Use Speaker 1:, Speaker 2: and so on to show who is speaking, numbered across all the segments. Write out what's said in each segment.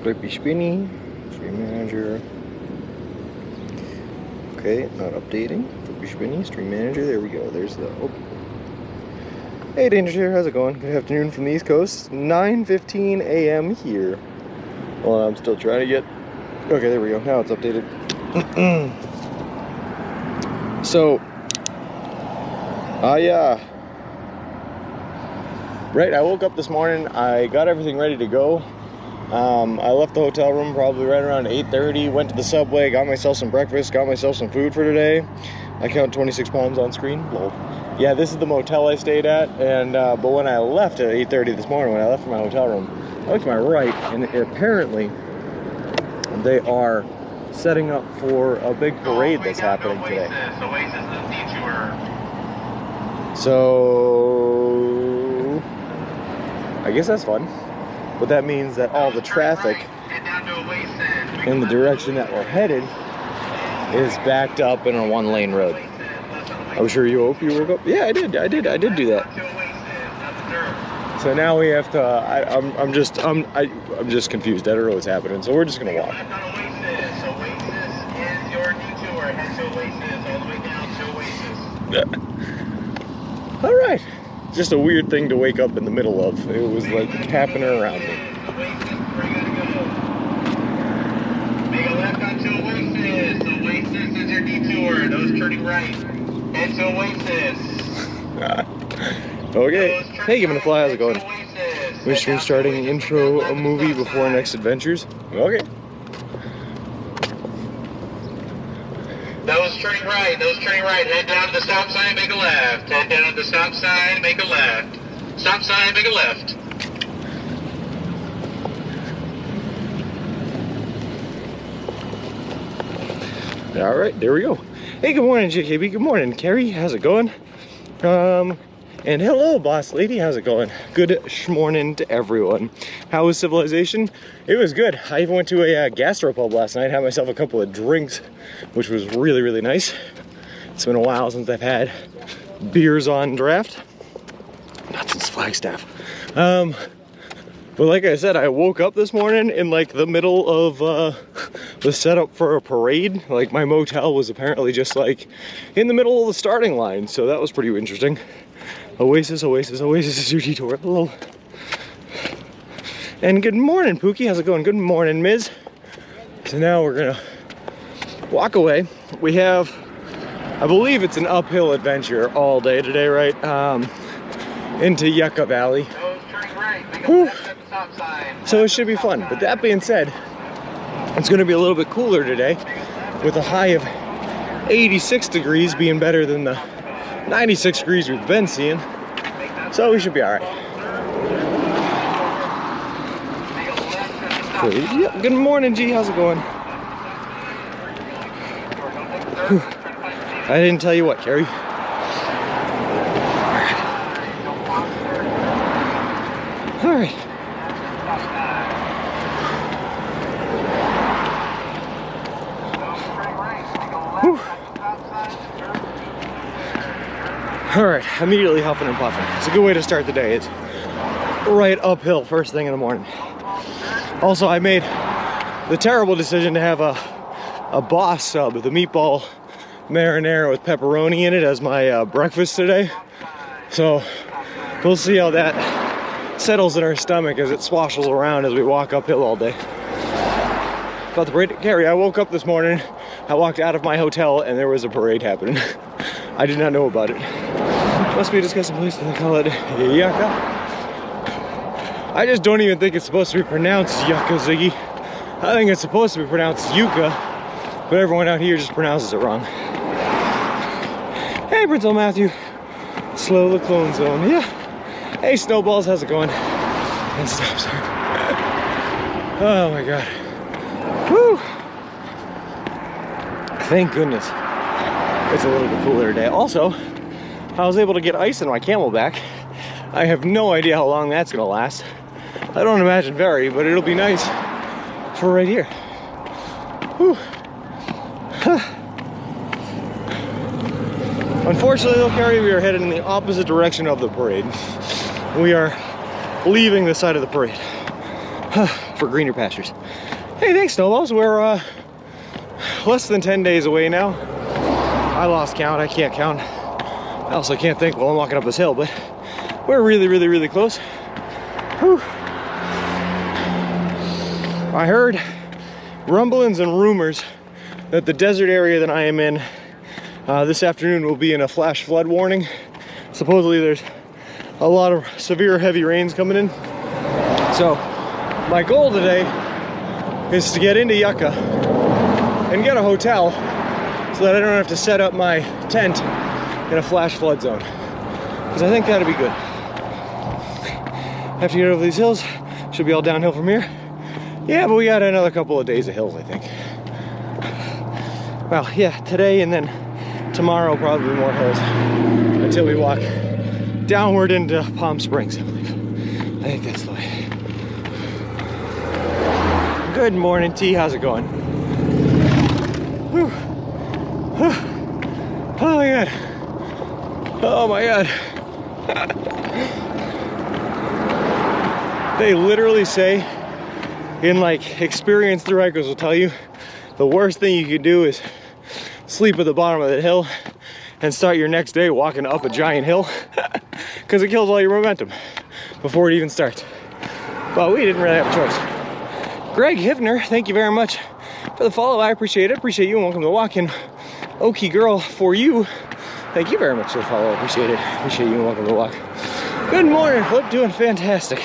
Speaker 1: Flippy spinny, stream manager. Okay, not updating. Flippy spinny, stream manager. There we go. There's the. Oh. Hey, Danger here. How's it going? Good afternoon from the East Coast. 9:15 a.m. here. Well, I'm still trying to get. Okay, there we go. Now it's updated. So, right, I woke up this morning, I got everything ready to go. I left the hotel room probably right around 8:30, went to the subway, got myself some breakfast, got myself some food for today. I count 26 pounds on screen. Lol. Yeah, this is the motel I stayed at, and but when I left at 8:30 this morning, when I left from my hotel room, I looked to my right, and apparently they are setting up for a big parade that's happening today. So I guess that's fun, but that means that all the traffic in the direction that we're headed is backed up in a one-lane road. I'm sure you hope you woke up. Yeah, I did do that. So now we have to. I'm just confused. I don't know what's happening. So we're just gonna walk. All right. Just a weird thing to wake up in the middle of. It was like happening around me.
Speaker 2: Make a left onto Oasis. Oasis is your detour. Those turning right. Head to Oasis.
Speaker 1: Okay. Hey, Giving a Fly, how's it going? Wish we were starting intro a movie before next adventures. Okay.
Speaker 2: Those turning right. Those turning right. Head down to the stop sign, make a left. Head down to the stop sign, make a left. Stop sign, make a left.
Speaker 1: All right, there we go. Hey, good morning, JKB. Good morning, Carrie. How's it going? And hello, boss lady. How's it going? Good morning to everyone. How was civilization? It was good. I even went to a gastropub last night. Had myself a couple of drinks, which was really, really nice. It's been a while since I've had beers on draft. Not since Flagstaff. But like I said, I woke up this morning in like the middle of the setup for a parade. Like my motel was apparently just like in the middle of the starting line, so that was pretty interesting. Oasis, Oasis, Oasis is your detour. Hello. And good morning, Pookie. How's it going? Good morning, Ms. So now we're gonna walk away. We have, I believe it's an uphill adventure all day today, right? Into Yucca Valley. Whew. So it should be fun. But that being said, it's going to be a little bit cooler today, with a high of 86 degrees being better than the 96 degrees we've been seeing. So we should be all right. Yep. Good morning, G. How's it going? Whew. I didn't tell you what, Carrie. All right. Whew. All right, immediately huffing and puffing. It's a good way to start the day. It's right uphill first thing in the morning. Also, I made the terrible decision to have a Boss sub, the meatball marinara with pepperoni in it, as my breakfast today. So we'll see how that settles in our stomach as it swashels around as we walk uphill all day. About the parade, Gary, I woke up this morning, I walked out of my hotel, and there was a parade happening. I did not know about it. Must be a disgusting place to call it Yucca. I just don't even think it's supposed to be pronounced Yucca, Ziggy. I think it's supposed to be pronounced Yucca, but everyone out here just pronounces it wrong. Hey, Brittle Matthew. Slow the clone zone, yeah. Hey, Snowballs, how's it going? And stop sign. Oh my god. Woo! Thank goodness it's a little bit cooler today. Also, I was able to get ice in my Camelback. I have no idea how long that's gonna last. I don't imagine very, but it'll be nice for right here. Whew. Unfortunately, though, Carrie, we are headed in the opposite direction of the parade. We are leaving the side of the parade for greener pastures. Hey, thanks, Snowballs. We're less than 10 days away now. I lost count. I can't count. I also can't think while I'm walking up this hill, but we're really, really, really close. Whew. I heard rumblings and rumors that the desert area that I am in this afternoon will be in a flash flood warning. Supposedly there's a lot of severe heavy rains coming in. So my goal today is to get into Yucca and get a hotel so that I don't have to set up my tent in a flash flood zone, because I think that'd be good. Have to get over these hills. Should be all downhill from here. Yeah, but we got another couple of days of hills, I think. Well, yeah, today and then tomorrow probably more hills until we walk downward into Palm Springs, I believe. I think that's the way. Good morning, T. How's it going? Whew. Oh my God. Oh my God. They literally say, in like experienced through hikers will tell you, the worst thing you could do is sleep at the bottom of the hill and start your next day walking up a giant hill, because it kills all your momentum before it even starts. But we didn't really have a choice. Greg Hivner, thank you very much for the follow. I appreciate it. Appreciate you and welcome to Walking. Okie girl for you. Thank you very much for the follow. Appreciate it. Appreciate you and welcome to Walk. Good morning, Flip. Doing fantastic.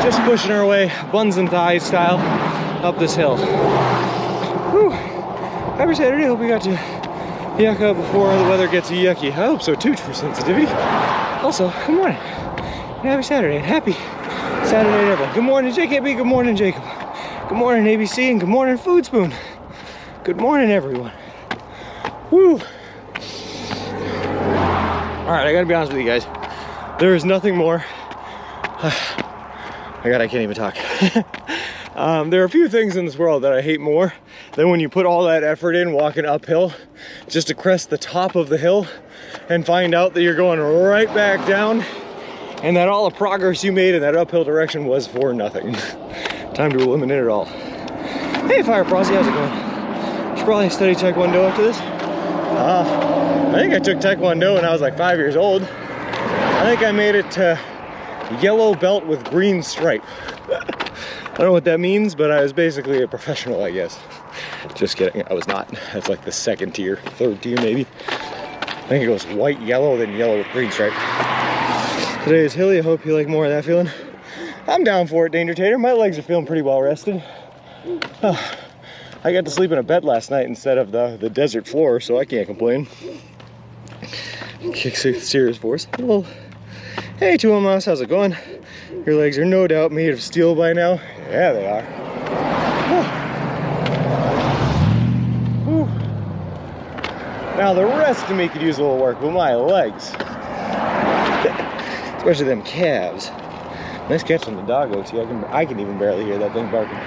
Speaker 1: Just pushing our way, buns and thighs style, up this hill. Whew. Happy Saturday. Hope we got to Yucca before the weather gets yucky. I hope so too, True Sensitivity. Also, good morning. Happy Saturday and happy Saturday to everyone. Good morning, JKB. Good morning, Jacob. Good morning, ABC, and good morning, Food Spoon. Good morning, everyone. Woo! Alright, I gotta be honest with you guys. There is nothing more. My God, I can't even talk. There are a few things in this world that I hate more than when you put all that effort in walking uphill just to crest the top of the hill and find out that you're going right back down and that all the progress you made in that uphill direction was for nothing. Time to eliminate it all. Hey, Fire Prosy, how's it going? Should probably study Taekwondo after this. I think I took Taekwondo when I was like 5 years old. I think I made it to yellow belt with green stripe. I don't know what that means, but I was basically a professional, I guess. Just kidding, I was not. That's like the second tier, third tier maybe. I think it goes white, yellow, then yellow with green stripe. Today is hilly. I hope you like more of that feeling. I'm down for it, Danger Tater. My legs are feeling pretty well rested. I got to sleep in a bed last night instead of the desert floor, so I can't complain. Kick serious force. Well, hey, Two Mouse, how's it going? Your legs are no doubt made of steel by now. Yeah, they are. Whew. Now the rest of me could use a little work, but my legs, especially them calves. Nice catch on the doggo too. I can even barely hear that thing barking.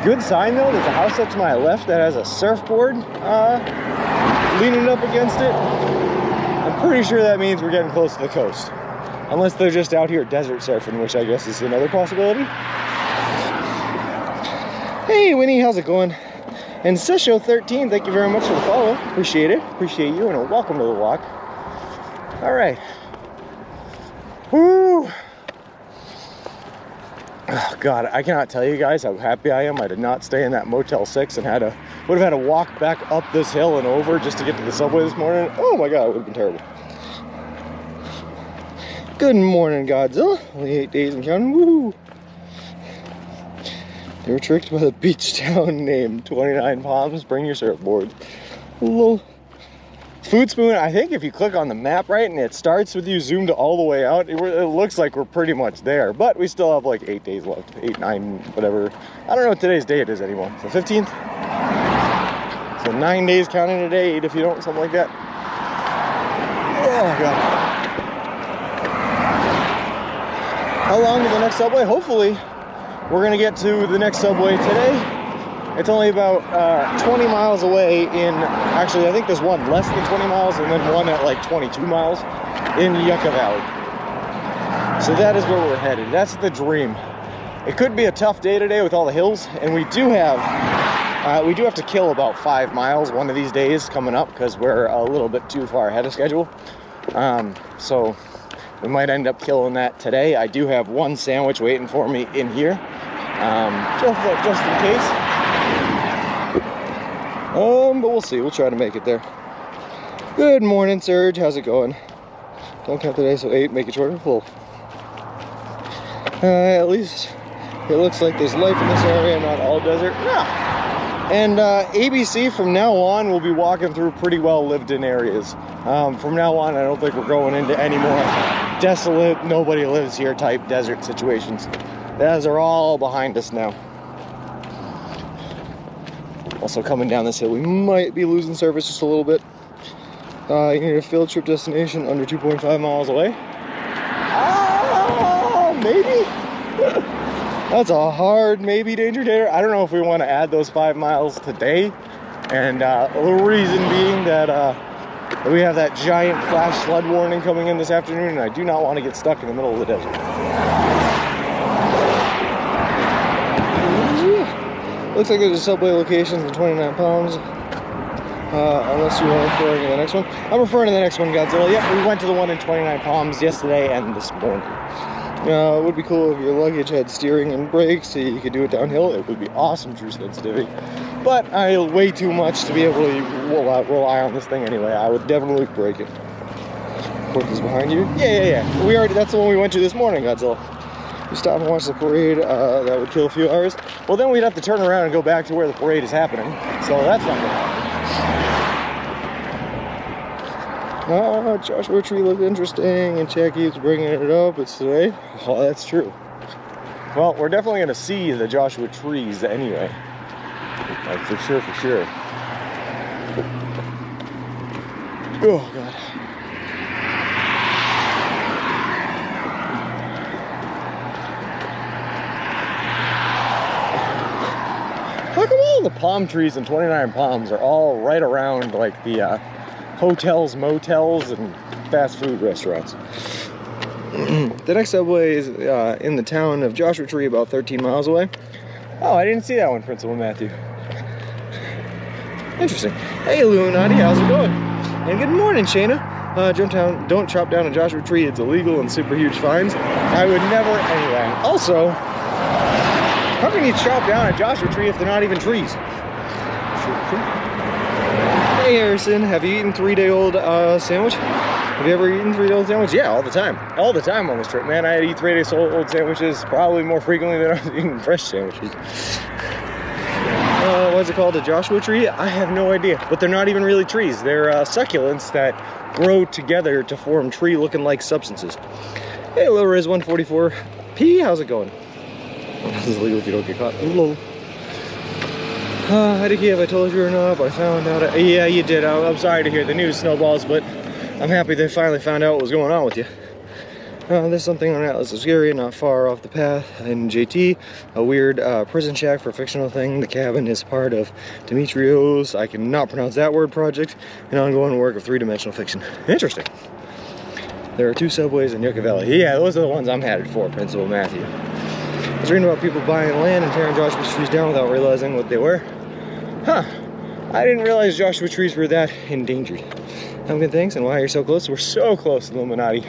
Speaker 1: Good sign though, there's a house up to my left that has a surfboard leaning up against it. I'm pretty sure that means we're getting close to the coast. Unless they're just out here desert surfing, which I guess is another possibility. Hey Winnie, how's it going? And Sisho13, thank you very much for the follow. Appreciate it. Appreciate you and welcome to the walk. Alright. Woo! Oh God, I cannot tell you guys how happy I am. I did not stay in that Motel 6 and would have had to walk back up this hill and over just to get to the subway this morning. Oh my God, it would have been terrible. Good morning, Godzilla. Only 8 days and counting. Woo! They were tricked by the beach town name, Twentynine Palms. Bring your surfboard. Lol. Food Spoon, I think if you click on the map right and it starts with you zoomed all the way out, it looks like we're pretty much there, but we still have like 8 days left, 8, 9, whatever. I don't know what today's date is anymore. The 15th? So 9 days counting today, 8 if you don't, something like that. Oh God. How long to the next subway? Hopefully, we're gonna get to the next subway today It's only about 20 miles away in, actually I think there's one less than 20 miles and then one at like 22 miles in Yucca Valley. So that is where we're headed. That's the dream. It could be a tough day today with all the hills, and we do have to kill about 5 miles one of these days coming up because we're a little bit too far ahead of schedule. So we might end up killing that today. I do have one sandwich waiting for me in here, just in case. But we'll see. We'll try to make it there. Good morning, Serge. How's it going? Don't count the day, so 8. Make it shorter. Full. At least it looks like there's life in this area, not all desert. Yeah. And ABC from now on will be walking through pretty well lived in areas. From now on, I don't think we're going into any more desolate, nobody lives here type desert situations. Those are all behind us now. Also coming down this hill, we might be losing service just a little bit. You need a field trip destination under 2.5 miles away. Maybe? That's a hard maybe, Danger Dater. I don't know if we want to add those 5 miles today. And the reason being that we have that giant flash flood warning coming in this afternoon, and I do not want to get stuck in the middle of the desert. Looks like there's a subway locations in Twentynine Palms. Unless you are referring to the next one. I'm referring to the next one, Godzilla. Yep, we went to the one in Twentynine Palms yesterday and this morning. It would be cool if your luggage had steering and brakes so you could do it downhill. It would be awesome, true sensitivity. But I weigh too much to be able to rely on this thing anyway. I would definitely break it. Port is behind you? Yeah. That's the one we went to this morning, Godzilla. You stop and watch the parade, that would kill a few hours. Well, then we'd have to turn around and go back to where the parade is happening. So that's not gonna happen. Joshua Tree looked interesting, and Chad keeps bringing it up. It's today. Oh, that's true. Well, we're definitely going to see the Joshua trees anyway. Like, for sure. Oh, God. How come all the palm trees in Twentynine Palms are all right around, like, the, hotels, motels, and fast food restaurants? The next subway is in the town of Joshua Tree, about 13 miles away. Oh, I didn't see that one, Principal Matthew. Interesting. Hey, Illuminati, how's it going? And good morning, Shayna. Don't chop down a Joshua Tree. It's illegal and super huge fines. I would never anyway. Also, how can you chop down a Joshua Tree if they're not even trees? Hey Harrison, have you eaten 3-day-old sandwich? Have you ever eaten 3-day-old sandwich? Yeah, all the time. All the time on this trip, man. I eat 3-day-old sandwiches probably more frequently than I was eating fresh sandwiches. What's it called? A Joshua tree? I have no idea. But they're not even really trees. They're succulents that grow together to form tree-looking-like substances. Hey, Lil Riz 144P, how's it going? This is illegal if you don't get caught. Lol. I did if I told you or not, but I found out. Yeah, you did. I'm sorry to hear the news, Snowballs, but I'm happy they finally found out what was going on with you. There's something on Atlas of Scary, not far off the path in JT. A weird prison shack for a fictional thing. The cabin is part of Demetrios, I cannot pronounce that word, project, an ongoing work of 3-dimensional fiction. Interesting. There are 2 subways in Yucca Valley. Yeah, those are the ones I'm headed for, Principal Matthew. I was reading about people buying land and tearing Joshua trees down without realizing what they were. Huh. I didn't realize Joshua trees were that endangered. I'm good, thanks. And why you're so close? We're so close, Illuminati.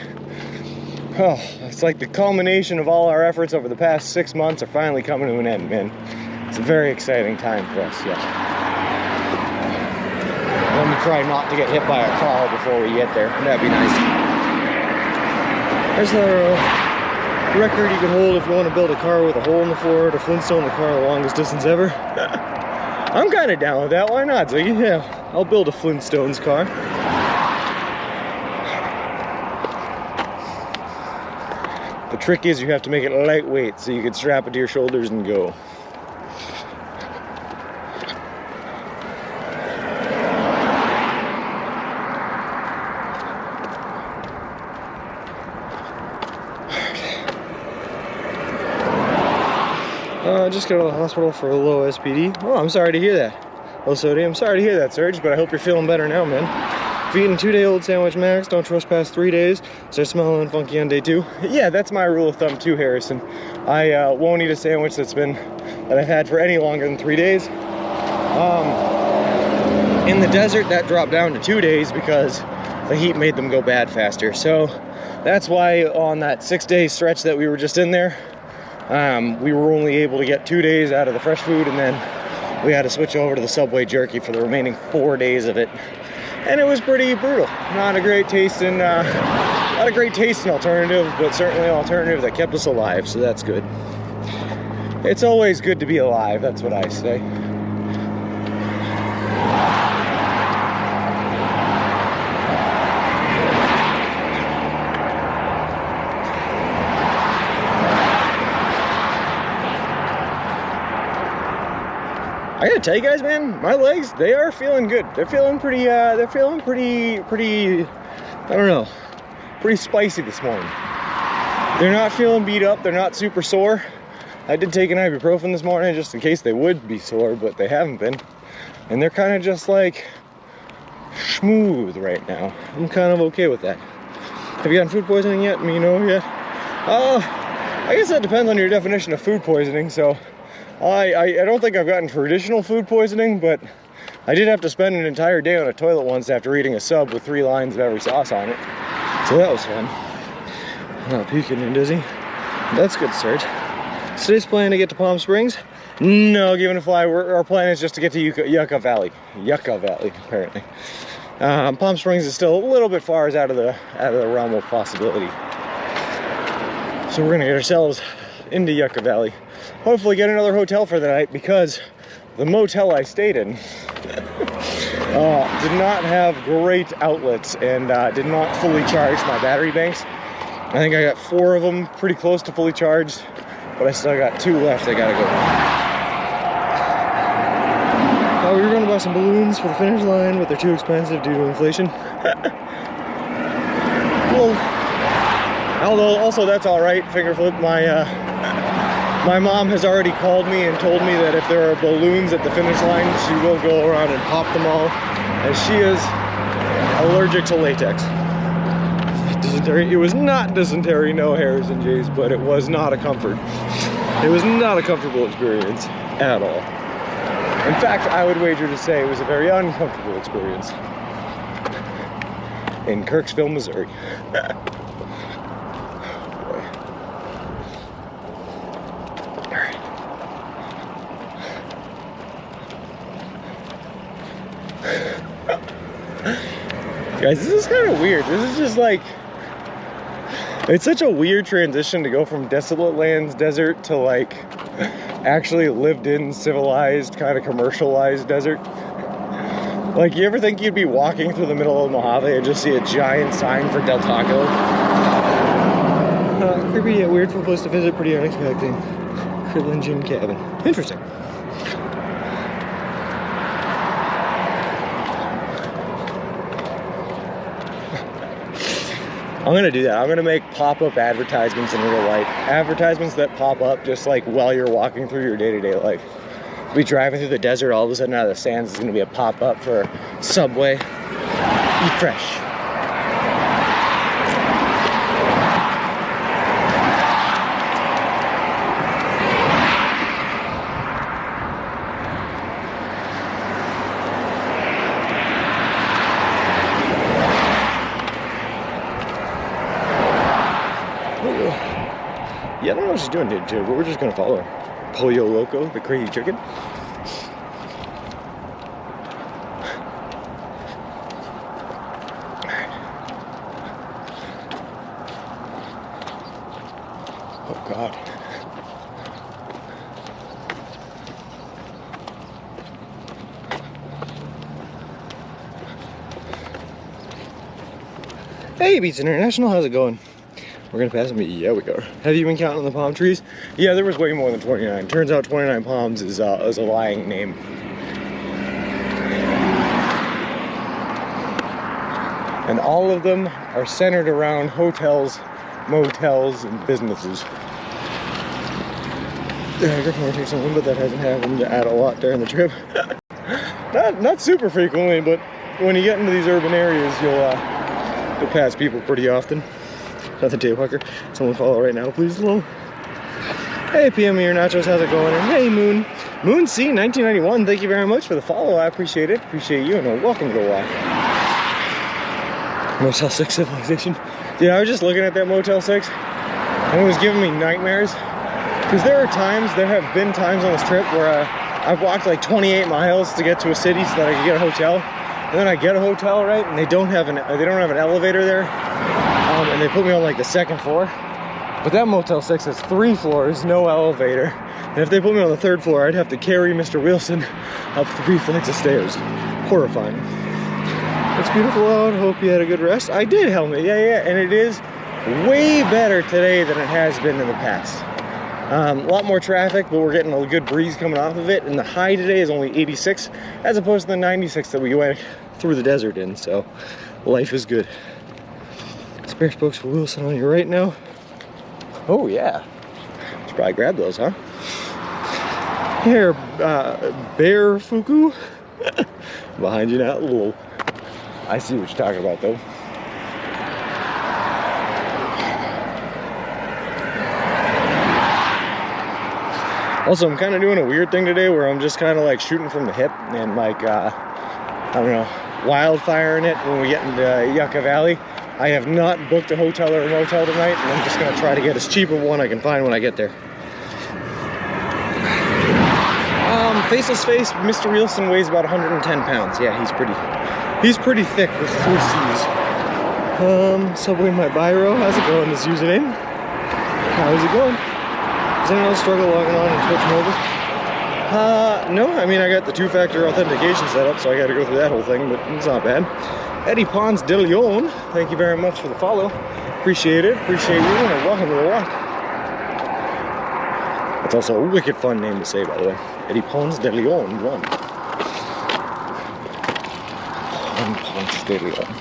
Speaker 1: Oh, it's like the culmination of all our efforts over the past 6 months are finally coming to an end, man. It's a very exciting time for us, yes. Let me try not to get hit by a car before we get there. That'd be nice. There's the record you can hold if you want to build a car with a hole in the floor to Flintstone the car the longest distance ever. I'm kind of down with that. Why not, Ziggy? Yeah, I'll build a Flintstones car. The trick is you have to make it lightweight so you can strap it to your shoulders and go. Just got to the hospital for a low SPD. Oh, I'm sorry to hear that. Low sodium. I'm sorry to hear that, Serge, but I hope you're feeling better now, man. If you're eating 2-day-old sandwich max, don't trespass 3 days. Start smelling funky on day 2. Yeah, that's my rule of thumb too, Harrison. I won't eat a sandwich that I've had for any longer than 3 days. In the desert, that dropped down to 2 days because the heat made them go bad faster. So that's why on that 6-day stretch that we were just in there, we were only able to get 2 days out of the fresh food, and then we had to switch over to the Subway jerky for the remaining 4 days of it. And it was pretty brutal. Not a great tasting, not a great tasting alternative, but certainly an alternative that kept us alive, so that's good. It's always good to be alive, that's what I say. I gotta tell you guys, man, my legs, they are feeling good. They're feeling pretty, I don't know, pretty spicy this morning. They're not feeling beat up, they're not super sore. I did take an ibuprofen this morning just in case they would be sore, but they haven't been. And they're kind of just like smooth right now. I'm kind of okay with that. Have you gotten food poisoning yet? Me, no, yet? I guess that depends on your definition of food poisoning, so. I don't think I've gotten traditional food poisoning, but I did have to spend an entire day on a toilet once after eating a sub with 3 lines of every sauce on it. So that was fun. I'm not puking and dizzy. That's good, Serge. Today's plan to get to Palm Springs? No, given a fly, our plan is just to get to Yucca Valley. Yucca Valley, apparently. Palm Springs is still a little bit far out of the realm of possibility. So we're gonna get ourselves into Yucca Valley. Hopefully get another hotel for the night, because the motel I stayed in did not have great outlets and did not fully charge my battery banks. I think I got 4 of them pretty close to fully charged, but I still got 2 left I gotta go. We were going to buy some balloons for the finish line, but they're too expensive due to inflation. Well, although also that's all right. Finger flip. My mom has already called me and told me that if there are balloons at the finish line, she will go around and pop them all, as she is allergic to latex. Dysentery. It was not dysentery, no, Harrison J's, but it was not a comfort. It was not a comfortable experience at all. In fact, I would wager to say it was a very uncomfortable experience in Kirksville, Missouri. Guys, this is kind of weird. This is just like, it's such a weird transition to go from desolate lands, desert, to like actually lived in, civilized, kind of commercialized desert. Like, you ever think you'd be walking through the middle of Mojave and just see a giant sign for Del Taco? Creepy yet weird for a place to visit, pretty unexpected. Cribblin' Gin Cabin. Interesting. I'm gonna do that. I'm gonna make pop-up advertisements in real life. Advertisements that pop up just like while you're walking through your day-to-day life. Be driving through the desert, all of a sudden out of the sands is gonna be a pop-up for Subway. Eat fresh. Yeah, I don't know what she's doing here too, but we're just gonna follow her. Pollo Loco, the crazy chicken. Oh God. Hey, Beats International, how's it going? We're gonna pass me. Yeah, we are. Have you been counting the palm trees? Yeah, there was way more than 29. Turns out 29 Palms is a lying name. And all of them are centered around hotels, motels, and businesses. I definitely take something, but that hasn't happened at a lot during the trip. not super frequently, but when you get into these urban areas, you'll pass people pretty often. Nothing to Hucker. Someone follow right now, please. Hello. Hey, PM your nachos, how's it going? And hey, Moon C 1991. Thank you very much for the follow. I appreciate it. Appreciate you, and welcome to the walk. Motel 6 civilization. Yeah, I was just looking at that Motel 6, and it was giving me nightmares. Because there have been times on this trip where I've walked like 28 miles to get to a city so that I could get a hotel. And then I get a hotel, right, and they don't have an elevator there. And they put me on like the second floor. But that Motel 6 has 3 floors, no elevator. And if they put me on the 3rd floor, I'd have to carry Mr. Wilson up 3 flights of stairs. Horrifying. It's beautiful out. Hope you had a good rest. I did, Helmet. Yeah. And it is way better today than it has been in the past. A lot more traffic, but we're getting a good breeze coming off of it. And the high today is only 86, as opposed to the 96 that we went through the desert in. So life is good. Spare spokes for Wilson on your right now. Oh yeah, should probably grab those, huh? Here, Bear Fuku. Behind you now. Whoa. I see what you're talking about though. Also, I'm kind of doing a weird thing today where I'm just kind of like shooting from the hip and like, I don't know, wildfiring it when we get into Yucca Valley. I have not booked a hotel or a motel tonight, and I'm just going to try to get as cheap of one I can find when I get there. Faceless Face, Mr. Wilson weighs about 110 pounds. Yeah, he's pretty thick with 4 C's. Subway My Biro, how's it going, this username? How's it going? Does anyone else struggle logging on in Twitch mobile? No, I mean, I got the 2-factor authentication set up, so I got to go through that whole thing, but it's not bad. Eddie Pons de Leon, thank you very much for the follow. Appreciate it, appreciate you, and welcome to the walk. That's also a wicked fun name to say, by the way. Eddie Pons de Leon, 1. Pons de Leon.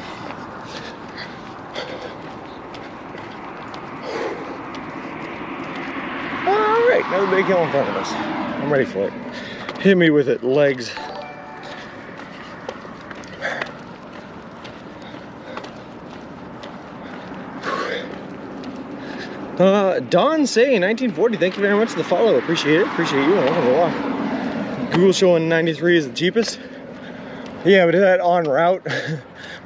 Speaker 1: Alright, another big hill in front of us. I'm ready for it. Hit me with it, legs. Don Say 1940, thank you very much for the follow. Appreciate it. Appreciate you. Welcome to the walk. Google showing 93 is the cheapest. Yeah, but that on route,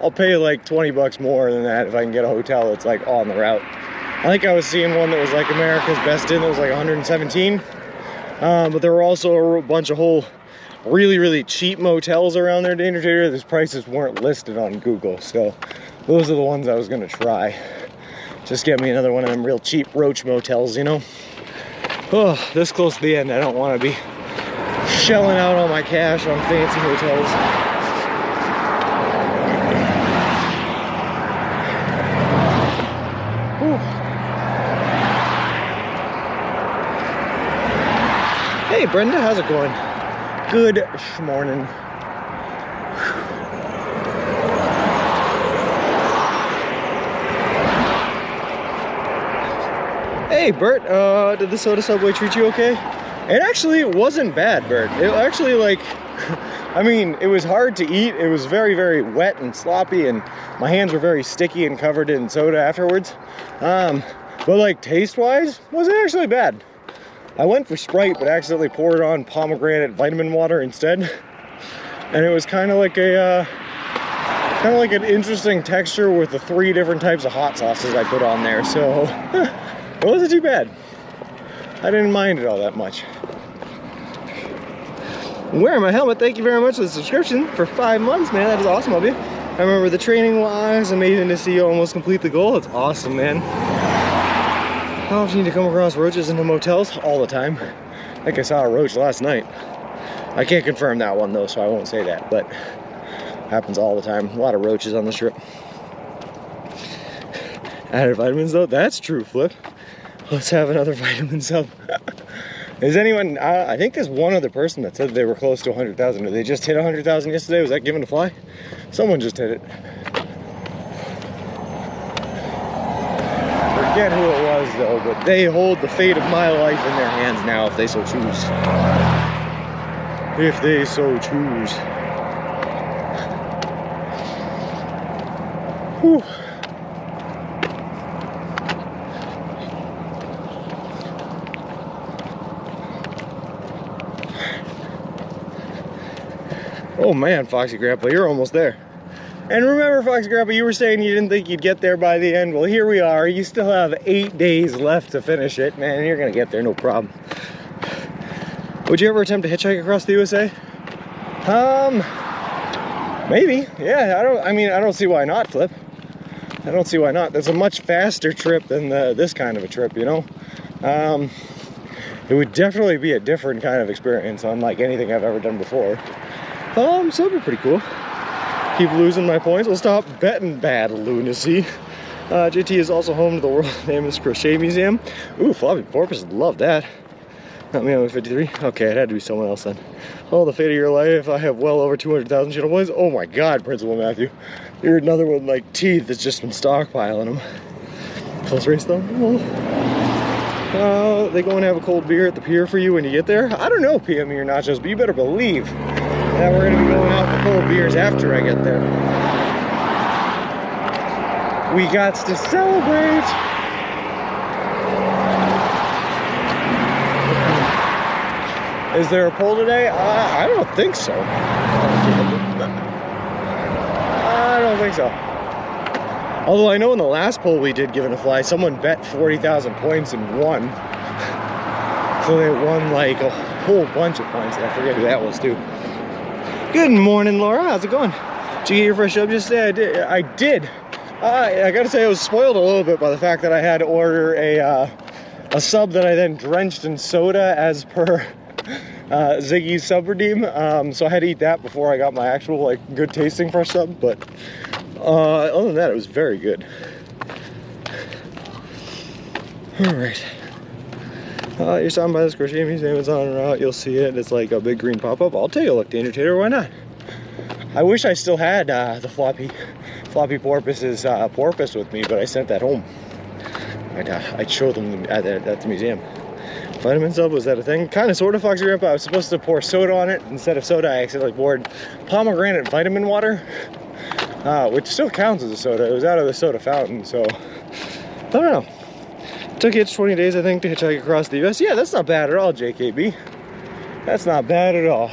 Speaker 1: I'll pay like 20 bucks more than that if I can get a hotel that's like on the route. I think I was seeing one that was like America's Best Inn that was like 117. But there were also a bunch of whole really cheap motels around there, Danger Tater. Those prices weren't listed on Google, so those are the ones I was gonna try. Just get me another one of them real cheap roach motels, you know? Oh, this close to the end, I don't want to be shelling out all my cash on fancy hotels. Whew. Hey Brenda, how's it going? Good morning. Hey Bert, did the soda subway treat you okay? It actually wasn't bad, Bert. It actually, like, I mean, it was hard to eat. It was very wet and sloppy, and my hands were very sticky and covered in soda afterwards. But like taste-wise, wasn't actually bad. I went for Sprite, but accidentally poured on pomegranate vitamin water instead. And it was kind of like an interesting texture with the 3 different types of hot sauces I put on there. So it wasn't too bad. I didn't mind it all that much. Wearing my helmet, thank you very much for the subscription for 5 months, man. That is awesome of you. I remember the training wise, amazing to see you almost complete the goal. It's awesome, man. How often do you come across roaches in the motels? All the time. I think I saw a roach last night. I can't confirm that one though, so I won't say that, but it happens all the time. A lot of roaches on the trip. Added vitamins though? That's true, Flip. Let's have another vitamin sub. Is anyone, I think there's one other person that said they were close to 100,000. Did they just hit 100,000 yesterday? Was that given to fly? Someone just hit it. Forget who it was though, but they hold the fate of my life in their hands now if they so choose. If they so choose. Whew. Oh man, Foxy Grandpa, you're almost there. And remember, Foxy Grandpa, you were saying you didn't think you'd get there by the end. Well, here we are. You still have 8 days left to finish it. Man, you're gonna get there, no problem. Would you ever attempt to hitchhike across the USA? Maybe. Yeah, I don't see why not, Flip. I don't see why not. That's a much faster trip than this kind of a trip, you know? It would definitely be a different kind of experience, unlike anything I've ever done before. So it'd be pretty cool. Keep losing my points. We'll stop betting bad lunacy. JT is also home to the world famous crochet museum. Ooh, floppy porpoise would love that. Not me, I'm 53. Okay, it had to be someone else then. Oh, the fate of your life. I have well over 200,000 channel points. Oh my God, Principal Matthew. You're another one like teeth that's just been stockpiling them. Close race though. They go and have a cold beer at the pier for you when you get there. I don't know, PM your nachos, but you better believe that we're gonna be going out for cold beers after I get there. We got to celebrate. Is there a poll today? I don't think so. I don't think so. Although I know in the last poll we did Given a Fly, someone bet 40,000 points and won. So they won like a whole bunch of points. I forget who that was too. Good morning, Laura. How's it going? Did you get your fresh sub just today? I did. I gotta say I was spoiled a little bit by the fact that I had to order a sub that I then drenched in soda as per Ziggy's sub redeem. So I had to eat that before I got my actual like good tasting fresh sub. But other than that, it was very good. All right. You're stopping by this crochet museum. It's on route. You'll see it. It's like a big green pop-up. I'll take a look, Danger Tater. Why not? I wish I still had the floppy porpoise's porpoise with me, but I sent that home. I'd show them at the museum. Vitamin sub, was that a thing? Kind of, sort of, Foxy Grandpa. I was supposed to pour soda on it. Instead of soda, I accidentally poured pomegranate vitamin water, which still counts as a soda. It was out of the soda fountain, so I don't know. Took it 20 days, I think, to hitchhike across the US. Yeah, that's not bad at all, JKB. That's not bad at all.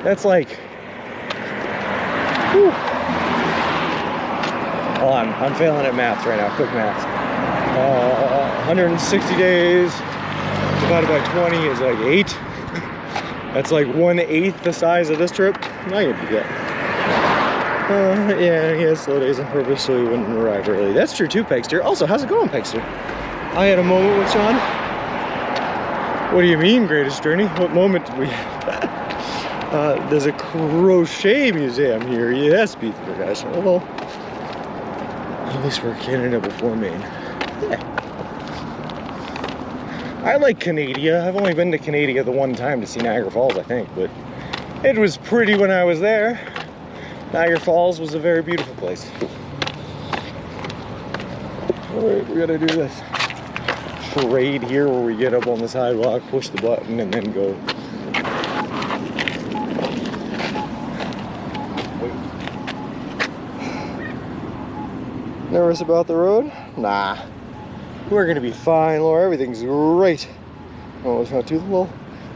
Speaker 1: That's like, whew. Hold on, I'm failing at maths right now, quick maths. 160 days divided by 20 is like 8. That's like 1/8 the size of this trip. I can do that. Yeah, he has slow days on purpose so he wouldn't arrive early. That's true too, Pegster. Also, how's it going, Pegster? I had a moment with Sean. What do you mean, greatest journey? What moment did we have? There's a crochet museum here. Yes, Pete the Professional. Well, at least we're Canada before Maine. Yeah. I like Canada. I've only been to Canada the one time to see Niagara Falls, I think, but it was pretty when I was there. Niagara Falls was a very beautiful place. All right, we gotta do this parade here where we get up on the sidewalk, push the button, and then go. Nervous about the road? Nah. We're gonna be fine, Laura. Everything's great. Oh, it's not too low. Do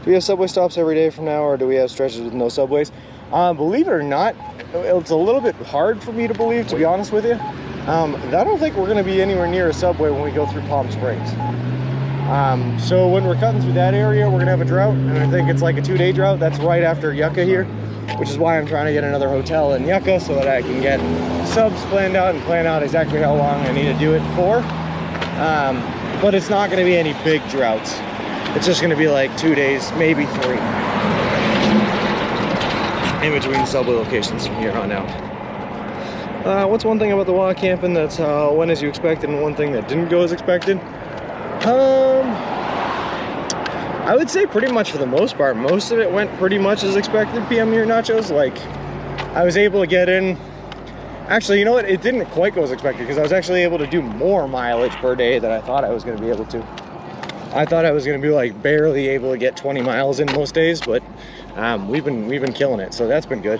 Speaker 1: we have subway stops every day from now, or do we have stretches with no subways? Believe it or not, it's a little bit hard for me to believe, to be honest with you. I don't think we're gonna be anywhere near a subway when we go through Palm Springs. So when we're cutting through that area, we're gonna have a drought, and I think it's like a 2-day drought. That's right after Yucca here, which is why I'm trying to get another hotel in Yucca so that I can get subs planned out and plan out exactly how long I need to do it for. But it's not gonna be any big droughts. It's just gonna be like 2 days, maybe 3. In between subway locations from here on out. What's one thing about the walk camping that's went as you expected and one thing that didn't go as expected? I would say pretty much for the most part, most of it went pretty much as expected, PM your nachos. Like, I was able to get in Actually, you know what? It didn't quite go as expected because I was actually able to do more mileage per day than I thought I was going to be able to. I thought I was going to be like barely able to get 20 miles in most days, but we've been killing it, so that's been good.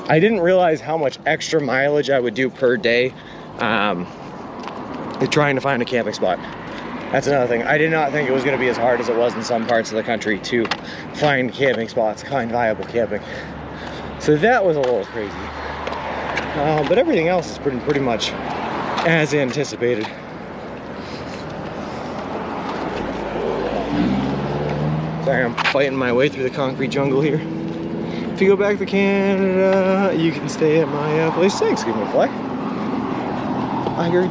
Speaker 1: I didn't realize how much extra mileage I would do per day trying to find a camping spot. That's another thing. I did not think it was going to be as hard as it was in some parts of the country to find camping spots, find viable camping. So that was a little crazy. But everything else is pretty much as anticipated. Sorry, I'm fighting my way through the concrete jungle here. If you go back to Canada, you can stay at my place. Thanks, give me a flag. I hear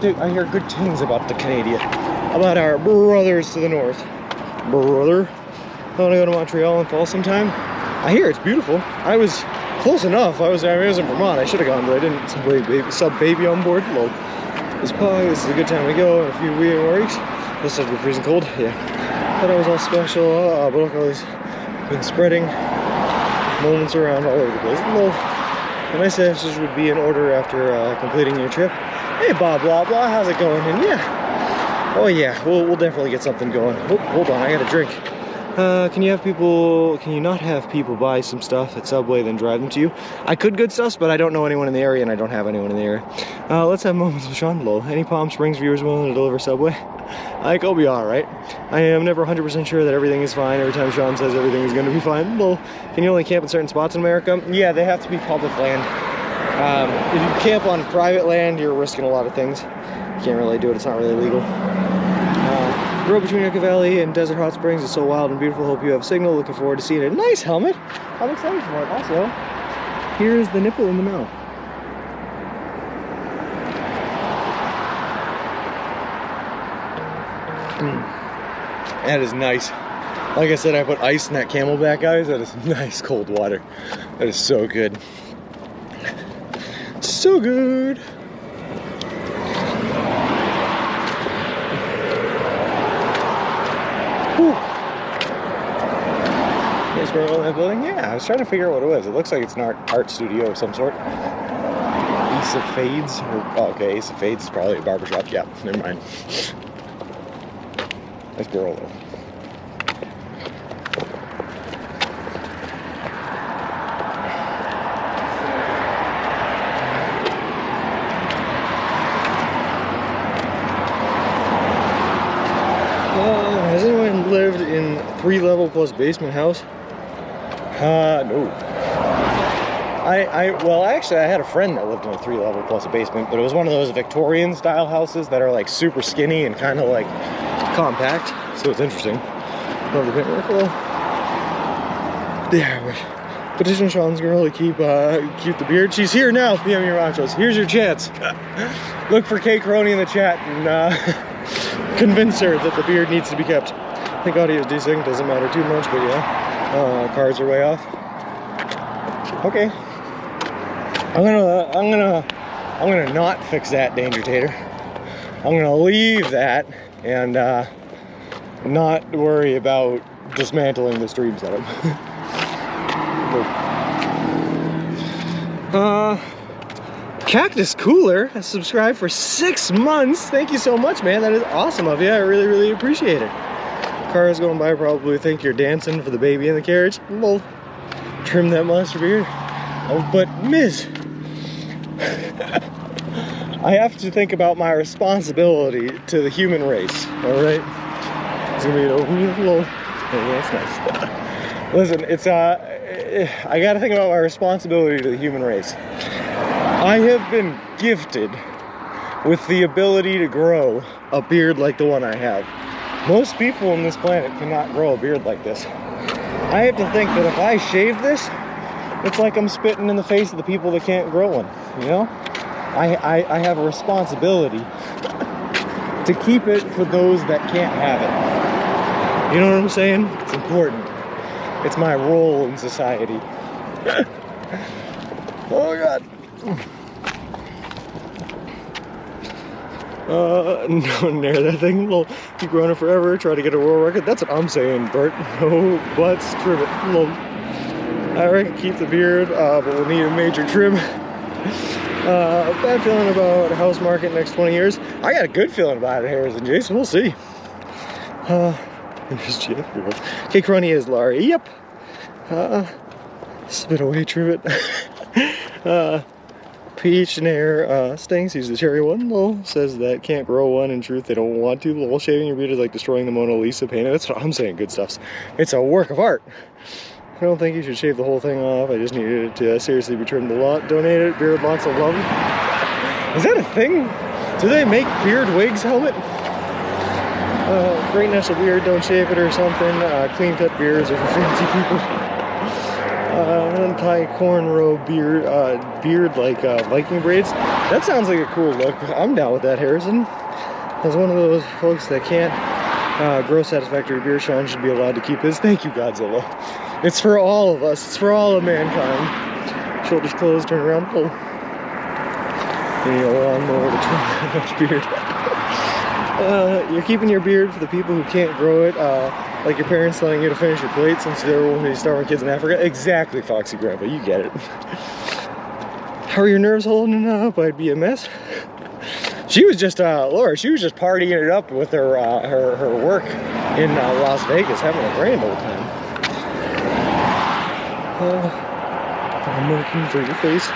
Speaker 1: good things about the Canadian, about our brothers to the north. Brother, I want to go to Montreal and fall sometime. I hear it's beautiful. I was close enough. I was in Vermont. I should have gone, but I didn't. Sub baby on board. Well, this is a good time to go in a few weeks. This is freezing cold. Yeah, thought I was all special. But look, all these been spreading moments around all over the place. Well, the nice answers would be in order after completing your trip. Hey, Bob, blah blah. How's it going? And yeah, oh yeah, we'll definitely get something going. Oh, hold on, I got a drink. Can you not have people buy some stuff at Subway then drive them to you? I could good stuff, but I don't know anyone in the area and I don't have anyone in the area. Let's have moments with Sean Low. Any Palm Springs viewers willing to deliver Subway? I think I'll be alright. I am never 100% sure that everything is fine every time Sean says everything is going to be fine. Low. Can you only camp in certain spots in America? Yeah, they have to be public land. If you camp on private land, you're risking a lot of things. You can't really do it, it's not really legal. The road between Yucca Valley and Desert Hot Springs is so wild and beautiful. Hope you have a signal. Looking forward to seeing it. Nice helmet. I'm excited for it. Also, here's the nipple in the mouth. That is nice. Like I said, I put ice in that Camelback, guys. That is nice cold water. That is so good. So good. Is there in that building? Yeah, I was trying to figure out what it was. It looks like it's an art studio of some sort. Ace of Fades. Okay, Ace of Fades is probably a barbershop. Yeah, never mind. Nice burrow though. Has anyone lived in 3-level plus basement house? No. Well, actually, I had a friend that lived in a 3-level plus a basement, but it was one of those Victorian style houses that are like super skinny and kind of like compact. So it's interesting. Love the paintwork. Well, yeah, but petition Sean's girl to keep the beard. She's here now. PM your Ranchos. Here's your chance. Look for Kay Crony in the chat and convince her that the beard needs to be kept. I think audio's desync, doesn't matter too much, but yeah. Cards are way off. Okay. I'm gonna not fix that, Danger Tater. I'm gonna leave that and not worry about dismantling the stream setup. Cactus Cooler has subscribed for 6 months. Thank you so much, man. That is awesome of you. I really, really appreciate it. Cars going by probably think you're dancing for the baby in the carriage. Well, trim that monster beard. Oh, but Miz, I have to think about my responsibility to the human race. All right, it's gonna be a little. Yeah, that's nice. Listen, it's I got to think about my responsibility to the human race. I have been gifted with the ability to grow a beard like the one I have. Most people on this planet cannot grow a beard like this. I have to think that if I shave this, it's like I'm spitting in the face of the people that can't grow one, you know? I have a responsibility to keep it for those that can't have it. You know what I'm saying? It's important. It's my role in society. Oh God. No, near that thing. Lol. Keep running forever. Try to get a world record. That's what I'm saying, Bert. No buts. Trivet. Lol. I reckon keep the beard, but we'll need a major trim. Bad feeling about the house market next 20 years. I got a good feeling about it, Harris and Jason. We'll see. There's Jeff girls. Okay, Crony is Laurie. Yep. Spit away trivet. Peach and Air stinks. Use the cherry one. Lol says that can't grow one. In truth, they don't want to. Lol, shaving your beard is like destroying the Mona Lisa painting. That's what I'm saying. Good stuff. It's a work of art. I don't think you should shave the whole thing off. I just needed it to seriously be trimmed a lot. Donate it. Beard lots of love. Is that a thing? Do they make beard wigs, helmet? Great natural beard, don't shave it or something. Clean cut beards are for fancy people. Untie cornrow beard like Viking braids. That sounds like a cool look. I'm down with that, Harrison. As one of those folks that can't grow satisfactory beard, Sean should be allowed to keep his. Thank you, Godzilla. It's for all of us. It's for all of mankind. Shoulders closed, turn around, pull. You need a lawnmower to trim that much beard. You're keeping your beard for the people who can't grow it, like your parents telling you to finish your plate since they're one of these starving kids in Africa. Exactly, Foxy Grandpa, you get it. How are your nerves holding up? I'd be a mess. She was just, Laura, she was just partying it up with her work in Las Vegas, having a grand old time. I'm looking for your face.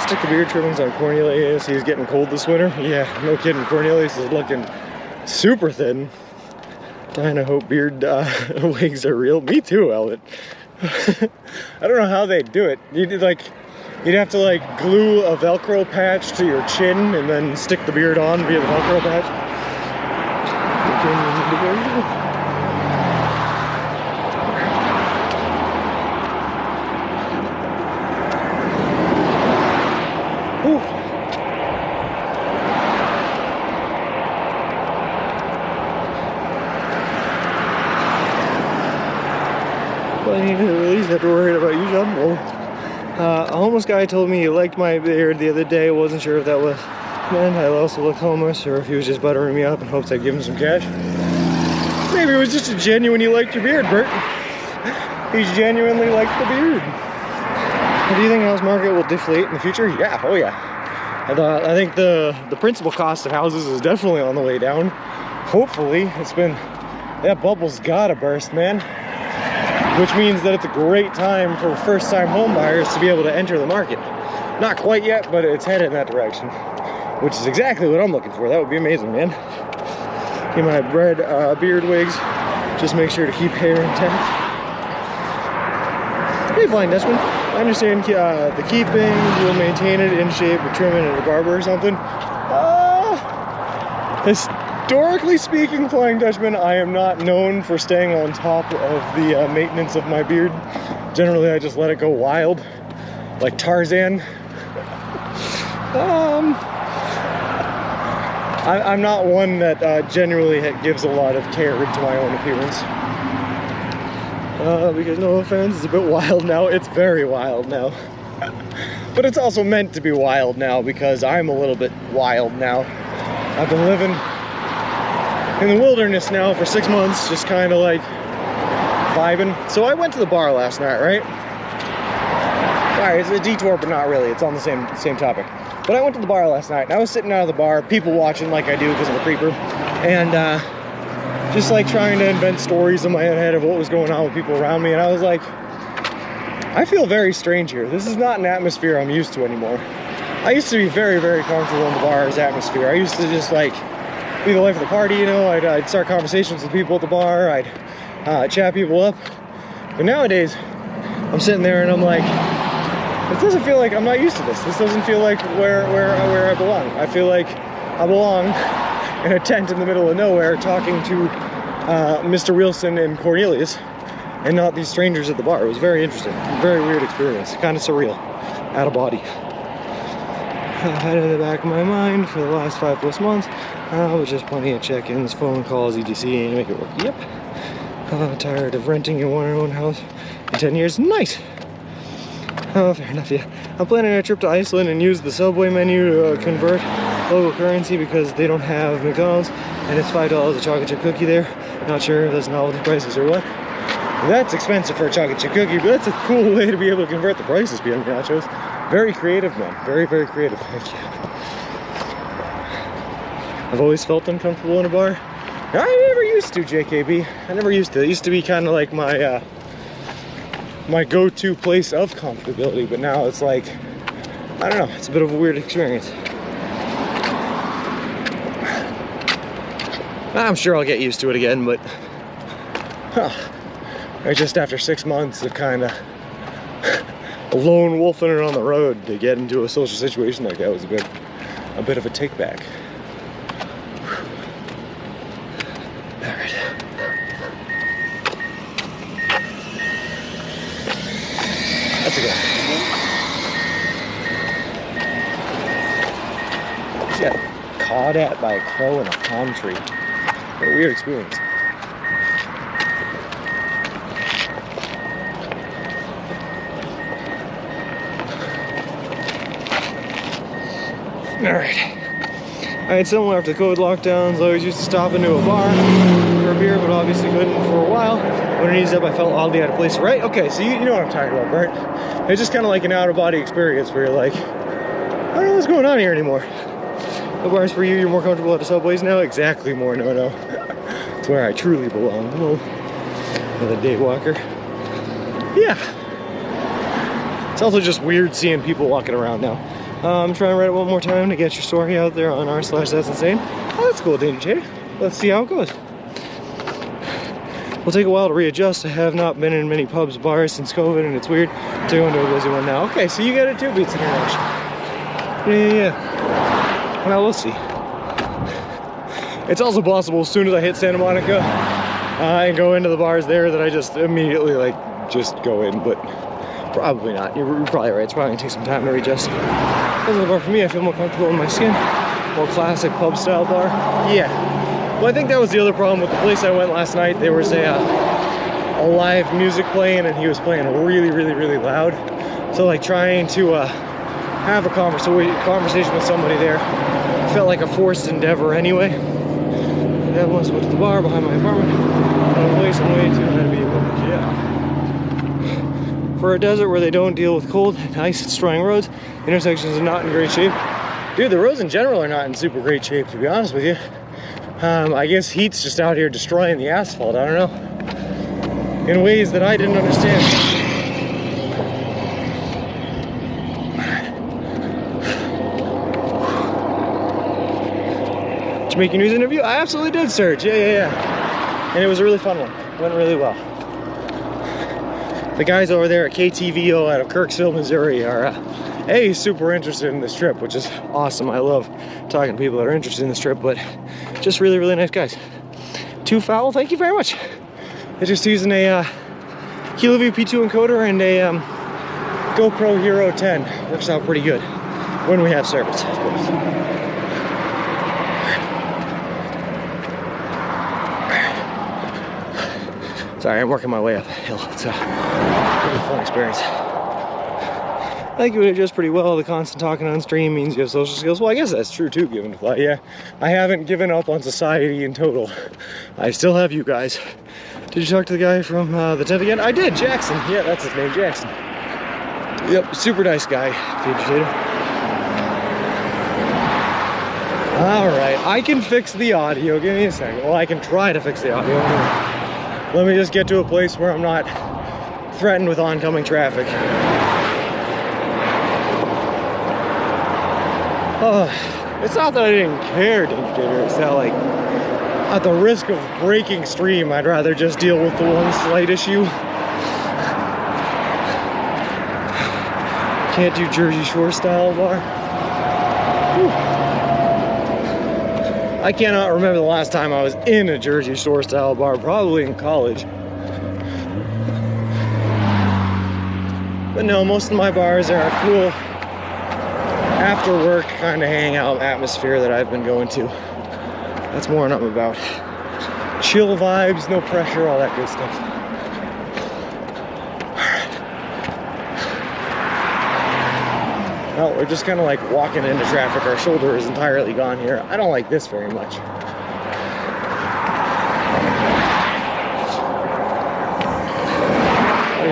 Speaker 1: Stick the beard trimmings on Cornelius. He's getting cold this winter. Yeah, no kidding. Cornelius is looking super thin. Dying to hope beard wigs are real. Me too, Elliot. I don't know how they do it. You'd have to like glue a Velcro patch to your chin and then stick the beard on via the Velcro patch. I need to release after worried about you, John. Well, a homeless guy told me he liked my beard the other day. Wasn't sure if that was meant I also look homeless or if he was just buttering me up in hopes I'd give him some cash. Maybe it was just a genuine he liked your beard, Bert. He's genuinely liked the beard. Do you think house market will deflate in the future? Yeah, oh yeah. I think the principal cost of houses is definitely on the way down. Hopefully, that bubble's gotta burst, man. Which means that it's a great time for first-time home buyers to be able to enter the market. Not quite yet, but it's headed in that direction, which is exactly what I'm looking for. That would be amazing, man. Get my beard wigs. Just make sure to keep hair intact. Hey, Flying Dutchman. I understand the keeping, you'll maintain it in shape, but trim it at a barber or something. Historically speaking, Flying Dutchman, I am not known for staying on top of the maintenance of my beard. Generally, I just let it go wild, like Tarzan. I'm not one that generally gives a lot of care to my own appearance. Because no offense, it's a bit wild now. It's very wild now. But it's also meant to be wild now because I'm a little bit wild now. I've been living in the wilderness now for 6 months, just kind of like vibing. So I went to the bar last night, right? Sorry, it's a detour, but not really. It's on the same topic. But I went to the bar last night, and I was sitting out of the bar, people watching like I do because I'm a creeper, and just like trying to invent stories in my own head of what was going on with people around me. And I was like, I feel very strange here. This is not an atmosphere I'm used to anymore. I used to be very, very comfortable in the bar's atmosphere. I used to just like be the life of the party, you know. I'd start conversations with people at the bar. I'd chat people up. But nowadays, I'm sitting there and I'm like, this doesn't feel like, I'm not used to this. This doesn't feel like where I belong. I feel like I belong in a tent in the middle of nowhere talking to Mr. Wilson and Cornelius and not these strangers at the bar. It was very interesting. Very weird experience. Kind of surreal. Out of body. Out of the back of my mind for the last 5+ months. With just plenty of check-ins, phone calls, etc. and make it work. Yep. Tired of renting in one own house in 10 years. Nice. Oh, fair enough, yeah. I'm planning a trip to Iceland and use the Subway menu to convert local currency because they don't have McDonald's and it's $5 a chocolate chip cookie there. Not sure if that's novelty prices or what. That's expensive for a chocolate chip cookie, but that's a cool way to be able to convert the prices behind nachos. Very creative, man. Very, very creative. Thank you. I've always felt uncomfortable in a bar. I never used to, JKB. I never used to. It used to be kind of like my my go-to place of comfortability, but now it's like, I don't know, it's a bit of a weird experience. I'm sure I'll get used to it again, but just after 6 months of kind of lone wolfing it on the road, to get into a social situation like that was a bit of a take back. All right. That's a good one. Just got cawed at by a crow in a palm tree. What a weird experience. Alright. I had similar after the COVID lockdowns. I always used to stop into a bar for a beer, but obviously couldn't for a while. When it eased up, I felt oddly out of place. Right? Okay, so you know what I'm talking about, Bert. It's just kind of like an out-of-body experience where you're like, I don't know what's going on here anymore. What bars for you? You're more comfortable at the subways now? Exactly, more no. It's where I truly belong. With a day walker. Yeah. It's also just weird seeing people walking around now. I'm trying to write it one more time to get your story out there on r/that'sinsane. Oh, that's cool, Danger Jay. Let's see how it goes. Will take a while to readjust. I have not been in many pubs, bars since COVID, and it's weird to go into a busy one now. Okay, so you get it too, Beats International. Yeah. Well, we'll see. It's also possible as soon as I hit Santa Monica and go into the bars there that I just immediately just go in, but probably not. You're probably right. It's probably gonna take some time to readjust. As a bar for me, I feel more comfortable in my skin. More classic pub style bar. Yeah. Well, I think that was the other problem with the place I went last night. There was a live music playing, and he was playing really, really, really loud. So like trying to have a conversation with somebody there felt like a forced endeavor anyway. That once I went to the bar behind my apartment. Found a place I'm way too high to be able to, yeah. For a desert where they don't deal with cold and ice destroying roads, intersections are not in great shape. Dude, the roads in general are not in super great shape, to be honest with you. I guess heat's just out here destroying the asphalt, I don't know. In ways that I didn't understand. Did you make your news interview? I absolutely did, Serge. Yeah. And it was a really fun one. Went really well. The guys over there at KTVO out of Kirksville, Missouri are super interested in this trip, which is awesome. I love talking to people that are interested in this trip, but just really, really nice guys. Too foul, thank you very much. They're just using a Kilo P2 encoder and a GoPro Hero 10. Works out pretty good when we have service, of course. Sorry, I'm working my way up the hill. It's a pretty fun experience. I think you would adjust pretty well. The constant talking on stream means you have social skills. Well, I guess that's true too, given to fly. Yeah, I haven't given up on society in total. I still have you guys. Did you talk to the guy from the tent again? I did, Jackson. Yeah, that's his name, Jackson. Yep, super nice guy. All right, I can fix the audio. Give me a second. Well, I can try to fix the audio. Let me just get to a place where I'm not threatened with oncoming traffic. It's not that I didn't care, Danger. It's that, like, at the risk of breaking stream, I'd rather just deal with the one slight issue. Can't do Jersey Shore style bar. Whew. I cannot remember the last time I was in a Jersey Shore style bar, probably in college. But no, most of my bars are a cool after work kind of hangout atmosphere that I've been going to. That's more what I'm about. Chill vibes, no pressure, all that good stuff. Well, we're just kind of like walking into traffic. Our shoulder is entirely gone here. I don't like this very much.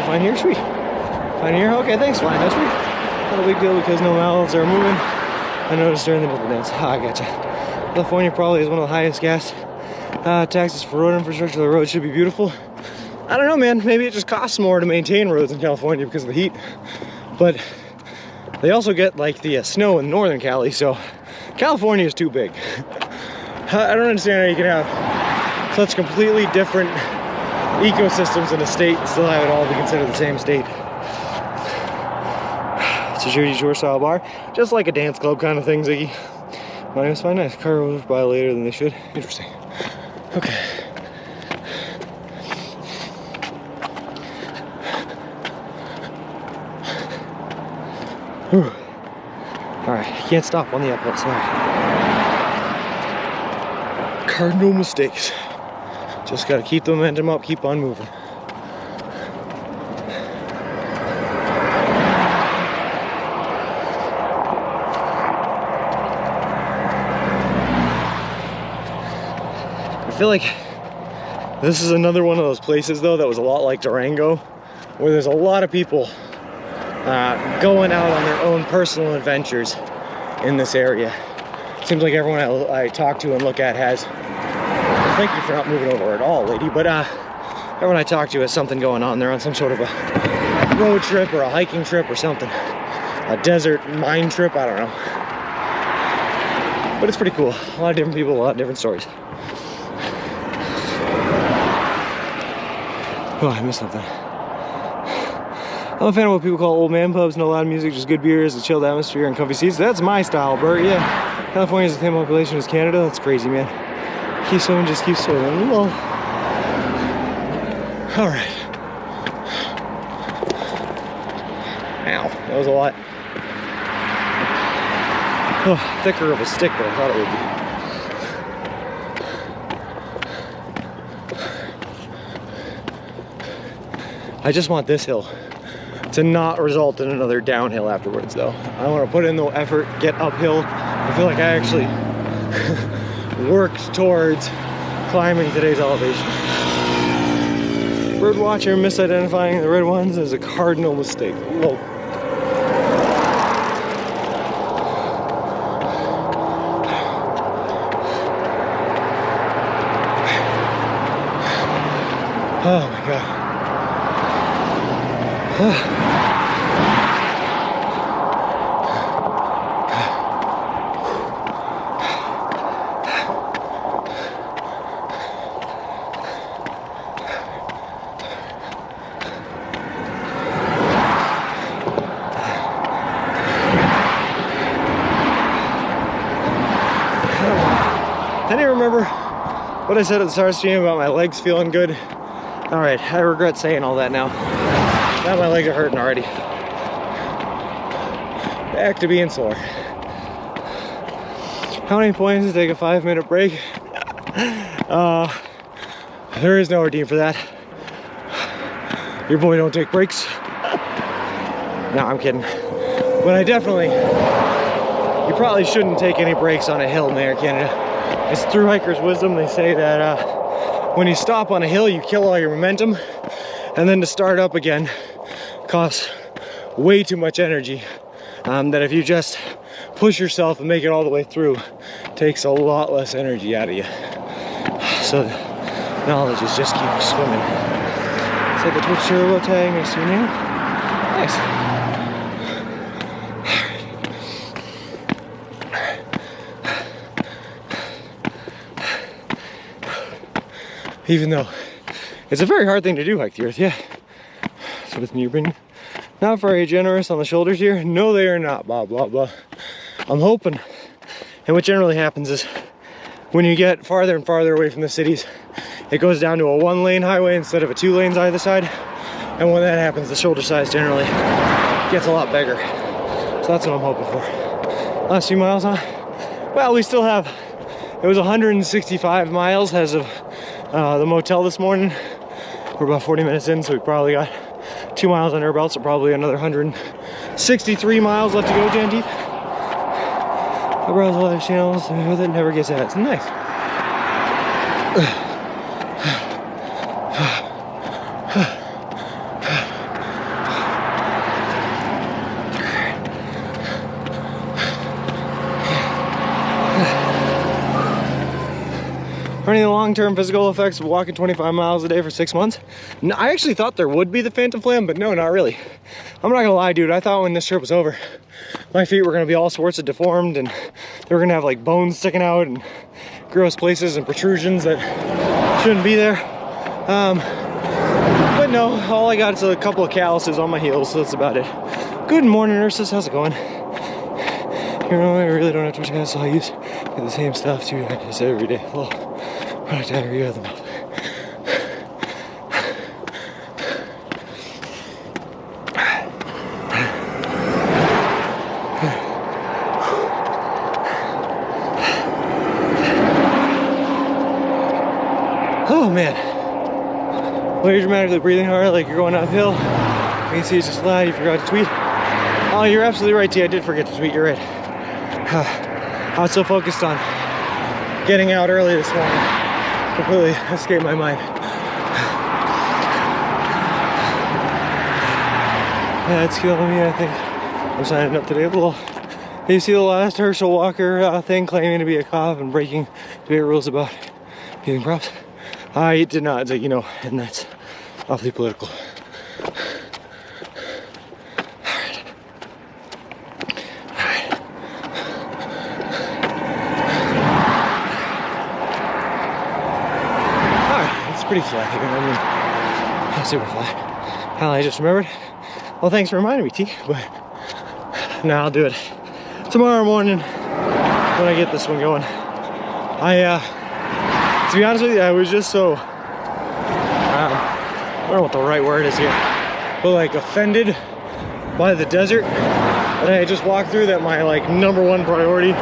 Speaker 1: fine here, sweet. Fine here, okay, thanks, fine, that's sweet. Not a big deal because no mouths are moving. I noticed during the nipple dance. Ah, I gotcha. California probably is one of the highest gas taxes for road infrastructure. The roads should be beautiful. I don't know, man. Maybe it just costs more to maintain roads in California because of the heat. But they also get like the snow in northern Cali, so California is too big. I don't understand how you can have such completely different ecosystems in a state and still have it all be considered the same state. It's a Jersey Shore style bar, just like a dance club kind of thing, Ziggy. My name is fine. Nice. Car goes by later than they should. Interesting. Okay. Whew. All right, can't stop on the uphill side. Cardinal mistakes. Just gotta keep the momentum up, keep on moving. I feel like this is another one of those places though that was a lot like Durango, where there's a lot of people going out on their own personal adventures in this area. Seems like everyone I talk to and look at has, thank you for not moving over at all, lady, but everyone I talk to has something going on. They're on some sort of a road trip or a hiking trip or something. A desert mine trip, I don't know. But it's pretty cool. A lot of different people, a lot of different stories. Oh, I missed something. I'm a fan of what people call old man pubs. No loud music, just good beers, a chilled atmosphere, and comfy seats. That's my style, Bert, yeah. California's the same population as Canada. That's crazy, man. Keep swimming, just keep swimming. Well, all right. Ow, that was a lot. Oh, thicker of a stick than I thought it would be. I just want this hill to not result in another downhill afterwards though. I want to put in the effort, get uphill. I feel like I actually worked towards climbing today's elevation. Bird watcher misidentifying the red ones is a cardinal mistake. Whoa. Oh my God. Any remember what I said at the start stream about my legs feeling good? All right, I regret saying all that now. Now my legs are hurting already. Back to being sore. How many points to take a 5-minute break? There is no redeem for that. Your boy don't take breaks. No, I'm kidding. But I definitely, you probably shouldn't take any breaks on a hill in Air Canada. It's through hiker's wisdom. They say that when you stop on a hill, you kill all your momentum, and then to start up again costs way too much energy. That if you just push yourself and make it all the way through, takes a lot less energy out of you. So the knowledge is just keep swimming. Set the Twitch turbo tag next to your name. Nice. Even though it's a very hard thing to do, hike the earth, yeah. So with your opinion, not very generous on the shoulders here. No, they are not, blah, blah, blah. I'm hoping, and what generally happens is when you get farther and farther away from the cities, it goes down to a 1-lane highway instead of a 2 lanes either side. And when that happens, the shoulder size generally gets a lot bigger. So that's what I'm hoping for. Last few miles, huh? Well, we still have, it was 165 miles as of the motel this morning. We're about 40 minutes in, so we probably got 2 miles under our belt, so probably another 163 miles left to go, Jandeep. I browse a lot of channels with it, never gets ads. Nice. Are any long-term physical effects of walking 25 miles a day for 6 months? No, I actually thought there would be the phantom phlegm, but no, not really. I'm not gonna lie, dude. I thought when this trip was over, my feet were gonna be all sorts of deformed and they were gonna have like bones sticking out and gross places and protrusions that shouldn't be there. But no, all I got is a couple of calluses on my heels, so that's about it. Good morning, nurses. How's it going? You know, I really don't have to much gas, so I use the same stuff too. I just every day. A little product diarrhea of the mouth. Oh man. Well, you're dramatically breathing hard like you're going uphill. You can see it's just loud. You forgot to tweet. Oh, you're absolutely right, T. I did forget to tweet. You're right. I was so focused on getting out early this morning. Completely escaped my mind. Yeah, it's killing me. I think I'm signing up today. Well, you see the last Herschel Walker thing claiming to be a cop and breaking debate rules about using props? I did not, you know, and that's awfully political. Pretty flat here. I mean, not super flat. Hell, I just remembered. Well, thanks for reminding me, T. But now I'll do it tomorrow morning when I get this one going. To be honest with you, I was just so, I don't know what the right word is here, but like offended by the desert that I just walked through that my like #1 priority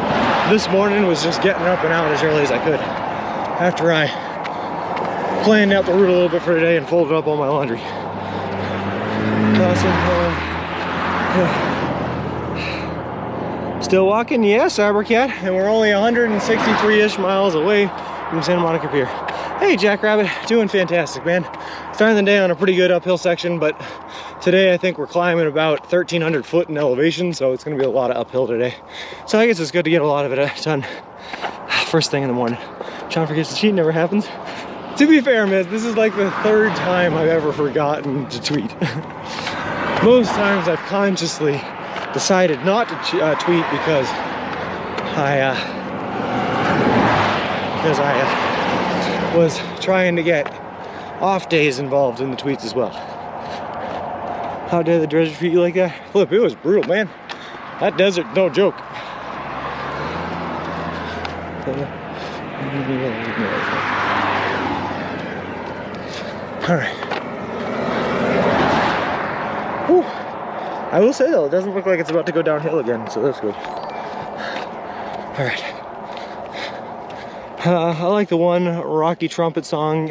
Speaker 1: this morning was just getting up and out as early as I could after I planned out the route a little bit for today and folded up all my laundry. Still walking? Yes, Cybercat, and we're only 163-ish miles away from Santa Monica Pier. Hey, Jackrabbit, doing fantastic, man. Starting the day on a pretty good uphill section, but today I think we're climbing about 1,300 foot in elevation, so it's gonna be a lot of uphill today. So I guess it's good to get a lot of it done first thing in the morning. John forgets to cheat, never happens. To be fair, man, this is like the 3rd time I've ever forgotten to tweet. Most times I've consciously decided not to tweet because I was trying to get off days involved in the tweets as well. How dare the desert treat you like that? Flip, it was brutal, man. That desert, no joke. All right. Whew. I will say though, it doesn't look like it's about to go downhill again, so that's good. All right. I like the one Rocky Trumpet song,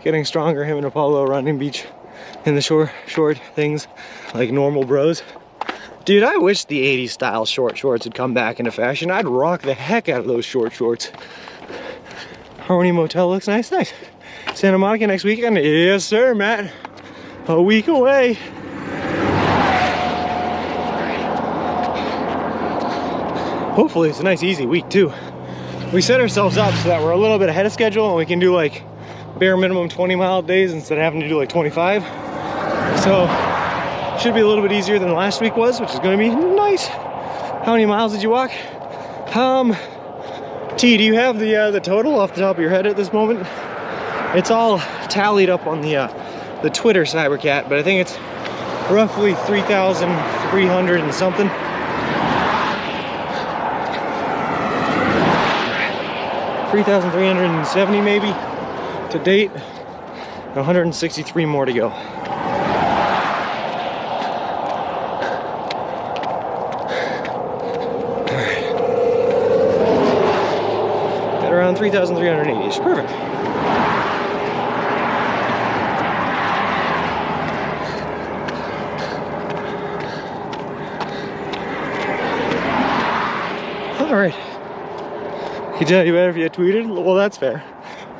Speaker 1: Getting Stronger, him and Apollo running beach in the short things, like normal bros. Dude, I wish the 80s style short shorts had come back into fashion. I'd rock the heck out of those short shorts. Harmony Motel looks nice, nice. Santa Monica next weekend? Yes, sir, Matt. A week away. Hopefully it's a nice, easy week, too. We set ourselves up so that we're a little bit ahead of schedule and we can do like bare minimum 20-mile days instead of having to do like 25. So, should be a little bit easier than last week was, which is gonna be nice. How many miles did you walk? T, do you have the total off the top of your head at this moment? It's all tallied up on the Twitter Cybercat, but I think it's roughly 3,300 and something. 3,370 maybe to date. 163 more to go. At around 3,380-ish. Perfect. All right. Could tell you better if you had tweeted. Well, that's fair.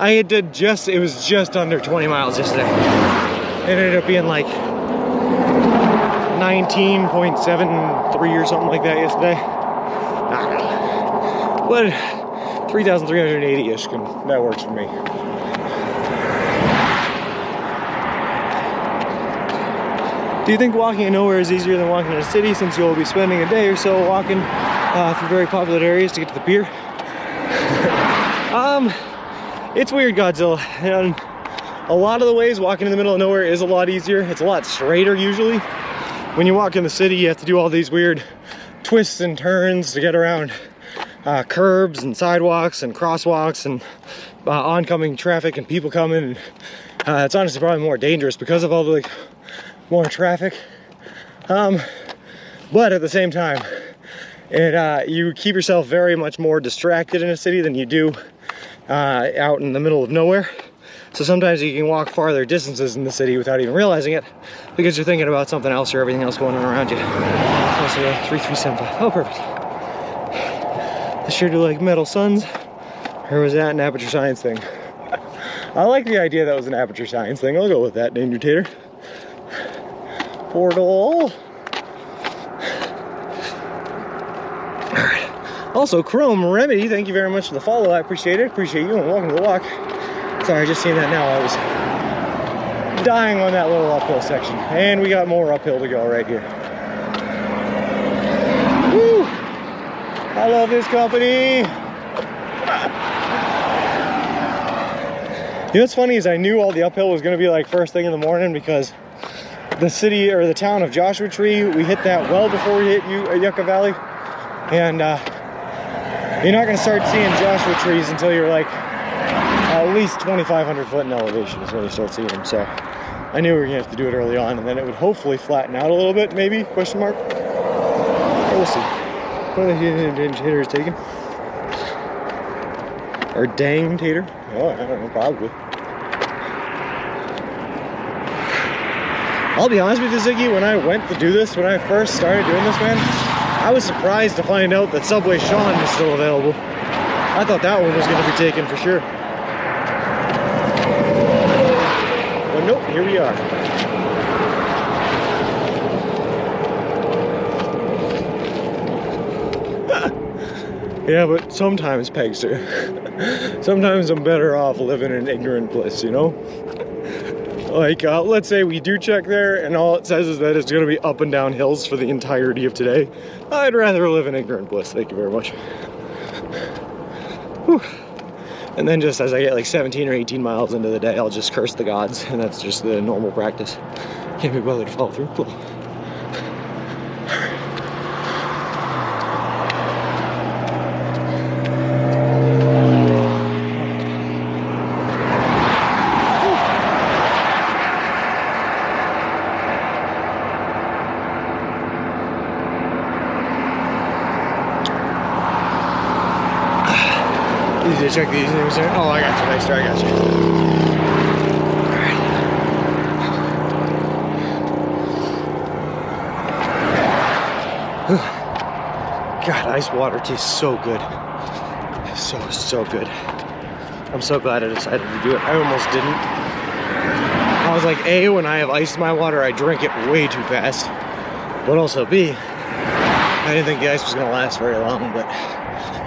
Speaker 1: I did just, it was just under 20 miles yesterday. It ended up being like 19.73 or something like that yesterday. I don't know. But 3,380-ish, that works for me. Do you think walking in nowhere is easier than walking in a city, since you'll be spending a day or so walking through very popular areas to get to the pier? It's weird, Godzilla. And a lot of the ways walking in the middle of nowhere is a lot easier. It's a lot straighter usually. When you walk in the city, you have to do all these weird twists and turns to get around curbs and sidewalks and crosswalks and oncoming traffic and people coming. And it's honestly probably more dangerous because of all the more traffic. But at the same time, you keep yourself very much more distracted in a city than you do out in the middle of nowhere. So sometimes you can walk farther distances in the city without even realizing it, because you're thinking about something else or everything else going on around you. Also, 3375. Oh, perfect. This sure do like metal suns. Or was that an aperture science thing? I like the idea that was an aperture science thing. I'll go with that, Danger Tater. Portal. Alright. Also, Chrome Remedy, thank you very much for the follow. I appreciate it. Appreciate you, and welcome to the walk. Sorry, I just seen that now. I was dying on that little uphill section. And we got more uphill to go right here. Woo! I love this company. You know what's funny is I knew all the uphill was going to be like first thing in the morning, because the city or the town of Joshua Tree, we hit that well before we hit Yucca Valley. And you're not going to start seeing Joshua trees until you're like at least 2,500 foot in elevation is when you start seeing them. So I knew we were going to have to do it early on, and then it would hopefully flatten out a little bit, maybe, question mark. We'll see. What are the taters taking? Or dang tater? Oh, I don't know, probably. I'll be honest with you, Ziggy, when I went to do this, when I first started doing this, man, I was surprised to find out that Subway Sean was still available. I thought that one was going to be taken for sure. But nope, here we are. Yeah, but sometimes, Pegster, sometimes I'm better off living in ignorant bliss, you know? Like, let's say we do check there and all it says is that it's gonna be up and down hills for the entirety of today. I'd rather live in ignorant bliss, thank you very much. Whew. And then just as I get like 17 or 18 miles into the day, I'll just curse the gods, and that's just the normal practice. Can't be bothered to follow through, cool. Easy to check these things. Oh, I got you, Dexter, I got you. Alright. God, ice water tastes so good. So good. I'm so glad I decided to do it. I almost didn't. I was like, A, when I have ice in my water, I drink it way too fast. But also B, I didn't think the ice was gonna last very long, but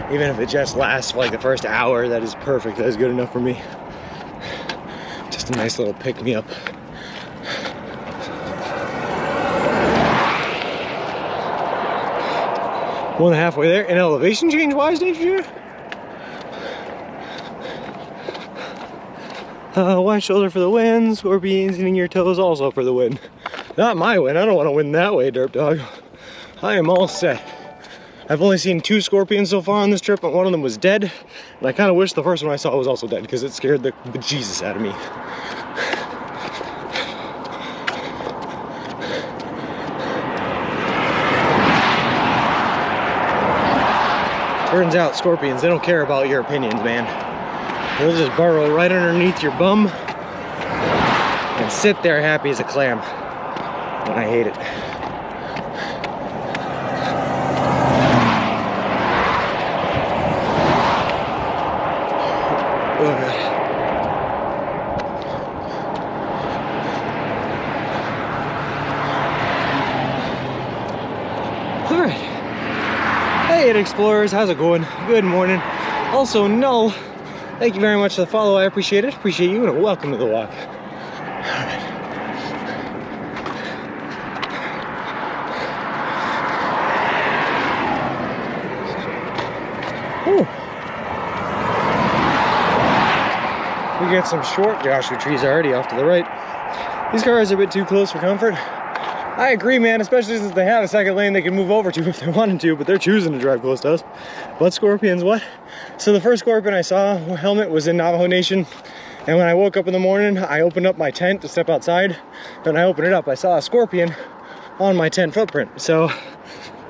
Speaker 1: even if it just lasts for like the first hour, that is perfect. That is good enough for me. Just a nice little pick-me-up. More than halfway there. And elevation change-wise, did you? Wide shoulder for the win. Scorpions eating your toes also for the win. Not my win. I don't want to win that way, Derp Dog. I am all set. I've only seen 2 scorpions so far on this trip, but one of them was dead. And I kind of wish the first one I saw was also dead, because it scared the bejesus out of me. Turns out scorpions, they don't care about your opinions, man. They'll just burrow right underneath your bum and sit there happy as a clam. And I hate it. Alright. Hey, Explorers, how's it going? Good morning. Also, Null, thank you very much for the follow. I appreciate it. Appreciate you, and welcome to the walk. Ooh. We get some short Joshua trees already off to the right. These cars are a bit too close for comfort. I agree, man, especially since they have a second lane they can move over to if they wanted to, but they're choosing to drive close to us. But scorpions, what? So the first scorpion I saw, helmet, was in Navajo Nation. And when I woke up in the morning, I opened up my tent to step outside. When I opened it up, I saw a scorpion on my tent footprint. So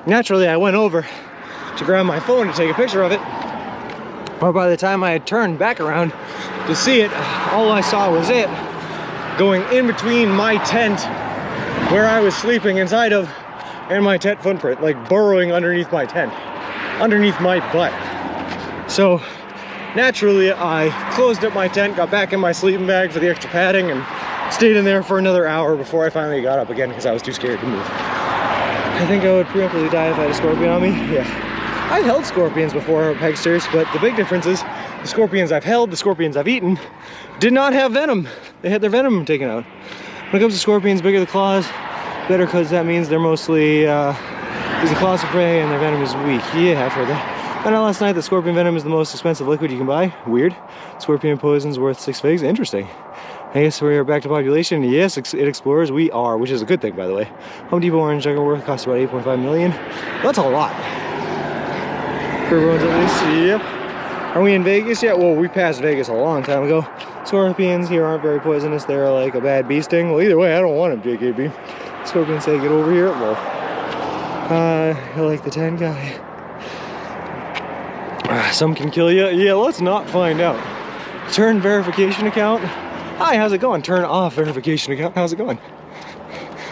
Speaker 1: naturally, I went over to grab my phone to take a picture of it. But by the time I had turned back around to see it, all I saw was it going in between my tent where I was sleeping inside of and my tent footprint, like burrowing underneath my tent, underneath my butt. So naturally, I closed up my tent, got back in my sleeping bag for the extra padding, and stayed in there for another hour before I finally got up again because I was too scared to move. I think I would preemptively die if I had a scorpion on me. Yeah. I've held scorpions before, pegsters, but the big difference is the scorpions I've held, the scorpions I've eaten, did not have venom. They had their venom taken out. When it comes to scorpions, bigger the claws, better, because that means they're mostly using claws of prey and their venom is weak. Yeah, I've heard that. Found out last night that scorpion venom is the most expensive liquid you can buy. Weird. Scorpion poison's worth 6 figs. Interesting. I guess we're back to population. Yes, it explorers, we are, which is a good thing, by the way. Home Depot orange Juggerworth costs about 8.5 million. That's a lot. For everyone's at least, yep. Are we in Vegas yet? Well, we passed Vegas a long time ago. Scorpions here aren't very poisonous. They're like a bad bee sting. Well, either way, I don't want them, JKB. Scorpions say, get over here. Well, I like the 10 guy. Some can kill you. Yeah, let's not find out. Turn verification account. Hi, how's it going? Turn off verification account. How's it going?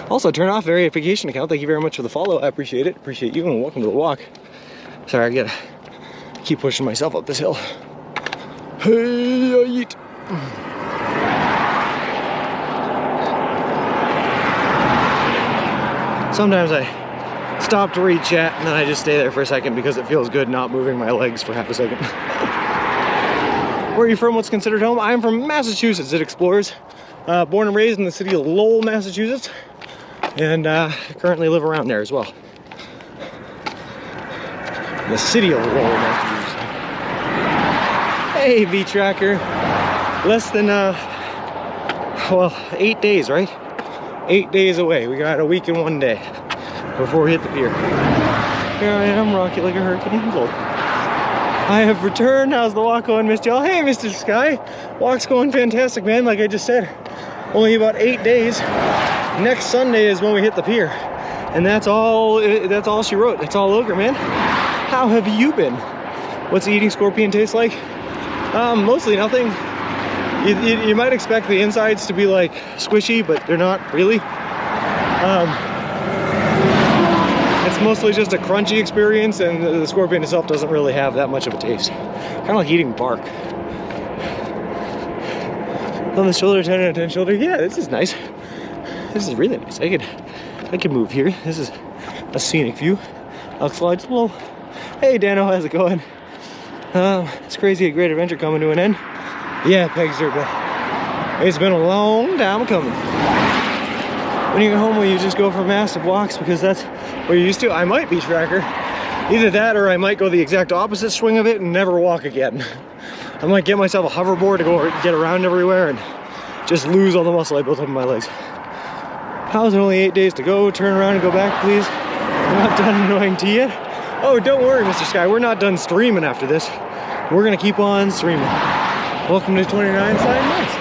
Speaker 1: Also, turn off verification account. Thank you very much for the follow. I appreciate it. Appreciate you, and welcome to the walk. Sorry, I gotta keep pushing myself up this hill. Hey, I eat. Sometimes I stop to read chat and then I just stay there for a second because it feels good not moving my legs for half a second. Where are you from? What's considered home? I'm from Massachusetts. It explores. Born and raised in the city of Lowell, Massachusetts, and currently live around there as well. The city of Lowell, Massachusetts. Hey, V-Tracker. Less than, well, 8 days, right? 8 days away. We got a week and 1 day before we hit the pier. Here I am, rocket like a hurricane. I have returned. How's the walk going, Mr. Y'all? Hey, Mr. Sky. Walk's going fantastic, man. Like I just said, only about 8 days. Next Sunday is when we hit the pier. And that's all she wrote. It's all over, man. How have you been? What's eating scorpion taste like? Mostly nothing. You might expect the insides to be like squishy, but they're not really. It's mostly just a crunchy experience, and the scorpion itself doesn't really have that much of a taste. Kind of like eating bark. On the shoulder, 10 out of 10 shoulder. Yeah, this is nice. This is really nice. I could move here. This is a scenic view. Elk slides low. Hey Dano, how's it going? It's crazy, a great adventure coming to an end. Yeah, Pegster, but it's been a long time coming. When you get home, will you just go for massive walks because that's what you're used to? I might be tracker. Either that or I might go the exact opposite swing of it and never walk again. I might get myself a hoverboard to go get around everywhere and just lose all the muscle I built up in my legs. How's it only 8 days to go? Turn around and go back, please. We're not done annoying to you. Oh, don't worry, Mr. Sky. We're not done streaming after this. We're gonna keep on streaming. Welcome to 29 Sign Nice.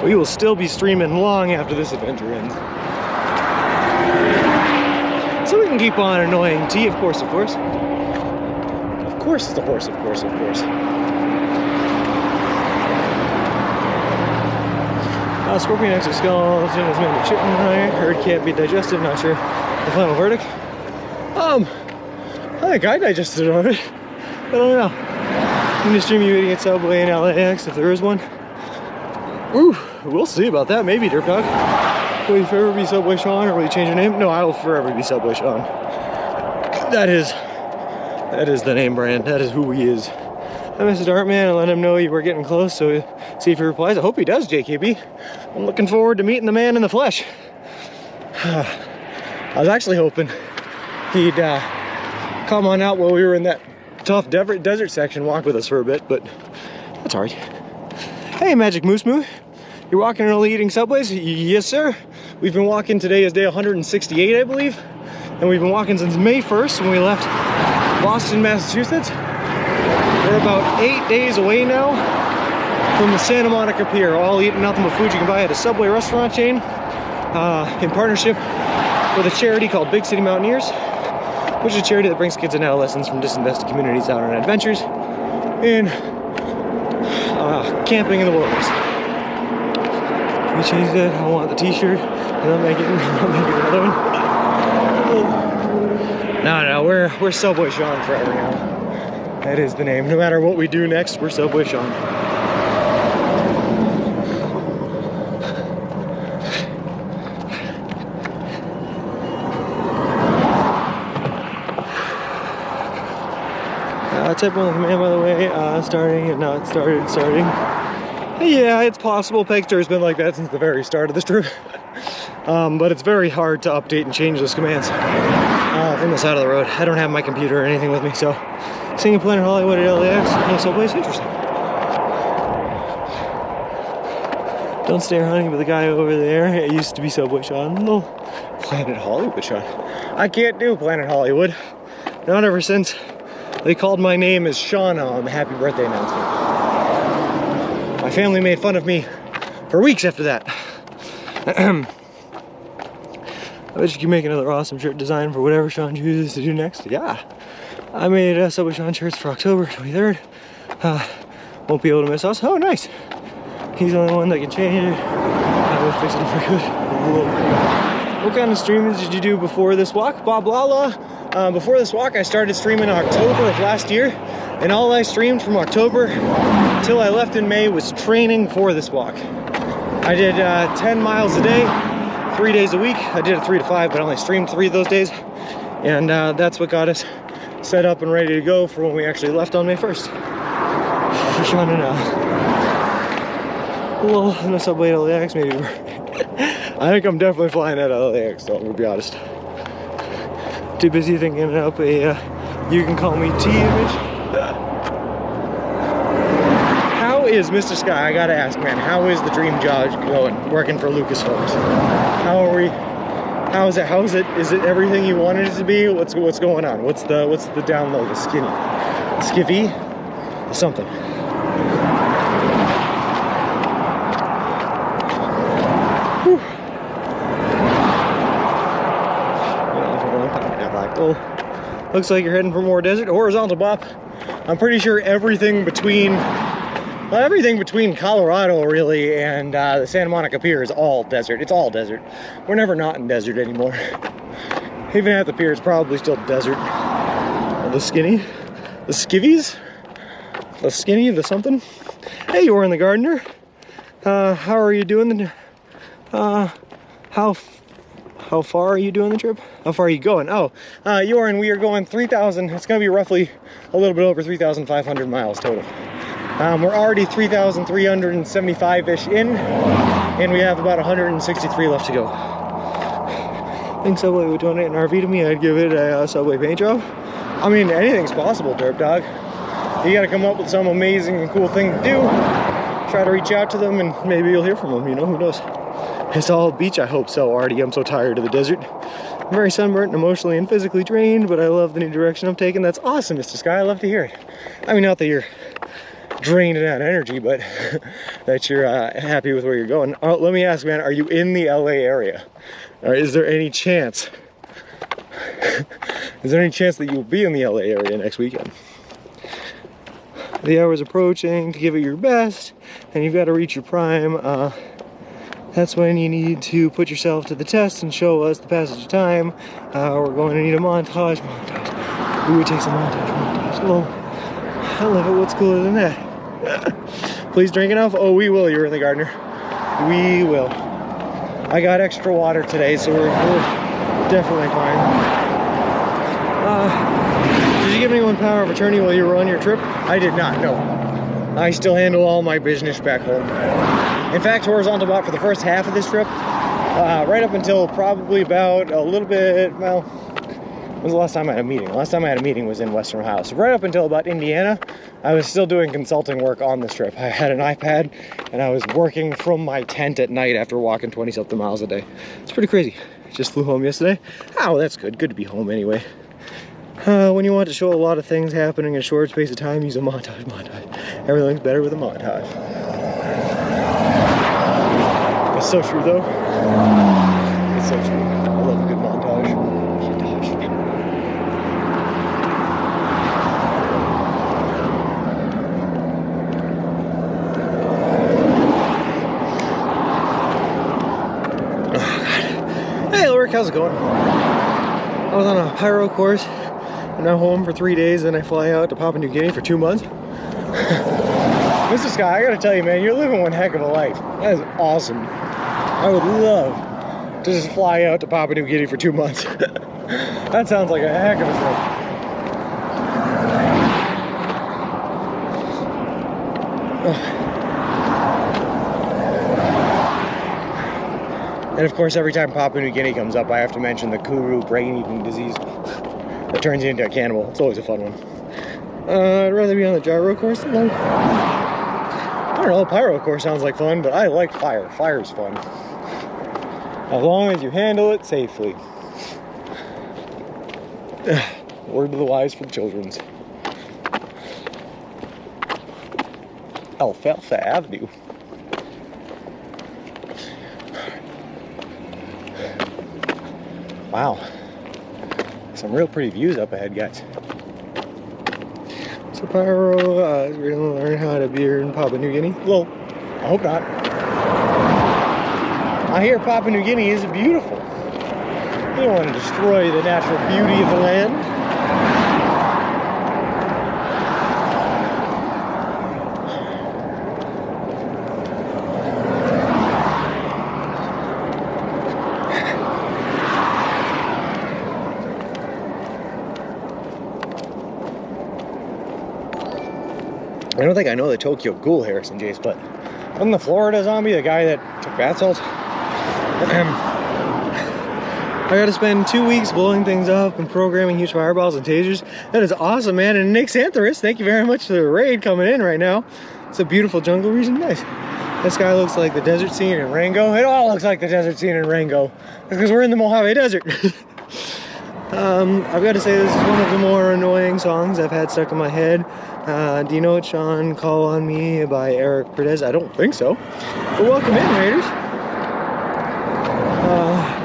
Speaker 1: We will still be streaming long after this adventure ends. So we can keep on annoying T, of course, of course. Of course it's the horse, of course, of course. Scorpion exoskeleton is made of chitin, I heard can't be digested, not sure the final verdict. I think I digested it already. I don't know. I'm gonna stream you eating at Subway in LAX if there is one. Ooh, we'll see about that. Maybe, Derp Dog. Will you forever be Subway Sean or will you change your name? No, I will forever be Subway Sean. That is That is the name brand. That is who he is. I messaged Artman and let him know you were getting close, so see if he replies. I hope he does, JKB. I'm looking forward to meeting the man in the flesh. I was actually hoping he'd come on out while we were in that tough desert section, walk with us for a bit, but that's alright. Hey, Magic Moose Moo. You're walking and only eating Subways? Yes, sir. We've been walking. Today is day 168, I believe. And we've been walking since May 1st when we left Boston, Massachusetts. We're about 8 days away now from the Santa Monica Pier, all eating nothing but food you can buy at a Subway restaurant chain in partnership with a charity called Big City Mountaineers, which is a charity that brings kids and adolescents from disinvested communities out on adventures in camping in the wilderness. Can we change that? I want the t-shirt, and I'll make it another one. No, we're Subway Sean forever now. That is the name. No matter what we do next, we're Subway Sean. Type 1 command, by the way, starting and not starting. Yeah, it's possible. Pegster's been like that since the very start of this trip. But it's very hard to update and change those commands from the side of the road. I don't have my computer or anything with me, so seeing Planet Hollywood at LAX, no Subway's interesting. Don't stare, honey, but the guy over there, it used to be Subway Sean. No, Planet Hollywood Sean. I can't do Planet Hollywood. Not ever since they called my name as Shauna on the happy birthday announcement. My family made fun of me for weeks after that. I bet you can make another awesome shirt design for whatever Sean chooses to do next. Yeah, I made Subway Sean shirts for October 23rd. Won't be able to miss us. Oh, nice. He's the only one that can change it. I will fix it for good. What kind of streams did you do before this walk? Bob Lala. Before this walk, I started streaming in October of last year, and all I streamed from October until I left in May was training for this walk. I did 10 miles a day, 3 days a week. I did it 3 to 5, but I only streamed 3 of those days, and that's what got us set up and ready to go for when we actually left on May 1st. For Sean and well, no Subway at LAX, maybe. I think I'm definitely flying at LAX, though, to be honest. Too busy thinking up a you can call me T image. How is Mr. Sky? I gotta ask, man, how is the dream job going, working for Lucasfilms? How are we? How is it? How is it? Is it everything you wanted it to be? What's going on? What's the down low? The skinny, skivvy, something. Whew. Looks like you're heading for more desert. Horizontal bop. I'm pretty sure everything between Colorado really and the Santa Monica Pier is all desert. It's all desert. We're never not in desert anymore. Even at the pier, it's probably still desert. The skinny, the skivvies, the skinny, the something. Hey, you were in the gardener. How are you doing? How far are you doing the trip? How far are you going? Oh, Yorin, we are going 3,000. It's going to be roughly a little bit over 3,500 miles total. We're already 3,375-ish in, and we have about 163 left to go. I think Subway would donate an RV to me. I'd give it a Subway paint job. I mean, anything's possible, Derp Dog. You got to come up with some amazing and cool thing to do. Try to reach out to them, and maybe you'll hear from them. You know, who knows? It's all beach, I hope so. Already, I'm so tired of the desert. I'm very sunburnt and emotionally and physically drained, but I love the new direction I'm taking. That's awesome, Mr. Sky. I love to hear it. I mean, not that you're drained and out of energy, but that you're happy with where you're going. Oh, let me ask, man, are you in the LA area? Or is there any chance? Is there any chance that you'll be in the LA area next weekend? The hour's approaching to give it your best, and you've got to reach your prime. That's when you need to put yourself to the test and show us the passage of time. We're going to need a montage. Ooh, it takes a montage. Oh, I love it. What's cooler than that? Please drink enough? Oh, we will. You're in the gardener. We will. I got extra water today, so we're definitely fine. Did you give anyone on power of attorney while you were on your trip? I did not, no. I still handle all my business back home. In fact, horizontal bot for the first half of this trip, right up until probably about a little bit, well, when was the last time I had a meeting? Last time I had a meeting was in Western Ohio. So right up until about Indiana, I was still doing consulting work on this trip. I had an iPad and I was working from my tent at night after walking 20-something miles a day. It's pretty crazy. Just flew home yesterday. Oh, that's good. Good to be home anyway. When you want to show a lot of things happening in a short space of time, use a montage. Everything's better with a montage. It's so true though. It's so true. I love a good montage. Hey Ulrich, how's it going? I was on a pyro course. I'm now home for 3 days, then I fly out to Papua New Guinea for 2 months. Mr. Scott, I gotta tell you, man, you're living one heck of a life. That is awesome. I would love to just fly out to Papua New Guinea for 2 months. That sounds like a heck of a trip. And of course, every time Papua New Guinea comes up, I have to mention the Kuru brain-eating disease that turns you into a cannibal. It's always a fun one. I'd rather be on the gyro course than I don't know, pyro course sounds like fun, but I like fire. Fire's fun. As long as you handle it safely. Word to the wise for the children's. Alfalfa Avenue. Wow. Some real pretty views up ahead, guys. So pyro, we're gonna learn how to beer in Papua New Guinea. Well, I hope not. I hear Papua New Guinea is beautiful. You don't want to destroy the natural beauty of the land. I don't think I know the Tokyo Ghoul, Harrison Jace, but wasn't the Florida zombie the guy that took bath salts? I got to spend 2 weeks blowing things up and programming huge fireballs and tasers. That is awesome, man. And Nick Xantharus, thank you very much for the raid coming in right now. It's a beautiful jungle region. Nice. This guy looks like the desert scene in Rango. It all looks like the desert scene in Rango. Because we're in the Mojave Desert. I've got to say this is one of the more annoying songs I've had stuck in my head. Do you know it, Sean? Call on Me by Eric Perdez? I don't think so. But welcome in, Raiders.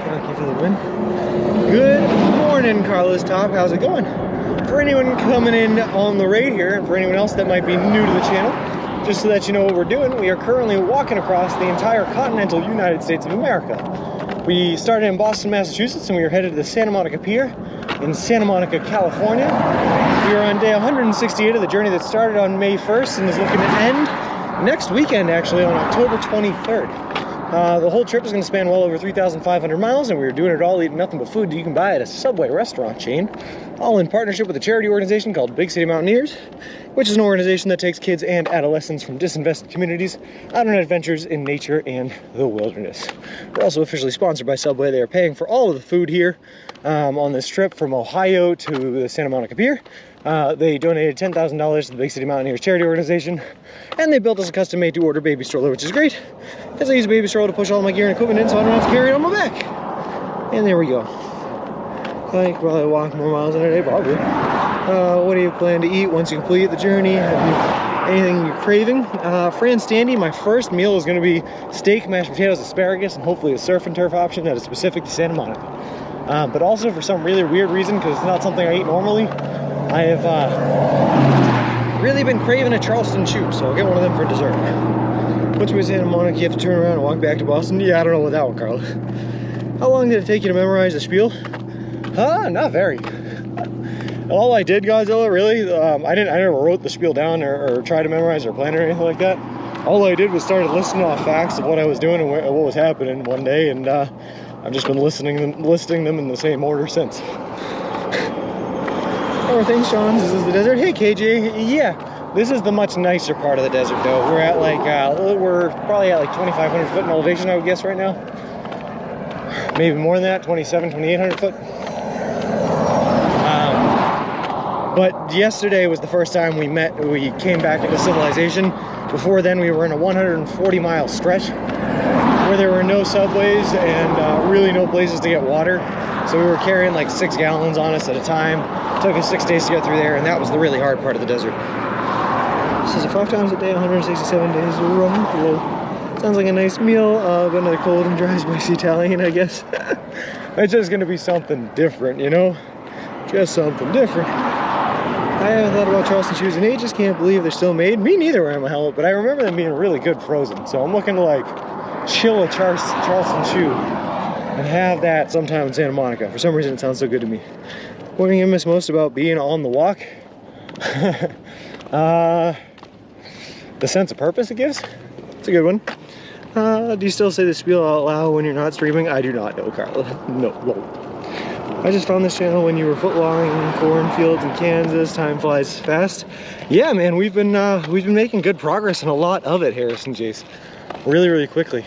Speaker 1: Thank you for the win. Good morning, Carlos Top. How's it going? For anyone coming in on the raid here, and for anyone else that might be new to the channel, just so that you know what we're doing, we are currently walking across the entire continental United States of America. We started in Boston, Massachusetts, and we are headed to the Santa Monica Pier in Santa Monica, California. We are on day 168 of the journey that started on May 1st and is looking to end next weekend, actually, on October 23rd. The whole trip is going to span well over 3,500 miles, and we are doing it all eating nothing but food that you can buy at a Subway restaurant chain, all in partnership with a charity organization called Big City Mountaineers, which is an organization that takes kids and adolescents from disinvested communities out on adventures in nature and the wilderness. We're also officially sponsored by Subway. They are paying for all of the food here on this trip from Ohio to the Santa Monica Pier. They donated $10,000 to the Big City Mountaineers charity organization, and they built us a custom-made to-order baby stroller, which is great, because I use a baby stroller to push all my gear and equipment in so I don't have to carry it on my back. And there we go. I could probably walk more miles in a day, probably. What do you plan to eat once you complete the journey? Have you anything you're craving? Fran Standy, my first meal is going to be steak, mashed potatoes, asparagus, and hopefully a surf and turf option that is specific to Santa Monica. But also for some really weird reason, because it's not something I eat normally, I have really been craving a Charleston chew, so I'll get one of them for dessert. Once we're in Santa Monica, you have to turn around and walk back to Boston. Yeah, I don't know what that one, Carl. How long did it take you to memorize the spiel? Not very. All I did, Godzilla, really, I never wrote the spiel down or tried to memorize or plan or anything like that. All I did was started listing off facts of what I was doing and what was happening one day, and I've just been listing them in the same order since. Or things, Sean. This is the desert. Hey, KJ. Yeah, this is the much nicer part of the desert, though. We're at like, we're probably at like 2,500 foot in elevation, I would guess, right now. Maybe more than that, 2,800 foot. But yesterday was the first time we came back into civilization. Before then, we were in a 140-mile stretch where there were no subways and really no places to get water. So we were carrying like 6 gallons on us at a time. It took us 6 days to get through there, and that was the really hard part of the desert. This is 5 times a day, 167 days. Sounds like a nice meal, but another cold and dry spicy Italian, I guess. It's just gonna be something different, you know? Just something different. I haven't thought about Charleston shoes in ages. Can't believe they're still made. Me neither wearing my helmet, but I remember them being really good frozen. So I'm looking to like chill a Charleston shoe and have that sometime in Santa Monica. For some reason, it sounds so good to me. What do you miss most about being on the walk? The sense of purpose it gives. It's a good one. Do you still say the spiel out loud when you're not streaming? I do not know, Carla. No. I just found this channel when you were footlonging in cornfields in Kansas. Time flies fast. Yeah, man, we've been making good progress in a lot of it, Harrison Jace. Really, really quickly.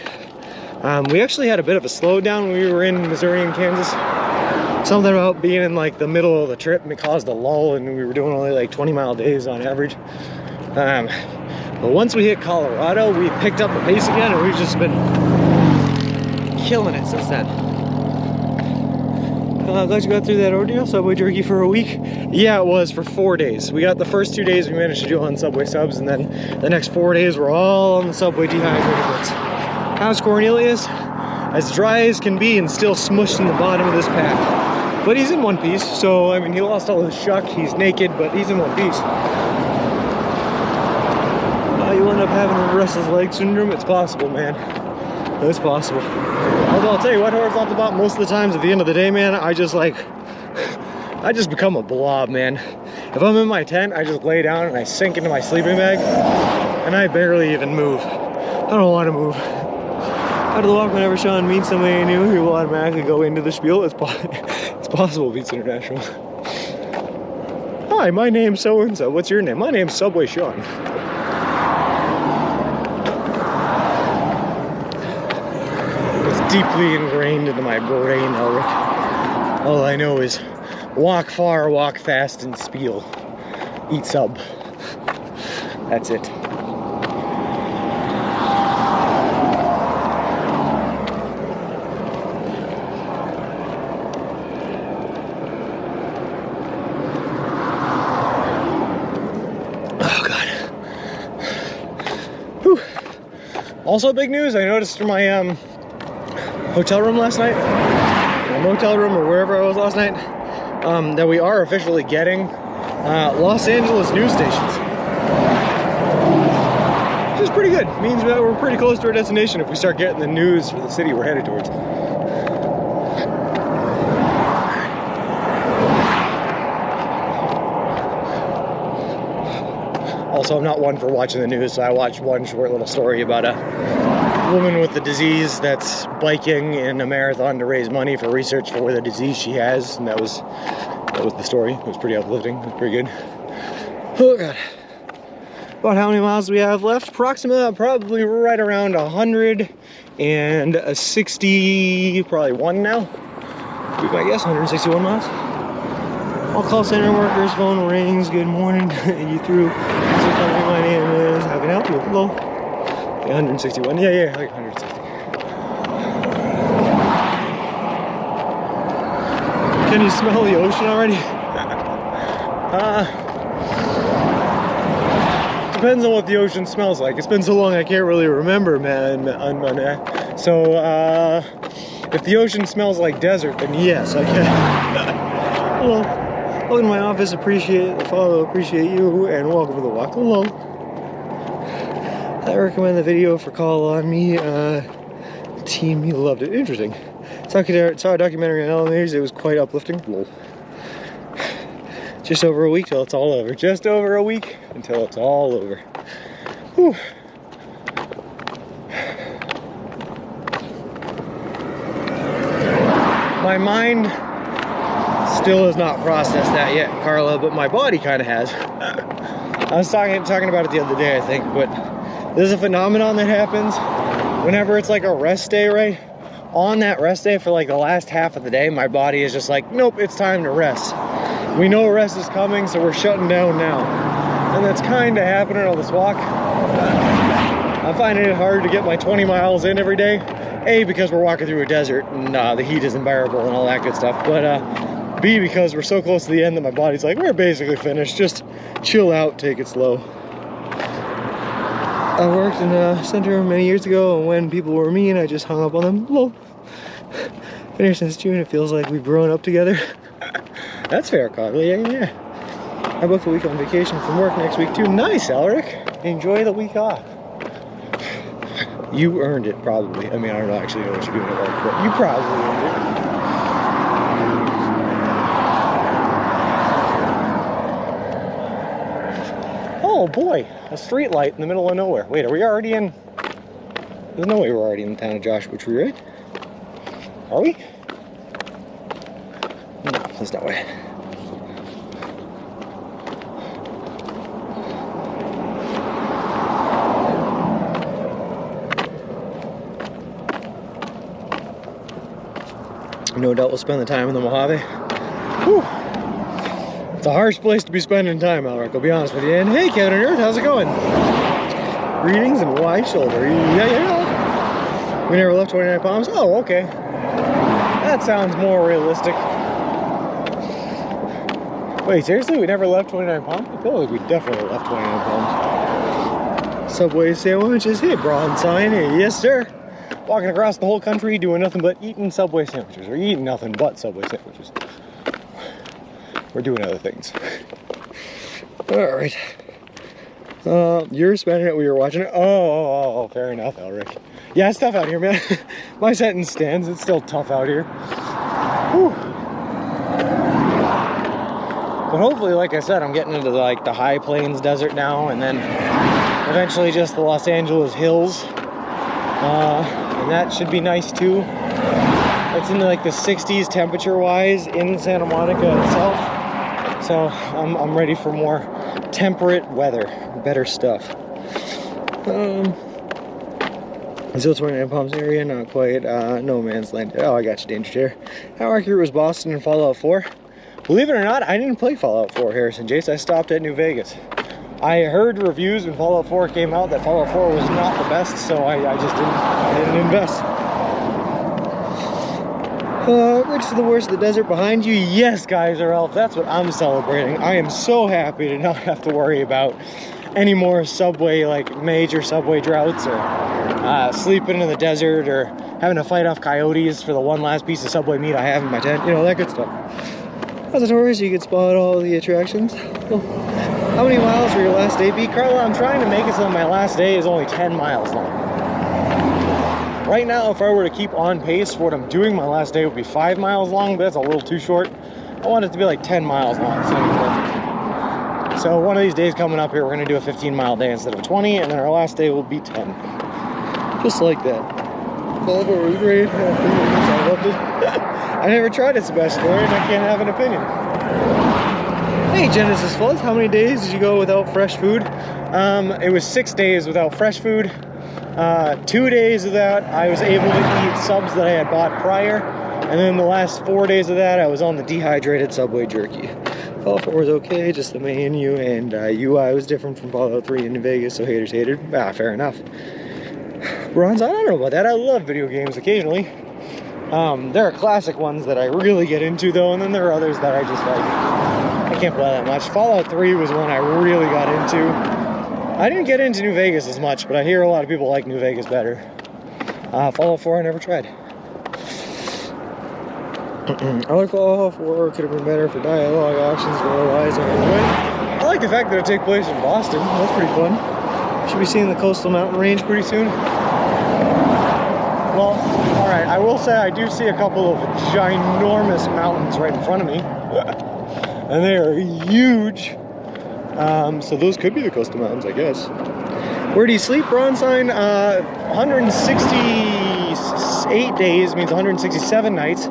Speaker 1: We actually had a bit of a slowdown when we were in Missouri and Kansas. Something about being in like the middle of the trip and it caused a lull, and we were doing only like 20-mile days on average. But once we hit Colorado, we picked up the pace again, and we've just been killing it since then. Glad you got through that ordeal. Subway jerky for a week. Yeah, it was for 4 days. We got the first 2 days we managed to do on Subway subs, and then the next 4 days we're all on the Subway dehydrated bits. How's Cornelius? As dry as can be and still smushed in the bottom of this pack. But he's in one piece, so I mean, he lost all his shuck. He's naked, but he's in one piece. You end up having a restless leg syndrome? It's possible, man. It's possible. Although I'll tell you what, horizontal most of the times at the end of the day, man, I just become a blob, man. If I'm in my tent, I just lay down and I sink into my sleeping bag, and I barely even move. I don't want to move. Out of the walk, whenever Sean meets somebody new, he will automatically go into the spiel. It's possible, Beats International. Hi, my name's so-and-so. What's your name? My name's Subway Sean. Deeply ingrained into my brain, Elric. All I know is walk far, walk fast, and spiel. Eat sub. That's it. Oh, God. Whew. Also, big news, I noticed from my, hotel room last night, or motel room, or wherever I was last night, that we are officially getting Los Angeles news stations. Which is pretty good. It means that we're pretty close to our destination if we start getting the news for the city we're headed towards. Also, I'm not one for watching the news, so I watched one short little story about a woman with the disease that's biking in a marathon to raise money for research for the disease she has, and that was the story. It was pretty uplifting. It was pretty good. Oh, God. About how many miles do we have left? Approximately, probably right around 160, probably one now. I guess 161 miles. All call center workers, phone rings. Good morning. You through? My name is. How can I help you? Hello. 161. Yeah, like 160. Can you smell the ocean already? Depends on what the ocean smells like. It's been so long I can't really remember, man. So, if the ocean smells like desert, then yes, I can. Hello. Welcome to my office. Appreciate the follow. Appreciate you, and welcome to the walk. Hello. I recommend the video for Call On Me. Team, you loved it. Interesting. Saw a documentary on elevators. It was quite uplifting. Lol. Just over a week till it's all over. Just over a week until it's all over. Whew. My mind still has not processed that yet, Carla, but my body kind of has. I was talking about it the other day, I think, but there's a phenomenon that happens whenever it's like a rest day, right? On that rest day for like the last half of the day, my body is just like, nope, it's time to rest. We know rest is coming, so we're shutting down now. And that's kind of happening on this walk. I'm finding it hard to get my 20 miles in every day. A, because we're walking through a desert and the heat is unbearable and all that good stuff. But B, because we're so close to the end that my body's like, we're basically finished. Just chill out, take it slow. I worked in a center many years ago, and when people were mean, I just hung up on them. Hello. Been here since June. It feels like we've grown up together. That's fair, Carla. Yeah. I booked a week on vacation from work next week too. Nice, Alric. Enjoy the week off. You earned it, probably. I mean, I don't actually know what you're doing at work, but you probably earned it. Oh boy, a street light in the middle of nowhere. Wait, are we already in? There's no way we're already in the town of Joshua Tree, right? Are we? No, that's that way. No doubt we'll spend the time in the Mojave. Whew. It's a harsh place to be spending time, Alric, I'll be honest with you. And hey, Kevin and Earth, how's it going? Greetings and wide shoulder. Yeah. We never left 29 Palms? Oh, okay. That sounds more realistic. Wait, seriously? We never left 29 Palms? I feel like we definitely left 29 Palms. Subway sandwiches. Hey, Braun sign. Hey, yes, sir. Walking across the whole country doing nothing but eating Subway sandwiches, or eating nothing but Subway sandwiches. We're doing other things. All right. You're spending it while you're watching it. Oh, fair enough, Alric. Yeah, it's tough out here, man. My sentence stands. It's still tough out here. Whew. But hopefully, like I said, I'm getting into like the high plains desert now, and then eventually just the Los Angeles hills. And that should be nice too. It's in like the 60s temperature-wise in Santa Monica itself. So I'm ready for more temperate weather, better stuff. Still 29 Palms area, not quite no man's land. Oh, I got you, Danger Chair. How accurate was Boston in Fallout 4? Believe it or not, I didn't play Fallout 4, Harrison Jace. I stopped at New Vegas. I heard reviews when Fallout 4 came out that Fallout 4 was not the best, so I just didn't invest. Which is the worst of the desert behind you? Yes, guys, or else that's what I'm celebrating. I am so happy to not have to worry about any more subway, like major subway droughts, or sleeping in the desert, or having to fight off coyotes for the one last piece of subway meat I have in my tent. You know, that good stuff. As a tourist, you can spot all the attractions. Well, how many miles will your last day be? Carla, I'm trying to make it so my last day is only 10 miles long. Right now, if I were to keep on pace for what I'm doing, my last day would be 5 miles long, but that's a little too short. I want it to be like 10 miles long, so it'll be perfect. So one of these days coming up here, we're gonna do a 15-mile day instead of a 20, and then our last day will be 10. Just like that. Fallout 4 was great. I loved it. I never tried it, Sebastian, and I can't have an opinion. Hey, Genesis Floods, how many days did you go without fresh food? It was 6 days without fresh food. 2 days of that, I was able to eat subs that I had bought prior. And then the last 4 days of that, I was on the dehydrated Subway jerky. Fallout 4 was okay, just the menu and UI was different from Fallout 3 in New Vegas, so haters hated. Ah, fair enough. Bronze, I don't know about that. I love video games occasionally. There are classic ones that I really get into though, and then there are others that I just like, I can't play that much. Fallout 3 was one I really got into. I didn't get into New Vegas as much, but I hear a lot of people like New Vegas better. Fallout 4 I never tried. I like Fallout 4, could have been better for dialogue options, but otherwise I enjoy it. I like the fact that it takes place in Boston. That's pretty fun. Should be seeing the coastal mountain range pretty soon. Well, alright, I will say I do see a couple of ginormous mountains right in front of me. And they are huge. So those could be the coastal mountains, I guess. Where do you sleep, Bronzine? 168 days means 167 nights.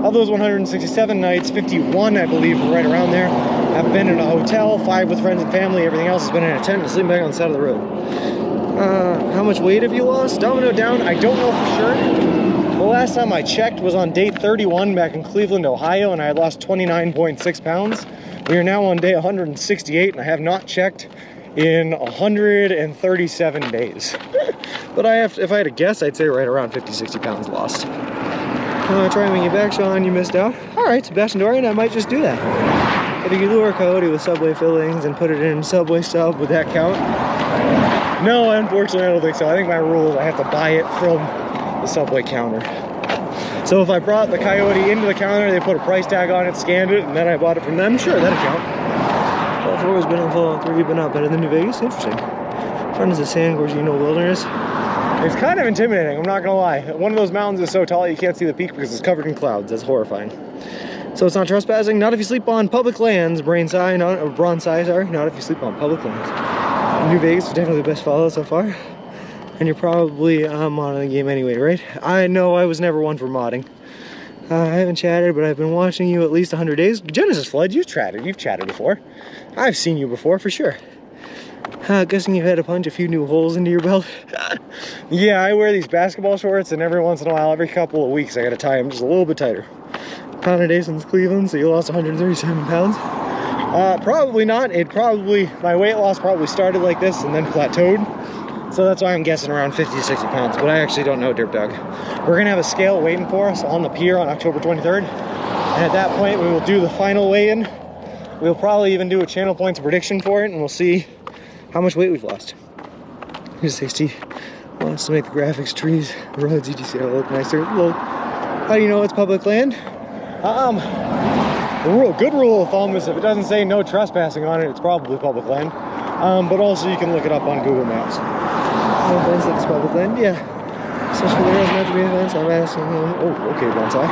Speaker 1: Of those 167 nights, 51, I believe, right around there, have been in a hotel, 5 with friends and family. Everything else has been in a tent and sleeping back on the side of the road. How much weight have you lost? Domino down, I don't know for sure. The last time I checked was on day 31 back in Cleveland, Ohio, and I had lost 29.6 pounds. We are now on day 168, and I have not checked in 137 days. But if I had to guess, I'd say right around 50-60 pounds lost. Try and wing you back, Sean, you missed out. Alright, Sebastian Dorian, I might just do that. If you could lure a coyote with Subway fillings and put it in Subway sub, would that count? No, unfortunately I don't think so. I think my rule is I have to buy it from the Subway counter. So if I brought the coyote into the counter, they put a price tag on it, scanned it, and then I bought it from them, sure, that'd count. Fallout 4 has been on Fallout 3, but not better than New Vegas. Interesting. Front is the San Gorgino Wilderness. It's kind of intimidating, I'm not gonna lie. One of those mountains is so tall you can't see the peak because it's covered in clouds. That's horrifying. So it's not trespassing. Not if you sleep on public lands, Bronzai, sorry. Not if you sleep on public lands. New Vegas is definitely the best Fallout so far. And you're probably modding the game anyway, right? I know I was never one for modding. I haven't chatted, but I've been watching you at least 100 days. Genesis Flood, you've chatted before. I've seen you before, for sure. Guessing you've had to punch a few new holes into your belt. Yeah, I wear these basketball shorts, and every once in a while, every couple of weeks, I gotta tie them just a little bit tighter. Pound a day since Cleveland, so you lost 137 pounds. Probably not. My weight loss probably started like this and then plateaued. So that's why I'm guessing around 50 to 60 pounds, but I actually don't know, Derp Dog. We're gonna have a scale waiting for us on the pier on October 23rd. And at that point, we will do the final weigh-in. We'll probably even do a channel points prediction for it, and we'll see how much weight we've lost. Here's 60. Wants to make the graphics, trees, roads, etc. look nicer. Well, how do you know it's public land? The good rule of thumb is if it doesn't say no trespassing on it, it's probably public land. But also you can look it up on Google Maps. No fence that it's public land, yeah. Especially there is meant to be a fence, I'm asking him. Oh, okay, Bronzai.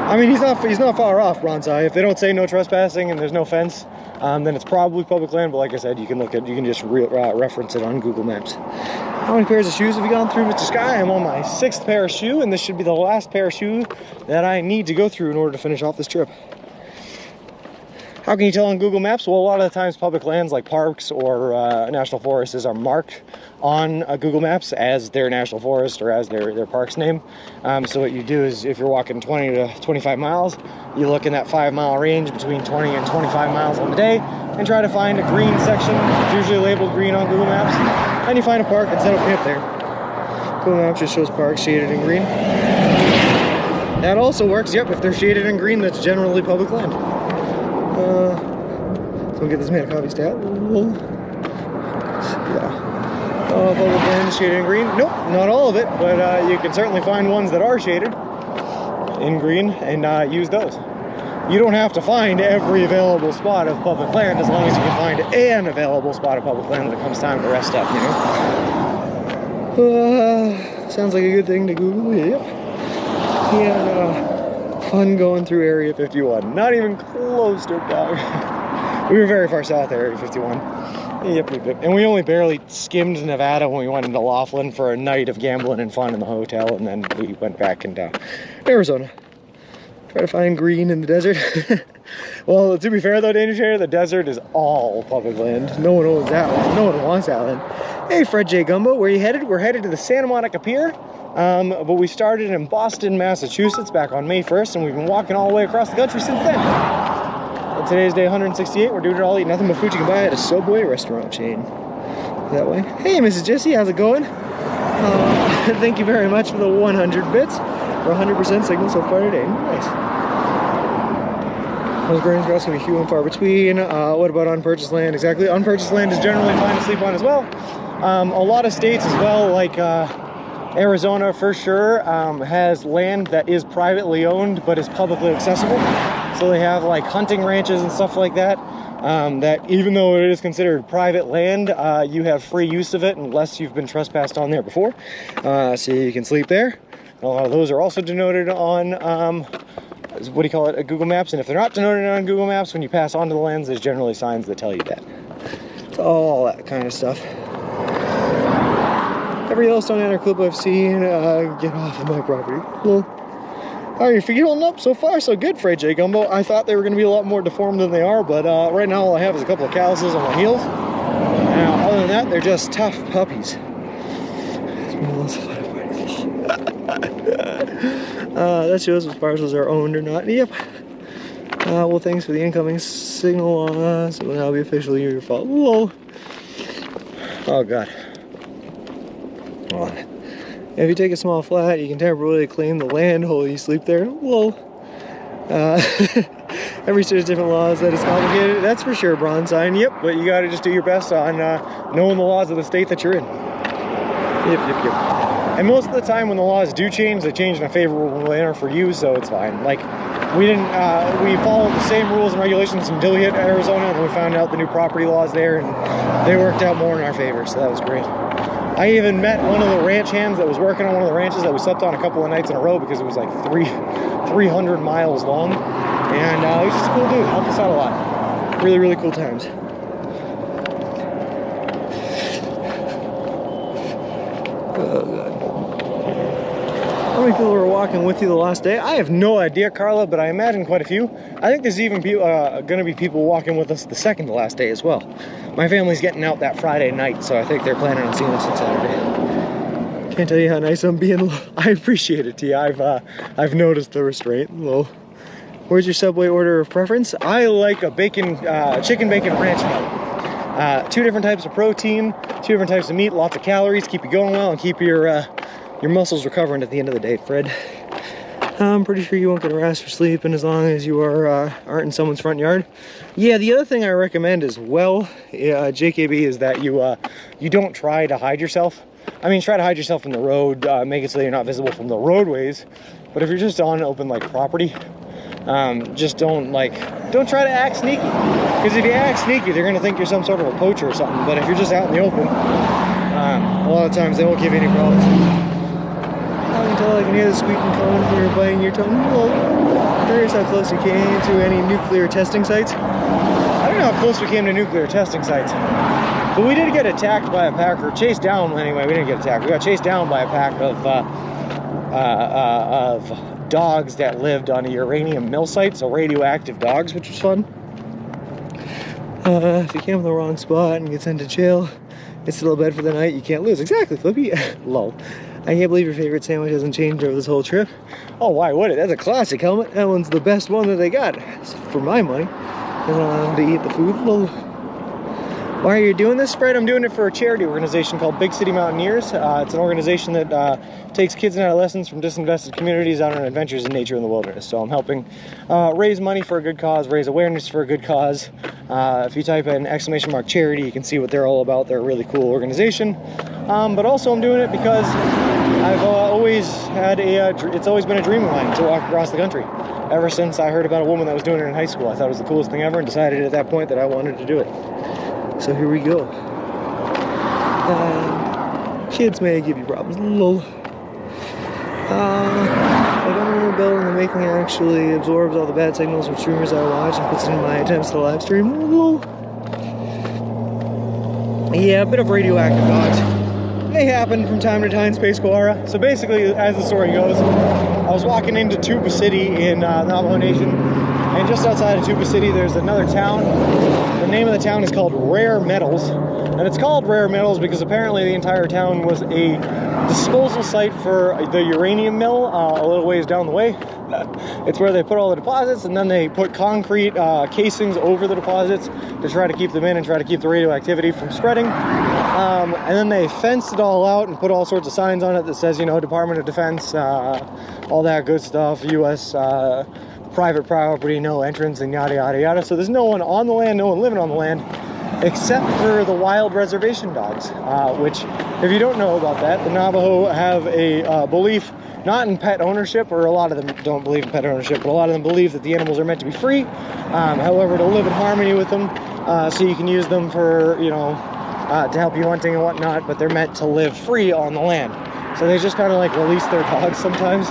Speaker 1: I mean, he's not far off, Bronzai. If they don't say no trespassing and there's no fence, then it's probably public land. But like I said, you can just reference it on Google Maps. How many pairs of shoes have you gone through, Mr. Sky? I'm on my 6th pair of shoe, and this should be the last pair of shoe that I need to go through in order to finish off this trip. How can you tell on Google Maps? Well, a lot of the times public lands like parks or national forests are marked on Google Maps as their national forest or as their park's name. So what you do is if you're walking 20 to 25 miles, you look in that 5-mile range between 20 and 25 miles on the day and try to find a green section. It's usually labeled green on Google Maps. And you find a park and set up camp there. Google Maps just shows parks shaded in green. That also works, yep, if they're shaded in green, that's generally public land. So we'll get this man a coffee stat. Yeah. Public land is shaded in green. Nope, not all of it, but you can certainly find ones that are shaded in green and use those. You don't have to find every available spot of public land as long as you can find an available spot of public land when it comes time to rest up, you know? Sounds like a good thing to Google, yep. Yeah, fun going through Area 51. Not even close to it, dog. We were very far south of Area 51. Yep. And we only barely skimmed Nevada when we went into Laughlin for a night of gambling and fun in the hotel, and then we went back into Arizona. Try to find green in the desert. Well, to be fair though, Danger Trader, the desert is all public land. No one owns that land. No one wants that land. Hey, Fred J. Gumbo, where are you headed? We're headed to the Santa Monica Pier. But we started in Boston, Massachusetts back on May 1st, and we've been walking all the way across the country since then. But today's day 168. We're doing it all, eating nothing but food you can buy at a Subway restaurant chain. That way. Hey, Mrs. Jessie, how's it going? Thank you very much for the 100 bits. For 100% signal so far today. Nice. Those grains grass can be few and far between. What about unpurchased land? Exactly. Unpurchased land is generally fine to sleep on as well. A lot of states as well, like Arizona for sure, has land that is privately owned but is publicly accessible. So they have like hunting ranches and stuff like that. That even though it is considered private land, you have free use of it unless you've been trespassed on there before. So you can sleep there. A lot of those are also denoted on, what do you call it, Google Maps. And if they're not denoted on Google Maps, when you pass onto the lands, there's generally signs that tell you that. So all that kind of stuff. Every Yellowstone Antelope clip I've seen, get off of my property. Well, How are your feet holding up? So far, so good, Fred J. Gumbo. I thought they were going to be a lot more deformed than they are, but right now all I have is a couple of calluses on my heels. Other than that, they're just tough puppies. That shows if parcels are owned or not. Yep. Well, thanks for the incoming signal. So it will now be officially your fault. Lol. Oh, God. Hold on. If you take a small flat, you can temporarily claim the land while you sleep there. Lol. Every state has different laws. That is complicated. That's for sure, Bronzine. Yep, but you gotta just do your best on knowing the laws of the state that you're in. Yep. And most of the time when the laws do change, they change in a favorable manner for you, so it's fine. Like, we followed the same rules and regulations until we hit Arizona, and we found out the new property laws there, and they worked out more in our favor, so that was great. I even met one of the ranch hands that was working on one of the ranches that we slept on a couple of nights in a row because it was like 300 miles long. And he's just a cool dude, helped us out a lot. Really, really cool times. Oh, God. How many people were walking with you the last day? I have no idea, Carla, but I imagine quite a few. I think there's even going to be people walking with us the second to last day as well. My family's getting out that Friday night, so I think they're planning on seeing us on Saturday. Can't tell you how nice I'm being. I appreciate it, T. I've noticed the restraint. Lol. Where's your Subway order of preference? I like a chicken bacon ranch meal. 2 different types of protein, 2 different types of meat, lots of calories, keep you going well, and keep your muscles recovering at the end of the day, Fred. I'm pretty sure you won't get harassed for sleeping as long as you aren't in someone's front yard. Yeah, the other thing I recommend as well, JKB, is that you don't try to hide yourself. I mean, try to hide yourself from the road, make it so you're not visible from the roadways. But if you're just on open like property, just don't try to act sneaky. Because if you act sneaky, they're gonna think you're some sort of a poacher or something. But if you're just out in the open, a lot of times they won't give you any problems. I can tell I can hear the squeaking cone when you're biting your tongue. Well, curious how close you came to any nuclear testing sites. I don't know how close we came to nuclear testing sites, but we did get attacked by a pack, or chased down. Anyway, we didn't get attacked. We got chased down by a pack of dogs that lived on a uranium mill site, so radioactive dogs, which was fun. If you camp in the wrong spot and get sent to jail, it's still a bed for the night. You can't lose. Exactly, Flippy. Lol. I can't believe your favorite sandwich hasn't changed over this whole trip. Oh, why would it? That's a classic helmet. That one's the best one that they got, for my money. They don't allow them to eat the food. Lol. Why are you doing this, Fred? I'm doing it for a charity organization called Big City Mountaineers. It's an organization that takes kids and adolescents from disinvested communities out on adventures in nature in the wilderness. So I'm helping raise money for a good cause, raise awareness for a good cause. If you type in !charity, you can see what they're all about. They're a really cool organization. But also I'm doing it because I've it's always been a dream of mine to walk across the country. Ever since I heard about a woman that was doing it in high school, I thought it was the coolest thing ever and decided at that point that I wanted to do it. So here we go. Kids may give you problems. Lol. I don't remember Bill in the making actually absorbs all the bad signals from streamers I watch and puts it in my attempts to live stream. Lol. Yeah, a bit of radioactive dogs. They happen from time to time, Space Koala. So basically, as the story goes, I was walking into Tuba City in Navajo Nation, and just outside of Tuba City, there's another town. The name of the town is called Rare Metals, and it's called Rare Metals because apparently the entire town was a disposal site for the uranium mill a little ways down the way. It's where they put all the deposits, and then they put concrete casings over the deposits to try to keep them in and try to keep the radioactivity from spreading. And then they fenced it all out and put all sorts of signs on it that says, you know, Department of Defense, all that good stuff, U.S. Private property, no entrance, and yada yada yada. So there's no one on the land, no one living on the land, except for the wild reservation dogs, which, if you don't know about that, the Navajo have a belief not in pet ownership, or a lot of them don't believe in pet ownership, but a lot of them believe that the animals are meant to be free, however, to live in harmony with them, so you can use them for, you know, to help you hunting and whatnot, but they're meant to live free on the land. So they just kind of like release their dogs sometimes,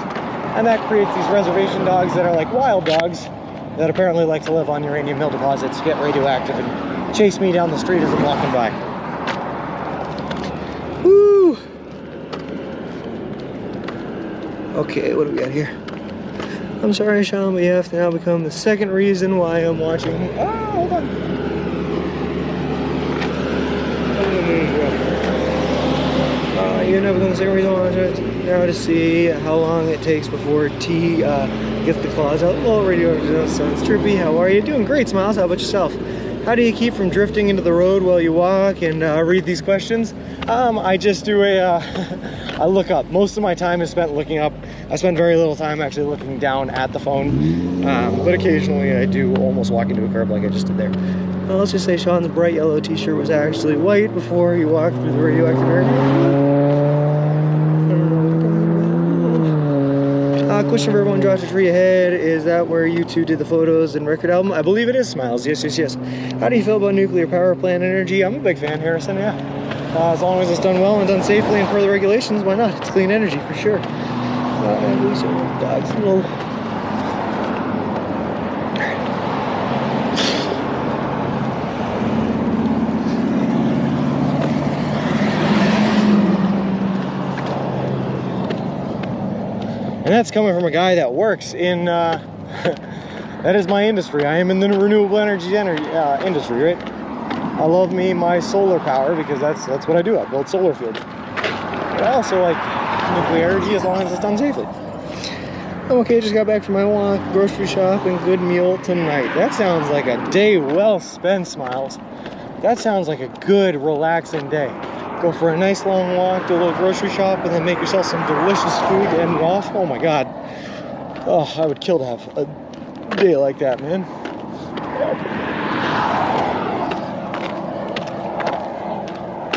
Speaker 1: and that creates these reservation dogs that are like wild dogs that apparently like to live on uranium mill deposits, get radioactive, and chase me down the street as I'm walking by. Woo! Okay, what do we got here? I'm sorry, Sean, but you have to now become the second reason why I'm watching. Oh, hold on. You never become the second reason why I'm watching. Now to see how long it takes before T gets the claws out. Well, radio sounds trippy. How are you? Doing great, Smiles. How about yourself? How do you keep from drifting into the road while you walk and read these questions? I just do I look up. Most of my time is spent looking up. I spend very little time actually looking down at the phone, but occasionally I do almost walk into a curb like I just did there. Well, let's just say Sean's bright yellow t-shirt was actually white before he walked through the radioactive area. Question for everyone, Josh, a tree ahead. Is that where you two did the photos and record album? I believe it is, Smiles. Yes, yes, yes. How do you feel about nuclear power plant energy? I'm a big fan, Harrison, yeah. As long as it's done well and done safely and per the regulations, why not? It's clean energy for sure. Dog's little... And that's coming from a guy that works in, that is my industry. I am in the renewable energy industry, right? I love me my solar power because that's what I do. I build solar fields. But I also like nuclear energy as long as it's done safely. I'm okay, just got back from my walk, grocery shop, and good meal tonight. That sounds like a day well spent, Smiles. That sounds like a good, relaxing day. Go for a nice long walk, do a little grocery shop, and then make yourself some delicious food to end it off. Oh my God. Oh, I would kill to have a day like that, man.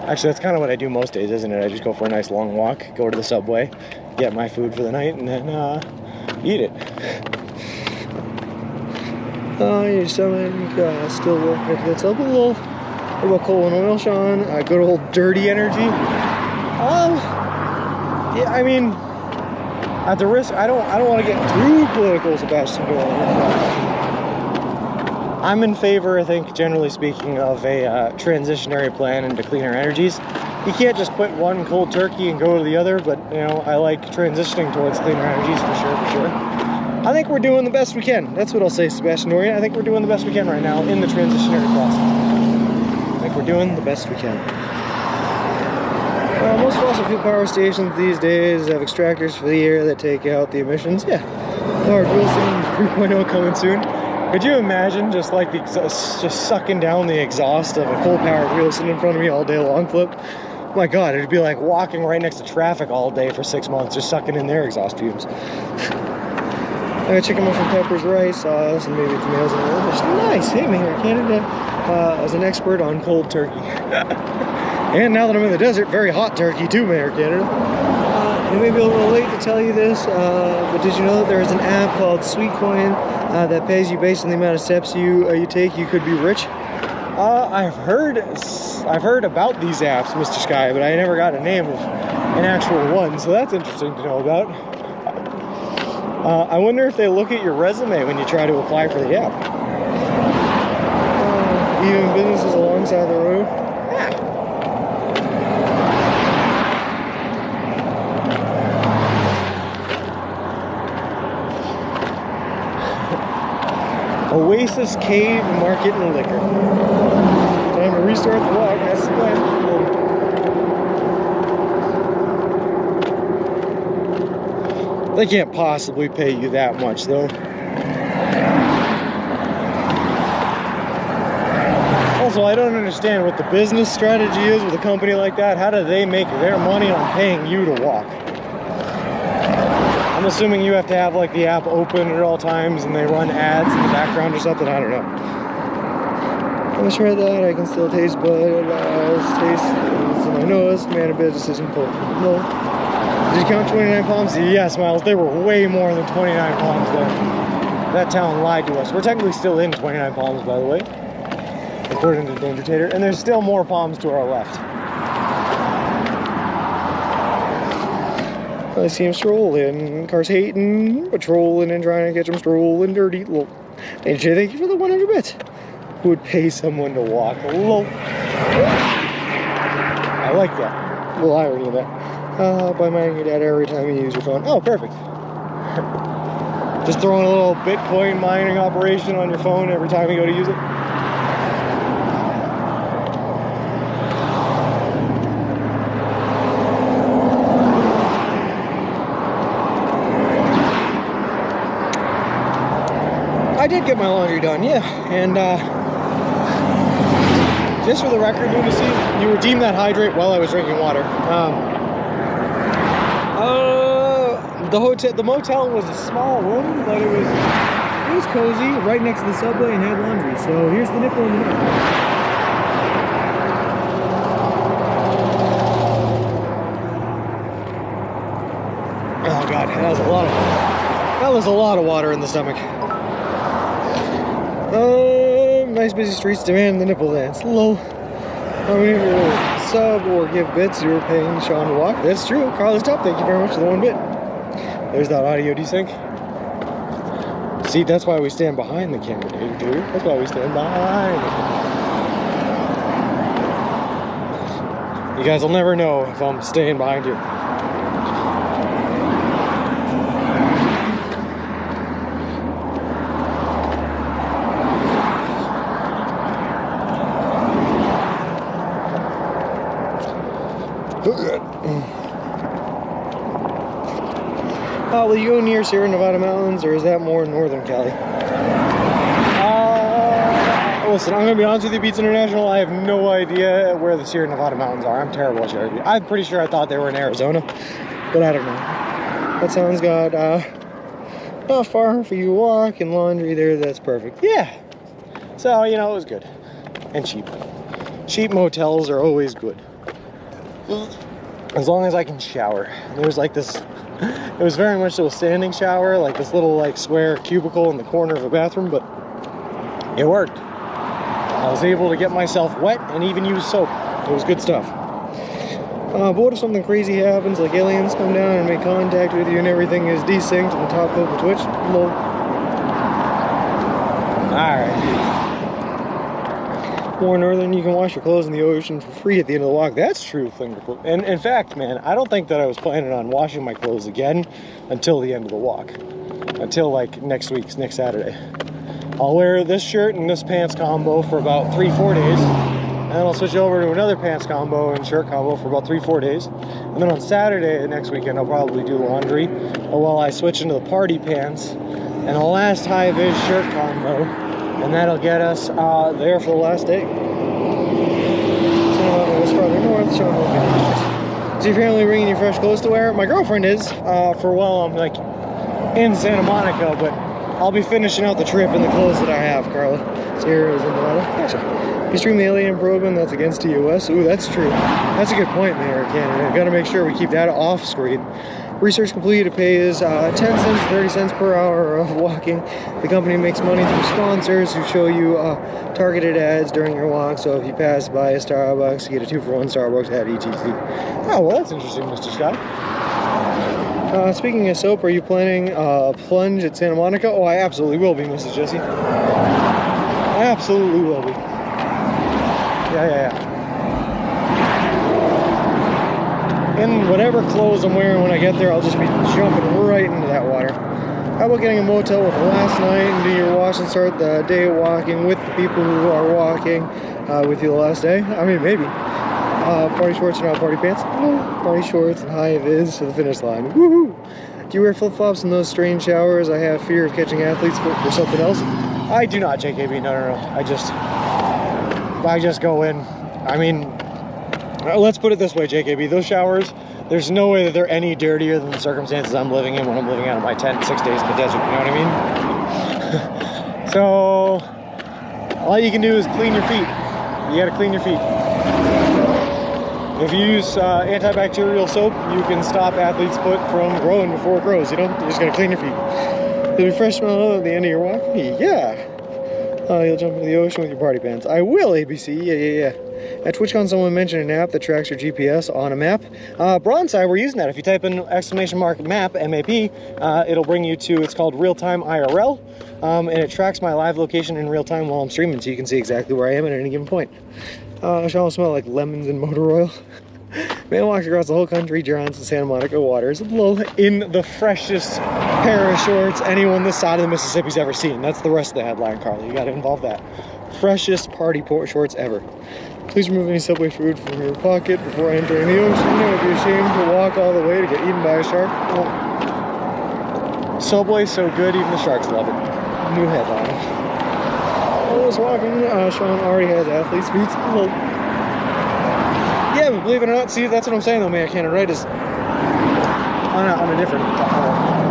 Speaker 1: Actually, that's kind of what I do most days, isn't it? I just go for a nice long walk, go to the Subway, get my food for the night, and then eat it. Your stomach still working if it's up a little. What about coal and oil, Sean? Good old dirty energy. Yeah, I mean, at the risk, I don't want to get too political, Sebastian. I'm in favor, I think, generally speaking, of a transitionary plan into cleaner energies. You can't just quit one cold turkey and go to the other, but you know, I like transitioning towards cleaner energies for sure. I think we're doing the best we can. That's what I'll say, Sebastian Dorian. I think we're doing the best we can right now in the transitionary process. We're doing the best we can. Most fossil fuel power stations these days have extractors for the air that take out the emissions. Yeah. Lord Wilson 3.0 coming soon. Could you imagine just like just sucking down the exhaust of a coal-powered wheel sitting in front of me all day long, Flip? My God, it'd be like walking right next to traffic all day for 6 months, just sucking in their exhaust fumes. I got chicken mushroom peppers, rice, sauce, and maybe tomatoes and a little. Nice. Hey, man, here in Canada. As an expert on cold turkey. And now that I'm in the desert, very hot turkey too, Mayor Canada. It may be a little late to tell you this, but did you know that there is an app called Sweetcoin that pays you based on the amount of steps you take? You could be rich. I've heard about these apps, Mr. Sky, but I never got a name of an actual one, so that's interesting to know about. I wonder if they look at your resume when you try to apply for the app. Even businesses alongside the road. Yeah. Oasis Cave Market and Liquor. Time to restart the walk. That's the plan. They can't possibly pay you that much, though. Also, I don't understand what the business strategy is with a company like that. How do they make their money on paying you to walk? I'm assuming you have to have like the app open at all times and they run ads in the background or something. I don't know. I'm sure that I can still taste, but taste in my nose. Man, a business is important. No. Did you count 29 Palms? Yes, Miles. There were way more than 29 Palms there. That town lied to us. We're technically still in 29 Palms, by the way, according to Danger Tater, and there's still more palms to our left. I see him strolling, cars hating, patrolling and trying to catch him strolling dirty. Lol. Danger, thank you for the 100 bits. Who would pay someone to walk? Lol. I like that. A little irony in that. By minding your data every time you use your phone. Oh, perfect. Just throwing a little Bitcoin mining operation on your phone every time you go to use it. I did get my laundry done, yeah, and just for the record, you redeemed that hydrate while I was drinking water. The motel was a small room, but it was cozy, right next to the subway, and had laundry. So here's the nipple in the middle. Oh god, that was a lot of water in the stomach. Nice busy streets demand the nipple dance. Lol. How many of you sub or give bits you were paying Sean to walk? That's true. Carlos Top, thank you very much for the 1 bit. There's that audio desync. See, that's why we stand behind the camera, dude. That's why we stand behind the camera. You guys will never know if I'm staying behind you. Will you go near Sierra Nevada mountains, or is that more northern Cali? Listen, I'm gonna be honest with you, Beats International. I have no idea where the Sierra Nevada mountains are. I'm terrible at geography. I'm pretty sure I thought they were in Arizona, but I don't know. That sounds good. Not far for you to walk and laundry there. That's perfect. Yeah. So you know, it was good and cheap. Cheap motels are always good. As long as I can shower. There was like this, it was very much so a standing shower, like this little like square cubicle in the corner of a bathroom, but it worked. I was able to get myself wet and even use soap. It was good stuff. But what if something crazy happens, like aliens come down and make contact with you and everything is desynced and the top of the Twitch? Lol. Alright. More northern, you can wash your clothes in the ocean for free at the end of the walk. That's true, Fingerfoot. And in fact, man, I don't think that I was planning on washing my clothes again until the end of the walk. Until like next Saturday. I'll wear this shirt and this pants combo for about 3-4 days. And then I'll switch over to another pants combo and shirt combo for about 3-4 days. And then on Saturday next weekend, I'll probably do laundry while I switch into the party pants and the last high-vis shirt combo. And that'll get us there for the last day. Is your family bringing you fresh clothes to wear? My girlfriend is, for while I'm like in Santa Monica, but I'll be finishing out the trip in the clothes that I have, Carla. Sierra is in Nevada. Gotcha. You stream the alien program, that's against the US. Ooh, that's true. That's a good point, Mayor Canada. Gotta make sure we keep that off screen. Research completed to pay is 10 cents, 30 cents per hour of walking. The company makes money through sponsors who show you targeted ads during your walk. So if you pass by a Starbucks, you get a 2-for-1 Starbucks ad etc. Oh, well, that's interesting, Mr. Scott. Speaking of soap, are you planning a plunge at Santa Monica? Oh, I absolutely will be, Mrs. Jessie. I absolutely will be. Yeah. In whatever clothes I'm wearing when I get there, I'll just be jumping right into that water. How about getting a motel with last night and do your wash and start the day walking with the people who are walking with you the last day? I mean, maybe. Party shorts or not party pants? No. Party shorts and high vis to the finish line. Woohoo! Do you wear flip-flops in those strange showers? I have fear of catching athletes for something else. I do not, JKB. No. I just go in. I mean, let's put it this way, JKB. Those showers, there's no way that they're any dirtier than the circumstances I'm living in when I'm living out of my tent 6 days in the desert. You know what I mean? So, all you can do is clean your feet. You gotta clean your feet. If you use antibacterial soap, you can stop athlete's foot from growing before it grows. You know, you just gotta clean your feet. You'll be fresh smell at the end of your walk. Yeah. You'll jump into the ocean with your party pants. I will, ABC. Yeah. At TwitchCon, someone mentioned an app that tracks your GPS on a map. Bronzeye, we're using that. If you type in !map, M-A-P, it'll bring you to, it's called Real-Time IRL, and it tracks my live location in real time while I'm streaming, so you can see exactly where I am at any given point. Shall smell like lemons and motor oil. Man walks across the whole country, drowns in Santa Monica waters, in the freshest pair of shorts anyone this side of the Mississippi's ever seen. That's the rest of the headline, Carly. You gotta involve that. Freshest party shorts ever. Please remove any Subway food from your pocket before entering the ocean. It would be ashamed to walk all the way to get eaten by a shark. Oh. Subway's so good, even the sharks love it. New headline. While I was walking, Sean already has athlete's feet. Yeah, but believe it or not, see, that's what I'm saying though, man. I can't write is on a different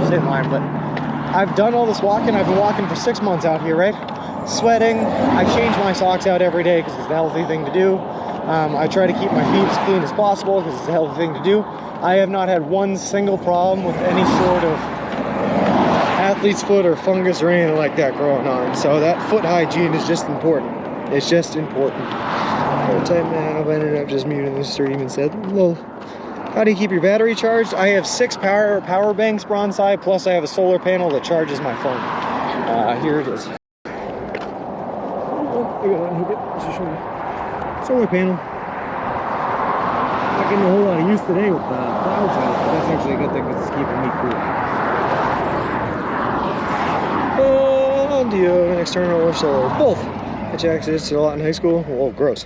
Speaker 1: same line, but I've done all this walking. I've been walking for 6 months out here, right? Sweating. I change my socks out every day because it's the healthy thing to do. I try to keep my feet as clean as possible because it's the healthy thing to do. I have not had one single problem with any sort of athlete's foot or fungus or anything like that growing on. So that foot hygiene is just important. It's just important. Type now, I've ended up just muting the stream and said, lol. How do you keep your battery charged? I have 6 power banks bronze-side, plus I have a solar panel that charges my phone. Here it is. Solar panel. Not getting a whole lot of use today with the clouds out, but that's actually a good thing because it's keeping me cool. Do you have an external or solar? Both. Which actually is a lot in high school. Whoa, gross.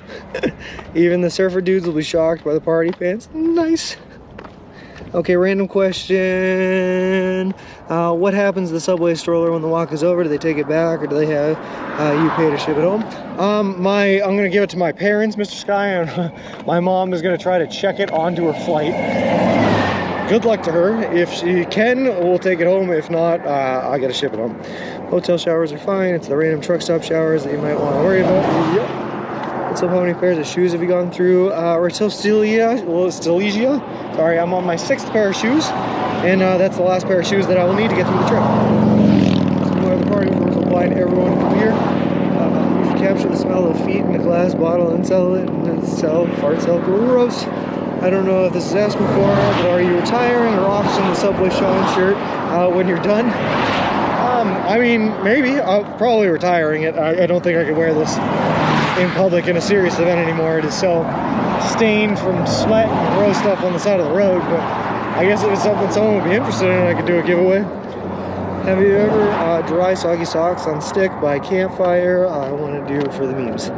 Speaker 1: Even the surfer dudes will be shocked by the party pants. Nice. Okay, random question. What happens to the Subway stroller when the walk is over? Do they take it back, or do they have you pay to ship it home? I'm gonna give it to my parents, Mr. Sky, and my mom is gonna try to check it onto her flight. Good luck to her. If she can, we'll take it home. If not, I gotta ship it home. Hotel showers are fine. It's the random truck stop showers that you might want to worry about. Yep. So how many pairs of shoes have you gone through? Stylegia? Sorry, I'm on my 6th pair of shoes, and that's the last pair of shoes that I will need to get through the trip. Some more of the party rules apply to everyone from here. You should capture the smell of feet in a glass bottle and sell it, and then fart cell gross. I don't know if this is asked before, but are you retiring or auctioning the Subway Sean shirt when you're done? I mean, maybe. I'm probably retiring it. I don't think I can wear this in public in a serious event anymore. It is so stained from sweat and gross stuff on the side of the road, but I guess if it's something someone would be interested in, I could do a giveaway. Have you ever dry soggy socks on stick by campfire? I want to do for the memes.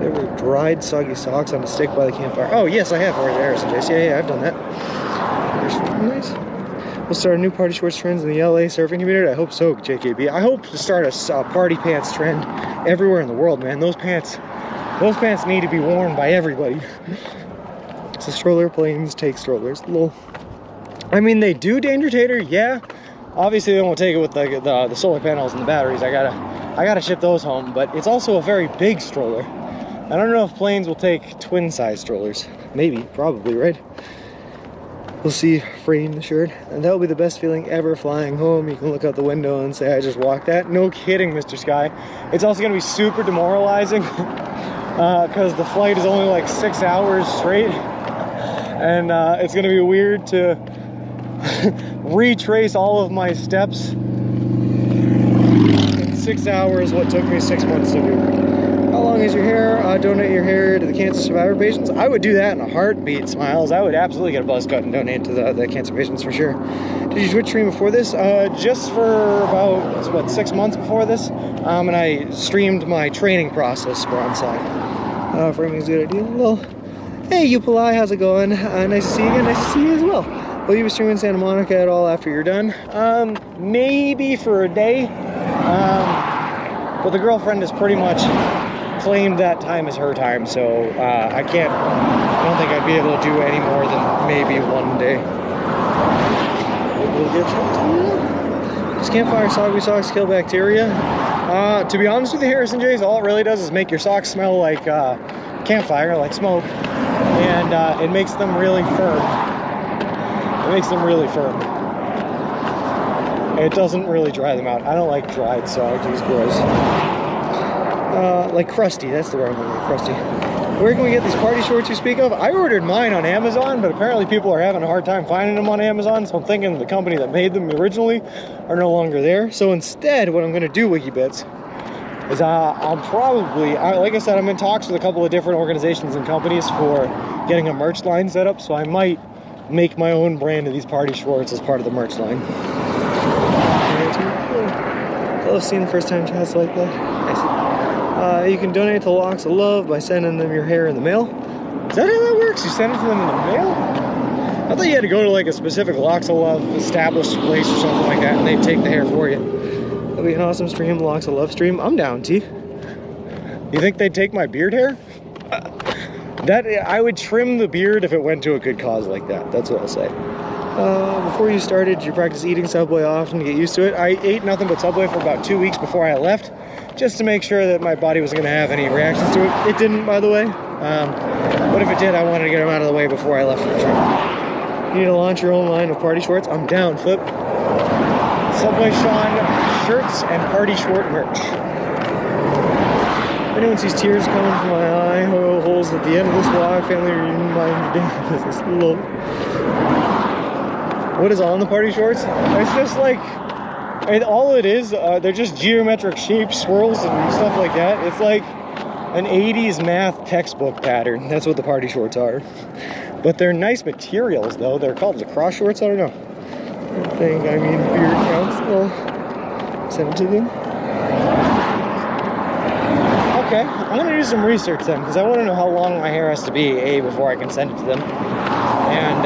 Speaker 1: Ever dried soggy socks on a stick by the campfire? Oh yes, I have. Where's Harrison Jace? Yeah, I've done that. Nice. We'll start a new party shorts trends in the LA surfing community. I hope so, JKB. I hope to start a party pants trend everywhere in the world, man. Those pants need to be worn by everybody. So stroller planes take strollers. Lol. I mean, they do, Danger Tater. Yeah. Obviously, they won't take it with the solar panels and the batteries. I gotta ship those home. But it's also a very big stroller. I don't know if planes will take twin-size strollers. Maybe, probably, right? We'll see. Frame the shirt, and that will be the best feeling ever flying home. You can look out the window and say, I just walked that. No kidding, Mr. Sky. It's also going to be super demoralizing because the flight is only like 6 hours straight, and it's going to be weird to retrace all of my steps in 6 hours, what took me 6 months to do. How long is your hair? Donate your hair to the cancer survivor patients. I would do that in a heartbeat, Smiles. I would absolutely get a buzz cut and donate to the cancer patients for sure. Did you Twitch stream before this? Just for about, what, 6 months before this. And I streamed my training process for on site. Framing is a good idea. Well, hey, Upalai, how's it going? Nice to see you again. Nice to see you as well. Will you be streaming Santa Monica at all after you're done? Maybe for a day. But the girlfriend is pretty much claimed that time as her time, so I don't think I'd be able to do any more than maybe one day. Does campfire soggy socks kill bacteria? To be honest with you, Harrison J's, all it really does is make your socks smell like campfire, like smoke, and it makes them really firm. It doesn't really dry them out. I don't like dried socks, it's gross. Like crusty, that's the word I'm looking for, crusty. Where can we get these party shorts you speak of? I ordered mine on Amazon, but apparently people are having a hard time finding them on Amazon, so I'm thinking the company that made them originally are no longer there. So instead, what I'm going to do, WikiBits, is I'm probably, like I said, I'm in talks with a couple of different organizations and companies for getting a merch line set up, so I might make my own brand of these party shorts as part of the merch line. I love seeing first time chats like that. Nice. You can donate to Locks of Love by sending them your hair in the mail. Is that how that works? You send it to them in the mail? I thought you had to go to like a specific Locks of Love established place or something like that and they'd take the hair for you. That'd be an awesome stream, Locks of Love stream. I'm down, T. You think they'd take my beard hair? That I would trim the beard if it went to a good cause like that. That's what I'll say. Before you started, did you practice eating Subway often to get used to it? I ate nothing but Subway for about 2 weeks before I left, just to make sure that my body wasn't going to have any reactions to it. It didn't, by the way. But if it did, I wanted to get them out of the way before I left for the trip. You need to launch your own line of party shorts? I'm down, Flip. Subway Sean shirts and party short merch. If anyone sees tears coming from my eye holes at the end of this vlog, family reunion, mind business. Love. What is on the party shorts? It's just like, all it is, they're just geometric shapes, swirls, and stuff like that. It's like an 80s math textbook pattern. That's what the party shorts are. But they're nice materials, though. They're called lacrosse shorts. I don't know. I think, I mean, beard counts. Well, send it to them. Okay, I'm gonna do some research then, because I want to know how long my hair has to be, before I can send it to them. And,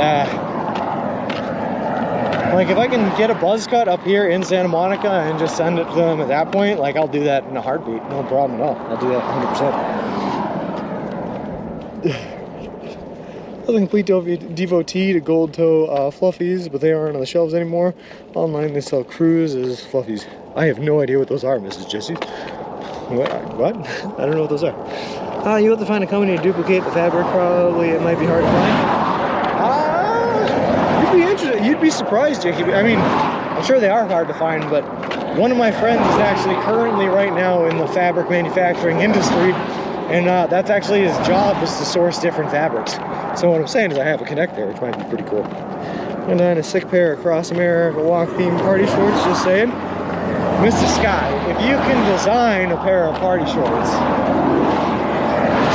Speaker 1: like, if I can get a buzz cut up here in Santa Monica and just send it to them at that point, like, I'll do that in a heartbeat. No problem at all. I'll do that 100%. I'm a complete devotee to gold toe fluffies, but they aren't on the shelves anymore. Online, they sell Cruise as fluffies. I have no idea what those are, Mrs. Jessie. What? I don't know what those are. You have to find a company to duplicate the fabric. Probably it might be hard to find. You'd be interested. You'd be surprised, Jakey. I mean, I'm sure they are hard to find, but one of my friends is actually currently right now in the fabric manufacturing industry, and that's actually his job, is to source different fabrics. So what I'm saying is I have a connect there, which might be pretty cool. And then a sick pair of Cross America walk themed party shorts, just saying. Mr. Sky, if you can design a pair of party shorts,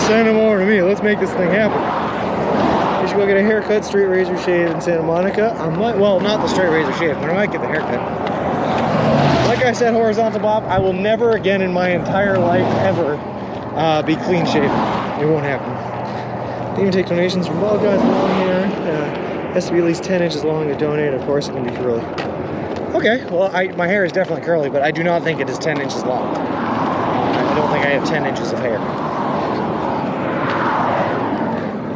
Speaker 1: send them over to me. Let's make this thing happen. You should go get a haircut, straight razor shave in Santa Monica. I might, well, not the straight razor shave, but I might get the haircut. Like I said, horizontal bob, I will never again in my entire life ever be clean shaven. It won't happen. They even take donations from bald guys with long hair. Has to be at least 10 inches long to donate. Of course, it can be curly. Okay, well, my hair is definitely curly, but I do not think it is 10 inches long. I don't think I have 10 inches of hair.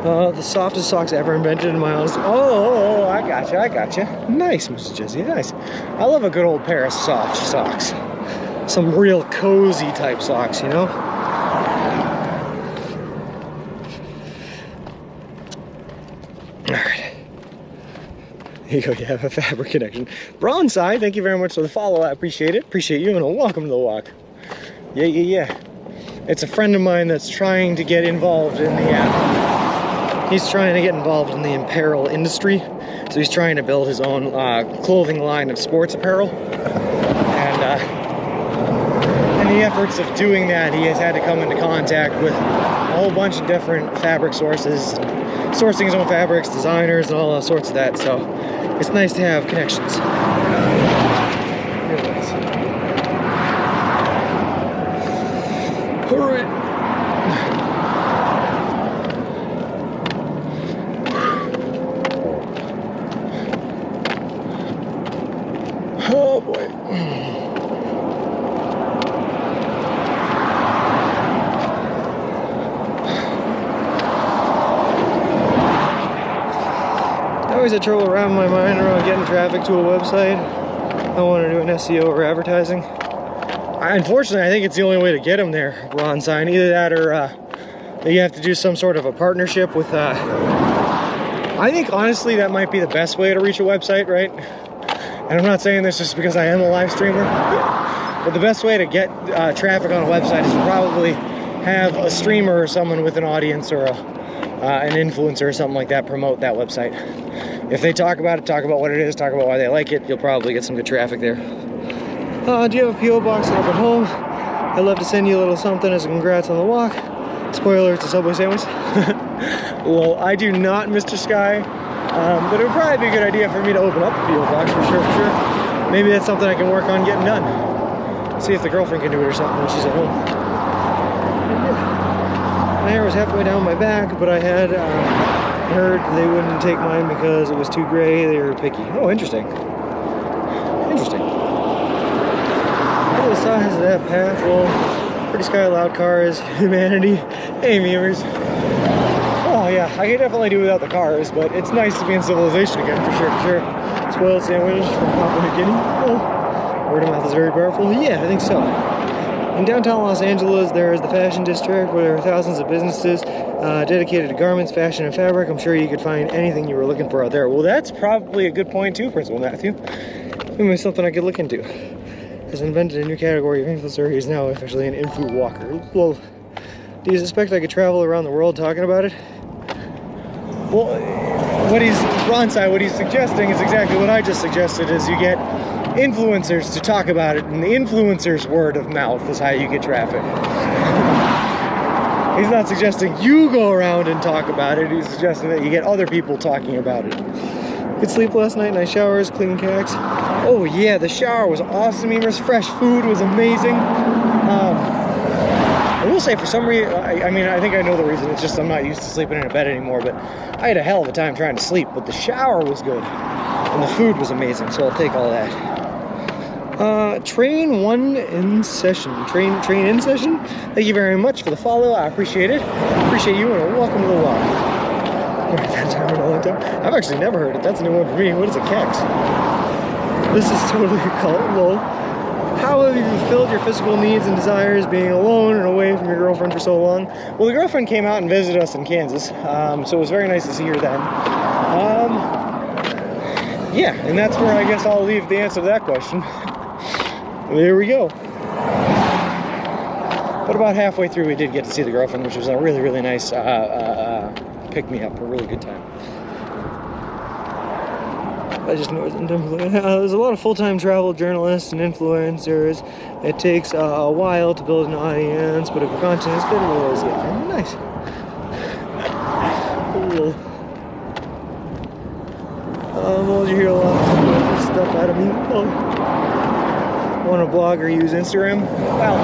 Speaker 1: The softest socks ever invented in my house. Oh, I gotcha. Nice, Mrs. Jessie, nice. I love a good old pair of soft socks. Some real cozy type socks, you know? Alright. There you go, you have a fabric connection. Bronzeside, thank you very much for the follow. I appreciate it. Appreciate you, and welcome to the walk. Yeah. It's a friend of mine that's trying to get involved in the he's trying to get involved in the apparel industry. So he's trying to build his own clothing line of sports apparel. And in the efforts of doing that, he has had to come into contact with a whole bunch of different fabric sources, sourcing his own fabrics, designers, and all sorts of that. So it's nice to have connections. Real nice. All right. Oh boy. I always had trouble wrapping my mind around getting traffic to a website. I want to do an SEO or advertising. Unfortunately, I think it's the only way to get them there, Ron Sign. Either that or you have to do some sort of a partnership with... I think, honestly, that might be the best way to reach a website, right? And I'm not saying this just because I am a live streamer, but the best way to get traffic on a website is to probably have a streamer or someone with an audience or an influencer or something like that promote that website. If they talk about it, talk about what it is, talk about why they like it, you'll probably get some good traffic there. Do you have a P.O. box set up at home? I'd love to send you a little something as a congrats on the walk. Spoiler, it's a Subway sandwich. Well, I do not, Mr. Sky. But it would probably be a good idea for me to open up the P.O. box for sure. Maybe that's something I can work on getting done. See if the girlfriend can do it or something when she's at home. My hair was halfway down my back, but I had heard they wouldn't take mine because it was too gray. They were picky. Oh, interesting. Interesting. Look at the size of that path. Well, Pretty Sky, Loud Cars, Humanity. Hey, memers. Oh yeah, I can definitely do without the cars, but it's nice to be in civilization again, for sure. Spoiled sandwich from Papua New Guinea. Oh, word of mouth is very powerful. Yeah, I think so. In downtown Los Angeles, there is the fashion district where there are thousands of businesses dedicated to garments, fashion, and fabric. I'm sure you could find anything you were looking for out there. Well, that's probably a good point too, Principal Matthew. Maybe something I could look into. Has invented a new category of influencer. He is now officially an influ walker. Well, do you suspect I could travel around the world talking about it? Well, what he's suggesting is exactly what I just suggested, is you get influencers to talk about it, and the influencer's word of mouth is how you get traffic. He's not suggesting you go around and talk about it, he's suggesting that you get other people talking about it. Good sleep last night, nice showers, clean cacks. Oh yeah, the shower was awesome, Emer's. Fresh food was amazing. I will say, for some reason, I mean, I think I know the reason. It's just I'm not used to sleeping in a bed anymore, but I had a hell of a time trying to sleep. But the shower was good, and the food was amazing, so I'll take all that. Train one in session. Train in session. Thank you very much for the follow. I appreciate it. Appreciate you, and welcome to the walk. That time in a long time. I've actually never heard it. That's a new one for me. What is a kex? This is totally a cult. Lol. How have you fulfilled your physical needs and desires being alone and away from your girlfriend for so long? Well, the girlfriend came out and visited us in Kansas, so it was very nice to see her then. Yeah, and that's where I guess I'll leave the answer to that question. There we go. But about halfway through, we did get to see the girlfriend, which was a really, really nice pick-me-up, a really good time. I just know there's a lot of full-time travel journalists and influencers. It takes a while to build an audience, but if the content is good, we'll always get there. Nice. Cool. Well, you hear a lot of stuff out of me. Oh. Want to blog or use Instagram? Well,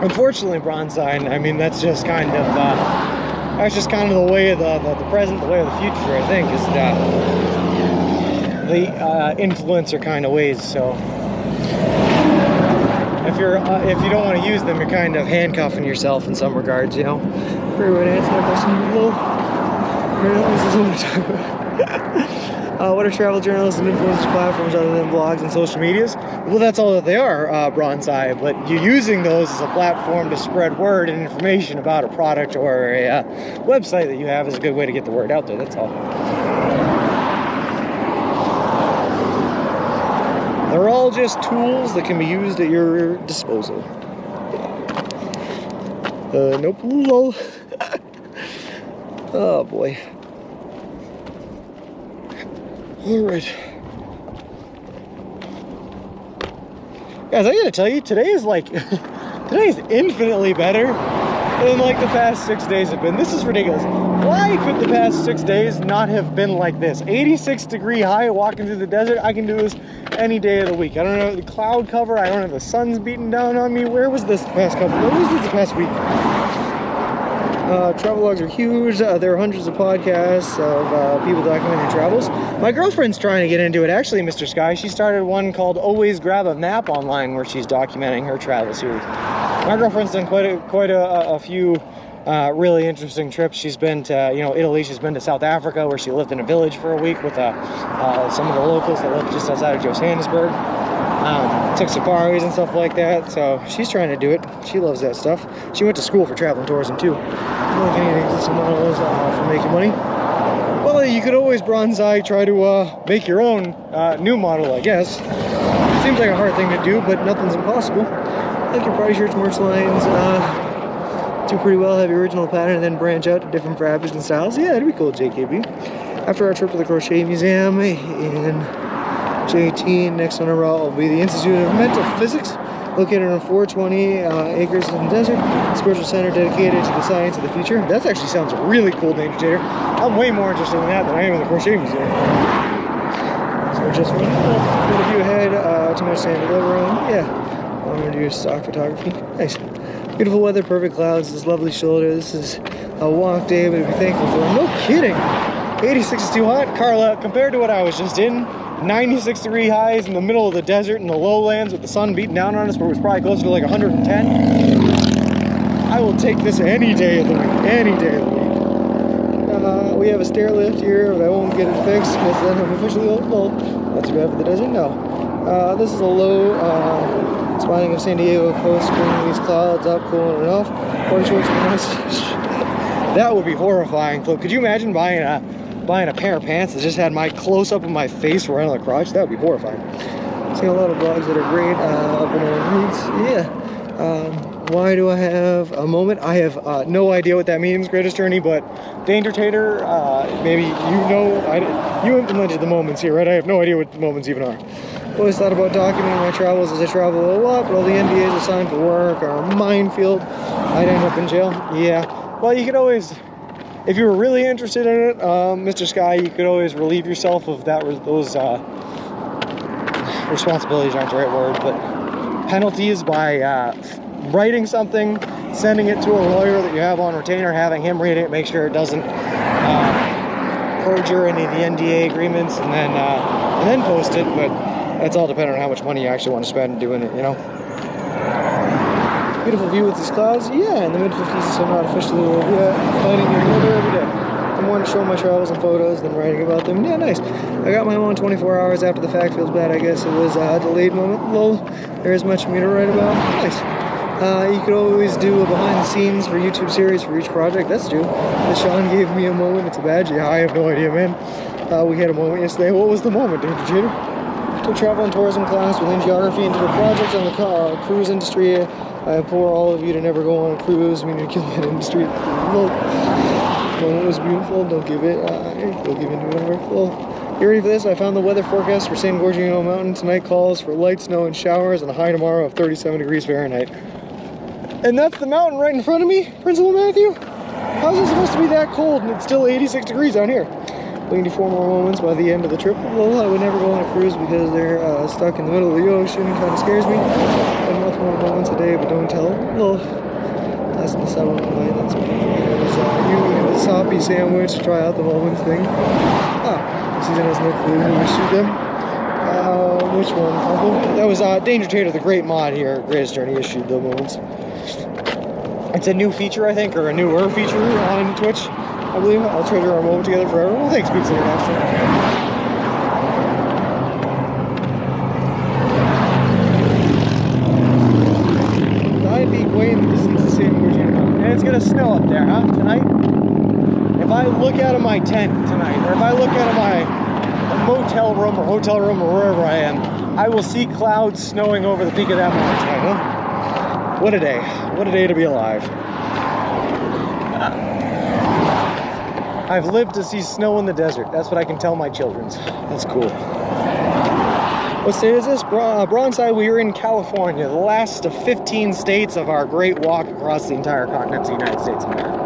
Speaker 1: unfortunately, Bronzine, I mean, that's just kind of the way of the present, the way of the future, I think, is the influencer kind of ways. So if you don't want to use them, you're kind of handcuffing yourself in some regards, you know. Great way to answer that question. What are travel journalists and influencers platforms other than blogs and social medias? Well, that's all that they are, Bronze Eye, but you're using those as a platform to spread word and information about a product or a website that you have is a good way to get the word out there, that's all. They're all just tools that can be used at your disposal. Nope, lol. Oh boy. Alright. Guys, I gotta tell you, today is infinitely better than like the past 6 days have been. This is ridiculous. Why could the past 6 days not have been like this? 86-degree high walking through the desert. I can do this any day of the week. I don't know the cloud cover. I don't have the sun's beating down on me. Where was this the past week? Travelogues are huge. There are hundreds of podcasts of people documenting travels. My girlfriend's trying to get into it, actually, Mr. Sky. She started one called Always Grab a Map online, where she's documenting her travel series. My girlfriend's done quite a few really interesting trips. She's been to Italy. She's been to South Africa, where she lived in a village for a week with some of the locals that lived just outside of Johannesburg. Took safaris and stuff like that, so she's trying to do it. She loves that stuff. She went to school for travel and tourism too. I don't think any existing models for making money. Well, you could always Bronze Eye try to make your own new model, I guess. Seems like a hard thing to do, but nothing's impossible. I like your party shirts, merch lines. Do pretty well, have your original pattern, and then branch out to different fabrics and styles. Yeah, that'd be cool, JKB. After our trip to the Crochet Museum in JT, next on our route will be the Institute of Mental Physics. Located on 420 acres in the desert, spiritual center dedicated to the science of the future. That actually sounds really cool, Danger Tater. I'm way more interested in that than I am in the crochet museum. So just one view ahead to my standard living room. Yeah, I'm gonna do stock photography. Nice. Beautiful weather, perfect clouds, this lovely shoulder. This is a walk day, but to be thankful for. No kidding. 86 is too hot, Carla. Compared to what I was just in, 96 degree highs in the middle of the desert in the lowlands with the sun beating down on us, where it was probably closer to like 110. I will take this any day of the week. Any day of the week. We have a stair lift here, but I won't get it fixed because then I'm officially old. Well, not too bad for the desert. No. This is a low spotting of San Diego coast, bringing these clouds up, cooling it off. That would be horrifying. Could you imagine buying a pair of pants that just had my close up of my face right on the crotch? That would be horrifying. Seeing a lot of blogs that are great up in our roots. Yeah. Why do I have a moment? I have no idea what that means, Greatest Journey, but Danger Tater, maybe you know, you implemented the moments here, right? I have no idea what the moments even are. Always thought about documenting my travels as I travel a lot, but all the NDAs assigned for work are a minefield. I'd end up in jail. Yeah. Well, you could always, if you were really interested in it, Mr. Sky, you could always relieve yourself of those responsibilities aren't the right word, but penalties by writing something, sending it to a lawyer that you have on retainer, having him read it, make sure it doesn't perjure any of the NDA agreements, and then post it. But that's all dependent on how much money you actually want to spend doing it, you know. Beautiful view with these clouds. Yeah, in the mid-50s, so not officially yet. Finding your weather every day. I'm more to show my travels and photos than writing about them. Yeah, nice. I got my own 24 hours after the fact. Feels bad, I guess it was a delayed moment. Lol, there is much for me to write about. Nice. You could always do a behind the scenes for YouTube series for each project. That's true. Sean gave me a moment. It's a badge. Yeah, I have no idea, man. We had a moment yesterday. What was the moment, Danger Tater? Took travel and tourism class within geography and did a project on the cruise industry. I implore all of you to never go on a cruise. We need to kill that industry. Well, the moment was beautiful. Don't give it. You'll give into whatever. Well, you ready for this? I found the weather forecast for San Gorgino Mountain. Tonight calls for light snow and showers and a high tomorrow of 37 degrees Fahrenheit. And that's the mountain right in front of me, Principal Matthew. How's it supposed to be that cold and it's still 86 degrees out here? We need 4 more moments by the end of the trip. Well, I would never go on a cruise because they're stuck in the middle of the ocean. It kind of scares me. And multiple more moments a day, but don't tell. Well, that's the 7th night. That's what it was. You eat a soppy sandwich to try out the moments thing. Season has no clue who issued them. Which one? That was Danger Tater, the great mod here. Greatest Journey issued the moments. It's a new feature, I think, or a newer feature on Twitch, I believe. I'll treasure our moment together forever. Well, thanks, Beats International. I'd be way in the distance to San Gorgino. And it's gonna snow up there, huh? Tonight? If I look out of my tent tonight, or if I look out of my motel room or hotel room or wherever I am, I will see clouds snowing over the peak of that mountain tonight, huh? What a day. What a day to be alive. I've lived to see snow in the desert. That's what I can tell my children. That's cool. What state is this? Bronzeside, we are in California, the last of 15 states of our great walk across the entire continent of the United States of America.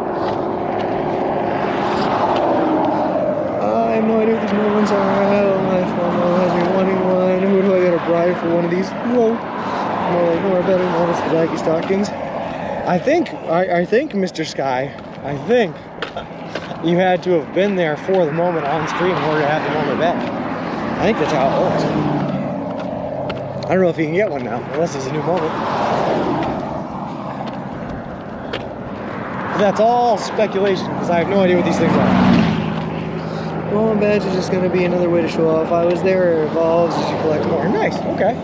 Speaker 1: I have no idea what these moments are. I don't know if one has me wanting one. Who do I get a bribe for one of these? Whoa. More better moments than baggy stockings. I think, Mr. Sky, I think you had to have been there for the moment on screen in order to have the moment back. I think that's how it works. I don't know if you can get one now, unless it's a new moment. That's all speculation, because I have no idea what these things are. Well, badge is just going to be another way to show off. I was there, it evolves as you collect more. Nice, okay.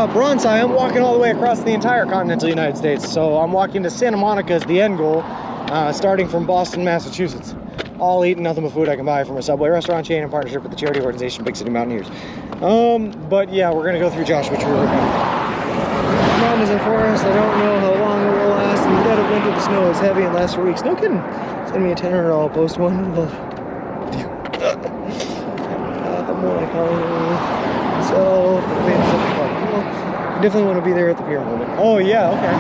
Speaker 1: Bronzeside, I'm walking all the way across the entire continental United States. So I'm walking to Santa Monica as the end goal, starting from Boston, Massachusetts. All eating nothing but food I can buy from a Subway restaurant chain in partnership with the charity organization Big City Mountaineers. But yeah, we're going to go through Joshua Tree right now. The mountains and forests, I don't know how long it will last. In the dead of winter, the snow is heavy and lasts for weeks. No kidding. Send me a $10 or I'll post one. like so, you definitely want to be there at the pier moment. Oh yeah, okay.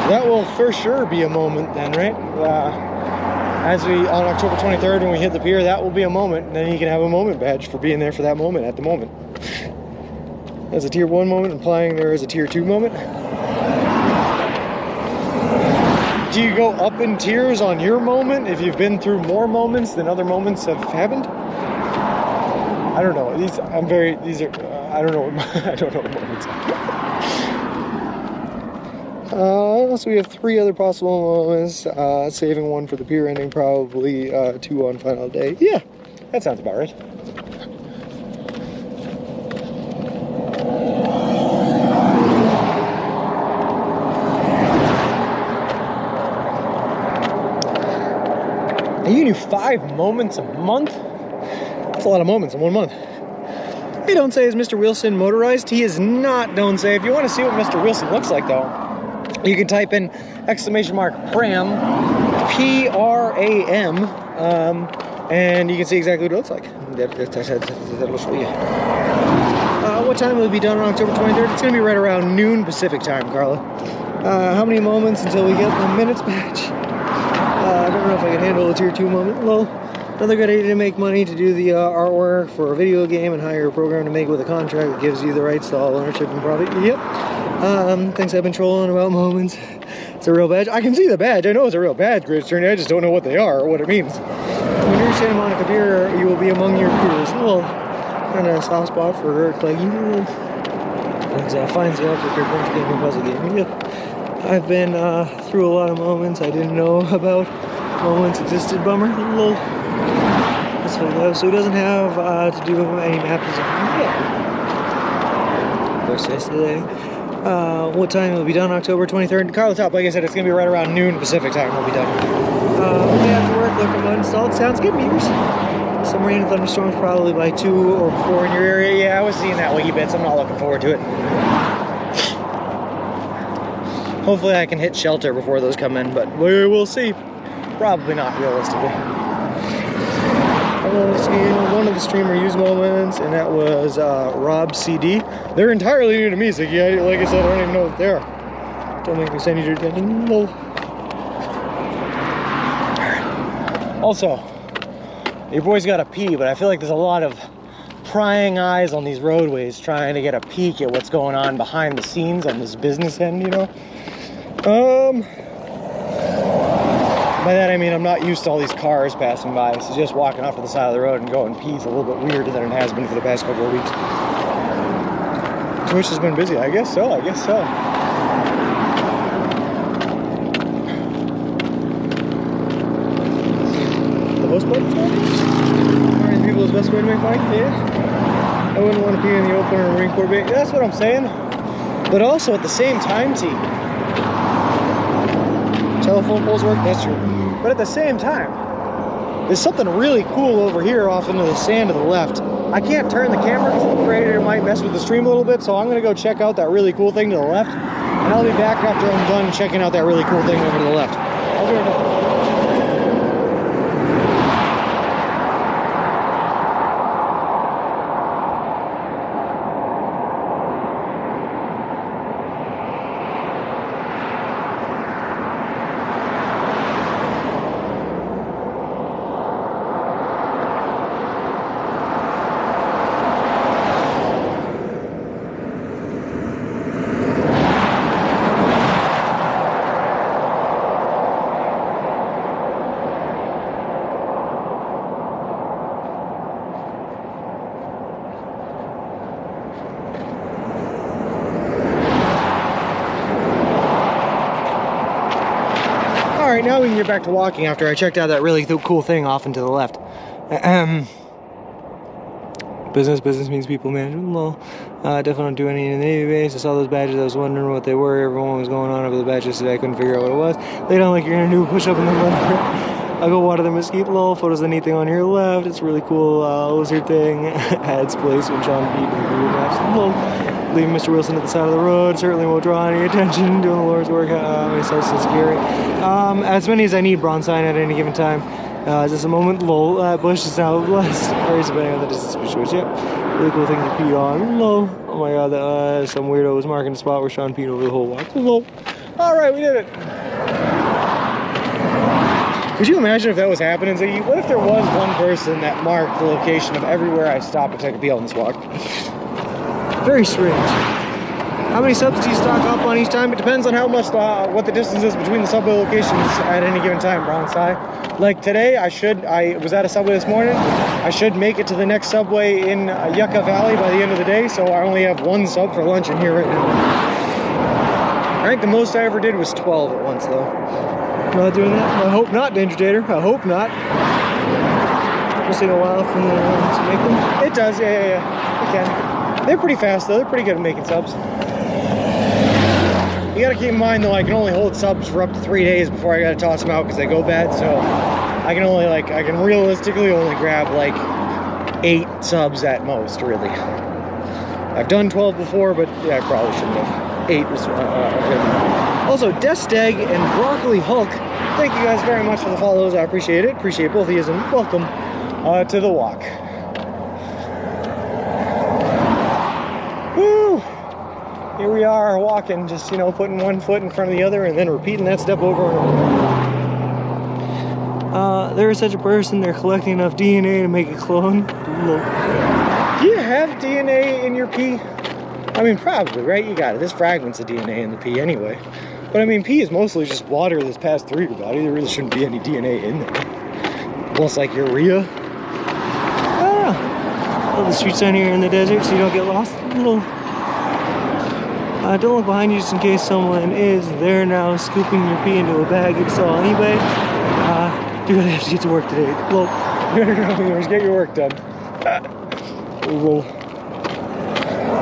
Speaker 1: That will for sure be a moment then, right? As we, on October 23rd, when we hit the pier, that will be a moment. And then you can have a moment badge for being there for that moment at the moment. As a tier 1 moment, implying there is a tier 2 moment. Do you go up in tiers on your moment if you've been through more moments than other moments have happened? I don't know. I don't know. I don't know what moments are. So we have 3 other possible moments. Saving 1 for the pier ending, probably 2 on final day. Yeah, that sounds about right. You can do 5 moments a month? That's a lot of moments in 1 month. Hey, don't say, is Mr. Wilson motorized? He is not, don't say. If you want to see what Mr. Wilson looks like, though, you can type in !PRAM, P-R-A-M, and you can see exactly what it looks like. That'll show you. What time will it be done on October 23rd? It's going to be right around noon Pacific time, Carla. How many moments until we get the minutes badge? I don't know if I can handle a tier 2 moment. Well, another good idea to make money, to do the artwork for a video game and hire a program to make with a contract that gives you the rights to all ownership and profit. Yep. Things I've been trolling about moments. It's a real badge. I can see the badge. I know it's a real badge, Great Journey. I just don't know what they are or what it means. When you're Santa Monica Pier, you will be among your peers. A little kind of soft spot for Cleggy. Finds you up with your bunch of gaming puzzle game. Yep. I've been through a lot of moments I didn't know about. Moments existed, bummer. Lol. So he doesn't have to do any map design yet. First yesterday. What time will be done? October 23rd. Carla Top, like I said, it's going to be right around noon Pacific time we'll be done. Only after work, look for mud installed. Sounds good, meters. Some rain and thunderstorms probably by 2 or 4 in your area. Yeah, I was seeing that wiggy bits. I'm not looking forward to it. Hopefully I can hit shelter before those come in, but we will see. Probably not, realistically. One of the streamer used moments, and that was Rob CD. They're entirely new to me, so yeah, like I said, I don't even know what they are. Don't make me send you to attention. No. Also, your boy's got to pee, but I feel like there's a lot of prying eyes on these roadways trying to get a peek at what's going on behind the scenes on this business end, you know? By that I mean I'm not used to all these cars passing by, so just walking off to the side of the road and going pee is a little bit weirder than it has been for the past couple of weeks. Twitch has been busy, I guess so. The host button's working? Hiring people is the best way to make money? Yeah. I wouldn't want to pee in the open or Marine Corps base. That's what I'm saying. But also at the same time, T. Telephone poles work, that's true. But at the same time, there's something really cool over here off into the sand to the left. I can't turn the camera because I'm afraid it might mess with the stream a little bit, so I'm going to go check out that really cool thing to the left, and I'll be back after I'm done checking out that really cool thing over to the left. I'll be right back. Alright, now we can get back to walking after I checked out that really cool thing off and to the left. Business means people management. Well, definitely don't do any in the Navy base. I saw those badges. I was wondering what they were. Everyone was going on over the badges today. I couldn't figure out what it was. They don't like you're gonna do a push-up in the mud. I'll go water the mesquite. Lol. Photos of the neat thing on your left. It's really cool. Lizard thing. Adds place when Sean beat and Google Maps. Lol. Leaving Mr. Wilson at the side of the road. Certainly won't draw any attention. Doing the Lord's work. Myself so scary. As many as I need bronze sign at any given time. Just a moment, lol. That bush is now blessed. Varies depending on the distance between which, yeah. Really cool thing to pee on, lol. Oh my god, some weirdo was marking the spot where Sean peed over the whole walk, lol. Alright, we did it. Could you imagine if that was happening, Ziggy? What if there was one person that marked the location of everywhere I stop and take a pee on this walk? Very strange. How many subs do you stock up on each time? It depends on how much, what the distance is between the subway locations at any given time, Brown Sky. Like today, I was at a subway this morning. I should make it to the next subway in Yucca Valley by the end of the day, so I only have 1 sub for lunch in here right now. I think the most I ever did was 12 at once, though. Not doing that? I hope not, Danger Tater. I hope not. It'll take a while for them to make them. It does, yeah. It can. They're pretty fast, though. They're pretty good at making subs. You gotta keep in mind, though, I can only hold subs for up to 3 days before I gotta toss them out because they go bad, so I can realistically only grab, like, 8 subs at most, really. I've done 12 before, but yeah, I probably shouldn't have. 8 was good. Also, Desteg and Broccoli Hulk, thank you guys very much for the follows. I appreciate it. Appreciate both of you, and welcome to the walk. Woo! Here we are walking, just, you know, putting one foot in front of the other and then repeating that step over and over. There is such a person, they're collecting enough DNA to make a clone. Do you have DNA in your pee? I mean, probably, right? You got it. There's fragments of DNA in the pee anyway. But I mean, pee is mostly just water that's passed through your body. There really shouldn't be any DNA in there. Almost like urea. All the streets down here in the desert so you don't get lost. Don't look behind you just in case someone is there now scooping your pee into a bag you saw on eBay. You're gonna have to get to work today. Well, just get your work done.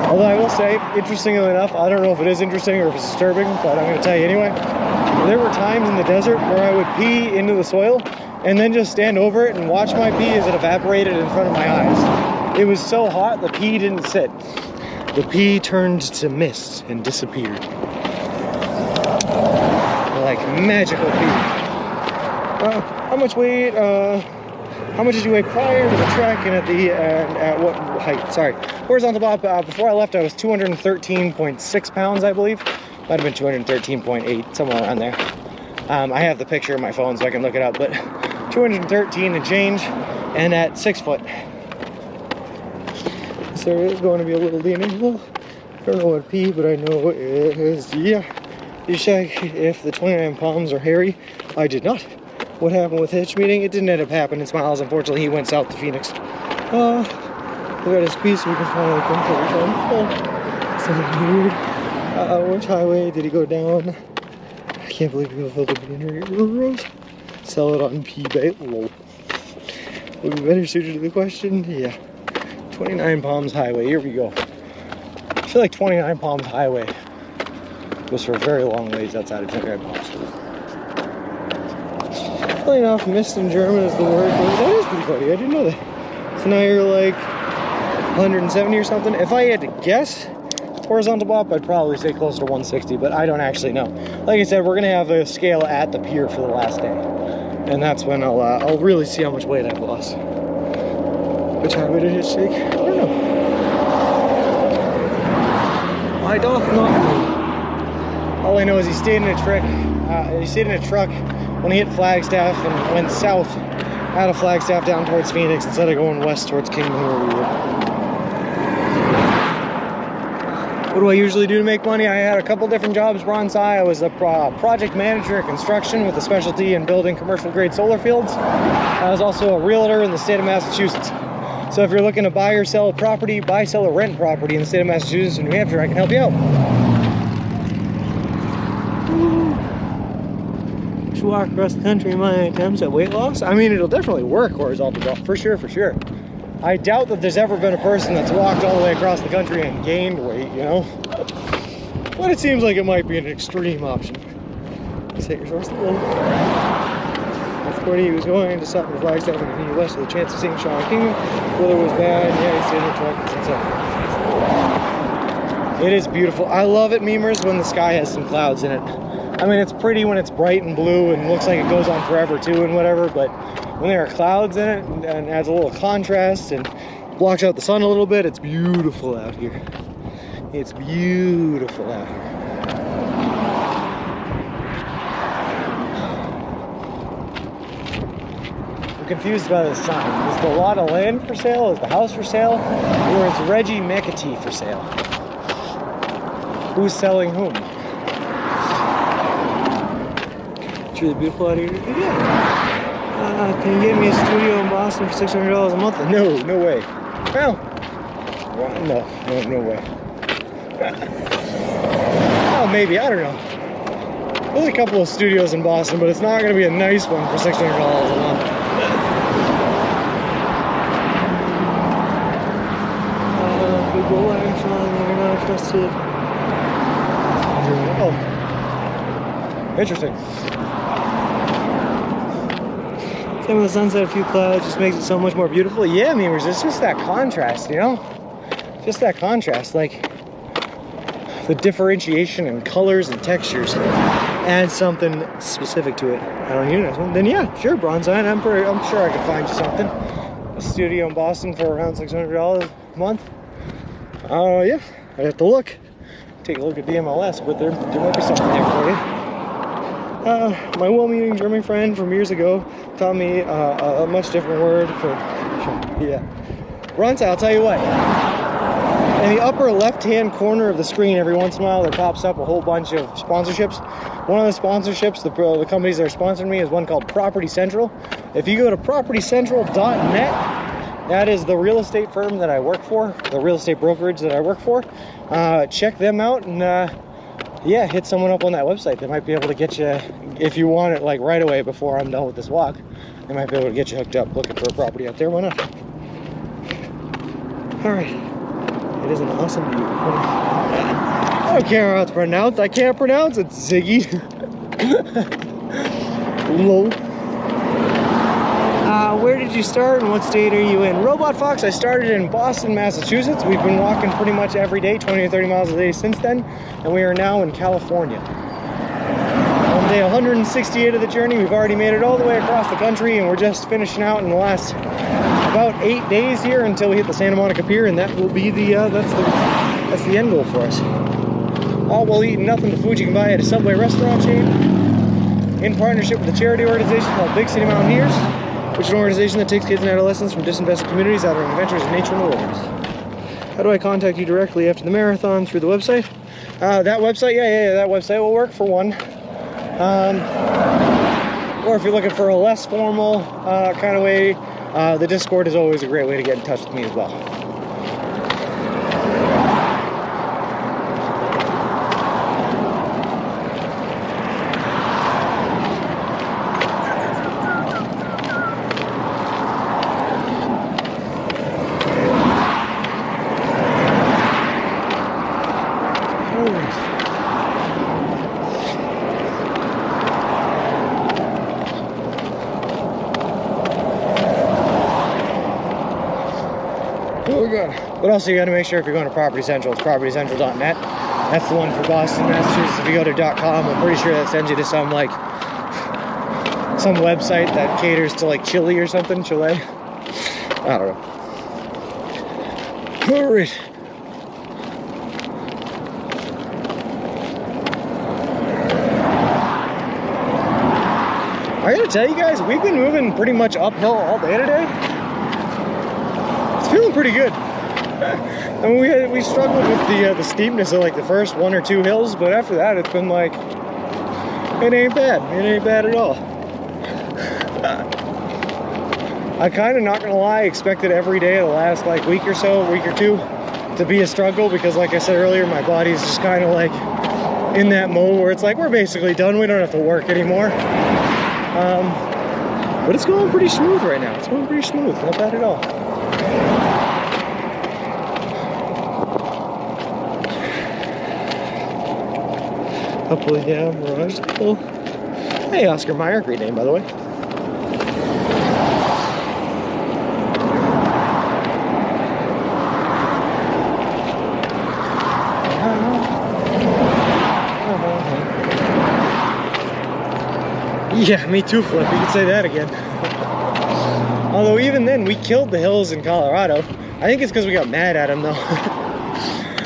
Speaker 1: Although I will say, interestingly enough, I don't know if it is interesting or if it's disturbing, but I'm going to tell you anyway. There were times in the desert where I would pee into the soil and then just stand over it and watch my pee as it evaporated in front of my eyes. It was so hot, the pee didn't sit. The pee turned to mist and disappeared. Like magical pee. How much weight? How much did you weigh prior to the trek and at what height? Sorry. Horizontal bob, before I left I was 213.6 pounds, I believe. Might have been 213.8, somewhere around there. I have the picture on my phone so I can look it up, but 213 and change, and at 6 foot. So there is going to be a little DNA. Well, I don't know what P, but I know it is, yeah. Did you check if the 29 Palms are hairy? I did not. What happened with Hitch meeting? It didn't end up happening, Smiles. Unfortunately, he went south to Phoenix. We got his piece so we can finally come to something weird. Which highway did he go down? I can't believe he filled up in here. Sell it on P-Bait. Lol. Would be better suited to the question? Yeah. 29 Palms Highway. Here we go. I feel like 29 Palms Highway was for a very long ways outside of 29 Palms. Funny enough, mist in German is the word. That is pretty funny. I didn't know that. So now you're like 170 or something. If I had to guess, horizontal bop, I'd probably say closer to 160, but I don't actually know. Like I said, we're gonna have a scale at the pier for the last day, and that's when I'll really see how much weight I've lost. Which highway did it shake? I don't know. I don't know. All I know is he stayed in a truck. When he hit Flagstaff and went south out of Flagstaff down towards Phoenix instead of going west towards Kingman where we were. What do I usually do to make money? I had a couple different jobs, Bronze Eye. I was a project manager at construction with a specialty in building commercial grade solar fields. I was also a realtor in the state of Massachusetts. So if you're looking to buy or sell a property, buy, sell, or rent property in the state of Massachusetts and New Hampshire, I can help you out. Walk across the country in my attempts at weight loss. I mean, it'll definitely work horizontal drop, for sure. I doubt that there's ever been a person that's walked all the way across the country and gained weight, you know? But it seems like it might be an extreme option. Let's hit your source. That's where he was going to stop in Flagstaff and continue west with a chance of seeing Sean King. Weather was bad, yeah, he stayed in the truck and sunset. It is beautiful. I love it, memers, when the sky has some clouds in it. I mean, it's pretty when it's bright and blue and looks like it goes on forever too and whatever, but when there are clouds in it and adds a little contrast and blocks out the sun a little bit, it's beautiful out here. It's beautiful out here. I'm confused by this sign. Is the lot of land for sale? Is the house for sale? Or is Reggie McAtee for sale? Who's selling whom? It's really beautiful out here. Yeah. Can you get me a studio in Boston for $600 a month? No, no way. Well, no way. Oh, maybe, I don't know. There's a couple of studios in Boston, but it's not going to be a nice one for $600 a month. People are not trusted. Oh, interesting. Same with the sunset, a few clouds just makes it so much more beautiful. Yeah, memers, it's just that contrast, you know? Just that contrast, like the differentiation in colors and textures adds something specific to it. I don't know, nice one. Then yeah, sure, Bronzine. I'm sure I could find you something. A studio in Boston for around $600 a month. Yeah, I'd have to look. Take a look at the MLS, but there might be something there for you. My well-meaning German friend from years ago taught me a much different word for, yeah. Ronza, I'll tell you what. In the upper left-hand corner of the screen, every once in a while, there pops up a whole bunch of sponsorships. One of the sponsorships, the companies that are sponsoring me, is one called Property Central. If you go to propertycentral.net, that is the real estate firm that I work for, the real estate brokerage that I work for. Check them out and yeah, hit someone up on that website. They might be able to get you, if you want it like right away before I'm done with this walk, they might be able to get you hooked up looking for a property out there. Why not? All right. It is an awesome view. I don't care how it's pronounced. I can't pronounce it, Ziggy. Lol. Where did you start and what state are you in? Robot Fox, I started in Boston, Massachusetts. We've been walking pretty much every day, 20 to 30 miles a day since then, and we are now in California. On day 168 of the journey, we've already made it all the way across the country, and we're just finishing out in the last about 8 days here until we hit the Santa Monica Pier, and that will be the that's the end goal for us. All while eating nothing but food you can buy at a Subway restaurant chain, in partnership with a charity organization called Big City Mountaineers, which is an organization that takes kids and adolescents from disinvested communities out on adventures in nature and the wilderness. How do I contact you directly after the marathon? Through the website? That website, yeah, that website will work for one. Or if you're looking for a less formal kind of way, the Discord is always a great way to get in touch with me as well. But also you got to make sure if you're going to Property Central, it's propertycentral.net. That's the one for Boston, Massachusetts. If you go to .com, I'm pretty sure that sends you to some website that caters to like Chile or something. Chile? I don't know. All right. I gotta tell you guys, we've been moving pretty much uphill all day today. It's feeling pretty good. I mean, we struggled with the steepness of like the first 1 or 2 hills, but after that it's been like, it ain't bad. It ain't bad at all. I kind of, not gonna lie, expected every day of the last like week or two to be a struggle, because like I said earlier, my body's just kind of like in that mode where it's like, we're basically done, we don't have to work anymore. But it's going pretty smooth right now. It's going pretty smooth, not bad at all. Couple of, yeah, Mirage. Cool. Hey, Oscar Meyer, great name, by the way. Yeah, me too, Flip. You could say that again. Although even then, we killed the hills in Colorado. I think it's because we got mad at them, though.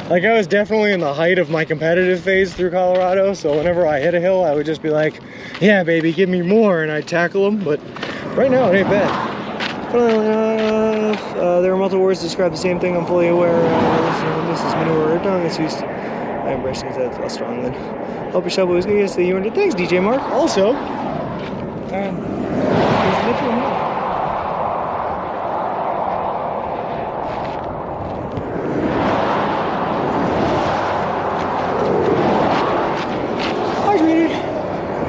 Speaker 1: Like, I was definitely in the height of my competitive phase through Colorado, so whenever I hit a hill, I would just be like, yeah, baby, give me more, and I'd tackle them, but right now, it ain't bad. Funnily enough, there are multiple words to describe the same thing. I'm fully aware. This is manure or dung. It's used. I embrace things that's less strong than. Hope your shovel is good. Yes, you earned it. Thanks, DJ Mark. Also, there's literally more.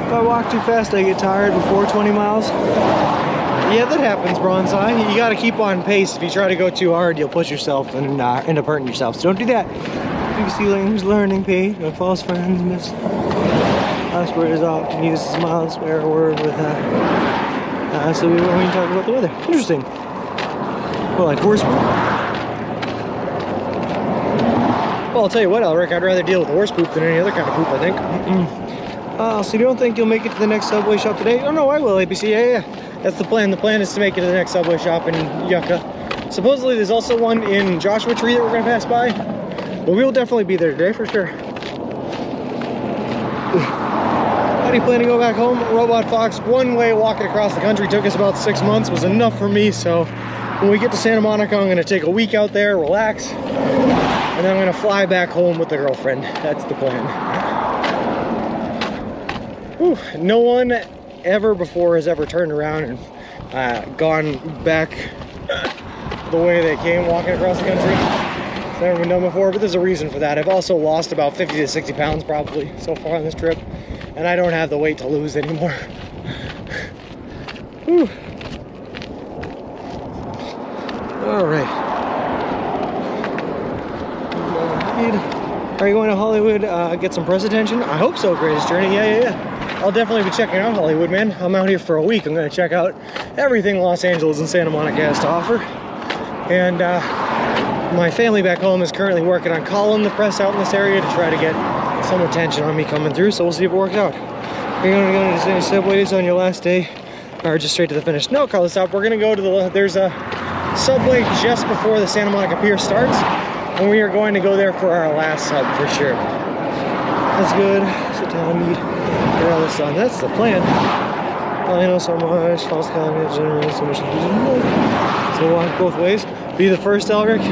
Speaker 1: If I walk too fast, I get tired before 20 miles. Yeah, that happens, Bronzeye. You gotta keep on pace. If you try to go too hard, you'll push yourself and end up hurting yourself. So don't do that. BBC language learning page. No false friends miss. Last word is often used as a mild swear word with so we won't even talk about the weather. Interesting. Well, like horse poop. Well, I'll tell you what, Elric, I'd rather deal with horse poop than any other kind of poop, I think. So you don't think you'll make it to the next Subway shop today? Oh no, I will, ABC. Yeah. That's the plan. The plan is to make it to the next Subway shop in Yucca. Supposedly there's also one in Joshua Tree that we're gonna pass by. But we will definitely be there today for sure. How do you plan to go back home? Robot Fox, one way walking across the country took us about 6 months, was enough for me. So when we get to Santa Monica, I'm gonna take a week out there, relax, and then I'm gonna fly back home with the girlfriend. That's the plan. Whew. No one ever before has ever turned around and gone back the way they came walking across the country. It's never been done before, but there's a reason for that. I've also lost about 50 to 60 pounds probably so far on this trip, and I don't have the weight to lose anymore. Whew. All right. Are you going to Hollywood, get some press attention? I hope so, Greatest Journey. Yeah. I'll definitely be checking out Hollywood, man. I'm out here for a week. I'm going to check out everything Los Angeles and Santa Monica has to offer. And my family back home is currently working on calling the press out in this area to try to get some attention on me coming through, so we'll see if it works out. Are you going to go to any subways on your last day, or just straight to the finish? No, Carlos, stop. We're going to go to there's a subway just before the Santa Monica Pier starts, and we are going to go there for our last sub for sure. That's good. So time to meet. All this on. That's the plan. I know so much. False confidence, generally so much. So walk both ways. Be the first, Elric.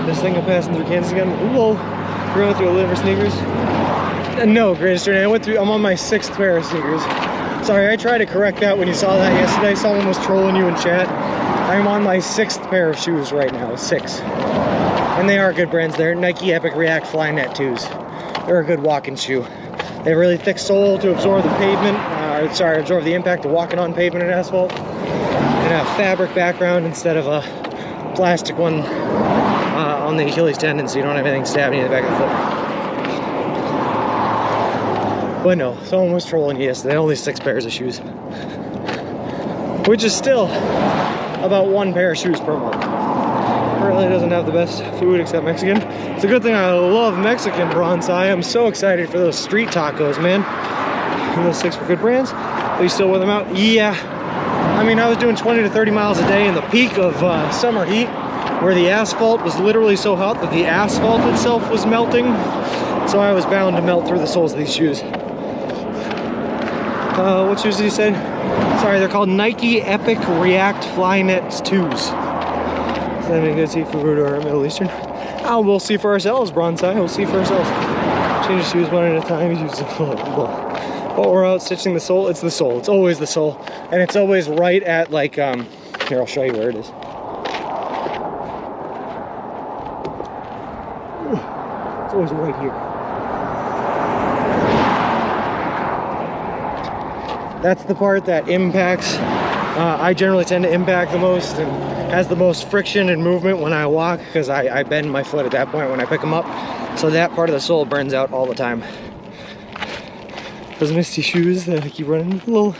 Speaker 1: This thing of passing through Kansas again. Whoa. We're going through a liver sneakers. No, Greatest Journey. I'm on my 6th pair of sneakers. Sorry, I tried to correct that when you saw that yesterday. Someone was trolling you in chat. I'm on my 6th pair of shoes right now. 6. And they are good brands. They're Nike Epic React Flynet 2s. They're a good walking shoe. They have a really thick sole to absorb the pavement, absorb the impact of walking on pavement and asphalt. And a fabric background instead of a plastic one on the Achilles tendon, so you don't have anything stabbing you in the back of the foot. But no, someone was trolling you yesterday. Only 6 pairs of shoes. Which is still about 1 pair of shoes per month. Really doesn't have the best food except Mexican. It's a good thing I love Mexican, Bronzeye. I'm so excited for those street tacos, man. And those 6 were good brands. Are you still with them out? Yeah. I mean, I was doing 20 to 30 miles a day in the peak of summer heat, where the asphalt was literally so hot that the asphalt itself was melting. So I was bound to melt through the soles of these shoes. What shoes did you say? Sorry, they're called Nike Epic React Flynet 2s. Is that any good seafood or Middle Eastern? Oh, we'll see for ourselves, Bronzeye. We'll see for ourselves. Change the shoes one at a time. While we're out stitching the sole, it's the sole. It's always the sole. And it's always right at, like, here, I'll show you where it is. It's always right here. That's the part that impacts. I generally tend to impact the most and has the most friction and movement when I walk, because I bend my foot at that point when I pick them up. So that part of the sole burns out all the time. Those misty shoes that I keep running a little,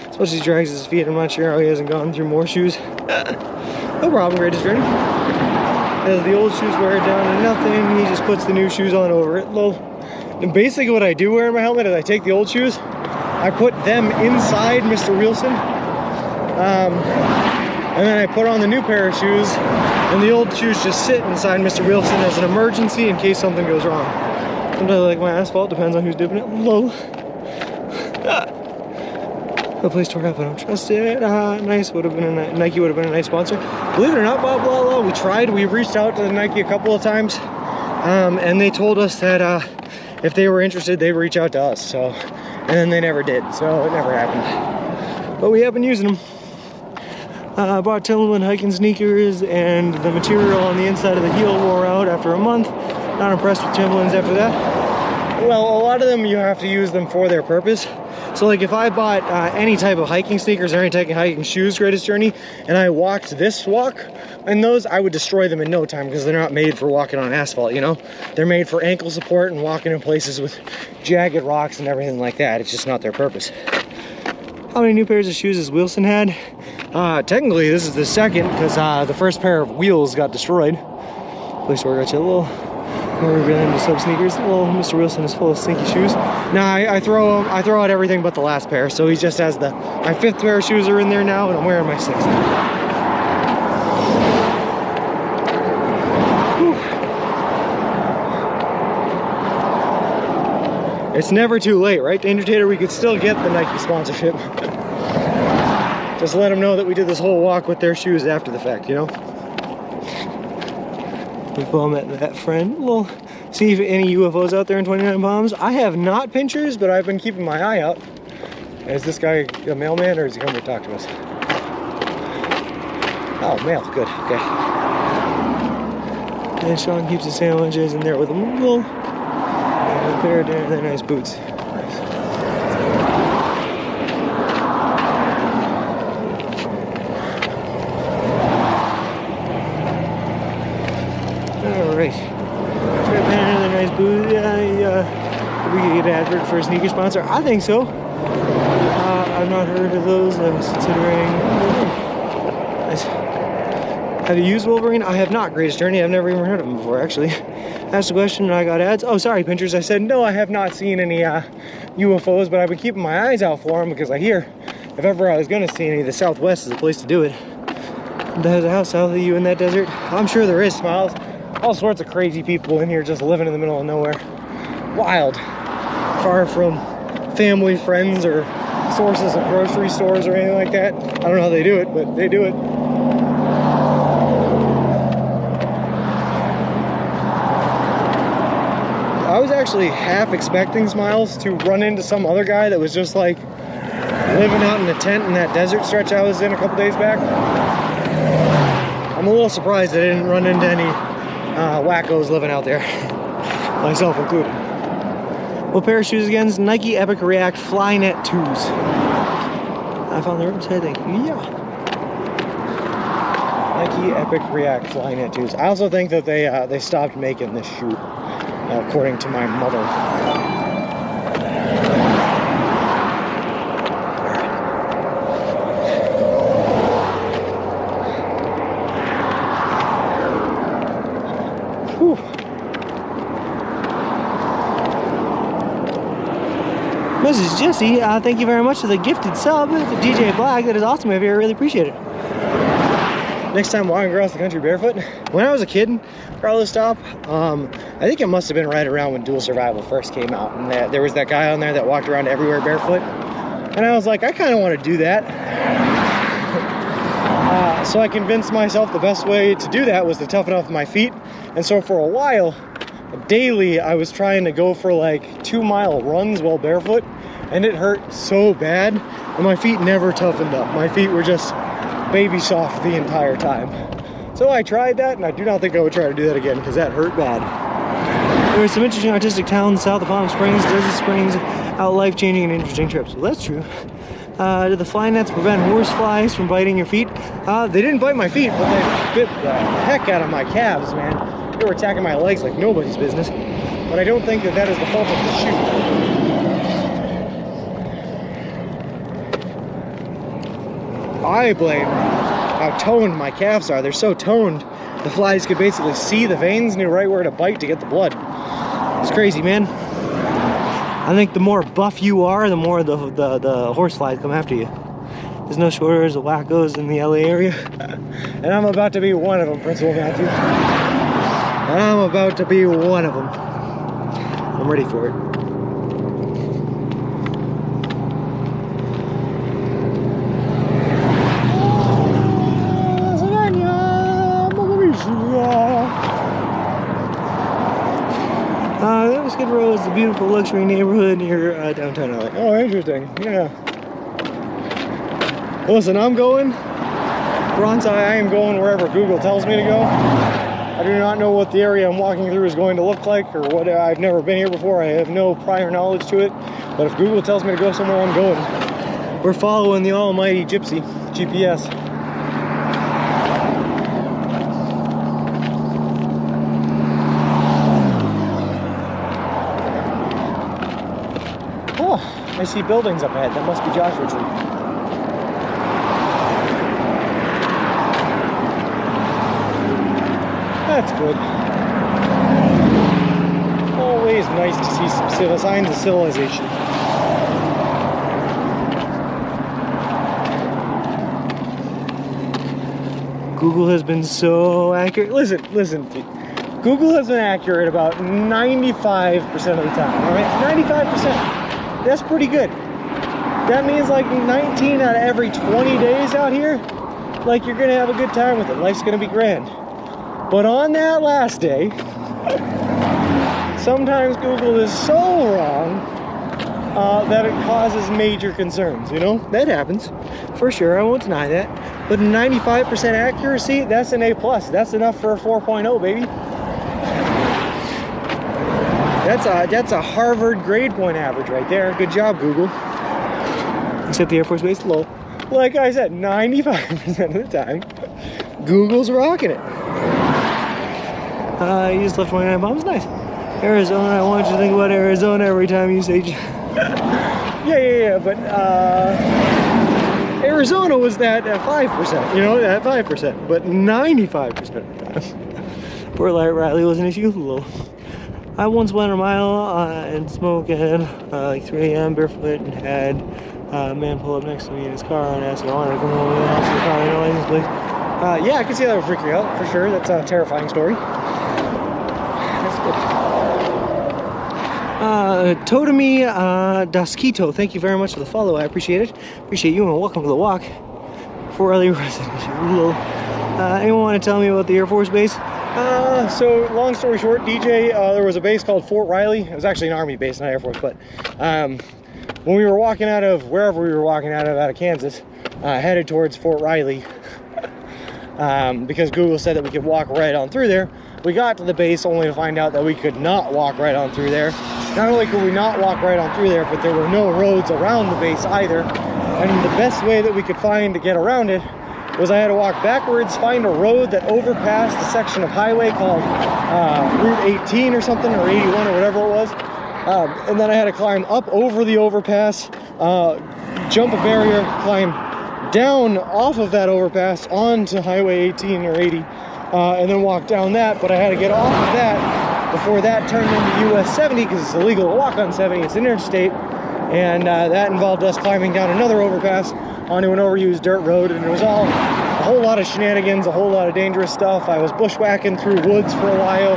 Speaker 1: especially he drags his feet. I'm not sure how he hasn't gone through more shoes. No problem, Greatest Journey. As the old shoes wear down to nothing, he just puts the new shoes on over it. And basically what I do wearing my helmet is I take the old shoes I put them inside Mr. Wilson. And then I put on the new pair of shoes, and the old shoes just sit inside Mr. Wilson as an emergency in case something goes wrong. Sometimes I like my asphalt, depends on who's dipping it. Low. The place tore up, I don't trust it. Nice, would have been a Nike would have been a nice sponsor. Believe it or not, blah blah blah. We tried. We reached out to the Nike a couple of times, and they told us that if they were interested, they'd reach out to us. So, and then they never did. So it never happened. But we have been using them. I bought Timberland hiking sneakers, and the material on the inside of the heel wore out after a month. Not impressed with Timberlands after that. Well, a lot of them you have to use them for their purpose. So like if I bought any type of hiking sneakers or any type of hiking shoes, Greatest Journey, and I walked this walk in those, I would destroy them in no time because they're not made for walking on asphalt, you know? They're made for ankle support and walking in places with jagged rocks and everything like that. It's just not their purpose. How many new pairs of shoes has Wilson had? Technically this is the second because the first pair of wheels got destroyed. Place where I got you a little... We're really into sub sneakers. Well, Mr. Wilson is full of stinky shoes. Now I throw out everything but the last pair. So he just has my 5th pair of shoes are in there now, and I'm wearing my 6th. Whew. It's never too late, right, Danger Tater? We could still get the Nike sponsorship. Just let them know that we did this whole walk with their shoes after the fact, you know? We've all met that friend. We'll see if any UFOs out there in 29 Palms. I have not pinchers, but I've been keeping my eye out. Is this guy a mailman, or is he coming to talk to us? Oh, mail. Good. Okay. And Sean keeps his sandwiches in there with him. And a pair of their nice boots. Nice. Alright. Another nice booth. We could get an advert for a sneaker sponsor. I think so. I've not heard of those. I was considering. Nice. Have you used Wolverine? I have not, Greatest Journey. I've never even heard of them before, actually. Asked a question and I got ads. Oh, sorry, pinchers. I said, no, I have not seen any UFOs, but I've been keeping my eyes out for them because I hear if ever I was going to see any, the Southwest is the place to do it. There's a house south of you in that desert. I'm sure there is, Smiles. All sorts of crazy people in here just living in the middle of nowhere. Wild. Far from family, friends, or sources of grocery stores or anything like that. I don't know how they do it, but they do it. I was actually half expecting, Smiles, to run into some other guy that was just like living out in a tent in that desert stretch I was in a couple days back. I'm a little surprised I didn't run into any wackos living out there, myself included. What pair of shoes again? Nike Epic React Flynet 2s. I found the website, thank you. Yeah. Nike Epic React Flynet 2s. I also think that they stopped making this shoe, according to my mother. Whew. Mrs. Jessie, thank you very much for the gifted sub to DJ Black. That is awesome of you. I really appreciate it. Next time walking across the country barefoot. When I was a kid, Carlos stop. I think it must have been right around when Dual Survival first came out, and there was that guy on there that walked around everywhere barefoot. And I was like, I kind of want to do that. So I convinced myself the best way to do that was to toughen up my feet. And so for a while, daily, I was trying to go for like 2-mile runs while barefoot, and it hurt so bad, and my feet never toughened up. My feet were just baby soft the entire time. So I tried that, and I do not think I would try to do that again because that hurt bad. There are some interesting artistic towns south of Palm Springs. Desert Springs out life-changing and interesting trips. Well, that's true. Do the fly nets prevent horse flies from biting your feet? They didn't bite my feet, but they bit the heck out of my calves, man. They were attacking my legs like nobody's business. But I don't think that is the fault of the shoe. I blame how toned my calves are. They're so toned, the flies could basically see the veins, knew right where to bite to get the blood. It's crazy, man. I think the more buff you are, the more the horse flies come after you. There's no shorters of wackos in the LA area. And I'm about to be one of them, Principal Matthew. I'm about to be one of them. I'm ready for it. Skid Row is the beautiful luxury neighborhood near downtown LA. Oh, interesting. Yeah. Listen, I'm going. Bronze, I am going wherever Google tells me to go. I do not know what the area I'm walking through is going to look like, or what. I've never been here before. I have no prior knowledge to it. But if Google tells me to go somewhere, I'm going. We're following the almighty Gypsy GPS. I see buildings up ahead. That must be Joshua Tree. That's good. Always nice to see some signs of civilization. Google has been so accurate. Listen. Google has been accurate about 95% of the time. All right, 95%. That's pretty good. That means like 19 out of every 20 days out here, like you're gonna have a good time with it. Life's gonna be grand. But on that last day, sometimes Google is so wrong that it causes major concerns, you know? That happens, for sure, I won't deny that. But 95% accuracy, that's an A+. That's enough for a 4.0, baby. That's a Harvard grade point average right there. Good job, Google. Except the Air Force Base low. Like I said, 95% of the time, Google's rocking it. You just left Twentynine Palms. Nice. Arizona. I want you to think about Arizona every time you say. yeah. But Arizona was that 5%. You know, that 5%. But 95% of the time, Fort Riley was an issue. I once went a mile and smoked at like 3 a.m. barefoot and had a man pull up next to me in his car and ask if I wanted to come over the house in the car. No license plate. Yeah, I can see that would freak you out for sure. That's a terrifying story. That's good. Totemi Dasquito, thank you very much for the follow. I appreciate it. Appreciate you and welcome to the walk. Fort Riley resident. Anyone want to tell me about the Air Force Base? So long story short, DJ, there was a base called Fort Riley. It was actually an Army base, not Air Force, but when we were walking out of wherever we were walking out of Kansas, headed towards Fort Riley, because Google said that we could walk right on through there, we got to the base only to find out that we could not walk right on through there. Not only could we not walk right on through there, but there were no roads around the base either. And the best way that we could find to get around it was I had to walk backwards, find a road that overpassed a section of highway called Route 18 or something, or 81 or whatever it was. And then I had to climb up over the overpass, jump a barrier, climb down off of that overpass onto Highway 18 or 80, and then walk down that. But I had to get off of that before that turned into US 70 because it's illegal to walk on 70. It's an interstate. And that involved us climbing down another overpass onto an overused dirt road, and it was all a whole lot of shenanigans, a whole lot of dangerous stuff. I was bushwhacking through woods for a while,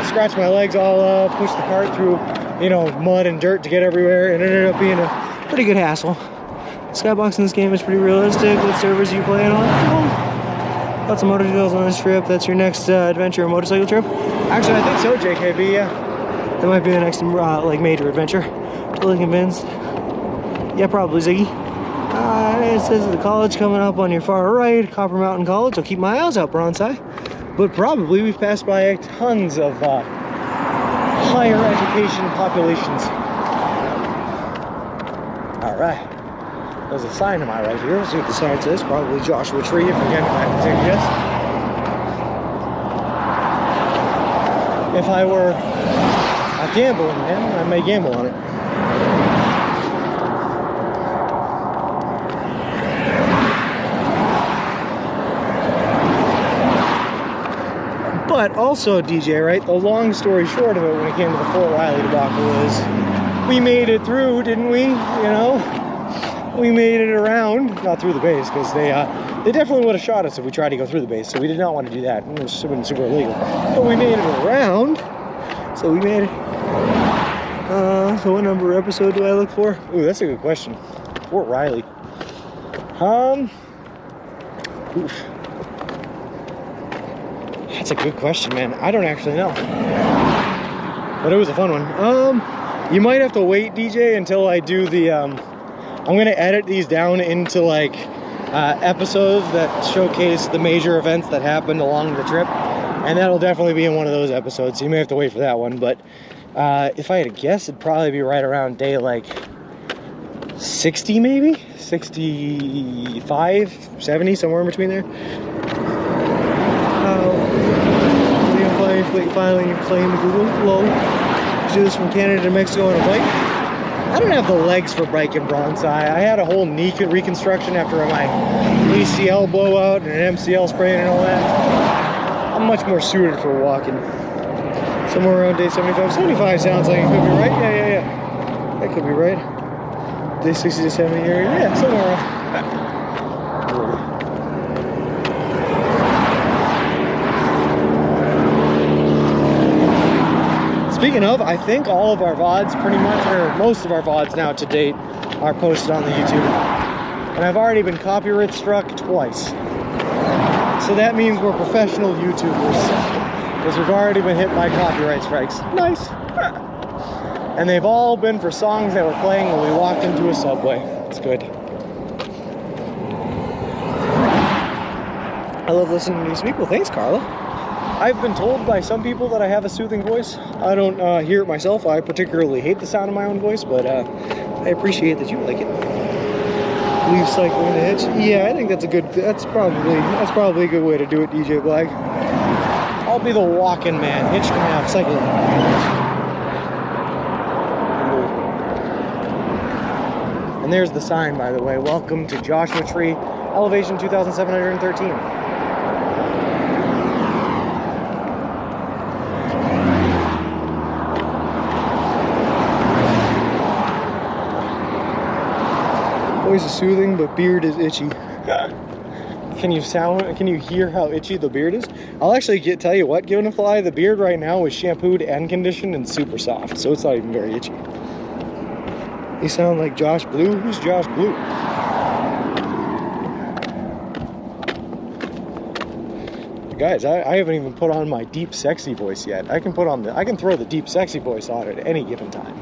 Speaker 1: scratched my legs all up, pushed the cart through, you know, mud and dirt to get everywhere, and it ended up being a pretty good hassle. Skybox in this game is pretty realistic. What servers are you playing on? Oh, lots of motorcycles on this trip. That's your next adventure motorcycle trip? Actually, I think so, JKB, yeah. That might be the next like major adventure. Totally convinced. Yeah, probably, Ziggy. It says the college coming up on your far right, Copper Mountain College. I'll keep my eyes out, Bronze-Eye. But probably we've passed by tons of higher education populations. All right. There's a sign to my right here. Let's see what the sign says. Probably Joshua Tree, if again, if I have to take a guess. If I were a gambling man, I may gamble on it. But also, DJ, right, the long story short of it when it came to the Fort Riley debacle was we made it through, didn't we? You know? We made it around, not through the base, because they definitely would have shot us if we tried to go through the base, so we did not want to do that. It would have been super illegal. But we made it around, so we made it. So what number episode do I look for? Ooh, that's a good question. Fort Riley. Oof. That's a good question, man. I don't actually know. But it was a fun one. You might have to wait, DJ, until I do the, I'm gonna edit these down into like episodes that showcase the major events that happened along the trip, and that'll definitely be in one of those episodes, so you may have to wait for that one. But if I had to guess, it'd probably be right around day like 60, maybe 65, 70, somewhere in between there. Finally claim to Google. Lol. Do this from Canada to Mexico on a bike. I don't have the legs for biking, bronze. I had a whole knee reconstruction after my ACL blowout and an MCL sprain and all that. I'm much more suited for walking. Somewhere around day 75. 75 sounds like it could be right. Yeah. That could be right. Day 60 to 70 area. Yeah, somewhere around. Speaking of, I think all of our VODs pretty much, or most of our VODs now to date, are posted on the YouTube. And I've already been copyright struck twice. So that means we're professional YouTubers. Because we've already been hit by copyright strikes. Nice. And they've all been for songs that were playing when we walked into a Subway. It's good. I love listening to you speak. Well, thanks, Carla. I've been told by some people that I have a soothing voice. I don't hear it myself. I particularly hate the sound of my own voice, but I appreciate that you like it. Leave cycling to hitch. Yeah, I think that's a good. That's probably a good way to do it, DJ Black. I'll be the walking man. Hitch can have cycling. And there's the sign, by the way. Welcome to Joshua Tree, elevation 2,713. Voice is soothing, but beard is itchy. Can you hear how itchy the beard is? I'll actually tell you what, given a fly, the beard right now is shampooed and conditioned and super soft, so it's not even very itchy. You sound like Josh Blue? Who's Josh Blue? Guys, I haven't even put on my deep sexy voice yet. I can throw the deep sexy voice on at any given time.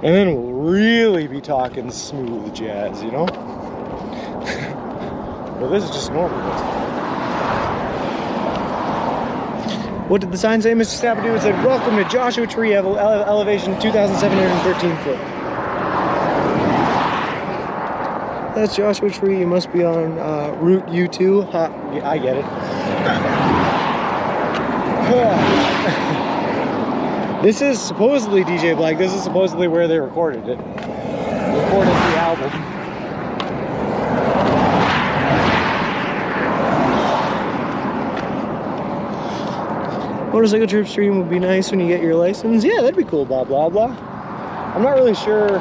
Speaker 1: And then we'll really be talking smooth jazz, you know? But this is just normal voice. What did the sign say, Mr. Sapadu? It said, welcome to Joshua Tree, elevation 2,713 foot. That's Joshua Tree. You must be on Route U2. Ha, yeah, I get it. This is supposedly, DJ Black, this is supposedly where they recorded it. Recorded the album. Motorcycle trip stream would be nice when you get your license. Yeah, that'd be cool, blah, blah, blah. I'm not really sure.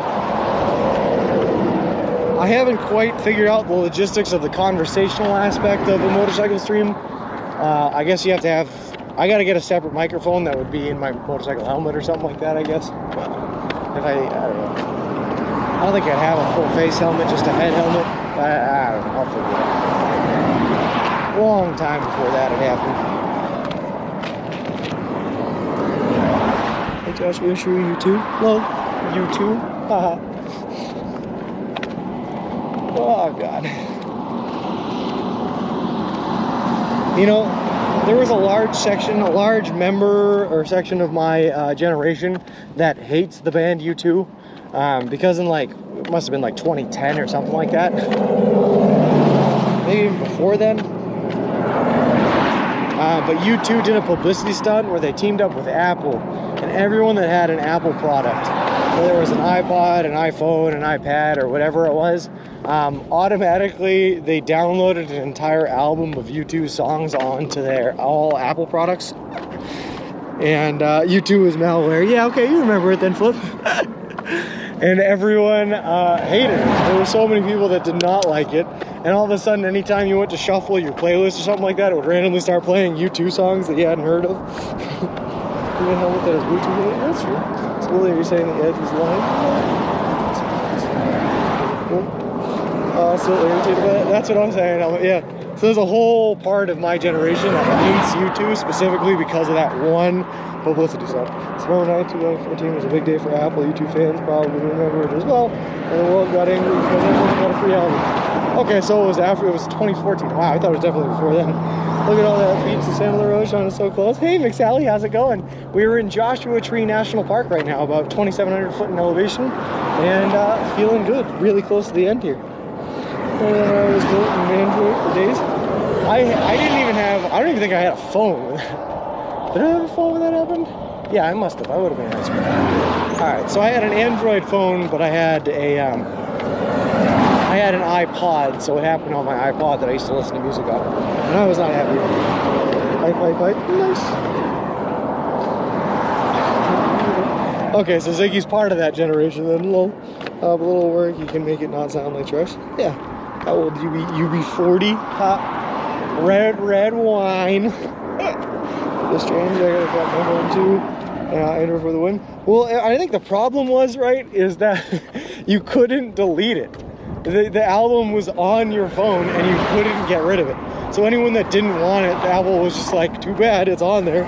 Speaker 1: I haven't quite figured out the logistics of the conversational aspect of a motorcycle stream. I guess you have to have, I gotta get a separate microphone that would be in my motorcycle helmet or something like that, I guess. If I don't know. I don't think I'd have a full face helmet, just a head helmet. I don't know, I'll figure it out. Long time before that had happened. Hey Josh, we're sure you too? Hello, you too? Haha. Oh God. You know, there was a large member or section of my generation that hates the band U2 because in like, it must have been like 2010 or something like that. Maybe even before then. But U2 did a publicity stunt where they teamed up with Apple, and everyone that had an Apple product, whether it was an iPod, an iPhone, an iPad, or whatever it was, automatically they downloaded an entire album of U2 songs onto their all Apple products. And U2 was malware. Yeah, okay, you remember it then, Flip. And everyone hated it. There were so many people that did not like it. And all of a sudden, anytime you went to shuffle your playlist or something like that, it would randomly start playing U2 songs that you hadn't heard of. You know what that is, Bluetooth? That's true. So you're saying the edge was lying? So irritated by that. That's what I'm saying. Yeah. So there's a whole part of my generation that hates U2 specifically because of that one publicity stunt. Summer night 2014 was a big day for Apple. U2 fans probably remember it as well. And the world got angry because everyone got a free album. Okay, so it was 2014. Wow, I thought it was definitely before then. Look at all that beach in Santa Rosa, it's so close. Hey, McSally, how's it going? We were in Joshua Tree National Park right now, about 2,700 foot in elevation, and feeling good. Really close to the end here. I was going in Android for days. I don't even think I had a phone. Did I have a phone when that happened? Yeah, I must have. I would have been answering. Alright, so I had an Android phone, but I had an iPod, so it happened on my iPod that I used to listen to music on. And I was not happy. Pipe. Nice. Okay, so Ziggy's part of that generation then. A little work, you can make it not sound like trash. Yeah. How old you be? You be 40? Hot red wine. The strange, I gotta grab my phone too. Enter for the win. Well, I think the problem was, right, is that you couldn't delete it. The album was on your phone and you couldn't get rid of it. So anyone that didn't want it, the album was just like, too bad, it's on there.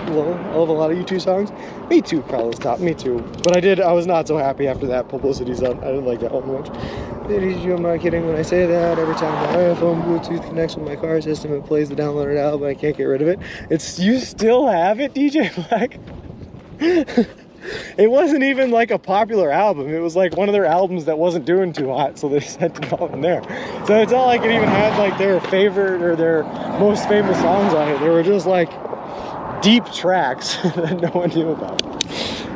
Speaker 1: Well, I love a lot of U2 songs. Me too, Carlos top, me too. But I was not so happy after that publicity stunt. I didn't like that one much. I'm not kidding when I say that. Every time my iPhone Bluetooth connects with my car system, it plays the downloaded album. I can't get rid of it. You still have it, DJ Black? It wasn't even like a popular album. It was like one of their albums that wasn't doing too hot, so they sent it all in there. So it's not like it even had like their favorite or their most famous songs on it. They were just like deep tracks that no one knew about.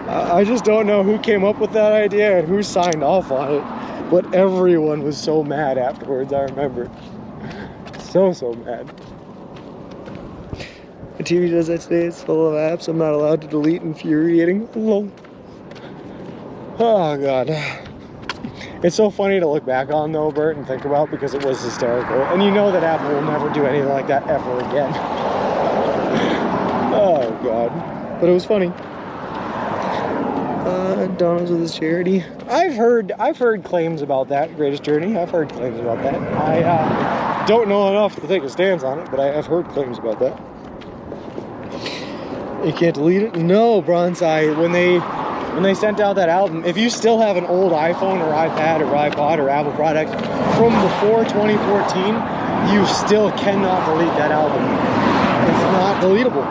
Speaker 1: I just don't know who came up with that idea and who signed off on it, but everyone was so mad afterwards. I remember so mad. The TV does that today. It's full of apps I'm not allowed to delete. Infuriating. Lol. Oh god, it's so funny to look back on though, Bert, and think about, because it was hysterical, and you know that Apple will never do anything like that ever again. Oh god, but it was funny. Donald's with his charity. I've heard claims about that. Greatest Journey. I've heard claims about that. I don't know enough to take a stance on it, but I have heard claims about that. You can't delete it? No, Bronzeye. When they sent out that album, if you still have an old iPhone or iPad or iPod or Apple product from before 2014, you still cannot delete that album. It's not deletable.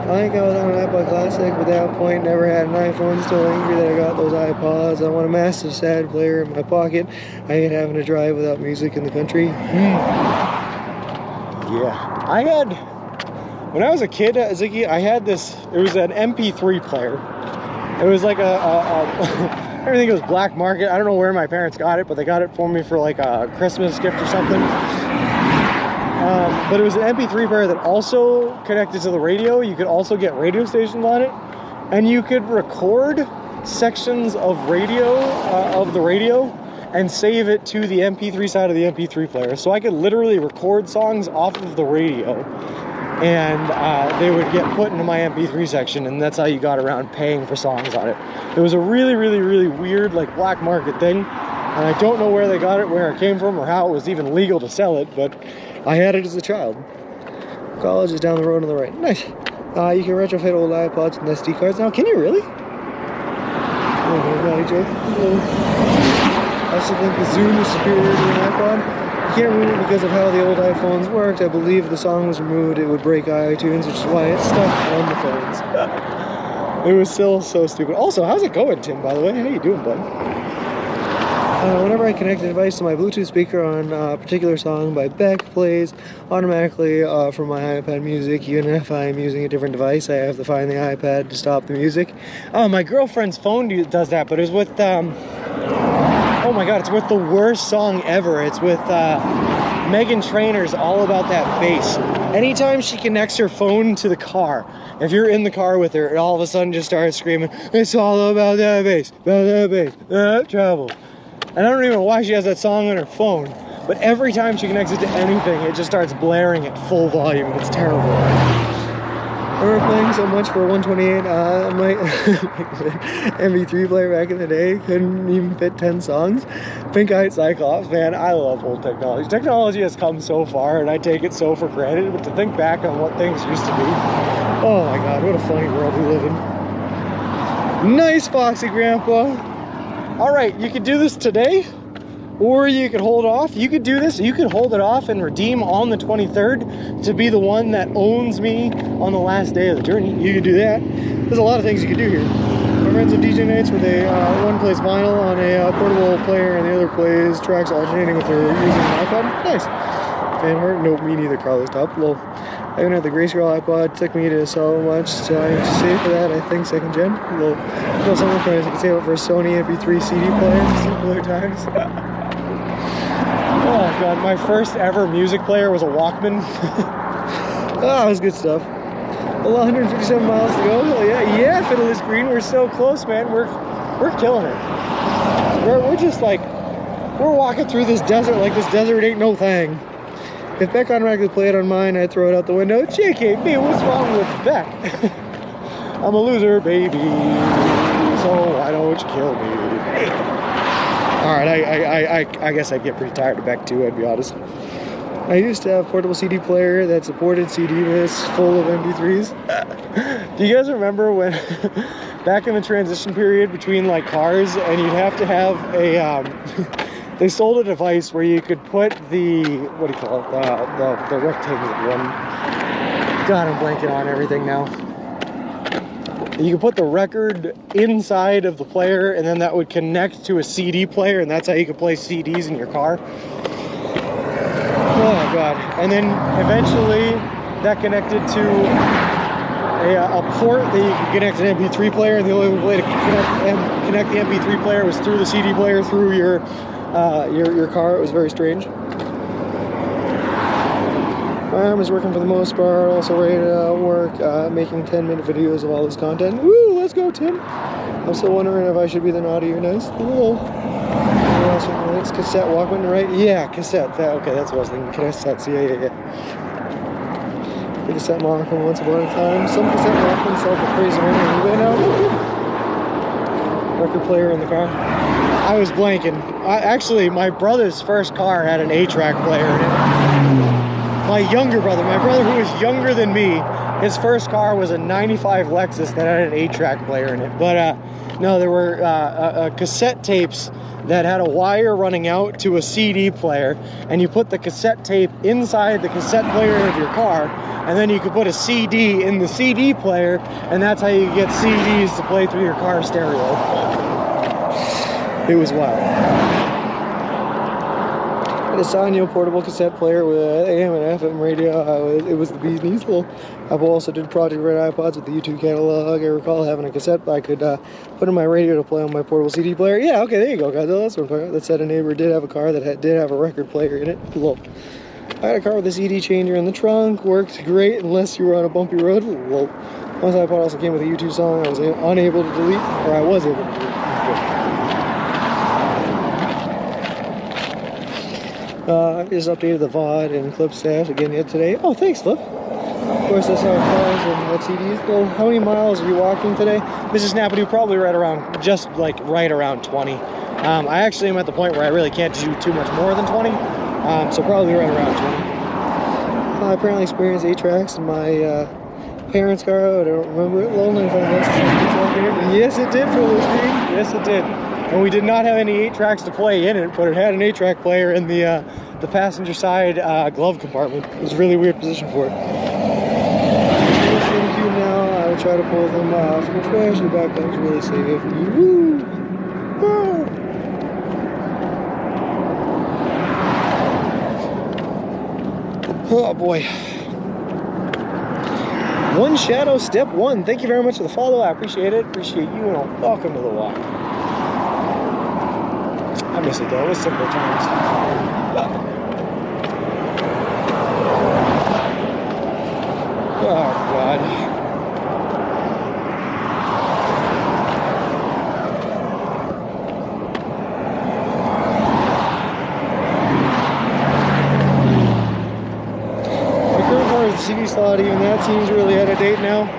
Speaker 1: I think I was on an iPod Classic, but at that point never had an iPhone. Still angry that I got those iPods. I want a massive sad player in my pocket. I ain't having to drive without music in the country. Yeah. When I was a kid, Ziggy, I had this, it was an MP3 player. It was like I think it was black market. I don't know where my parents got it, but they got it for me for like a Christmas gift or something. But it was an MP3 player that also connected to the radio. You could also get radio stations on it. And you could record sections of the radio, and save it to the MP3 side of the MP3 player. So I could literally record songs off of the radio, and they would get put into my MP3 section, and that's how you got around paying for songs on it. It was a really weird, like, black market thing, and I don't know where they got it, where it came from, or how it was even legal to sell it, but I had it as a child. College is down the road on the right. Nice. You can retrofit old iPods and SD cards now. Can you really? Oh, naughty joke. I still think the Zoom is superior to an iPod. You can't remove it because of how the old iPhones worked. I believe if the song was removed, it would break iTunes, which is why it's stuck on the phones. It was still so stupid. Also, how's it going, Tim, by the way? How you doing, bud? Whenever I connect a device to my Bluetooth speaker on a particular song by Beck plays automatically from my iPad music. Even if I'm using a different device, I have to find the iPad to stop the music. Oh, my girlfriend's phone does that, but it's with, oh my god, it's with the worst song ever. It's with Meghan Trainor's All About That Bass. anytime she connects her phone to the car, if you're in the car with her, it all of a sudden just starts screaming, "It's all about that bass, that trouble." And I don't even know why she has that song on her phone, but every time she connects it to anything, it just starts blaring at full volume. It's terrible. I remember playing so much for 128. My MP3 player back in the day couldn't even fit 10 songs. Pink-eyed Cyclops, man, I love old technology. Technology has come so far, and I take it so for granted, but to think back on what things used to be, oh my god, what a funny world we live in. Nice, Foxy Grandpa. Alright, you could do this today, or you could hold off. You could do this, you could hold it off and redeem on the 23rd to be the one that owns me on the last day of the journey. You could do that. There's a lot of things you could do here. My friends at DJ Nights, where they, one plays vinyl on a portable player and the other plays tracks alternating with their using an iPod. Nice. Fan heart? Nope, me neither, Carlos. Top low. I even had the Grace Girl iPod. Took me to so much, so I have to save for that, I think, second gen. Low. Well, some price I could save it for a Sony MP3 CD player, simpler times. Oh god, my first ever music player was a Walkman. Oh, it was good stuff. Well, 157 miles to go. Hell yeah, yeah, Fiddler's Green. We're so close, man. We're killing it. We're just like, we're walking through this desert like this desert ain't no thing. If Beck on Rack could play it on mine, I'd throw it out the window. JKB, what's wrong with Beck? I'm a loser, baby. So why don't you kill me? Hey. Alright, I guess I'd get pretty tired of Beck too, I'd be honest. I used to have a portable CD player that supported CD-list full of MP3s. Do you guys remember when, back in the transition period between like cars, and you'd have to have a, they sold a device where you could put the, what do you call it, the rectangular one. God, I'm blanking on everything now. You could put the record inside of the player, and then that would connect to a CD player, and that's how you could play CDs in your car. Oh god. And then eventually that connected to a port that you could connect an MP3 player, and the only way to connect the MP3 player was through the CD player through your car. It was very strange. My arm is working for the most part, also ready to work, making 10-minute videos of all this content. Woo, let's go, Tim. I'm still wondering if I should be the naughty or nice. Cool. It's cassette Walkman, right? Yeah, cassette. Okay, that's what I was thinking. Cassettes, yeah. The cassette Walkman once upon a time. Some cassette Walkman sell for crazy money on eBay now. Record player in the car. I was blanking. Actually, my brother's first car had an 8-track player in it. My younger brother, who was younger than me, his first car was a 95 Lexus that had an 8-track player in it. But no, there were cassette tapes that had a wire running out to a CD player, and you put the cassette tape inside the cassette player of your car, and then you could put a CD in the CD player, and that's how you get CDs to play through your car stereo. It was wild. A Sanyo portable cassette player with AM and FM radio. It was the bee's knees. Apple also did Project Red iPods with the YouTube catalog. I recall having a cassette I could put in my radio to play on my portable CD player. Yeah, okay, there you go, guys. That's what I'm talking about. That said, a neighbor did have a car that did have a record player in it. Lol. I had a car with a CD changer in the trunk. Worked great unless you were on a bumpy road. Lol. Once iPod also came with a YouTube song I was unable to delete, or I was able to delete. I just updated the VOD and clip stash again yet today. Oh, thanks, Flip. Of course, that's our cars and CDs. Well, how many miles are you walking today? Mrs. Snapadoo, probably right around 20. I actually am at the point where I really can't do too much more than 20. So probably right around 20. I apparently experienced 8 tracks in my parents' car. I don't remember it. Lonely. Yes, it did, Fiddler's Green. Yes, it did. And we did not have any 8 tracks to play in it, but it had an 8-track player in the passenger side glove compartment. It was a really weird position for it. Thank you now. I will try to pull them off from the trash. The back was really safe. Woo! Oh boy. One Shadow Step 1. Thank you very much for the follow. I appreciate it. Appreciate you, and welcome to the walk. I miss it though, it was simpler times. Oh, God. My current car is the CD slot, even that seems really out of date now.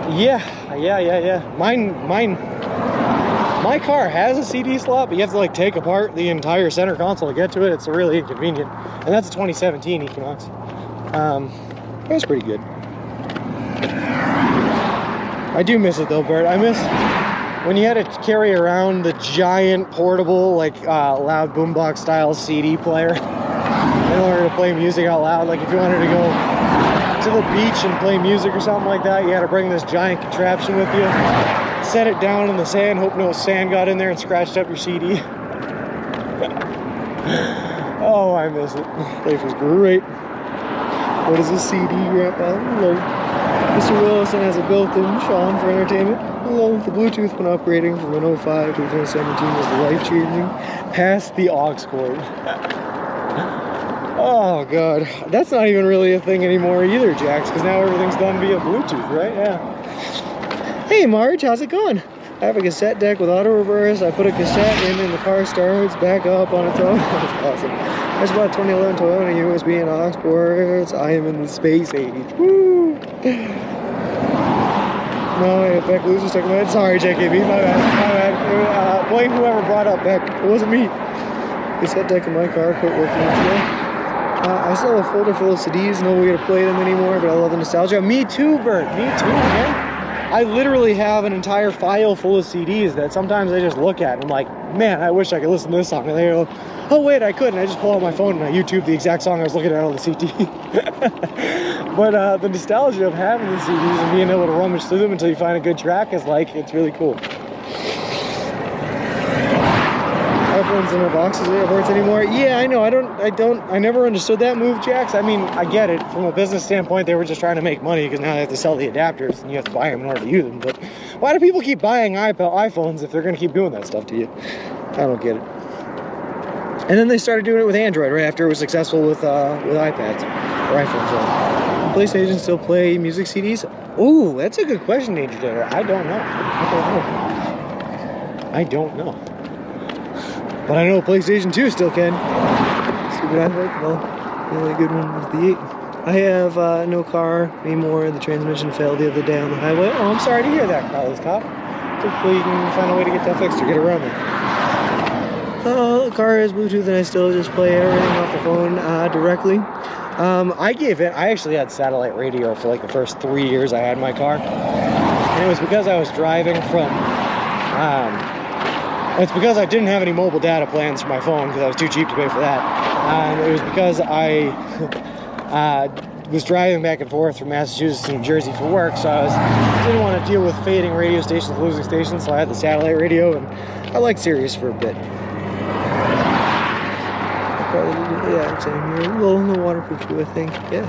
Speaker 1: Yeah. My car has a CD slot, but you have to like take apart the entire center console to get to it. It's really inconvenient. And that's a 2017 Equinox. That's pretty good. I do miss it though, Bert. I miss when you had to carry around the giant portable, like loud boombox style CD player in order to play music out loud. Like if you wanted to go to the beach and play music or something like that, you had to bring this giant contraption with you, set it down in the sand, hope no sand got in there and scratched up your CD. Oh, I miss it. Life was great. What is a CD, Grandpa? Hello. Mr. Willison has a built-in Sean for entertainment. Hello. The Bluetooth when upgrading from an 05 to a 2017 was life-changing. Past the aux cord. Oh, God. That's not even really a thing anymore either, Jax, because now everything's done via Bluetooth, right? Yeah. Hey, Marge, how's it going? I have a cassette deck with auto reverse. I put a cassette in and the car starts back up on its own. That's awesome. I just bought a 2011 Toyota USB and aux ports. I am in the space age. Woo! No, Beck loses took my head. Sorry, JKB, my bad. Blame whoever brought up Beck. It wasn't me. Cassette deck in my car quit working today. I still have a folder full of CDs. No way to play them anymore, but I love the nostalgia. Me too, Bert. Me too, man. I literally have an entire file full of CDs that sometimes I just look at and I'm like, man, I wish I could listen to this song. And they go, oh wait, I could. And I just pull out my phone and I YouTube the exact song I was looking at on the CD. But the nostalgia of having the CDs and being able to rummage through them until you find a good track is like, it's really cool. iPhones in their boxes at Hertz anymore? Yeah, I know. I never understood that move, Jax. I mean, I get it. From a business standpoint, they were just trying to make money because now they have to sell the adapters and you have to buy them in order to use them. But why do people keep buying iPhones if they're going to keep doing that stuff to you? I don't get it. And then they started doing it with Android right after it was successful with iPads or iPhones. PlayStation still play music CDs? Ooh, that's a good question, Danger Taylor. I don't know. But I know PlayStation 2 still can. Stupid iPhone. Well, the only good one was the 8. I have no car anymore. The transmission failed the other day on the highway. Oh, I'm sorry to hear that, Carlos Top. Hopefully you can find a way to get that fixed or get around there. The car has Bluetooth and I still just play everything off the phone directly. I actually had satellite radio for like the first 3 years I had my car. And it was because I was driving from... it's because I didn't have any mobile data plans for my phone because I was too cheap to pay for that. It was because I was driving back and forth from Massachusetts to New Jersey for work, so I didn't want to deal with fading radio stations, losing stations, so I had the satellite radio, and I liked Sirius for a bit. Yeah, same here. Well, no waterproof too, I think. Yeah.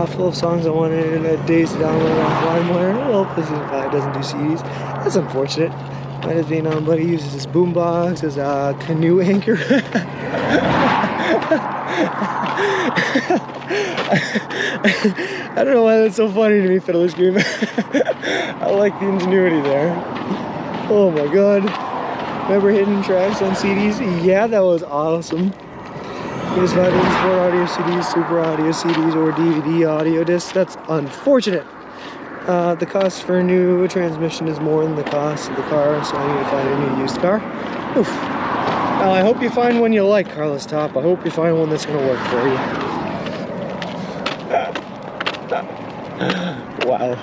Speaker 1: Full of songs I wanted days to download on LimeWire. Well, PlayStation 5 doesn't do CDs. That's unfortunate. Might have been on, but he uses his boombox as a canoe anchor. I don't know why that's so funny to me, Fiddler Scream. I like the ingenuity there. Oh my god. Remember hidden tracks on CDs? Yeah, that was awesome. PS5 doesn't support audio CDs, super audio CDs, or DVD audio discs. That's unfortunate. The cost for a new transmission is more than the cost of the car, so I need to find a new used car. Oof. Well, I hope you find one you like, Carlos Top. I hope you find one that's going to work for you. Wow.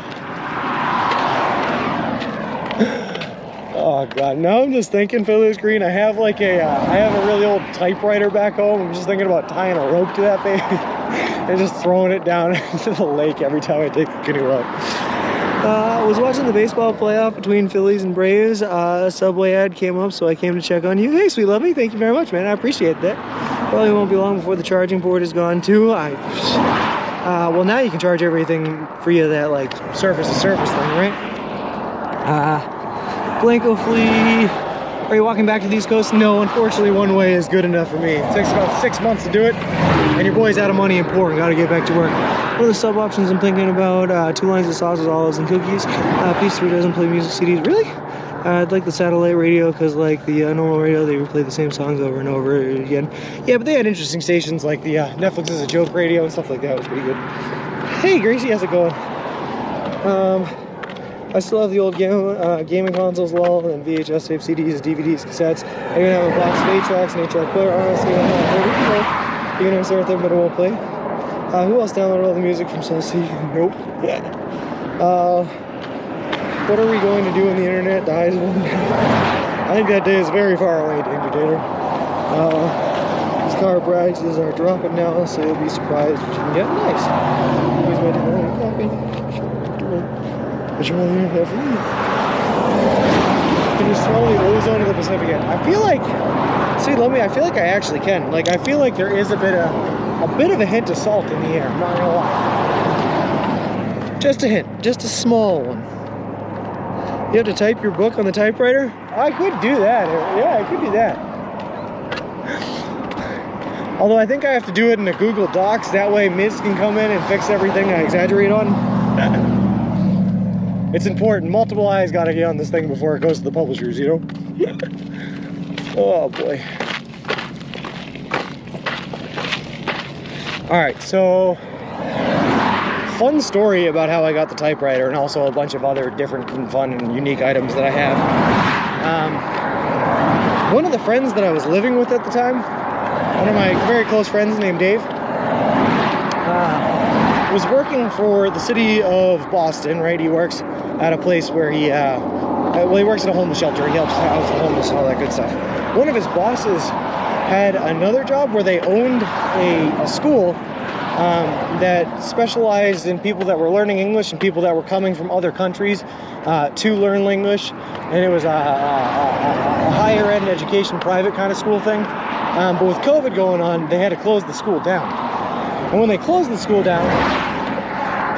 Speaker 1: Oh god, now I'm just thinking, Fiddler's Green, I have like I have a really old typewriter back home. I'm just thinking about tying a rope to that baby and just throwing it down into the lake every time I take the canoe out. I was watching the baseball playoff between Phillies and Braves. A Subway ad came up, so I came to check on you. Hey, sweet lovely, thank you very much, man. I appreciate that. Probably won't be long before the charging port is gone too. Well, now you can charge everything free of that like surface to surface thing, right? Blanco Flea, Are you walking back to the East Coast? No, unfortunately, one way is good enough for me. It takes about 6 months to do it, and your boy's out of money and poor and gotta get back to work. What are the sub options I'm thinking about? 2 lines of sauces, olives, and cookies. Piece 3 doesn't play music CDs. Really? I'd like the satellite radio because, like the normal radio, they replay the same songs over and over again. Yeah, but they had interesting stations like the Netflix is a Joke radio and stuff like that. It was pretty good. Hey, Gracie, how's it going? I still have the old gaming consoles, lol, and VHS tapes, CDs, DVDs, cassettes. I even have a box of 8-tracks and 8-track player. Honestly, I'm not ready to go. You can start there, but it won't play. Who else downloaded all the music from Chelsea? Nope. What are we going to do when the internet dies one day? I think that day is very far away, Danger Tater. These car prices are dropping now, so you'll be surprised what you can get. Nice. Always made to go coffee. But you're only here for me. Can you smell the ozone of the Pacific yet? I feel like, see, let me. I feel like I actually can. Like, I feel like there is a bit of a hint of salt in the air. I'm not gonna lie. Just a hint, just a small one. You have to type your book on the typewriter? I could do that. Yeah, I could do that. Although I think I have to do it in a Google Docs. That way Miz can come in and fix everything I exaggerate on. It's important. Multiple eyes gotta get on this thing before it goes to the publishers, you know? Oh boy. Alright, so fun story about how I got the typewriter and also a bunch of other different and fun and unique items that I have. One of the friends that I was living with at the time, one of my very close friends named Dave, was working for the city of Boston, right? He works at a place where he works at a homeless shelter. He helps house the homeless and all that good stuff. One of his bosses had another job where they owned a school that specialized in people that were learning English and people that were coming from other countries to learn English. And it was a higher end education, private kind of school thing. But with COVID going on, they had to close the school down. And when they closed the school down,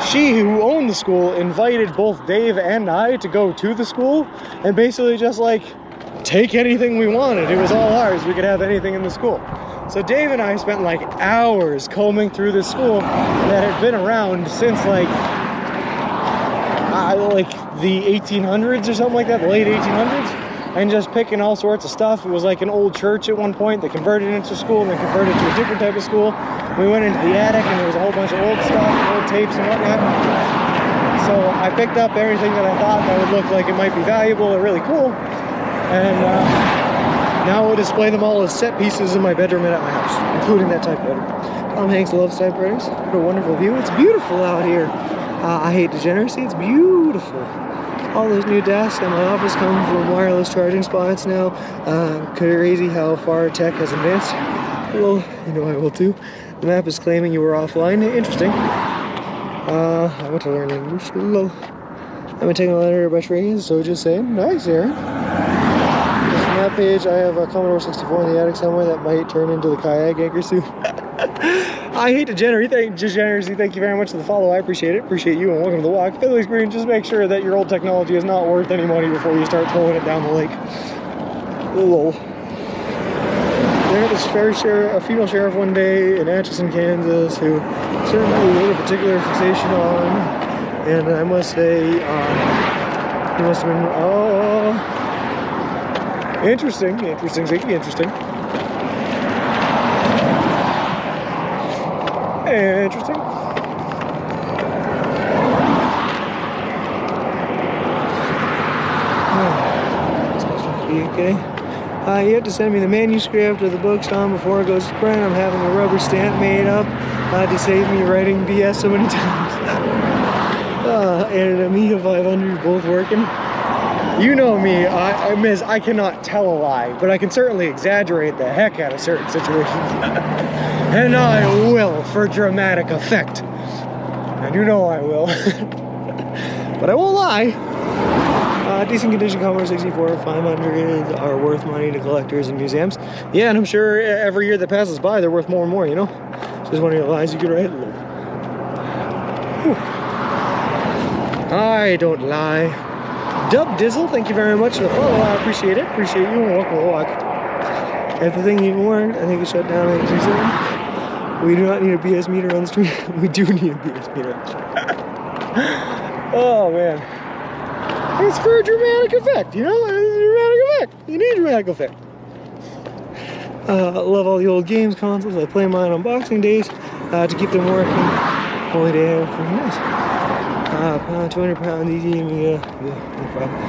Speaker 1: she who owned the school invited both Dave and I to go to the school and basically just like take anything we wanted. It was all ours. We could have anything in the school. So Dave and I spent like hours combing through this school that had been around since like the 1800s or something like that, the late 1800s, and just picking all sorts of stuff. It was like an old church at one point. They converted it into a school and then converted it to a different type of school. We went into the attic and there was a whole bunch of old stuff, old tapes and whatnot. So I picked up everything that I thought that would look like it might be valuable or really cool. And now I'll display them all as set pieces in my bedroom and at my house, including that typewriter. Tom Hanks loves typewriters. What a wonderful view. It's beautiful out here. I hate degeneracy. It's beautiful. All those new desks in my office come from wireless charging spots now. Crazy how far tech has advanced. Well, you know I will too. The map is claiming you were offline. Interesting. I want to learn English. Lol. I've been taking a letter by train, so just saying. Nice, Aaron. Just on that page, I have a Commodore 64 in the attic somewhere that might turn into the kayak anchor soup. I hate degeneracy. Thank you very much for the follow. I appreciate it. Appreciate you and welcome to the walk. Fiddly's Green, just make sure that your old technology is not worth any money before you start throwing it down the lake. Lol. There was a female sheriff one day in Atchison, Kansas, who certainly had a particular fixation on, and I must say, he must have been, interesting, interesting. Interesting. It's supposed to be okay. You have to send me the manuscript of the book, Sean, before it goes to print. I'm having a rubber stamp made up to save me writing BS so many times. And an Amiga 500 both working. You know me, I cannot tell a lie, but I can certainly exaggerate the heck out of certain situations. And I will, for dramatic effect. And you know I will. But I won't lie. Decent condition Commodore 64 500 are worth money to collectors and museums. Yeah, and I'm sure every year that passes by, they're worth more and more, you know? Just one of the lies you could write. Whew. I don't lie. Dub Dizzle, thank you very much for the follow. I appreciate it. Appreciate you and welcome to walk. Everything you warned, I think it shut down. We do not need a BS meter on the stream. We do need a BS meter. Oh man. It's for a dramatic effect, you know? It's a dramatic effect. You need a dramatic effect. Love all the old games consoles. I play mine on Boxing days to keep them working. Holy day, pretty nice. 200 pounds easy. Yeah, no problem.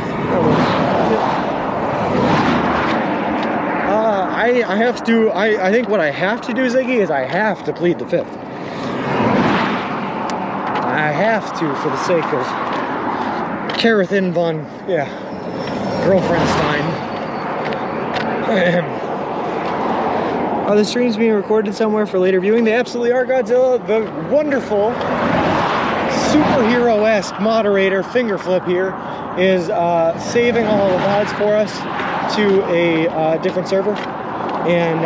Speaker 1: I have to. I think what I have to do, Ziggy, is I have to plead the fifth. I have to, for the sake of Karathin von, girlfriendstein. Are the streams being recorded somewhere for later viewing? They absolutely are, Godzilla. The wonderful, superhero-esque moderator, Fingerflip here, is saving all the VODs for us to a different server. And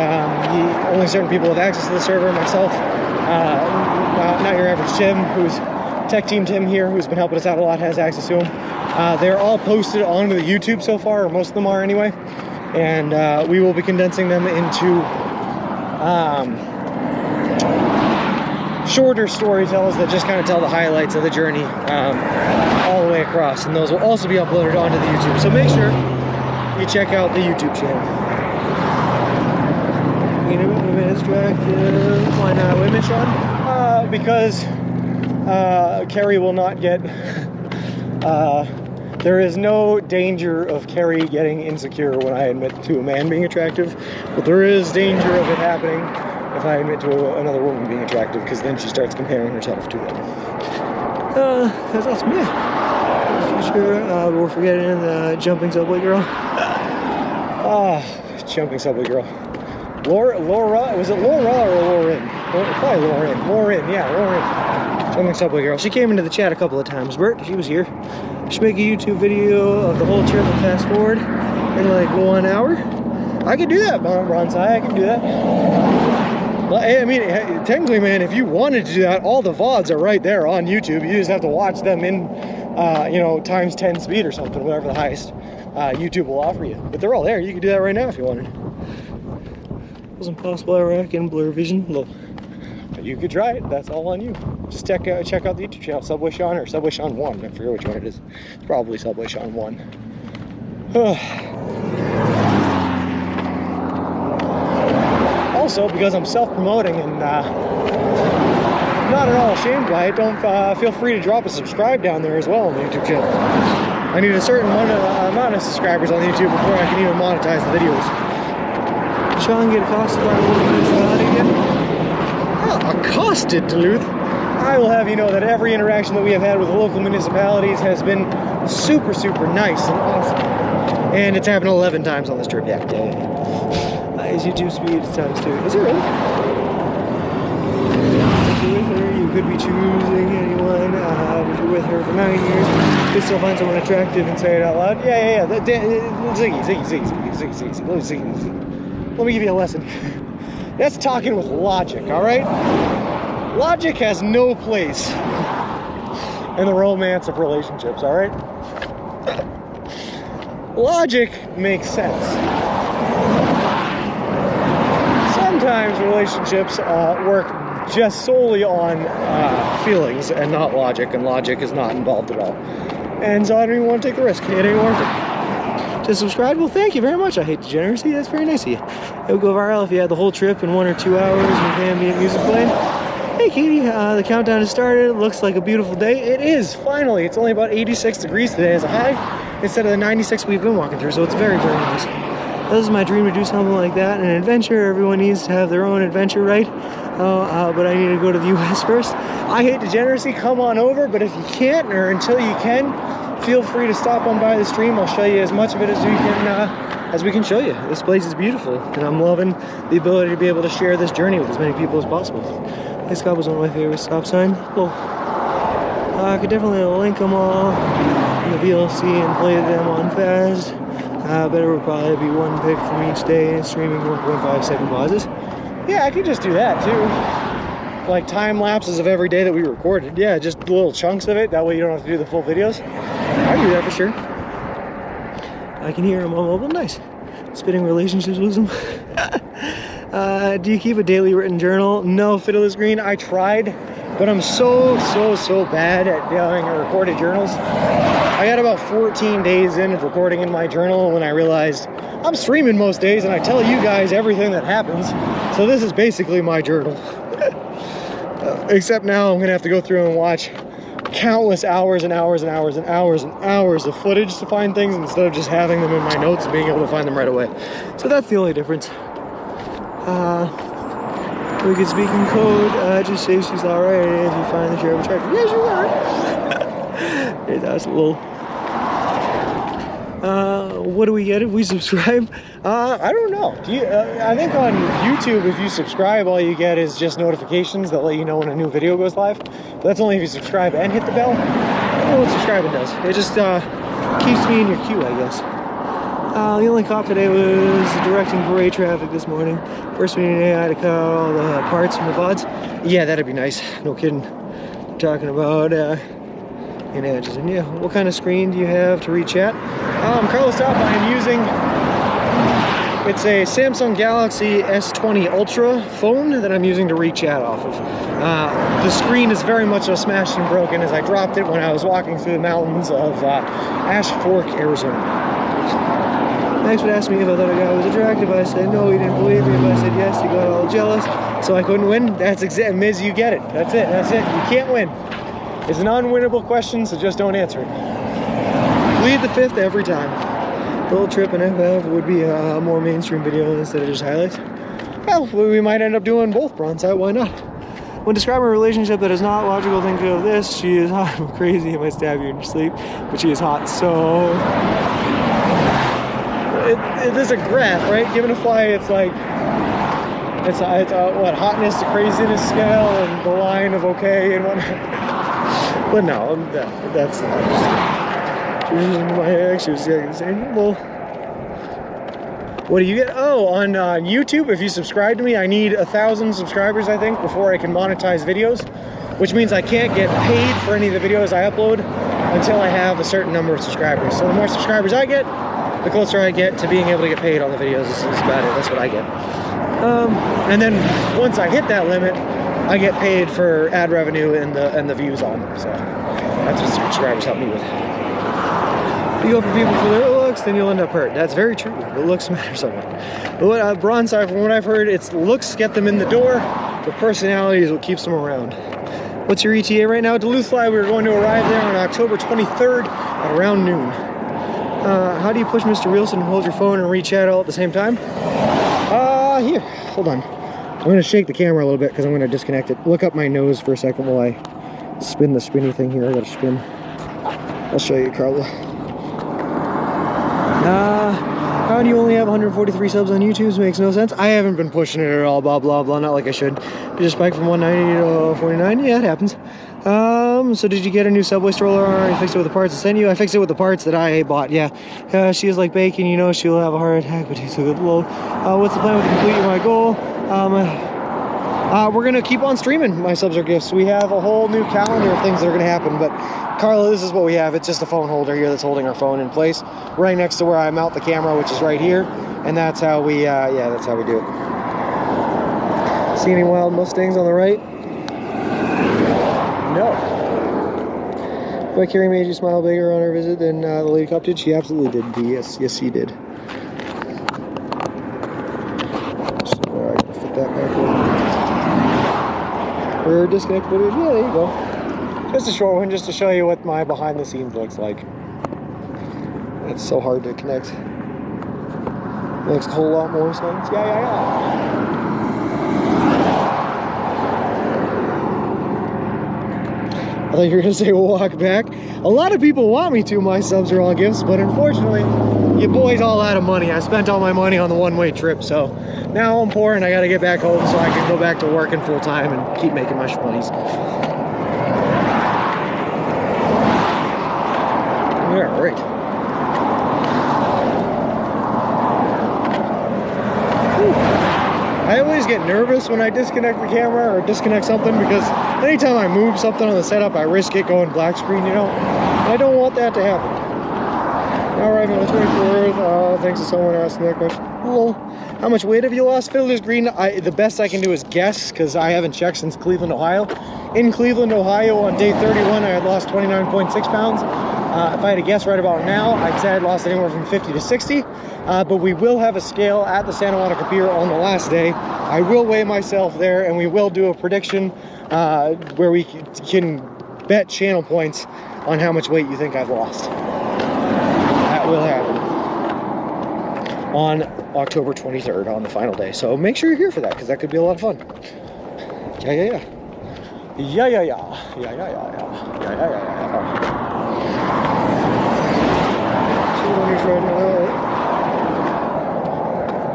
Speaker 1: only certain people have access to the server. Myself, not your average Tim, who's Tech Team Tim here, who's been helping us out a lot, has access to them. They're all posted onto the YouTube so far, or most of them are anyway. And we will be condensing them into shorter storytells that just kind of tell the highlights of the journey all the way across. And those will also be uploaded onto the YouTube. So make sure you check out the YouTube channel. Why not women, Sean? Because Carrie will not get there is no danger of Carrie getting insecure when I admit to a man being attractive, but there is danger of it happening if I admit to another woman being attractive, because then she starts comparing herself to them. That's awesome, yeah. Sure, we're forgetting the jumping subway girl. Jumping subway girl. Laura, was it Laura or Lauren? Probably Lauren, yeah, Lauren. Jumping subway girl. She came into the chat a couple of times, Bert. She was here. Should make a YouTube video of the whole trip and fast forward in like 1 hour. I can do that, Bonsai. I can do that. Well, I mean, technically, man, if you wanted to do that, all the VODs are right there on YouTube. You just have to watch them in, times 10 speed or something, whatever the highest YouTube will offer you. But they're all there. You can do that right now if you wanted. It wasn't possible, I reckon. Blur vision. Look. You could try it. That's all on you. Just check out the YouTube channel, Subway Sean or Subway Sean 1. I forget which one it is. It's probably Subway Sean 1. Also, because I'm self-promoting and not at all ashamed by it, don't feel free to drop a subscribe down there as well on the YouTube channel. I need a certain amount of subscribers on YouTube before I can even monetize the videos. Sean get accosted by a little bit again. Accosted, Duluth. I will have you know that every interaction that we have had with the local municipalities has been super, super nice and awesome. And it's happened 11 times on this trip. Yeah. Is YouTube speed times 2? Is it really? If you're with her, you could be choosing anyone. If you're with her for 9 years, you could still find someone attractive and say it out loud. Yeah. Ziggy. Let me give you a lesson. That's talking with logic, all right? Logic has no place in the romance of relationships, all right? Logic makes sense. Sometimes relationships work just solely on feelings and not logic, and logic is not involved at all. And so I don't even want to take the risk. It ain't worth it. To subscribe, well, thank you very much. I hate degeneracy. That's very nice of you. It would go viral if you had the whole trip in 1 or 2 hours with ambient music playing. Hey, Katie, the countdown has started. It looks like a beautiful day. It is, finally. It's only about 86 degrees today as a high instead of the 96 we've been walking through, so it's very, very nice. This is my dream to do something like that, an adventure. Everyone needs to have their own adventure, right? But I need to go to the U.S. first. I hate degeneracy. Come on over, but if you can't, or until you can, feel free to stop on by the stream. I'll show you as much of it as we can show you. This place is beautiful, and I'm loving the ability to be able to share this journey with as many people as possible. This stop was one of my favorite stop signs. Well, I could definitely link them all in the VLC and play them on fast. But it would probably be one pick from each day and streaming 1.5 second pauses. Yeah, I could just do that too. Like time lapses of every day that we recorded. Yeah, just little chunks of it. That way you don't have to do the full videos. I do that for sure. I can hear him on mobile. Nice. Spitting relationships wisdom. Do you keep a daily written journal? No, Fiddler's Green. I tried, but I'm so bad at doing recorded journals. I got about 14 days in of recording in my journal when I realized I'm streaming most days and I tell you guys everything that happens. So this is basically my journal. Except now I'm gonna have to go through and watch countless hours and hours and hours and hours and hours of footage to find things instead of just having them in my notes and being able to find them right away. So that's the only difference. We could speak in code. Just say she's alright if you find the share of attraction. Yes, you are. Hey, that's a little. What do we get if we subscribe? I don't know. Do you, I think on YouTube, if you subscribe, all you get is just notifications that let you know when a new video goes live. But that's only if you subscribe and hit the bell. I don't know what subscribing does. It just keeps me in your queue, I guess. The only cop today was directing parade traffic this morning. First meeting today, I had to cut out all the parts from the VODs. Yeah, that'd be nice. No kidding. Talking about in edges. And yeah, what kind of screen do you have to read chat? Carlos Top, I am using, it's a Samsung Galaxy S20 Ultra phone that I'm using to read chat off of. The screen is very much smashed and broken as I dropped it when I was walking through the mountains of Ash Fork, Arizona. Max would ask me if I thought a guy was attractive. I said no, he didn't believe me. If I said yes, he got all jealous. So I couldn't win. That's exact, Miz, you get it. That's it, that's it. You can't win. It's an unwinnable question, so just don't answer it. Plead the fifth every time. The whole trip and FF would be a more mainstream video instead of just highlights. Well, we might end up doing both, Bronze. Why not? When describing a relationship that is not logical, think of this. She is hot. I'm crazy. I might stab you in your sleep, but she is hot. So it is a graph, right? Given a fly, it's like it's a what, hotness to craziness scale, and the line of okay and whatnot. But no, that's not. My ex, she was saying, well, what do you get? Oh, on YouTube, if you subscribe to me, I need 1,000 subscribers, I think, before I can monetize videos, which means I can't get paid for any of the videos I upload until I have a certain number of subscribers. So the more subscribers I get, the closer I get to being able to get paid on the videos. This is about it. That's what I get. And then once I hit that limit, I get paid for ad revenue and the views on them. So that's what subscribers help me with. If you go for people for their looks, then you'll end up hurt. That's very true. The looks matter somewhat. But Bronze Side, from what I've heard, it's looks get them in the door. The personality is what keeps them around. What's your ETA right now? Duluth Fly, we're going to arrive there on October 23rd at around noon. How do you push Mr. Reelson and hold your phone and read chat all at the same time? Here, hold on. I'm going to shake the camera a little bit because I'm going to disconnect it. Look up my nose for a second while I spin the spinny thing here. I got to spin. I'll show you, Carla. How do you only have 143 subs on YouTube? This makes no sense. I haven't been pushing it at all, blah, blah, blah. Not like I should. Did it spike from 190 to 49? Yeah, it happens. So did you get a new Subway stroller or you fixed it with the parts I sent you? I fixed it with the parts that I bought, yeah. She is like bacon, you know, she'll have a heart attack, but he's a good low. What's the plan with completing my goal? We're gonna keep on streaming My Subs Are Gifts. We have a whole new calendar of things that are gonna happen, but Carla, this is what we have. It's just a phone holder here that's holding our phone in place, right next to where I mount the camera, which is right here, and that's how we, yeah, that's how we do it. See any wild Mustangs on the right? No. But Carrie made you smile bigger on her visit than the Lady Cop did? She absolutely did. Yes, she did. So, alright, fit that back over. Rear disconnect footage. Yeah, there you go. Just a short one, just to show you what my behind the scenes looks like. It's so hard to connect. Makes a whole lot more sense. Yeah. I thought you were going to say we'll walk back. A lot of people want me to. My subs are all gifts, but unfortunately, you boys all out of money. I spent all my money on the one-way trip, so now I'm poor and I got to get back home so I can go back to working full-time and keep making my monies. Yeah, right. I always get nervous when I disconnect the camera or disconnect something because anytime I move something on the setup, I risk it going black screen, you know? And I don't want that to happen. Now arriving on the 24th. Thanks to someone asking that question. Hello. How much weight have you lost, Fiddler's Green? The best I can do is guess, because I haven't checked since Cleveland, Ohio. In Cleveland, Ohio, on day 31, I had lost 29.6 pounds. If I had to guess right about now, I'd say I'd lost anywhere from 50 to 60. But we will have a scale at the Santa Monica Pier on the last day. I will weigh myself there, and we will do a prediction where we can bet channel points on how much weight you think I've lost. That will happen on October 23rd, on the final day. So make sure you're here for that, because that could be a lot of fun. Yeah, yeah, yeah. Yeah, yeah, yeah. Yeah, yeah, yeah, yeah. Yeah, yeah, yeah, yeah.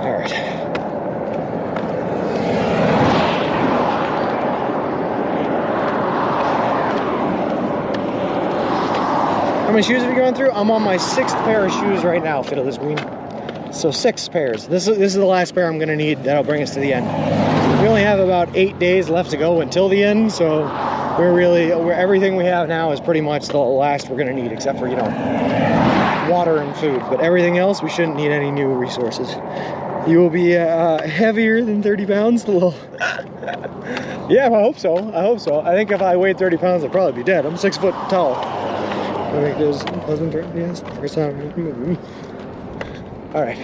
Speaker 1: All right. How many shoes have you gone through? I'm on my 6th pair of shoes right now, Fiddler's Green. So 6 pairs. This is the last pair I'm gonna need. That'll bring us to the end. We only have about 8 days left to go until the end, so everything we have now is pretty much the last we're gonna need, except for, you know, water and food. But everything else, we shouldn't need any new resources. You will be heavier than 30 pounds. Well, yeah, I hope so. I hope so. I think if I weighed 30 pounds, I'd probably be dead. I'm 6 foot tall. I think there's pleasant, yes, first time moving. All right.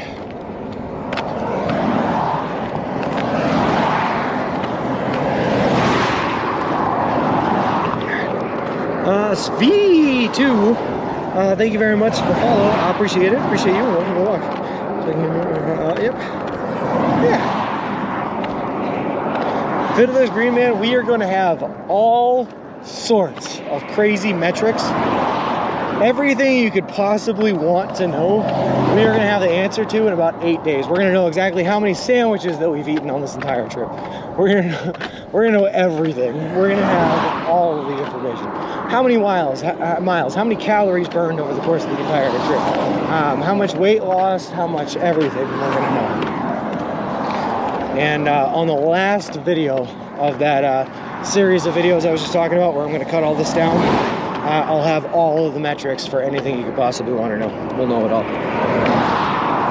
Speaker 1: SV2, thank you very much for the follow. I appreciate it. Appreciate you. Welcome to walk. Yep. Yeah. Fiddler's Green, man, we are going to have all sorts of crazy metrics. Everything you could possibly want to know, we are going to have the answer to in about 8 days. We're going to know exactly how many sandwiches that we've eaten on this entire trip. We're going to know everything. We're going to have all of the information. How many miles, how many calories burned over the course of the entire trip. How much weight lost, how much everything we're going to know. And on the last video of that series of videos I was just talking about, where I'm going to cut all this down, I'll have all of the metrics for anything you could possibly want to know. We'll know it all.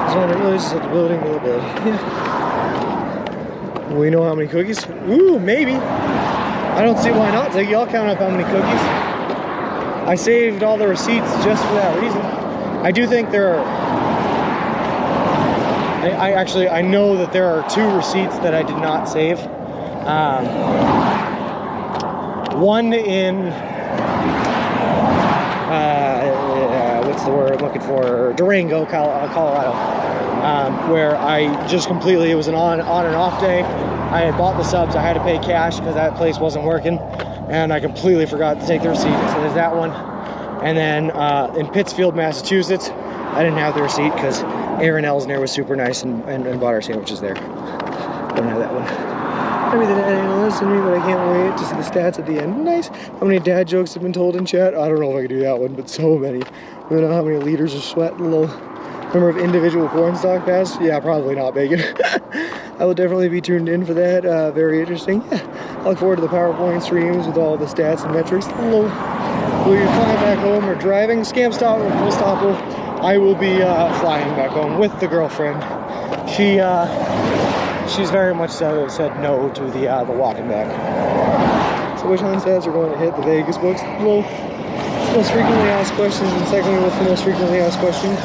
Speaker 1: Just want to really just at the building a little bit. Yeah. We know how many cookies? Ooh, maybe. I don't see why not. So y'all count up how many cookies. I saved all the receipts just for that reason. I do think there are... I know that there are 2 receipts that I did not save. One in... what's the word I'm looking for? Durango, Colorado, where I just completely, it was an on and off day. I had bought the subs, I had to pay cash because that place wasn't working, and I completely forgot to take the receipt. So there's that one. And then in Pittsfield, Massachusetts, I didn't have the receipt because Aaron Elsner was super nice and bought our sandwiches there. Don't have that one. Maybe the dad analyst to me, but I can't wait to see the stats at the end. Nice. How many dad jokes have been told in chat? I don't know if I can do that one, but so many. I don't know how many liters of sweat and a little number of individual corn stalk passed. Yeah, probably not, Bacon. I will definitely be tuned in for that. Very interesting. Yeah. I look forward to the PowerPoint streams with all the stats and metrics. Hello. Will you fly back home or driving? Scam stop or full stop? I will be flying back home with the girlfriend. She's very much so said no to the walking back. So which Hunsets are going to hit the Vegas books? Well, most frequently asked questions, and secondly, what's the most frequently asked question?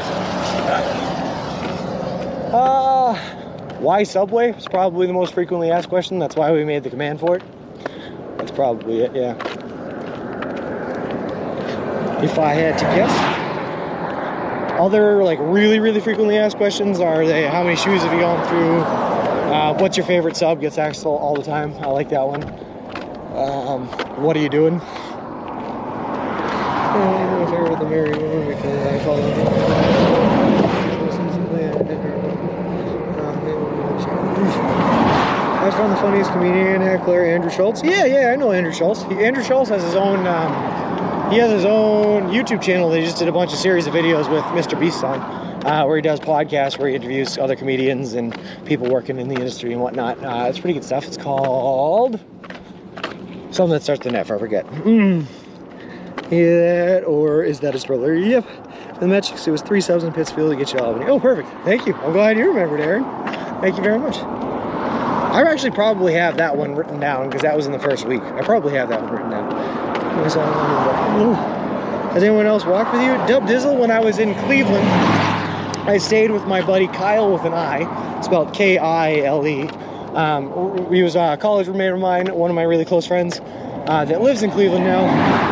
Speaker 1: Why Subway? It's probably the most frequently asked question. That's why we made the command for it. That's probably it, yeah. If I had to guess. Other, like, really frequently asked questions are how many shoes have you gone through? What's your favorite sub? Gets asked all the time. I like that one. What are you doing? My favorite the Mary one because I follow I found the funniest comedian heckler, Andrew Schultz. Yeah, I know Andrew Schultz. Andrew Schultz has his own YouTube channel. They just did a bunch of series of videos with Mr. Beast on. Where he does podcasts, where he interviews other comedians and people working in the industry and whatnot. It's pretty good stuff. It's called something that starts with an F. I forget. Yeah, or is that a stroller? Yep. The metrics, it was 3 subs in Pittsfield to get you Albany. Oh, perfect. Thank you. I'm glad you remembered, Aaron. Thank you very much. I actually probably have that one written down because that was in the first week. I probably have that one written down. Has anyone else walked with you? Dub Dizzle, when I was in Cleveland, I stayed with my buddy Kyle with an I, spelled K-I-L-E. He was a college roommate of mine, one of my really close friends that lives in Cleveland now.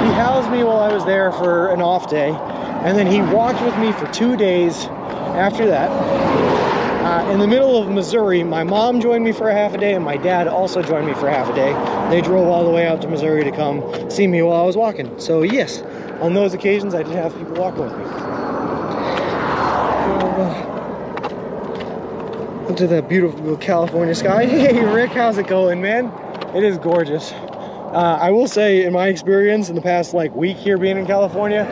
Speaker 1: He housed me while I was there for an off day, and then he walked with me for 2 days after that. In the middle of Missouri, my mom joined me for a half a day, and my dad also joined me for half a day. They drove all the way out to Missouri to come see me while I was walking. So yes, on those occasions, I did have people walking with me. Look at that beautiful California sky. Hey, Rick, how's it going, man? It is gorgeous. I will say, in my experience in the past week here being in California,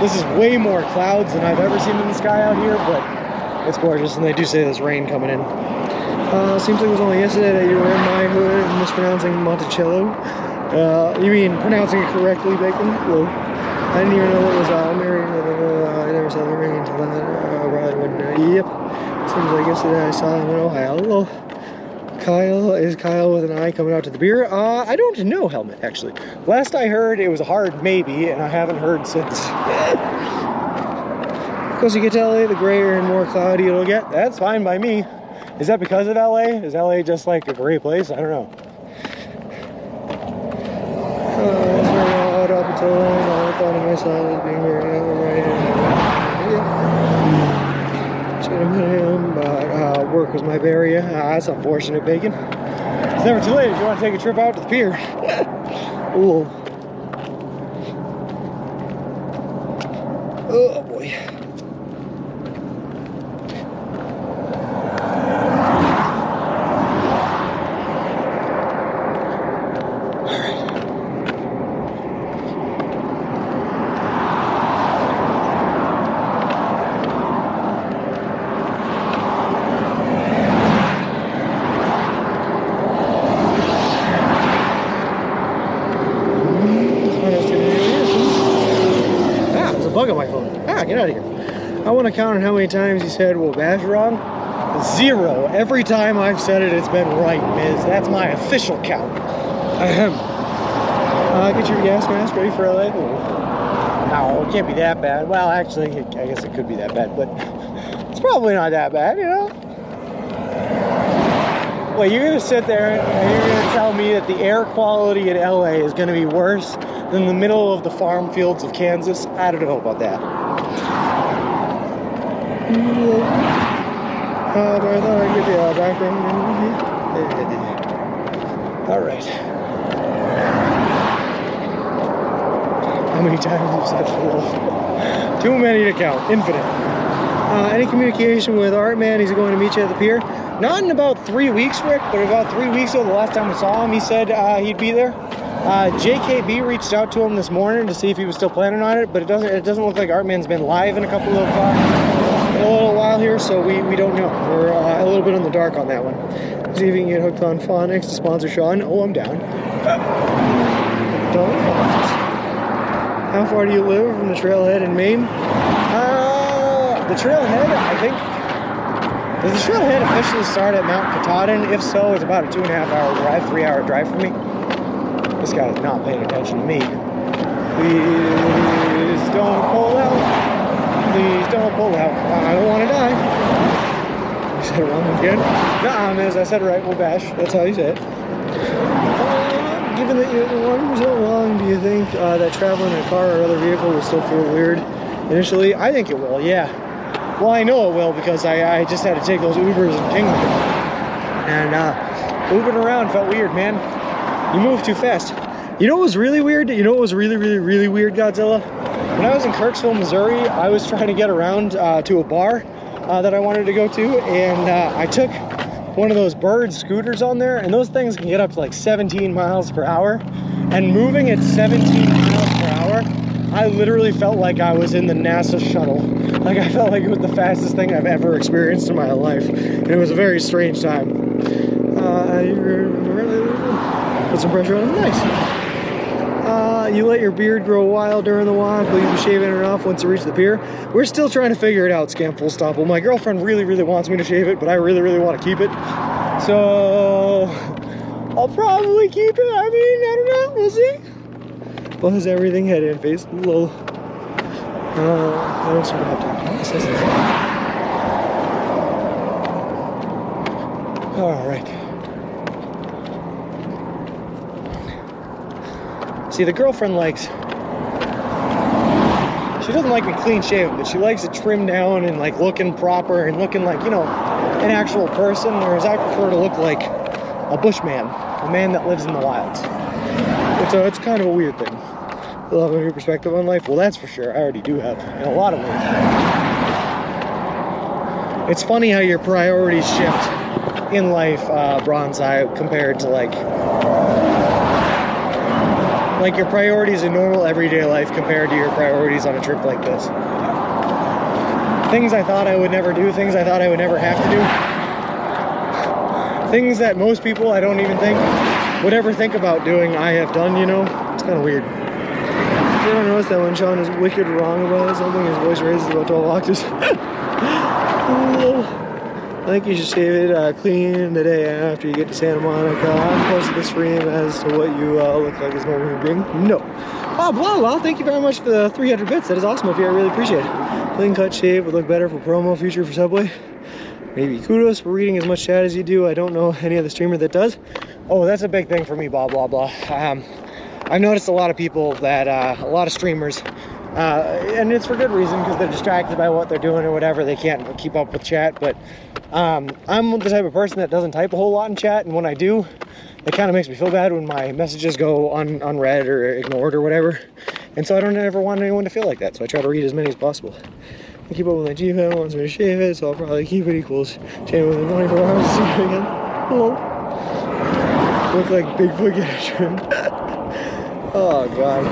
Speaker 1: this is way more clouds than I've ever seen in the sky out here, but it's gorgeous, and they do say there's rain coming in. Seems like it was only yesterday that you were in my hood mispronouncing Monticello. You mean pronouncing it correctly, Bacon? Well, I didn't even know what was married. I never saw the ring until that. Yep. Seems like yesterday I saw him in Ohio. Hello. Kyle, is Kyle with an I coming out to the beer? I don't know, Helmet, actually. Last I heard, it was a hard maybe, and I haven't heard since. Because you get to LA, the grayer and more cloudy it'll get. That's fine by me. Is that because of LA? Is LA just like a great place? I don't know. It's very odd up until then. I thought of myself as being very right. Just gonna put him, but work was my barrier. That's unfortunate, Bacon. It's never too late if you want to take a trip out to the pier. Ooh. Oh boy. Bug on my phone. Get out of here. I want to count on how many times he said, well, bash wrong. 0. Every time I've said it, it's been right, Miz. That's my official count. Ahem. Get your gas mask ready for LA. No, it can't be that bad. Well, actually, I guess it could be that bad, but it's probably not that bad, you know? Wait, you're going to sit there and you're going to tell me that the air quality in LA is going to be worse than the middle of the farm fields of Kansas? I don't know about that. But I thought I'd get the background. Alright. How many times have you said hello? Too many to count. Infinite. Any communication with Art, man? He's going to meet you at the pier. Not in about 3 weeks, Rick, but about 3 weeks ago, the last time we saw him, he said he'd be there. JKB reached out to him this morning to see if he was still planning on it, but it doesn't look like Artman's been live in a little while here, so we don't know. We're a little bit in the dark on that one. See if you can get hooked on phonics to sponsor Sean. Oh, I'm down. How far do you live from the trailhead in Maine? The trailhead, I think. Does the trailhead officially start at Mount Katahdin? If so, it's about a 2.5 hour drive, 3 hour drive for me. This guy is not paying attention to me. Please don't pull out. Please don't pull out. I don't want to die. You said it wrong again? Nah, Miz, I said it right. We'll bash. That's how you say it. Given that you've been walking for so long, do you think that traveling in a car or other vehicle will still feel weird initially? I think it will, yeah. Well, I know it will because I just had to take those Ubers in Kingman. And moving around felt weird, man. You move too fast. You know what was really weird? You know what was really, really, really weird, Godzilla? When I was in Kirksville, Missouri, I was trying to get around to a bar that I wanted to go to, and I took one of those bird scooters on there, and those things can get up to like 17 miles per hour. And moving at 17 miles per hour, I literally felt like I was in the NASA shuttle. Like, I felt like it was the fastest thing I've ever experienced in my life. And it was a very strange time. Put some pressure on him. Nice. You let your beard grow wild during the walk. Will you be shaving it off once you reach the pier? We're still trying to figure it out, Scam full stop. Well, my girlfriend really, really wants me to shave it, but I really, really want to keep it. So I'll probably keep it. I mean, I don't know. We'll see. Buzz everything head in face. Lol. I don't sort of have time. All right. See, the girlfriend likes, she doesn't like me clean shaven, but she likes it trimmed down and like looking proper and looking like, you know, an actual person, whereas I prefer to look like a bushman, a man that lives in the wilds. So it's kind of a weird thing. You'll have a new perspective on life. Well, that's for sure. I already do have, in a lot of ways. It's funny how your priorities shift in life, Bronze Eye, compared to like your priorities in normal everyday life compared to your priorities on a trip like this. Things I thought I would never do, things I thought I would never have to do. Things that most people I don't even think would ever think about doing, I have done, you know? It's kind of weird. You don't notice that when Sean is wicked wrong about something, his voice raises about 12 octaves. I think you should shave it clean the day after you get to Santa Monica. I'm close to the stream as to what you look like as a normal human being. No. Oh, blah, blah. Thank you very much for the 300 bits. That is awesome of you. I really appreciate it. Clean cut shave would look better for promo future for Subway. Maybe kudos for reading as much chat as you do. I don't know any other streamer that does. Oh, that's a big thing for me, blah, blah, blah. I've noticed a lot of people that, a lot of streamers, and it's for good reason because they're distracted by what they're doing or whatever. They can't keep up with chat, but I'm the type of person that doesn't type a whole lot in chat, and when I do, it kind of makes me feel bad when my messages go unread or ignored or whatever, and so I don't ever want anyone to feel like that, so I try to read as many as possible. I keep up with my G-Fan, wants me to shave it, so I'll probably keep it equals shaving within 24 hours to see it again. Hello. Look like Bigfoot getting trimmed. Oh god.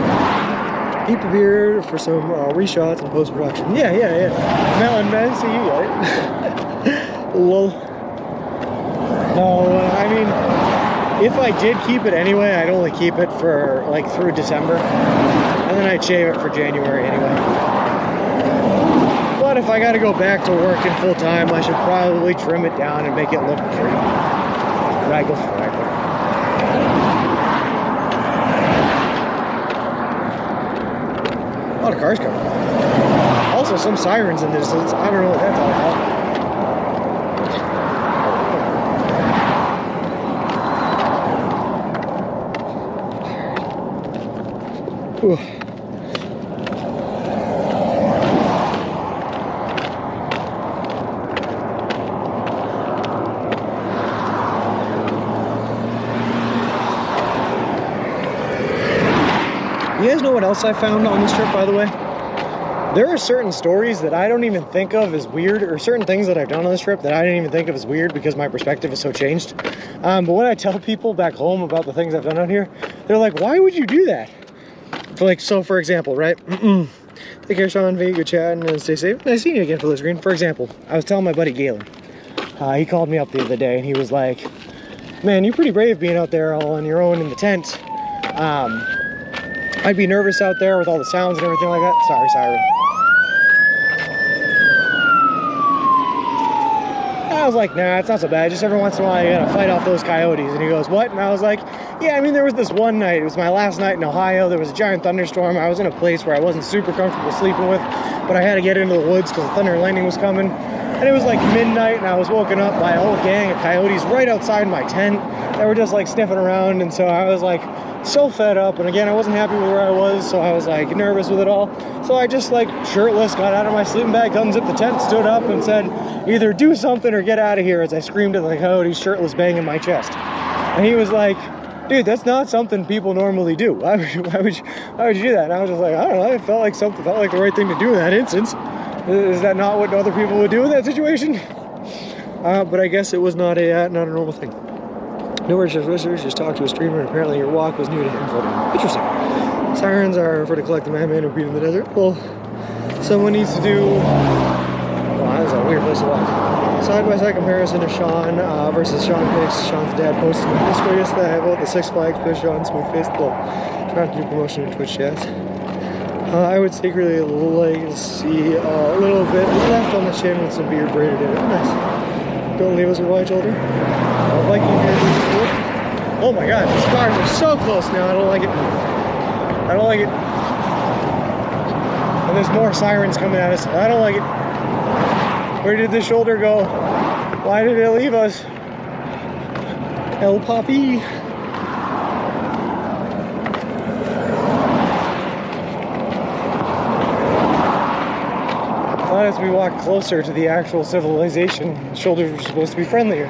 Speaker 1: Keep the beard for some reshots and post-production. Yeah. Melon Man, see you, right? Lol. No, I mean, if I did keep it anyway, I'd only keep it for like through December, and then I'd shave it for January anyway. But if I got to go back to working full time, I should probably trim it down and make it look pretty. Raggle fraggle. A lot of cars coming. Also, some sirens in the distance. I don't know what that's all about. Whew. You guys know what else I found on this trip, by the way? There are certain stories that I don't even think of as weird, or certain things that I've done on this trip that I didn't even think of as weird because my perspective is so changed. But when I tell people back home about the things I've done out here, they're like, why would you do that? So for example, right? Take care, Sean V. Good chat and stay safe. Nice seeing you again, Philip Green. For example, I was telling my buddy Galen. He called me up the other day and he was like, man, you're pretty brave being out there all on your own in the tent. I'd be nervous out there with all the sounds and everything like that. Sorry, siren. I was like, nah, it's not so bad. Just every once in a while, you gotta fight off those coyotes. And he goes, what? And I was like, yeah, I mean, there was this one night. It was my last night in Ohio. There was a giant thunderstorm. I was in a place where I wasn't super comfortable sleeping with, but I had to get into the woods because the thunder and lightning was coming. And it was like midnight, and I was woken up by a whole gang of coyotes right outside my tent. They were just like sniffing around, and so I was like so fed up. And again, I wasn't happy with where I was, so I was like nervous with it all. So I just like shirtless got out of my sleeping bag, unzipped the tent, stood up, and said, either do something or get out of here, as I screamed at the coyote, shirtless, banging my chest. And he was like, dude, that's not something people normally do. Why would you do that? And I was just like, I don't know, it felt like the right thing to do in that instance. Is that not what other people would do in that situation? But I guess it was not a normal thing. No researchers just talked to a streamer, and apparently your walk was new to him. Interesting. Sirens are for to collect the madman who beat in the desert. Well, someone needs to do... Wow, that's a weird place to walk. So side-by-side comparison of Sean versus Sean Hicks. Sean's dad posted this story yesterday about the Six Flags push Sean smooth face. Well, trying to do promotion in Twitch chats. I would secretly like to see a little bit left on the chin with some beard braided in it. Nice. Don't leave us with white shoulder. Viking here. Oh my god, these cars are so close now. I don't like it. I don't like it. And there's more sirens coming at us. I don't like it. Where did the shoulder go? Why did it leave us? El Papi. As we walk closer to the actual civilization, shoulders were supposed to be friendlier.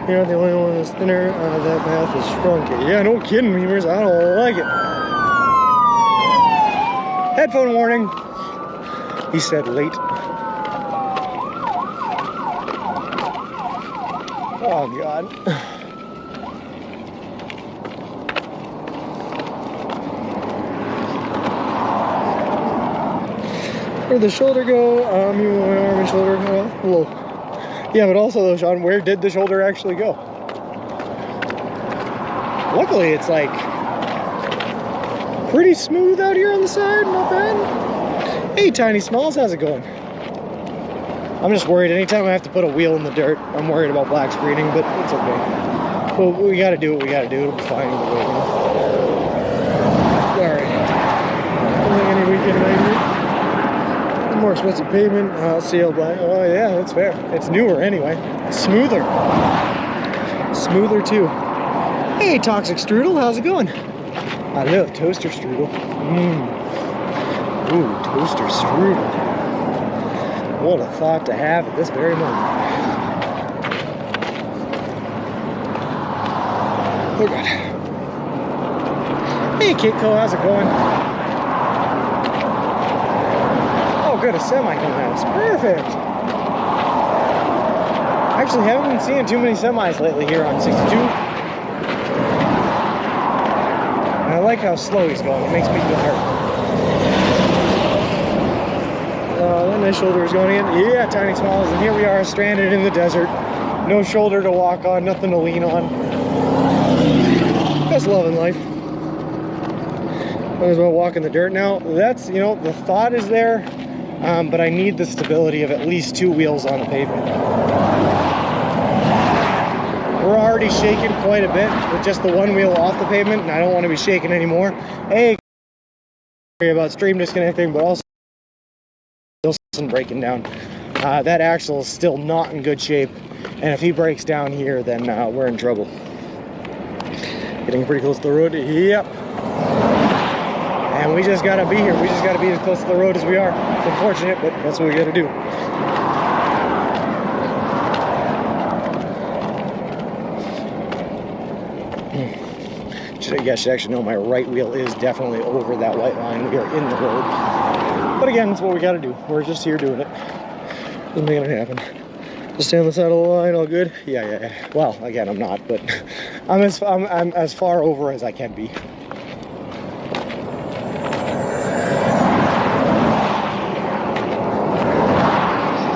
Speaker 1: You're not the only one that's thinner. That path is shrunky. Yeah, no kidding, Memers. I don't like it. Headphone warning. He said late. Oh, God. Where'd the shoulder go? You my arm and shoulder. Whoa. Yeah, but also though, Sean, where did the shoulder actually go? Luckily, it's like pretty smooth out here on the side. Not bad. Hey, Tiny Smalls, how's it going? I'm just worried. Anytime I have to put a wheel in the dirt, I'm worried about black screening, but it's okay. Well, we gotta do what we gotta do. It'll be fine either way. All right. Don't think any weekend angry. More expensive pavement, CL black. Oh yeah, that's fair. It's newer anyway. It's smoother. Smoother too. Hey, Toxic Strudel, how's it going? I love toaster strudel. Ooh, toaster strudel. What a thought to have at this very moment. Oh God. Hey, Kitco, how's it going? Good, a semi coming at us. Perfect. Actually, haven't been seeing too many semis lately here on 62. And I like how slow he's going. It makes me feel hurt. That nice shoulder is going in. Yeah, Tiny Smalls. And here we are, stranded in the desert. No shoulder to walk on, nothing to lean on. Just loving life. Might as well walk in the dirt now. That's, you know, the thought is there. But I need the stability of at least 2 wheels on the pavement. We're already shaking quite a bit with just the 1 wheel off the pavement, and I don't want to be shaking anymore. Hey, about stream disconnecting, but also breaking down. That axle is still not in good shape, and if he breaks down here, then we're in trouble. Getting pretty close to the road. Yep. And we just gotta be here. We just gotta be as close to the road as we are. It's unfortunate, but that's what we gotta do. Should actually know my right wheel is definitely over that white line. We are in the road. But again, it's what we gotta do. We're just here doing it. Just making it happen. Just stay on the side of the line, all good? Yeah. Well, again, I'm not, but I'm as far over as I can be.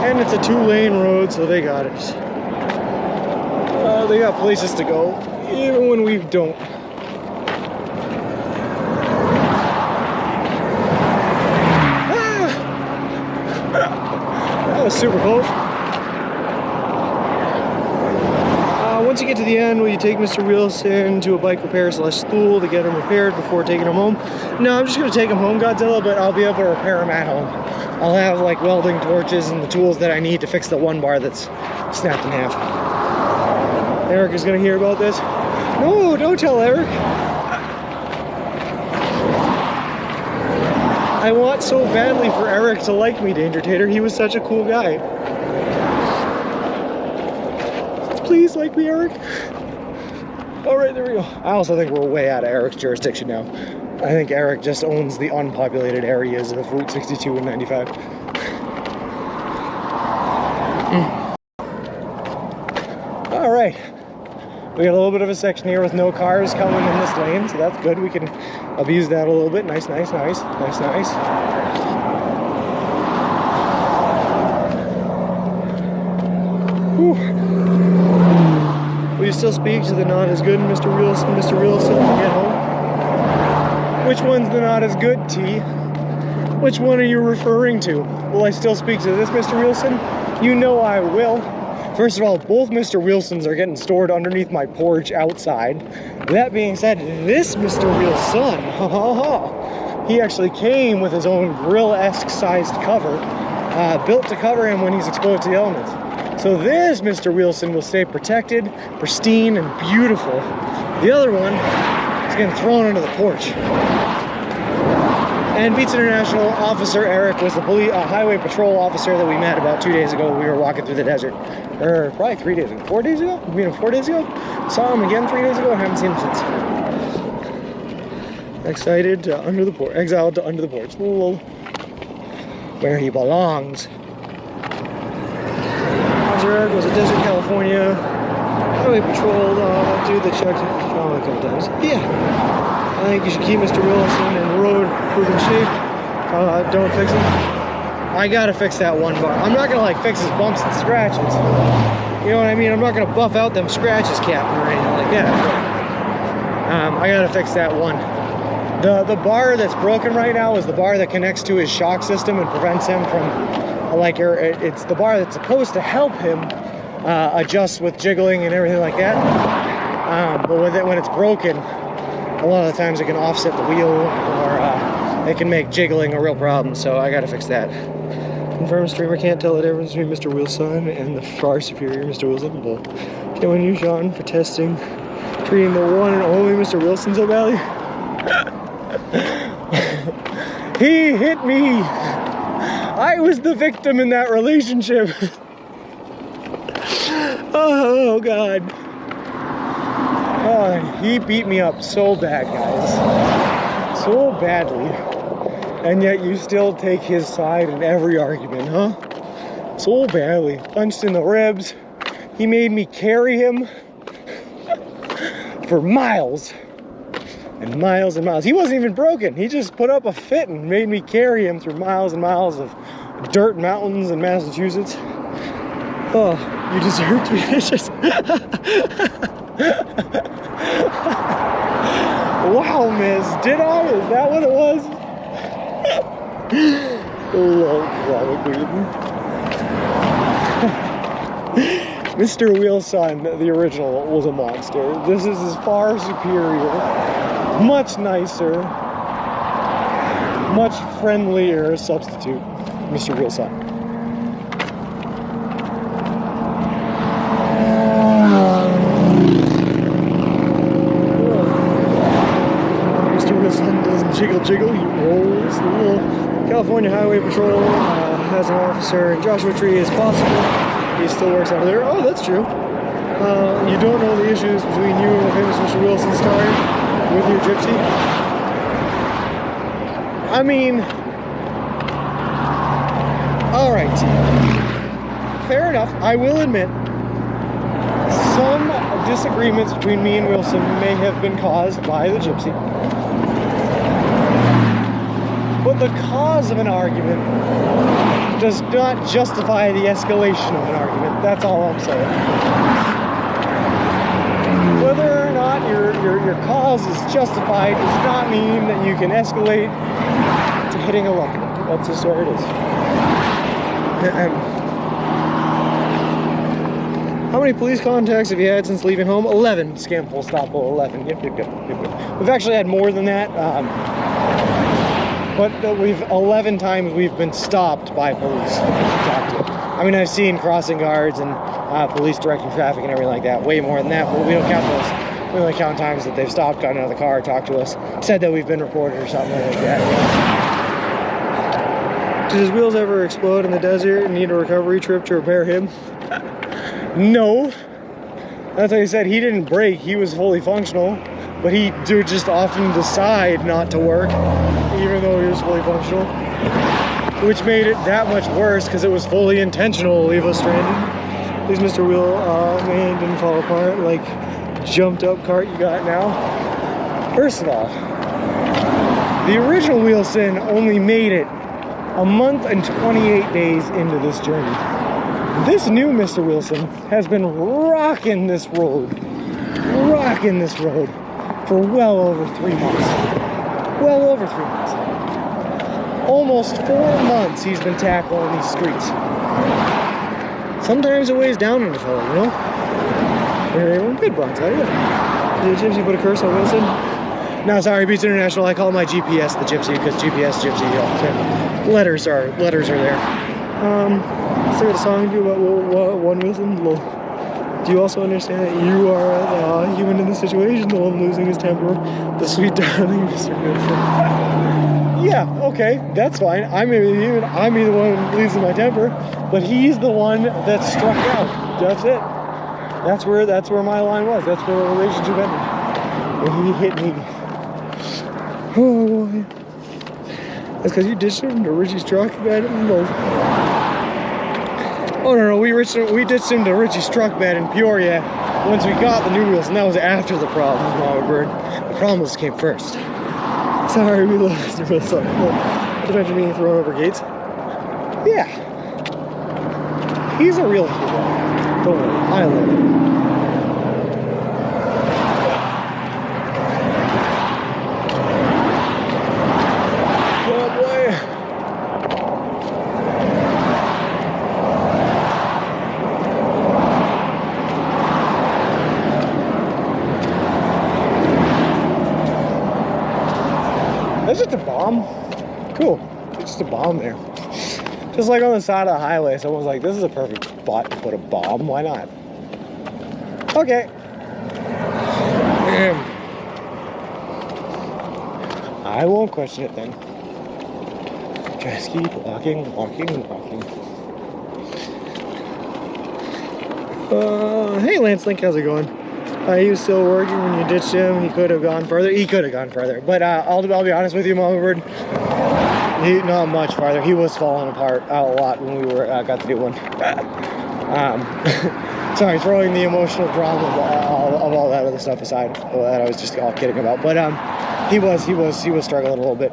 Speaker 1: And it's a 2-lane road, so they got it. They got places to go, even when we don't. That was super close. Once you get to the end, will you take Mr. Wilson to a bike repair / school to get him repaired before taking him home? No, I'm just going to take him home, Godzilla, but I'll be able to repair him at home. I'll have like welding torches and the tools that I need to fix the 1 bar that's snapped in half. Eric is going to hear about this. No, don't tell Eric. I want so badly for Eric to like me, Danger Tater. He was such a cool guy. Please like me, Eric. All right, there we go. I also think we're way out of Eric's jurisdiction now. I think Eric just owns the unpopulated areas of Route 62 and 95. All right. We got a little bit of a section here with no cars coming in this lane, so that's good. We can abuse that a little bit. Nice. still speak to the not as good Mr. Wilson when we get home? Which one's the not as good, T? Which one are you referring to? Will I still speak to this Mr. Wilson? You know I will. First of all, both Mr. Wilsons are getting stored underneath my porch outside. That being said, this Mr. Wilson, he actually came with his own grill-esque sized cover, built to cover him when he's exposed to the elements. So this Mr. Wilson will stay protected, pristine, and beautiful. The other one is getting thrown under the porch. And Beats International Officer Eric was the highway patrol officer that we met about 2 days ago when we were walking through the desert. Or probably 3 days ago. 4 days ago? We met him 4 days ago? Saw him again 3 days ago and haven't seen him since. Excited to under the porch. Exiled to under the porch. Where he belongs. Officer Eric was a Desert, California highway patrol dude that checked a couple times. Yeah. I think you should keep Mr. Wilson in road proven shape. Don't fix him. I gotta fix that one bar. I'm not gonna like fix his bumps and scratches. You know what I mean? I'm not gonna buff out them scratches, Captain, or anything like that. I gotta fix that one. The bar that's broken right now is the bar that connects to his shock system and prevents him from it's the bar that's supposed to help him adjust with jiggling and everything like that. But with it, when it's broken, a lot of the times it can offset the wheel, or it can make jiggling a real problem, so I gotta fix that. Confirmed streamer can't tell the difference between Mr. Wilson and the far superior Mr. Wilson. Well, killing you, Sean, for treating the one and only Mr. Wilson so badly. He hit me! I was the victim in that relationship. Oh, God. He beat me up so bad, guys. So badly. And yet you still take his side in every argument, huh? So badly. Punched in the ribs. He made me carry him for miles. And miles and miles. He wasn't even broken. He just put up a fit and made me carry him through miles and miles of dirt mountains in Massachusetts. Oh, you deserve to be vicious. Wow, miss. Did I? Is that what it was? Oh, drama queen. Mr. Wilson, the original, was a monster. This is his far superior, much nicer, much friendlier substitute, Mr. Wilson. Jiggle, he rolls. The little California Highway Patrol has an officer in Joshua Tree as possible. He still works out there. Oh, that's true. You don't know the issues between you and the famous Mr. Wilson starring with your gypsy? I mean, alright. Fair enough. I will admit, some disagreements between me and Wilson may have been caused by the gypsy. But the cause of an argument does not justify the escalation of an argument. That's all I'm saying. Whether or not your cause is justified does not mean that you can escalate to hitting a lump. That's just where it is. How many police contacts have you had since leaving home? 11. Scam full stop. 11. Yep. We've actually had more than that. But 11 times we've been stopped by police. I mean, I've seen crossing guards and police directing traffic and everything like that. Way more than that, but we don't count those. We only count times that they've stopped, gotten out of the car, talked to us, said that we've been reported or something like that. Did his wheels ever explode in the desert and need a recovery trip to repair him? No. That's like I said, he didn't break. He was fully functional. But he did just often decide not to work, even though he was fully functional. Which made it that much worse, because it was fully intentional to leave us stranded. At least Mr. Wheel man didn't fall apart like jumped up cart you got now. First of all, the original Wilson only made it a month and 28 days into this journey. This new Mr. Wilson has been rocking this road rocking this road for well over 3 months. Well over 3 months. Almost 4 months he's been tackling these streets. Sometimes it weighs down on the fellow, you know? We're good, Bronzo, yeah. Did Gypsy put a curse on Wilson? No, sorry, Beats International. I call my GPS the Gypsy because GPS, Gypsy, you know, letters are there. Start a song to about one Wilson. Do you also understand that you are the human in the situation, the one losing his temper, the sweet darling Mr. Wilson? Yeah, okay, that's fine. I may be the human, I may be the one losing my temper, but he's the one that struck out. That's it. That's where my line was. That's where the relationship ended. When he hit me. Oh boy. That's because you ditched him to Richie's truck, man. Oh no, we ditched him to Richie's truck bed in Peoria once we got the new wheels, and that was after the problem, Mama Bird. The problems came first. Sorry, we lost the real stuff. Did you mention being thrown over gates? Yeah. He's a real hero. Don't worry, I love him. Oh boy. That's just a bomb. Cool. It's just a bomb there. Just like on the side of the highway, someone's like, this is a perfect spot to put a bomb. Why not? Okay. I won't question it then. Just keep walking. Hey Lance Link, how's it going? He was still working when you ditched him. He could have gone further. He could have gone further. But I'll be honest with you, Mama Bird. Not much farther. He was falling apart a lot when we got to do one. Sorry, throwing the emotional drama of all that other stuff aside, that I was just all kidding about. But he was struggling a little bit.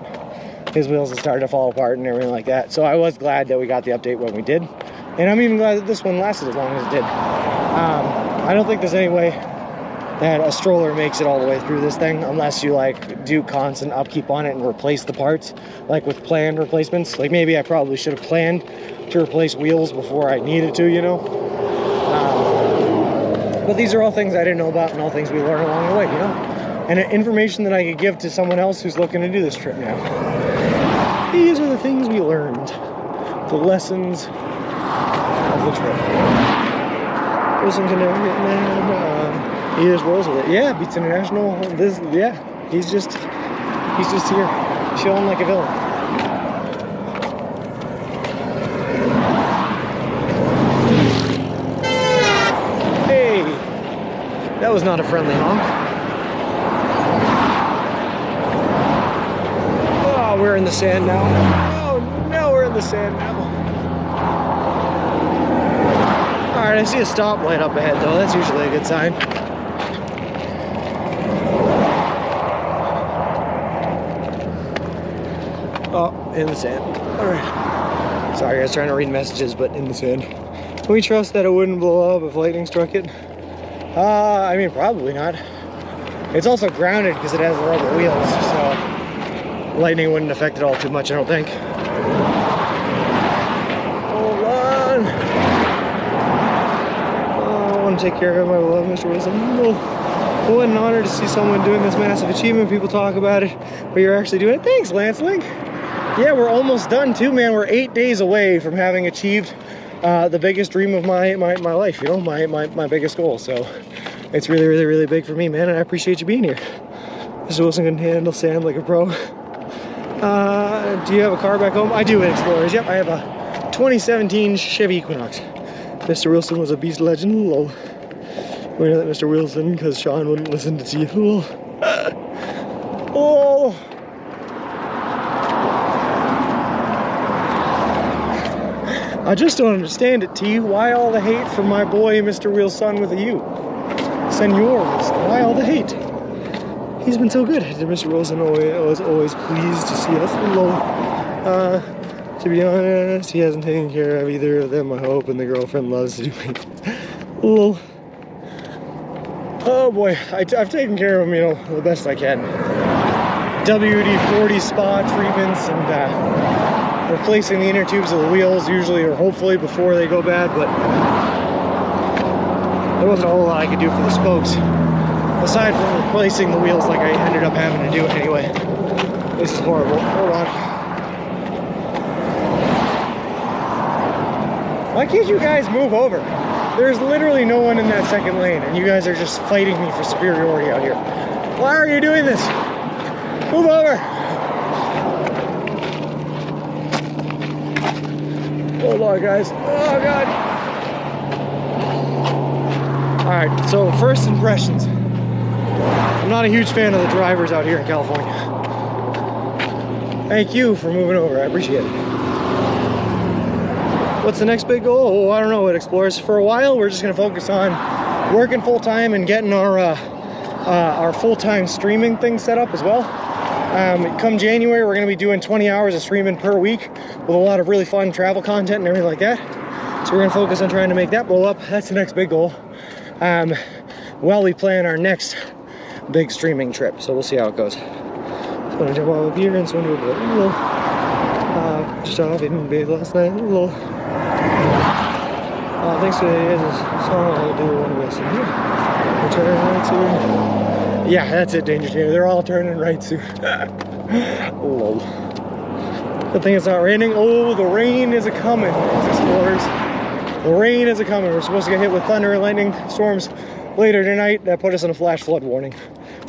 Speaker 1: His wheels had started to fall apart and everything like that. So I was glad that we got the update when we did, and I'm even glad that this one lasted as long as it did. I don't think there's any way that a stroller makes it all the way through this thing unless you like do constant upkeep on it and replace the parts, like with planned replacements. Like maybe I probably should have planned to replace wheels before I needed to, you know. But these are all things I didn't know about and all things we learn along the way, you know. And information that I could give to someone else who's looking to do this trip now. These are the things we learned, the lessons of the trip. Wilson can never get mad. He just rolls with it. Yeah, Beats International. He's just here, chilling like a villain. Hey, that was not a friendly honk. Oh, we're in the sand now. Oh no, we're in the sand now. All right, I see a stoplight up ahead though. That's usually a good sign. Oh, in the sand. Alright. Sorry, I was trying to read messages, but in the sand. Can we trust that it wouldn't blow up if lightning struck it? I mean, probably not. It's also grounded because it has rubber wheels, so lightning wouldn't affect it all too much, I don't think. Hold on. Oh, I want to take care of my beloved Mr. Wilson. What an honor to see someone doing this massive achievement. People talk about it, but you're actually doing it. Thanks, Lance Link. Yeah, we're almost done too, man. We're 8 days away from having achieved the biggest dream of my life, you know, my biggest goal. So it's really, really, really big for me, man, and I appreciate you being here. Mr. Wilson can handle sand like a pro. Do you have a car back home? I do at Explorers. Yep, I have a 2017 Chevy Equinox. Mr. Wilson was a beast legend. Lol. We know that Mr. Wilson because Sean wouldn't listen to you. Lol. Oh. I just don't understand it, T. Why all the hate from my boy, Mr. Wilson with a U? Senor Wilson. Why all the hate? He's been so good. Mr. Wilson was always pleased to see us. Lol. To be honest, he hasn't taken care of either of them, I hope, and the girlfriend loves to do it. Lol. Oh boy, I've taken care of them, you know, the best I can. WD-40 spa treatments and replacing the inner tubes of the wheels usually or hopefully before they go bad, but there wasn't a whole lot I could do for the spokes aside from replacing the wheels like I ended up having to do anyway. This is horrible. Hold on. Why can't you guys move over? There's literally no one in that second lane and you guys are just fighting me for superiority out here. Why are you doing this? Move over. Hold on, guys. Oh God. All right, so first impressions. I'm not a huge fan of the drivers out here in California. Thank you for moving over, I appreciate it. What's the next big goal? Oh, I don't know what Explorers. For a while, we're just gonna focus on working full time and getting our full-time streaming thing set up as well. Come January, we're gonna be doing 20 hours of streaming per week with a lot of really fun travel content and everything like that. So we're gonna focus on trying to make that blow up. That's the next big goal. While we plan our next big streaming trip. So we'll see how it goes. So I'm gonna jump off here and swim to a boat. Just off in bed last night. Thanks for the song. I'll do one of this. Turn right soon. Yeah, that's it, Danger Taylor. They're all turning right soon. Lol. Good thing it's not raining. Oh, the rain is a-coming, Explorers. The rain is a-coming. We're supposed to get hit with thunder and lightning storms later tonight. That put us in a flash flood warning.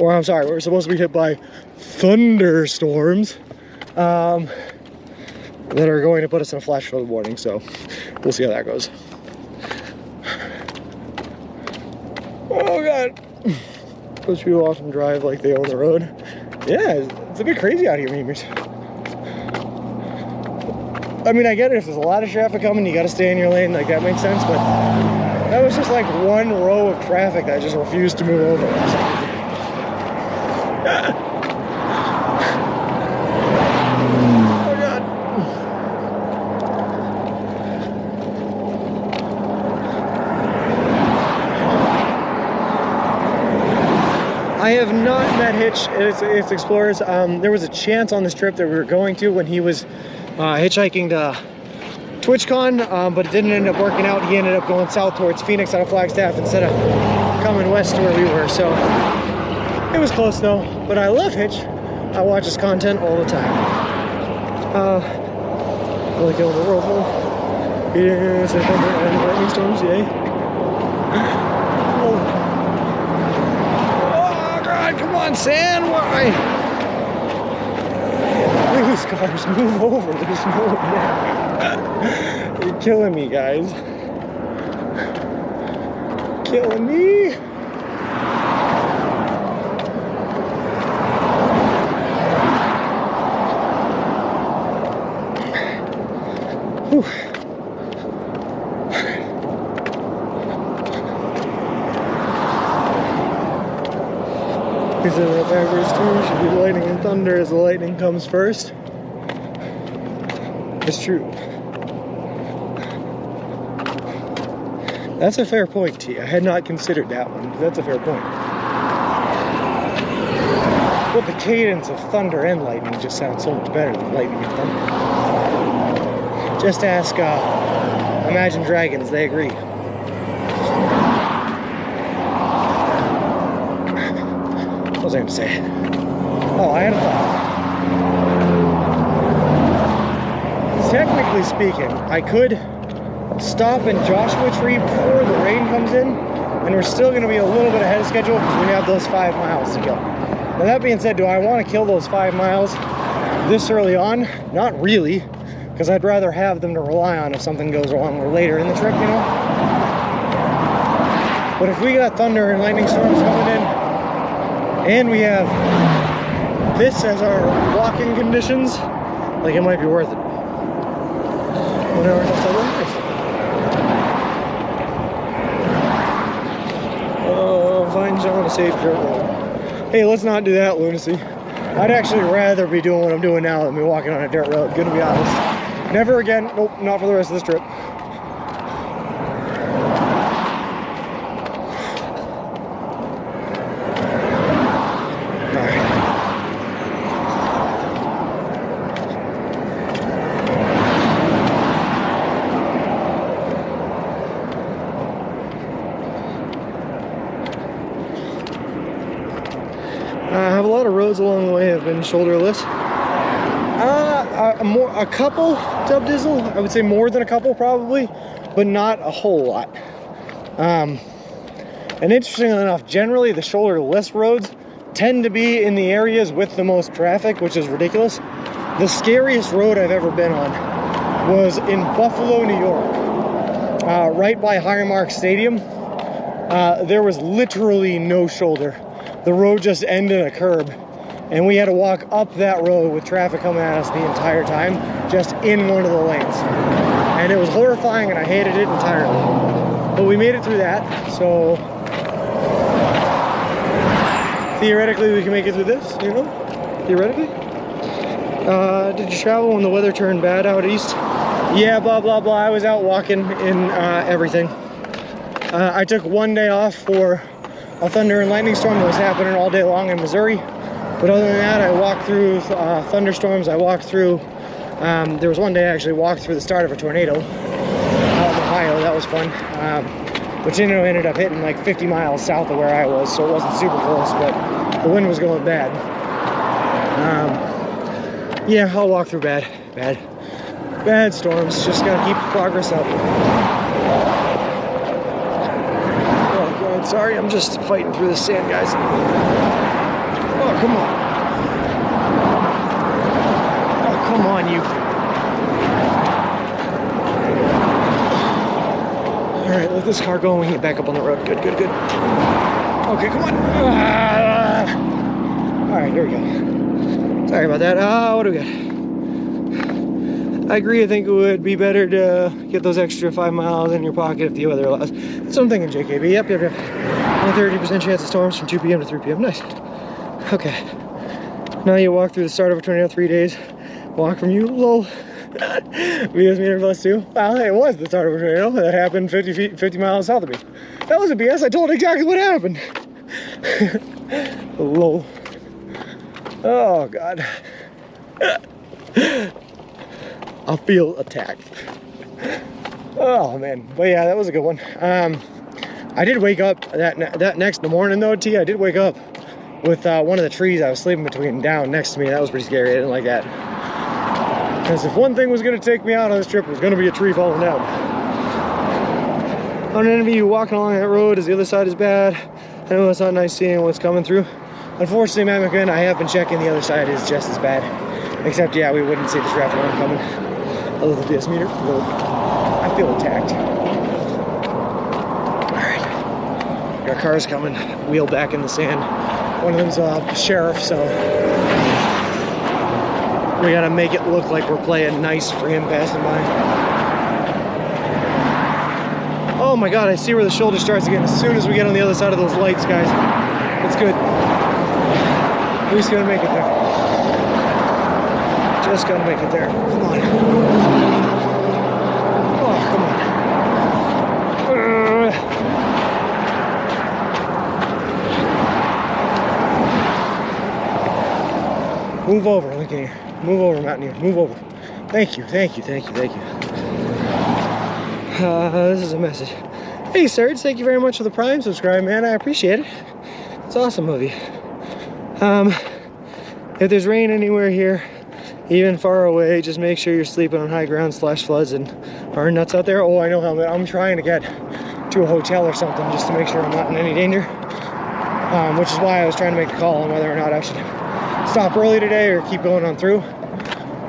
Speaker 1: Or I'm sorry, we're supposed to be hit by thunderstorms that are going to put us in a flash flood warning. So we'll see how that goes. Oh God. Those people often drive like they own the road. Yeah, it's a bit crazy out here, memers. I mean, I get it. If there's a lot of traffic coming, you got to stay in your lane. Like, that makes sense. But that was just like one row of traffic that I just refused to move over. Oh, God. I have not met Hitch. It's Explorers. There was a chance on this trip that we were going to when he was hitchhiking to TwitchCon, but it didn't end up working out. He ended up going south towards Phoenix out of Flagstaff instead of coming west to where we were. So it was close though. But I love Hitch. I watch his content all the time. Really killing the world though. Yes, I thunder and lightning storms, yay. Come on, San, why? These cars, move over. There's no way. You're killing me, guys. Killing me. Whew. He said that backwards too. Should be lightning and thunder as the lightning comes first. It's true. That's a fair point, T. I had not considered that one, but that's a fair point. But the cadence of thunder and lightning just sounds so much better than lightning and thunder. Just ask Imagine Dragons, they agree. What was I going to say? Oh, I had a thought. Technically speaking, I could stop in Joshua Tree before the rain comes in, and we're still going to be a little bit ahead of schedule because we have those 5 miles to go. Now that being said, do I want to kill those 5 miles this early on? Not really, because I'd rather have them to rely on if something goes wrong or later in the trip, you know? But if we got thunder and lightning storms coming in, and we have this as our walking conditions, like, it might be worth it. Whatever else I want. Find John a safe dirt road. Hey, let's not do that lunacy. I'd actually rather be doing what I'm doing now than be walking on a dirt road, gonna be honest. Never again. Nope, not for the rest of this trip. roads along the way have been shoulderless. A couple dub dizzle, I would say more than a couple probably, but not a whole lot. And interestingly enough, generally the shoulderless roads tend to be in the areas with the most traffic, which is ridiculous. The scariest road I've ever been on was in Buffalo, New York, right by Highmark Stadium. There was literally no shoulder. The road just ended in a curb, and we had to walk up that road with traffic coming at us the entire time, just in one of the lanes. And it was horrifying, and I hated it entirely. But we made it through that, so theoretically we can make it through this, you know? Theoretically. Did you travel when the weather turned bad out east? Yeah, blah, blah, blah. I was out walking in everything. I took one day off for a thunder and lightning storm that was happening all day long in Missouri. But other than that, I walked through thunderstorms. I walked through, there was one day I actually walked through the start of a tornado out in Ohio. That was fun. Which ended up hitting like 50 miles south of where I was, so it wasn't super close, but the wind was going bad. Yeah, I'll walk through bad storms. Just gotta keep progress up. Oh God, sorry, I'm just fighting through the sand, guys. Oh, come on. Oh, come on, you. All right, let this car go and we can get back up on the road. Good, good, good. Okay, come on. All right, here we go. Sorry about that. What do we got? I agree. I think it would be better to get those extra 5 miles in your pocket if the weather allows. That's what I'm thinking, JKB. Yep. 130% chance of storms from 2 p.m. to 3 p.m. Nice. Okay. Now you walk through the start of a tornado 3 days. Walk from you. Lol. BS meter plus 2. Well, it was the start of a tornado that happened 50 miles south of me. That was a BS. I told exactly what happened. Lol. Oh God. I feel attacked. Oh man. But yeah, that was a good one. I did wake up that next morning though, T. I did wake up with one of the trees I was sleeping between down next to me. That was pretty scary. I didn't like that. Because if one thing was going to take me out on this trip, it was going to be a tree falling down. I don't envy you walking along that road as the other side is bad. I know it's not nice seeing what's coming through. Unfortunately, Matt McMahon, I have been checking the other side is just as bad. Except, yeah, we wouldn't see the traffic coming. A little BS meter. I feel attacked. Alright. Got cars coming. Wheel back in the sand. One of them's a sheriff, so we gotta make it look like we're playing nice for him passing by. Oh my God, I see where the shoulder starts again as soon as we get on the other side of those lights, guys. It's good. Who's gonna make it there? Just gonna make it there. Come on. Oh, come on. Move over, look at here. Move over, Mountaineer. Move over. Thank you, thank you, thank you, thank you. This is a message. Hey, Serge, thank you very much for the Prime subscribe, man. I appreciate it. It's awesome of you. If there's rain anywhere here, even far away, just make sure you're sleeping on high ground / floods and are nuts out there. Oh, I know how I'm trying to get to a hotel or something just to make sure I'm not in any danger. Which is why I was trying to make a call on whether or not I should stop early today or keep going on through.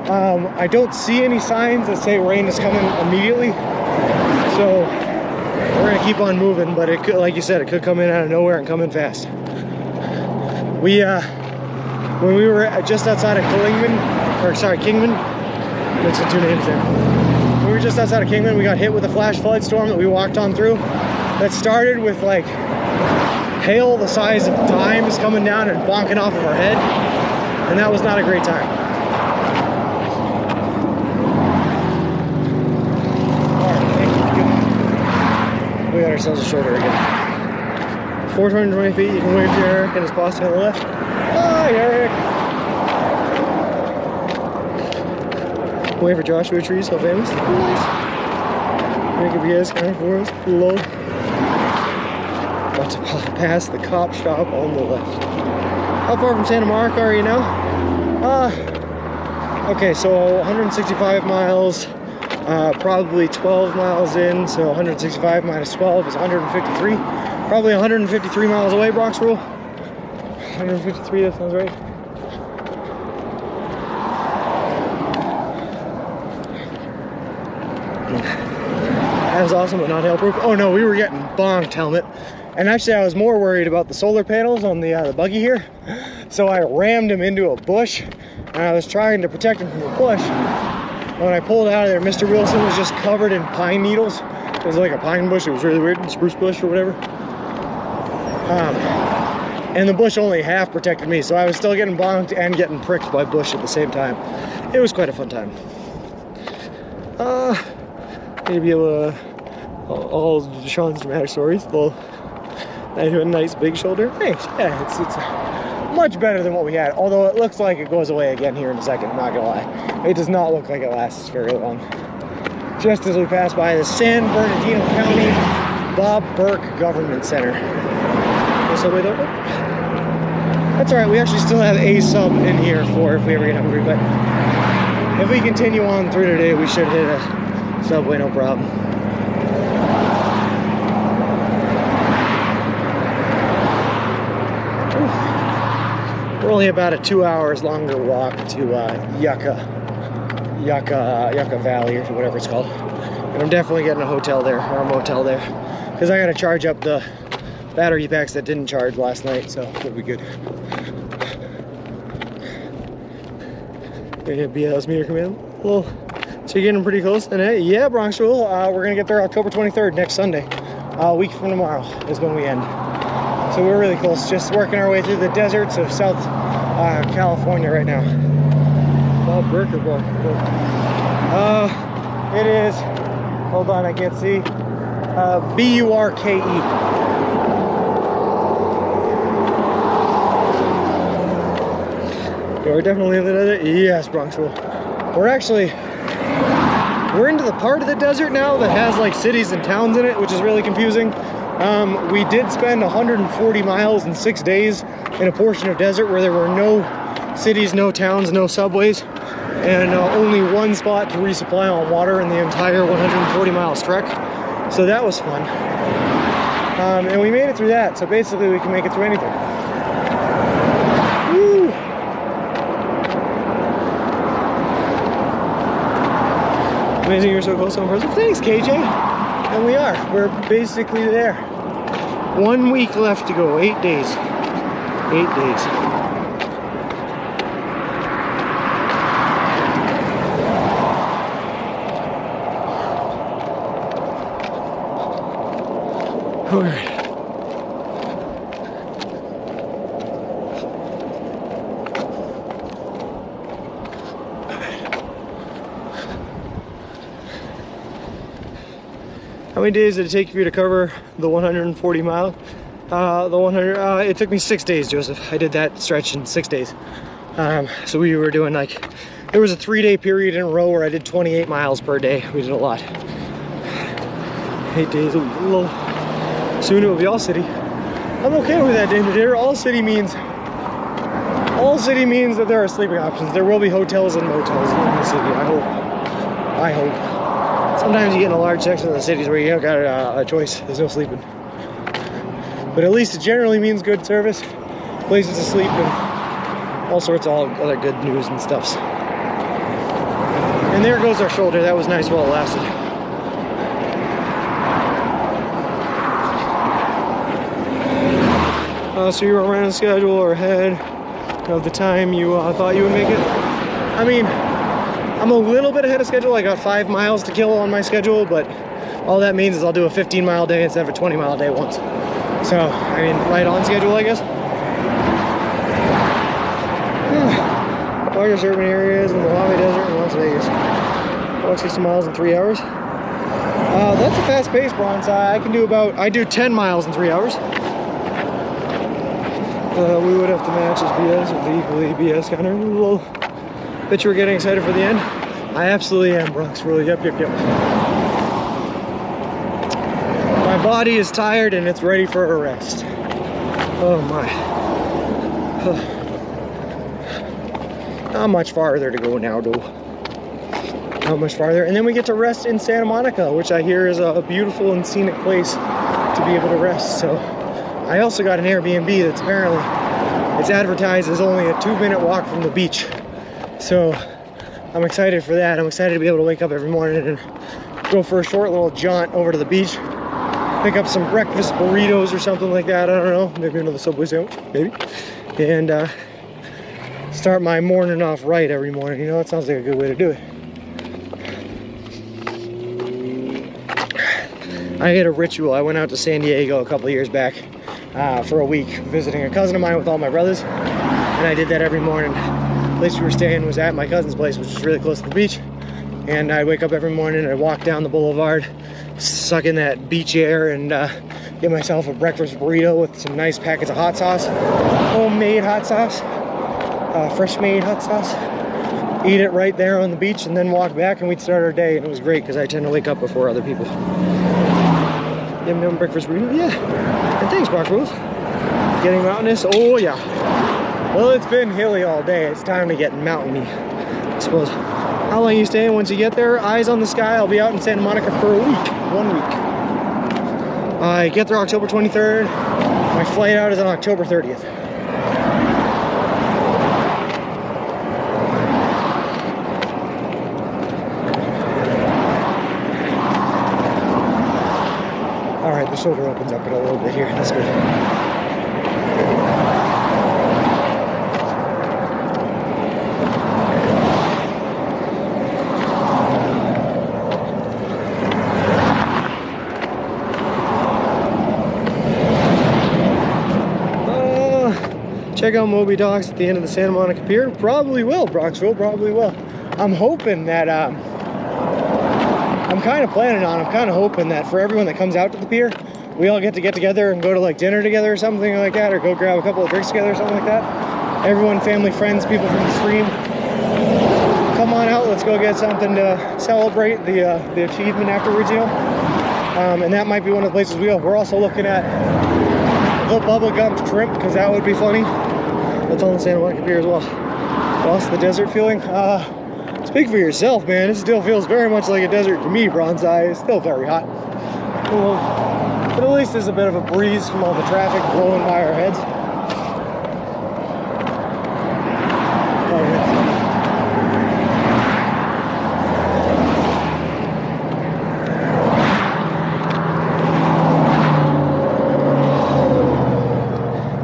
Speaker 1: I don't see any signs that say rain is coming immediately, so we're gonna keep on moving. But it could, like you said, it could come in out of nowhere and come in fast. When we were just outside of Kingman, that's the two names there. When we were just outside of Kingman, we got hit with a flash flood storm that we walked on through. That started with like hail the size of dimes coming down and bonking off of our head, and that was not a great time. We got ourselves a shoulder again. 420 feet, you can wave to Eric and his boss on the left. Hi, Eric! Wave for Joshua Tree, so famous. Nice. Make a BS kind of forest. Low. About to pass the cop shop on the left. How far from Santa Monica are you now? Okay, so 165 miles, probably 12 miles in, so 165 minus 12 is 153. Probably 153 miles away, Bronx Rule. 153, that sounds right. That was awesome, but not hail-proof. Oh no, we were getting bonked, helmet. And actually, I was more worried about the solar panels on the buggy here. So I rammed him into a bush, and I was trying to protect him from the bush. When I pulled out of there, Mr. Wilson was just covered in pine needles. It was like a pine bush. It was really weird, spruce bush or whatever. And the bush only half protected me, so I was still getting bonked and getting pricked by bush at the same time. It was quite a fun time. Maybe all Sean's dramatic stories. Well, I have a nice big shoulder. Thanks. Yeah, it's much better than what we had. Although it looks like it goes away again here in a second. I'm not gonna lie. It does not look like it lasts very long. Just as we pass by the San Bernardino County Bob Burke Government Center. Subway though. That's all right. We actually still have a sub in here for if we ever get hungry. But if we continue on through today, we should hit a Subway, no problem. We're only about a 2 hours longer walk to Yucca Valley or whatever it's called. And I'm definitely getting a hotel there, or a motel there, because I got to charge up the battery packs that didn't charge last night, so it'll be good. BLS meter command. Well, so you're getting pretty close then, yeah, Bronx Rule. We're gonna get there October 23rd, next Sunday. A week from tomorrow is when we end. So we're really close, just working our way through the deserts of South California right now. Bob Burke or Bob Burke? It is, hold on, I can't see. B-U-R-K-E. We're definitely in the desert. Yes, Bronx Rule. We're into the part of the desert now that has like cities and towns in it, which is really confusing. We did spend 140 miles in 6 days in a portion of desert where there were no cities, no towns, no subways, and only one spot to resupply on water in the entire 140 mile trek. So that was fun. And we made it through that, so basically we can make it through anything. Woo! Amazing you're so close on person. Thanks, KJ. And we are. We're basically there. 1 week left to go. 8 days. 8 days. All right. How many days did it take you to cover the 140 mile? It took me 6 days, Joseph. I did that stretch in 6 days. So we were doing like, there was a 3-day period in a row where I did 28 miles per day. We did a lot. 8 days a week. Well, soon it will be all city. I'm okay with that, Danger. All city means that there are sleeping options. There will be hotels and motels in the city. I hope. Sometimes you get in a large section of the cities where you don't got a choice. There's no sleeping. But at least it generally means good service, places to sleep, and all sorts of other good news and stuffs. And there goes our shoulder. That was nice while it lasted. So you were around the schedule or ahead of the time you thought you would make it? I mean, I'm a little bit ahead of schedule. I got 5 miles to kill on my schedule, but all that means is I'll do a 15-mile day instead of a 20-mile day once. So, I mean, right on schedule, I guess. Largest urban areas in the Mojave Desert in Las Vegas. Walk 60 miles in 3 hours. That's a fast pace, Bronx. I do 10 miles in 3 hours. We would have to match his BS with the equally BS counter. Well, bet you were getting excited for the end. I absolutely am, Bronx. Really, yep. My body is tired and it's ready for a rest. Oh my. Not much farther to go now, though. Not much farther. And then we get to rest in Santa Monica, which I hear is a beautiful and scenic place to be able to rest. So I also got an Airbnb that's apparently, it's advertised as only a 2-minute walk from the beach. So I'm excited for that. I'm excited to be able to wake up every morning and go for a short little jaunt over to the beach. Pick up some breakfast burritos or something like that. I don't know. Maybe another Subway sandwich, maybe. And start my morning off right every morning. You know, that sounds like a good way to do it. I had a ritual. I went out to San Diego a couple of years back for a week, visiting a cousin of mine with all my brothers. And I did that every morning. The place we were staying was at my cousin's place, which is really close to the beach. And I'd wake up every morning and I'd walk down the boulevard, suck in that beach air, and get myself a breakfast burrito with some nice packets of hot sauce, homemade hot sauce, fresh made hot sauce. Eat it right there on the beach and then walk back, and we'd start our day. And it was great because I tend to wake up before other people. Yum yum breakfast burrito, yeah. And thanks, Brock Rules. Getting mountainous, oh yeah. Well, it's been hilly all day. It's time to get mountainy, I suppose. How long are you staying once you get there? Eyes on the sky. I'll be out in Santa Monica for a week, 1 week. I get there October 23rd. My flight out is on October 30th. All right, the shoulder opens up a little bit here. That's good. Check out Moby Docks at the end of the Santa Monica Pier. Probably will, Bronxville, probably will. I'm hoping that, I'm kind of hoping that for everyone that comes out to the pier, we all get together and go to like dinner together or something like that, or go grab a couple of drinks together or something like that. Everyone, family, friends, people from the stream, come on out, let's go get something to celebrate the achievement afterwards, you know? And that might be one of the places we go. We're also looking at the bubblegum shrimp, because that would be funny. That's on the Santa Monica Pier as well. Lost the desert feeling. Speak for yourself, man. It still feels very much like a desert to me, Bronze Eye. It's still very hot. But at least there's a bit of a breeze from all the traffic blowing by our heads.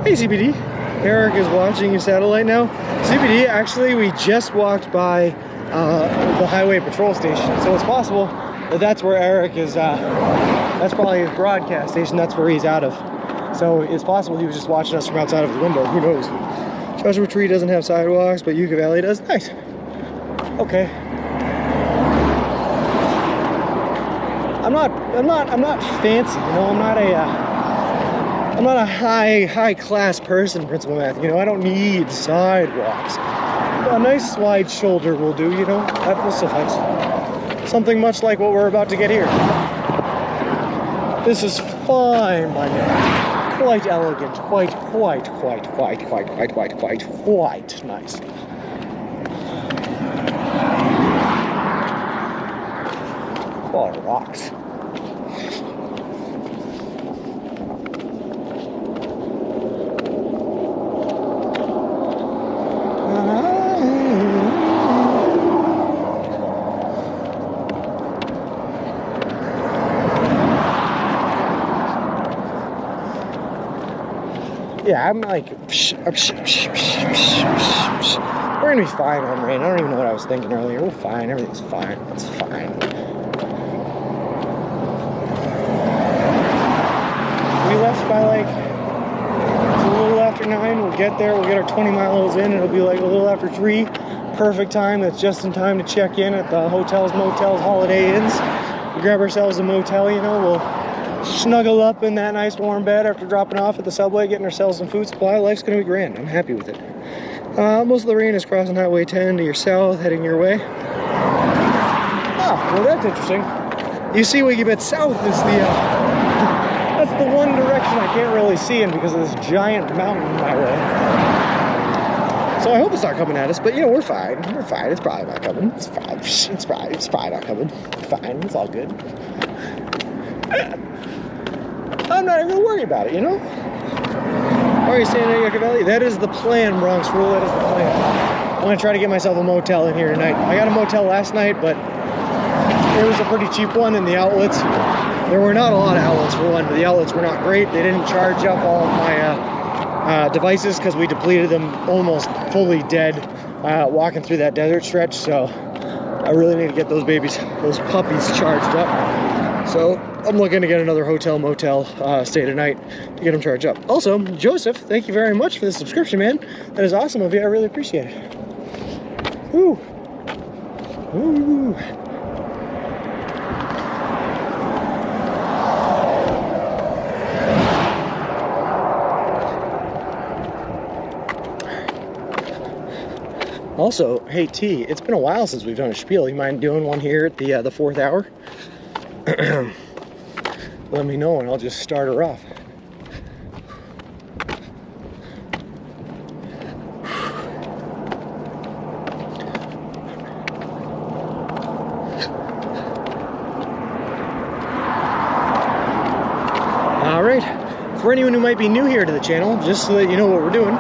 Speaker 1: Hey CBD, Eric is watching your satellite now. CBD, actually we just walked by the highway patrol station, so it's possible that that's where Eric is, that's probably his broadcast station, that's where he's out of. So it's possible he was just watching us from outside of the window, who knows. Joshua Tree doesn't have sidewalks, but Yucca Valley does. Nice. Okay. I'm not fancy, you know, I'm not a high class person, Principal Matthew. You know, I don't need sidewalks. A nice wide shoulder will do, you know, that will suffice. Something much like what we're about to get here. This is fine, my man. Quite elegant, quite nice. Oh, rocks. Yeah, I'm like, we're gonna be fine on rain. I don't even know what I was thinking earlier. We're fine, everything's fine, it's fine. We left by like, it's a little after 9, we'll get there, we'll get our 20 miles in, it'll be like a little after 3. Perfect time, that's just in time to check in at the hotels, motels, Holiday Inns. We grab ourselves a motel, you know, we'll snuggle up in that nice warm bed after dropping off at the subway, getting ourselves some food supply. Life's gonna be grand. I'm happy with it. Most of the rain is crossing Highway 10 to your south, heading your way. Oh, well that's interesting. You see, when you get south, is the that's the one direction I can't really see in because of this giant mountain in my way. So I hope it's not coming at us, but you know, we're fine. We're fine. It's probably not coming. It's fine. It's probably not coming. Fine. It's all good. I'm not even gonna worry about it, you know? Are you staying at Yucca Valley? That is the plan, Bronx Rule. That is the plan. I'm gonna try to get myself a motel in here tonight. I got a motel last night, but it was a pretty cheap one in the outlets. There were not a lot of outlets for one, but the outlets were not great. They didn't charge up all of my devices because we depleted them almost fully dead walking through that desert stretch. So I really need to get those babies, those puppies charged up. So I'm looking to get another hotel motel stay tonight to get them charged up. Also, Joseph, thank you very much for the subscription, man. That is awesome of you. I really appreciate it. Woo. Woo. Also, hey T, it's been a while since we've done a spiel. You mind doing one here at the fourth hour? Let me know and I'll just start her off. All right, for anyone who might be new here to the channel, just so that you know what we're doing,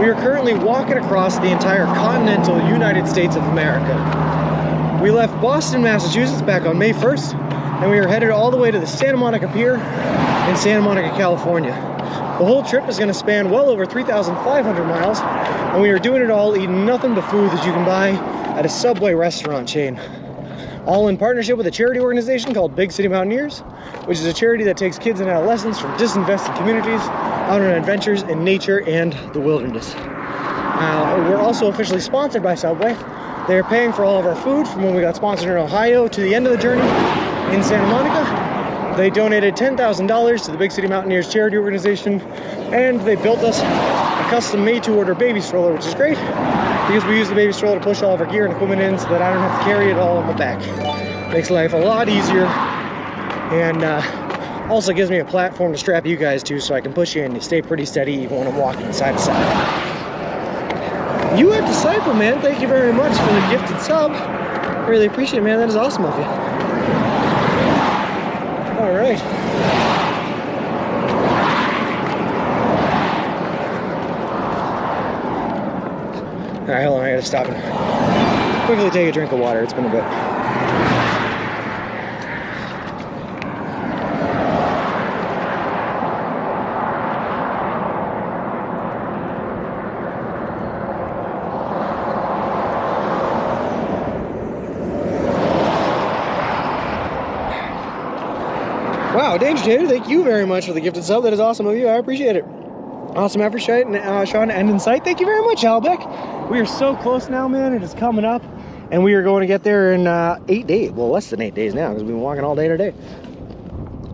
Speaker 1: we are currently walking across the entire continental United States of America. We left Boston, Massachusetts back on May 1st, and we are headed all the way to the Santa Monica Pier in Santa Monica, California. The whole trip is going to span well over 3,500 miles, and we are doing it all eating nothing but food that you can buy at a Subway restaurant chain. All in partnership with a charity organization called Big City Mountaineers, which is a charity that takes kids and adolescents from disinvested communities out on adventures in nature and the wilderness. We're also officially sponsored by Subway. They're paying for all of our food from when we got sponsored in Ohio to the end of the journey in Santa Monica. They donated $10,000 to the Big City Mountaineers charity organization, and they built us a custom made-to-order baby stroller, which is great because we use the baby stroller to push all of our gear and equipment in so that I don't have to carry it all on my back. Makes life a lot easier, and also gives me a platform to strap you guys to so I can push you and you stay pretty steady even when I'm walking side to side. You have Disciple, man. Thank you very much for the gifted sub. Really appreciate it, man. That is awesome of you. All right. All right, hold on. I gotta stop and quickly take a drink of water. It's been a bit. Wow, Danger Tater, thank you very much for the gifted sub. That is awesome of you. I appreciate it. Awesome effort, Sean, end in sight. Thank you very much, Albeck. We are so close now, man. It is coming up, and we are going to get there in 8 days. Well, less than 8 days now, because we've been walking all day today.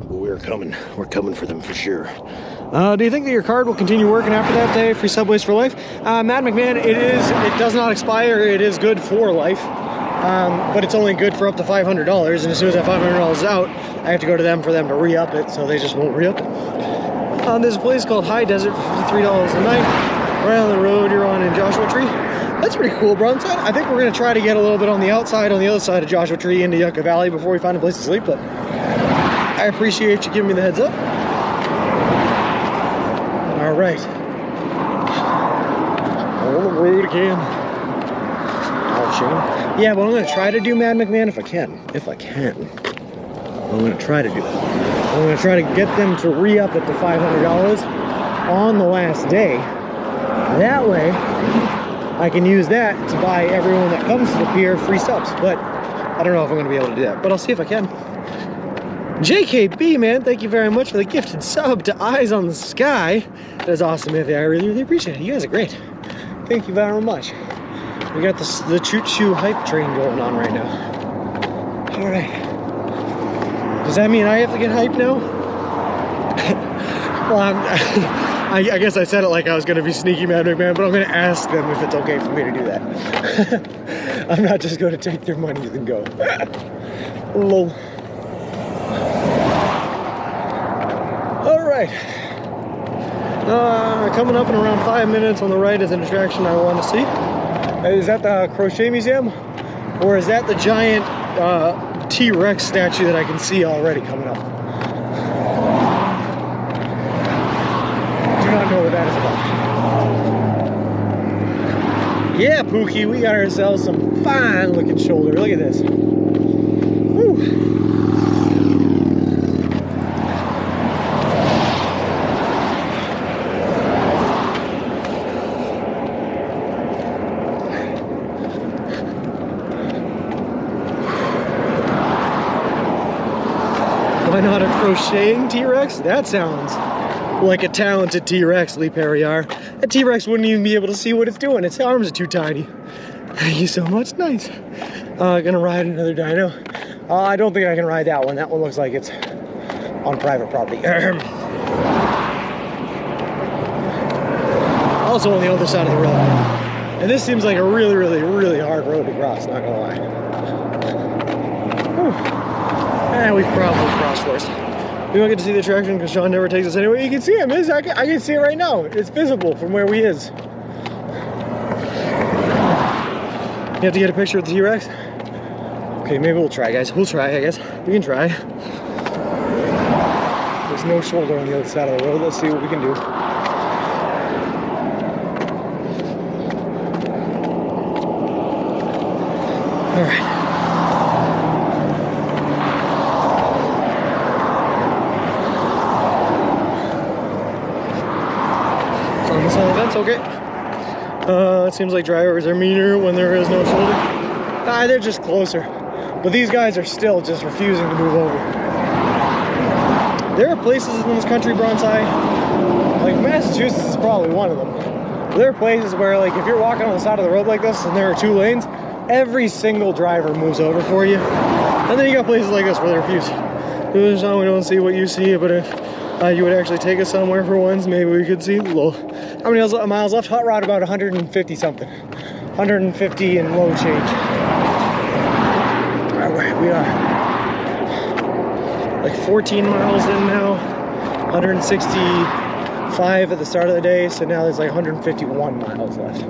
Speaker 1: But we're coming. We're coming for them for sure. Do you think that your card will continue working after that day? Free Subways for life? Matt McMahon, it does not expire. It is good for life. But it's only good for up to $500, and as soon as that $500 is out, I have to go to them for them to re-up it, so they just won't re-up it. There's a place called High Desert for $53 a night. Right on the road you're on in Joshua Tree. That's pretty cool, bro. I think we're going to try to get a little bit on the outside, on the other side of Joshua Tree into Yucca Valley before we find a place to sleep, but I appreciate you giving me the heads up. All right. On the road again. Oh, Shane. Yeah, but I'm going to try to do Mad McMahon if I can. I'm going to try to do that. I'm going to try to get them to re-up it to $500 on the last day. That way, I can use that to buy everyone that comes to the pier free subs. But I don't know if I'm going to be able to do that. But I'll see if I can. JKB, man, thank you very much for the gifted sub to Eyes on the Sky. That is awesome, Anthony. I really, really appreciate it. You guys are great. Thank you very much. We got the choo-choo hype train going on right now. All right. Does that mean I have to get hyped now? Well, I guess I said it like I was going to be sneaky Mad McMahon, but I'm going to ask them if it's okay for me to do that. I'm not just going to take their money and go. Lol. All right. Coming up in around 5 minutes on the right is an attraction I want to see. Is that the Crochet Museum? Or is that the giant T-Rex statue that I can see already coming up? Do not know what that is about. Yeah, Pookie, we got ourselves some fine looking shoulder. Look at this. Woo. Why not a crocheting T-Rex? That sounds like a talented T-Rex, Lee Perrier. A T-Rex wouldn't even be able to see what it's doing. Its arms are too tiny. Thank you so much. Nice. Gonna ride another dino. I don't think I can ride that one. That one looks like it's on private property. Also on the other side of the road. And this seems like a really, really, really hard road to cross, not gonna lie. Whew. And we probably crossed worse. We don't get to see the attraction because Sean never takes us anyway. You can see him. I can see it right now. It's visible from where we is. You have to get a picture of the T-Rex? Okay, maybe we'll try, guys. We'll try, I guess. We can try. There's no shoulder on the other side of the road. Let's see what we can do. All right. Okay. It seems like drivers are meaner when there is no shoulder. They're just closer. But these guys are still just refusing to move over. There are places in this country, Bronzai, like Massachusetts is probably one of them. There are places where, like, if you're walking on the side of the road like this and there are 2 lanes, every single driver moves over for you. And then you got places like this where they refuse. We don't see what you see, but if you would actually take us somewhere for once, maybe we could see low. How many miles left? Hot rod about 150 something. 150 and low change. All right, we are like 14 miles in now. 165 at the start of the day, so now there's like 151 miles left.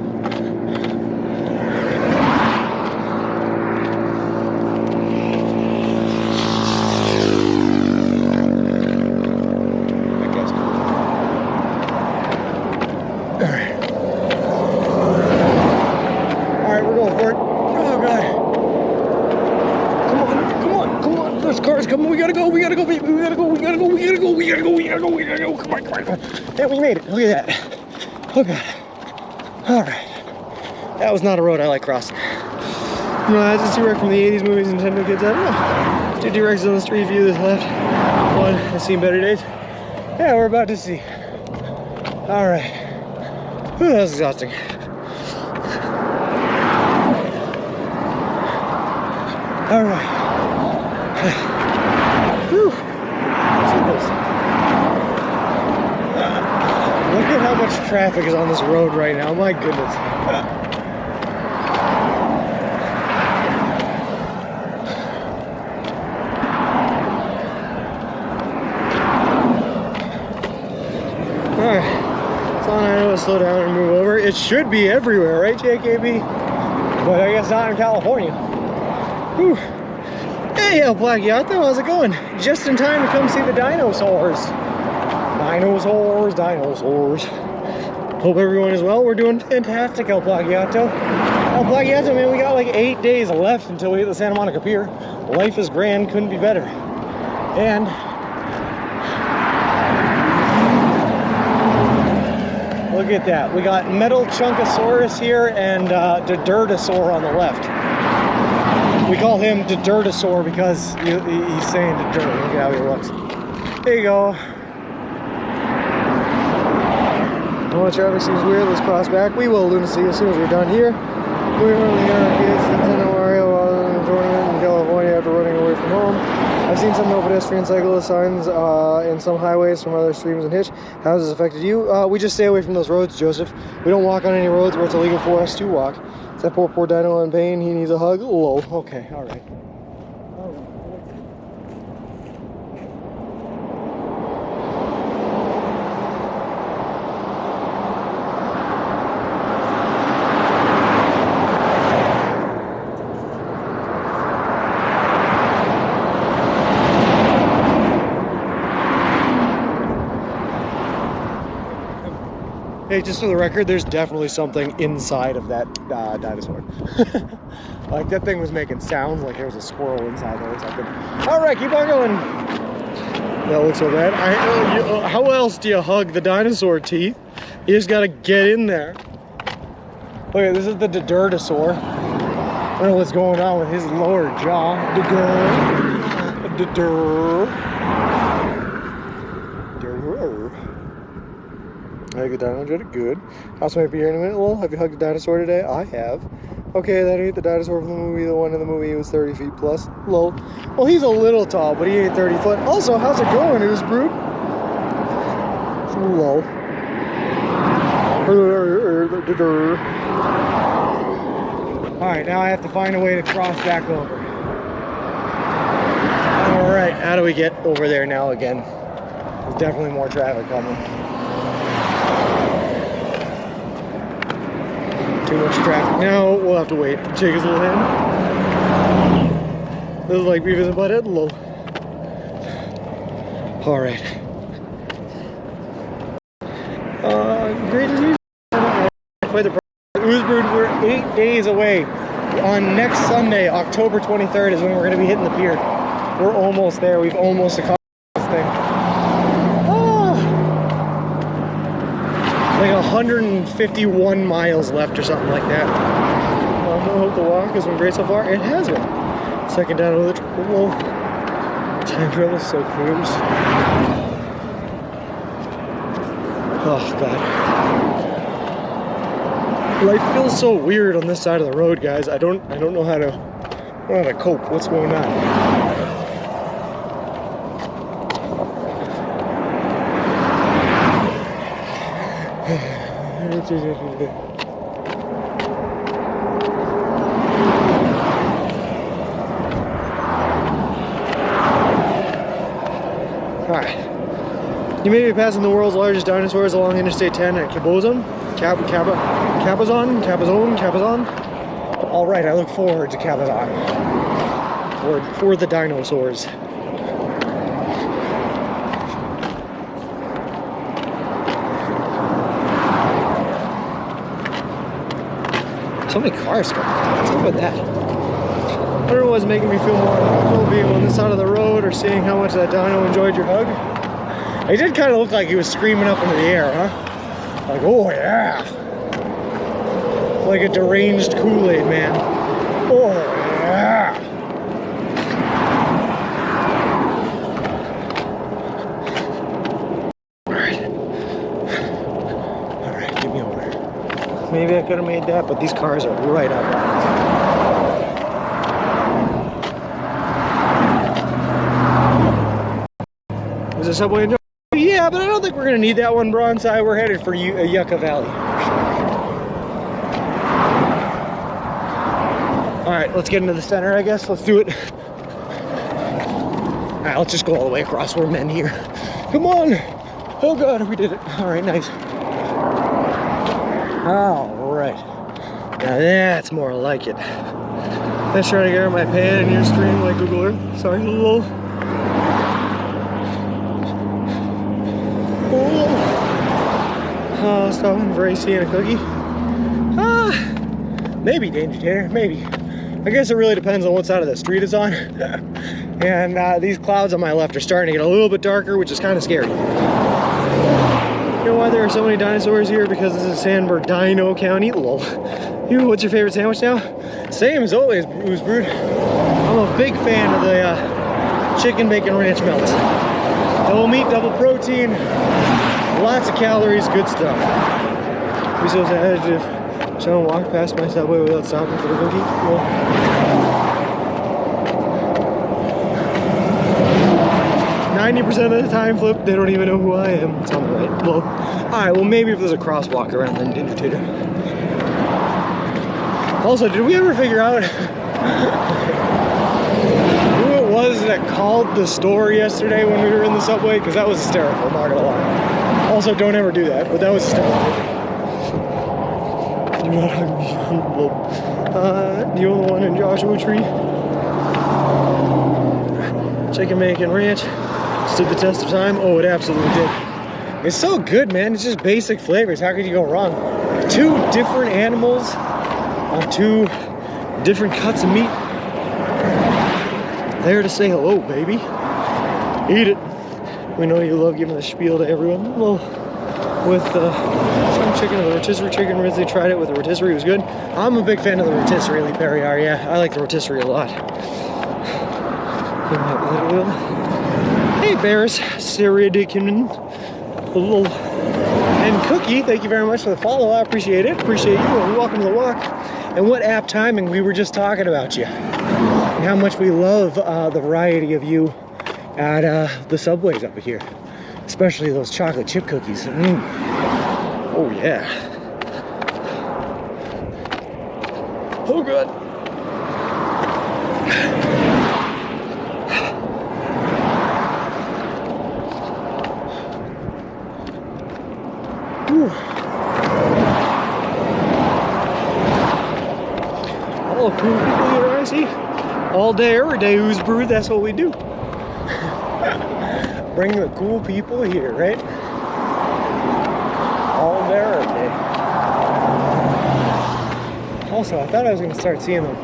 Speaker 1: Yeah, we made it. Look at that. Oh god. Alright. That was not a road I like crossing. That's a T-Rex from the 80s movies Nintendo kids. I don't know. 2 T-Rexes on the street view this left. One has seen better days. Yeah, we're about to see. Alright. Whew, that was exhausting. Alright. Whew. Look at how much traffic is on this road right now. My goodness. Alright. So I know to slow down and move over. It should be everywhere, right, JKB? But I guess not in California. Whew. Hey, El Plagiato, how's it going? Just in time to come see the dinosaurs. Dinosaurs. Hope everyone is well. We're doing fantastic, El Plagiato. El Plagiato, man, we got like 8 days left until we hit the Santa Monica Pier. Life is grand, couldn't be better. And look at that. We got Metal Chunkosaurus here and Dodurdosaur on the left. We call him Dodurdosaur because he's saying Dodur. Look at how he looks. There you go. Oh, traffic seems weird. Let's cross back. We will lunacy as soon as we're done here. We're running our kids Nintendo Mario while enjoying in California after running away from home. I've seen some no pedestrian cyclist signs in some highways from other streams and hitch. How has this affected you? We just stay away from those roads, Joseph. We don't walk on any roads where it's illegal for us to walk. Is that poor dino in pain? He needs a hug? Lol. Okay, alright. Hey, just for the record, there's definitely something inside of that dinosaur. Like that thing was making sounds like there was a squirrel inside there or something. All right, keep on going. That looks so bad. How else do you hug the dinosaur teeth? You just gotta get in there. Okay, this is the Didurdosaur. I don't know what's going on with his lower jaw. I hug the dinosaur, good. Also might be here in a minute. Well, have you hugged a dinosaur today? I have. Okay, that ain't the dinosaur from the movie. The one in the movie was 30 feet plus. Lol. Well, he's a little tall, but he ain't 30 foot. Also, how's it going, Oozbrood? Lol. Alright, now I have to find a way to cross back over. Alright, how do we get over there now again? There's definitely more traffic coming. Too much traffic. Now we'll have to wait. Shake his little hand. This is like Beavis and Butthead. Low. Alright. Great as usual. Quite the Oozbrood, we're 8 days away. On next Sunday, October 23rd, is when we're going to be hitting the pier. We're almost there. We've almost accomplished this thing. Like 151 miles left or something like that. I hope the walk has been great so far. It has been. Second down with the triple. Time travel is so cruise. Oh god. Life feels so weird on this side of the road, guys. I don't know how to cope. What's going on? Alright. You may be passing the world's largest dinosaurs along Interstate 10 at Cabazon. Alright, I look forward to Cabazon. For the dinosaurs. So many cars going. What's up with that? I don't know what's making me feel more uncomfortable being on this side of the road or seeing how much that dino enjoyed your hug. He did kind of look like he was screaming up into the air, huh? Like, oh yeah! Like a deranged Kool-Aid man. Oh yeah! Alright, give me over. Maybe I could have made that, but these cars are right up on it. Is there subway in? Yeah, but I don't think we're gonna need that one, Bronzeye. We're headed for Yucca Valley. Alright, let's get into the center, I guess. Let's do it. Alright, let's just go all the way across. We're men here. Come on! Oh god, we did it. Alright, nice. Alright. Now that's more like it. Let's try to get my pan in your stream like Google Earth. Sorry, lol. Oh, stopping for AC and a cookie. Maybe Danger Tater, maybe. I guess it really depends on what side of the street it's on. And these clouds on my left are starting to get a little bit darker, which is kind of scary. You know why there are so many dinosaurs here? Because this is San Bernardino County. Lol. You, what's your favorite sandwich now? Same as always, Oozbrood. I'm a big fan of the chicken bacon ranch melts. Double meat, double protein. Lots of calories, good stuff. Be so sad to someone walk past my subway without stopping for the cookie. Well, 90% of the time, Flip, they don't even know who I am. It's on the right. Well, alright, well maybe if there's a crosswalk around then Danger Tater. Also, did we ever figure out who it was that called the store yesterday when we were in the subway? Because that was hysterical, I'm not gonna lie. Also, don't ever do that, but that was hysterical. Do you want the one in Joshua Tree? Chicken bacon ranch stood the test of time. Oh, it absolutely did. It's so good, man. It's just basic flavors. How could you go wrong? 2 different animals on 2 different cuts of meat. There to say hello, baby. Eat it. We know you love giving the spiel to everyone. Well, with some chicken, the rotisserie chicken, Ridley tried it with the rotisserie. It was good. I'm a big fan of the rotisserie, Lee Perrier. Yeah, I like the rotisserie a lot. Hey, Bears, Syria Dickinson, and Cookie, thank you very much for the follow. I appreciate it. Appreciate you, and welcome to the walk. And what apt timing, we were just talking about you. And how much we love the variety of you at the Subways up here. Especially those chocolate chip cookies. Oh yeah. Oh good. Whew. All cool people here, I see. All day, every day, who's brewed, that's what we do. Bring the cool people here, right? All day, every day. Also, I thought I was going to start seeing the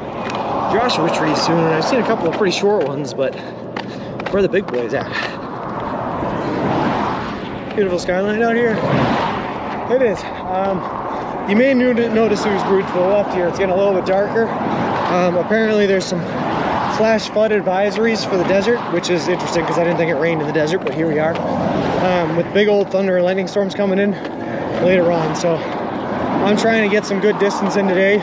Speaker 1: Joshua trees soon, and I've seen a couple of pretty short ones, but where are the big boys at? Beautiful skyline out here. It is. You may notice who's brewed to the left here. It's getting a little bit darker. Apparently there's some flash flood advisories for the desert, which is interesting because I didn't think it rained in the desert, but here we are. With big old thunder and lightning storms coming in later on. So I'm trying to get some good distance in today,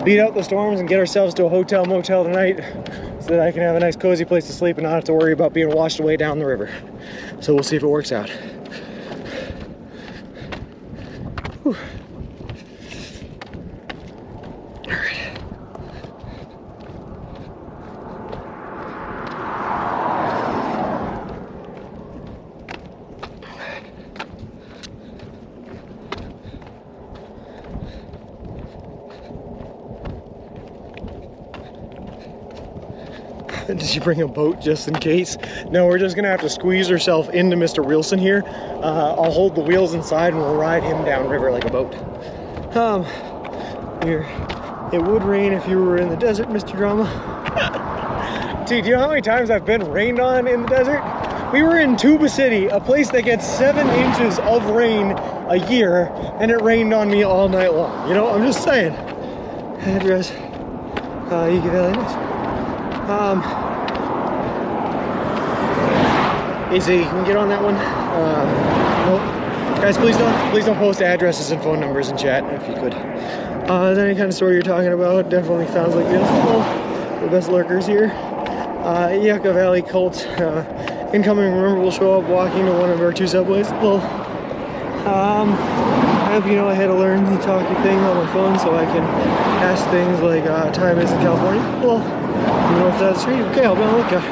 Speaker 1: beat out the storms, and get ourselves to a hotel motel tonight so that I can have a nice cozy place to sleep and not have to worry about being washed away down the river. So we'll see if it works out. Whew. All right. Did you bring a boat just in case? No, we're just gonna have to squeeze ourselves into Mr. Wilson here. I'll hold the wheels inside and we'll ride him downriver like a boat. It would rain if you were in the desert, Mr. Drama. Dude, do you know how many times I've been rained on in the desert? We were in Tuba City, a place that gets 7 inches of rain a year, and it rained on me all night long. You know, I'm just saying. Address, you can nice. Easy, can we get on that one? Nope. Guys, please don't post addresses and phone numbers in chat if you could. Is there any kind of story you're talking about? Definitely sounds like this. Well, the best lurkers here. Yucca Valley cult incoming. Remember, we'll show up walking to one of our 2 subways. Well, I hope you know I had to learn the talkie thing on my phone so I can ask things like time is in California. Well, you know if that's true. Okay, I'll be on the lookout.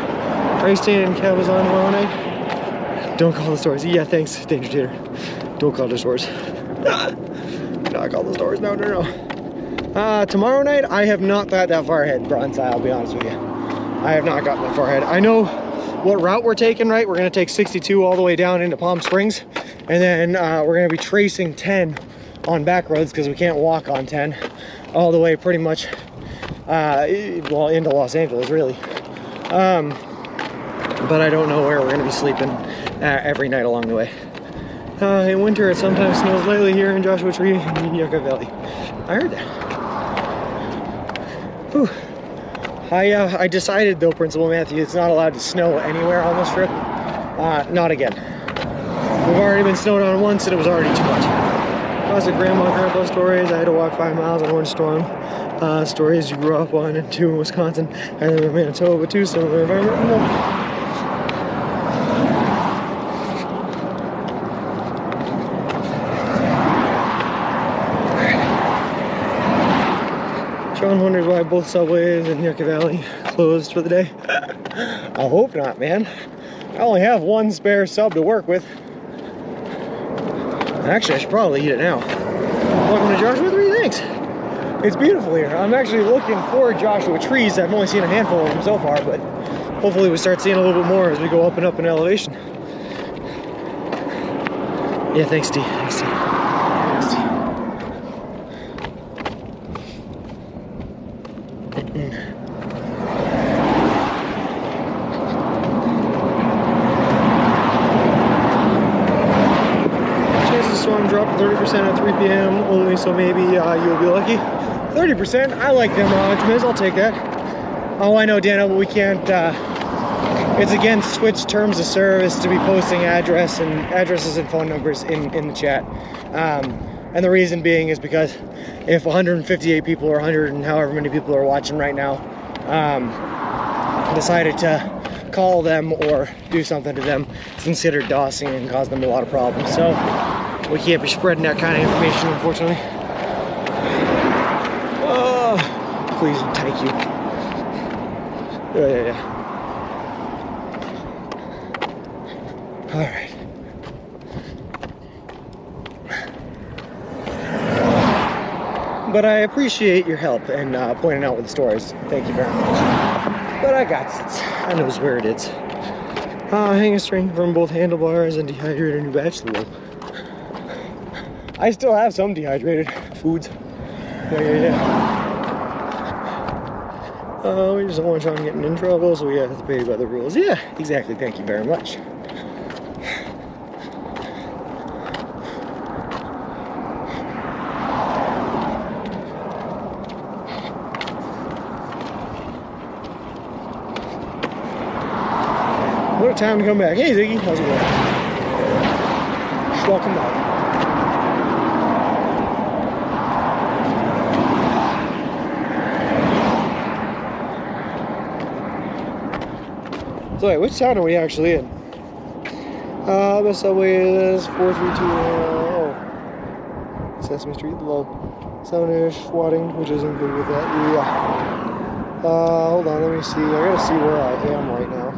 Speaker 1: Are you staying in Cabazon tomorrow night? Don't call the stores. Yeah, thanks, Danger Tater. Don't call the stores. Not call the stores. No. Tomorrow night, I have not thought that far ahead, Bronze. I'll be honest with you. I have not gotten that far ahead. I know what route we're taking, right? We're going to take 62 all the way down into Palm Springs. And then we're going to be tracing 10 on back roads because we can't walk on 10 all the way pretty much, well, into Los Angeles, really. But I don't know where we're going to be sleeping every night along the way. In winter, it sometimes snows lightly here in Joshua Tree in Yucca Valley. I heard that. Whew. I decided, though, Principal Matthew, it's not allowed to snow anywhere on this trip. Not again. We've already been snowed on once, and it was already too much. Lots of grandma and grandpa stories. I had to walk 5 miles on one storm. Stories you grew up on, and 2 in Wisconsin. I live in Manitoba, too, so environment. Sean wonders why both subways in Yucca Valley closed for the day. I hope not, man. I only have 1 spare sub to work with. Actually, I should probably eat it now. Welcome to Joshua 3, thanks. It's beautiful here. I'm actually looking for Joshua trees. I've only seen a handful of them so far, but hopefully we start seeing a little bit more as we go up and up in elevation. Yeah, thanks, D. Thanks, D. Thanks, D. Chances of storm drop to 30% at 3 p.m. only, so maybe you'll be lucky. 30%? I like them odds, Miz. I'll take that. Oh, I know, Dano, but we can't. It's against Twitch terms of service to be posting addresses and phone numbers in the chat. And the reason being is because if 158 people or 100 and however many people are watching right now decided to call them or do something to them, it's considered DOSing and cause them a lot of problems. So we can't be spreading that kind of information, unfortunately. Oh, please, thank you. Yeah. All right. But I appreciate your help and pointing out with the stories. Thank you very much. But I got it. I knows where it is. Hang a string from both handlebars and dehydrated new bachelor. I still have some dehydrated foods. Yeah. We just don't want Sean getting in trouble, so we have to pay by the rules. Yeah, exactly. Thank you very much. What a time to come back. Hey, Ziggy. How's it going? Welcome back. So wait, which town are we actually in? The subway is 4320 Sesame Street, low. 7-ish Wadding, which isn't good with that. Yeah. Hold on, let me see. I gotta see where I am right now.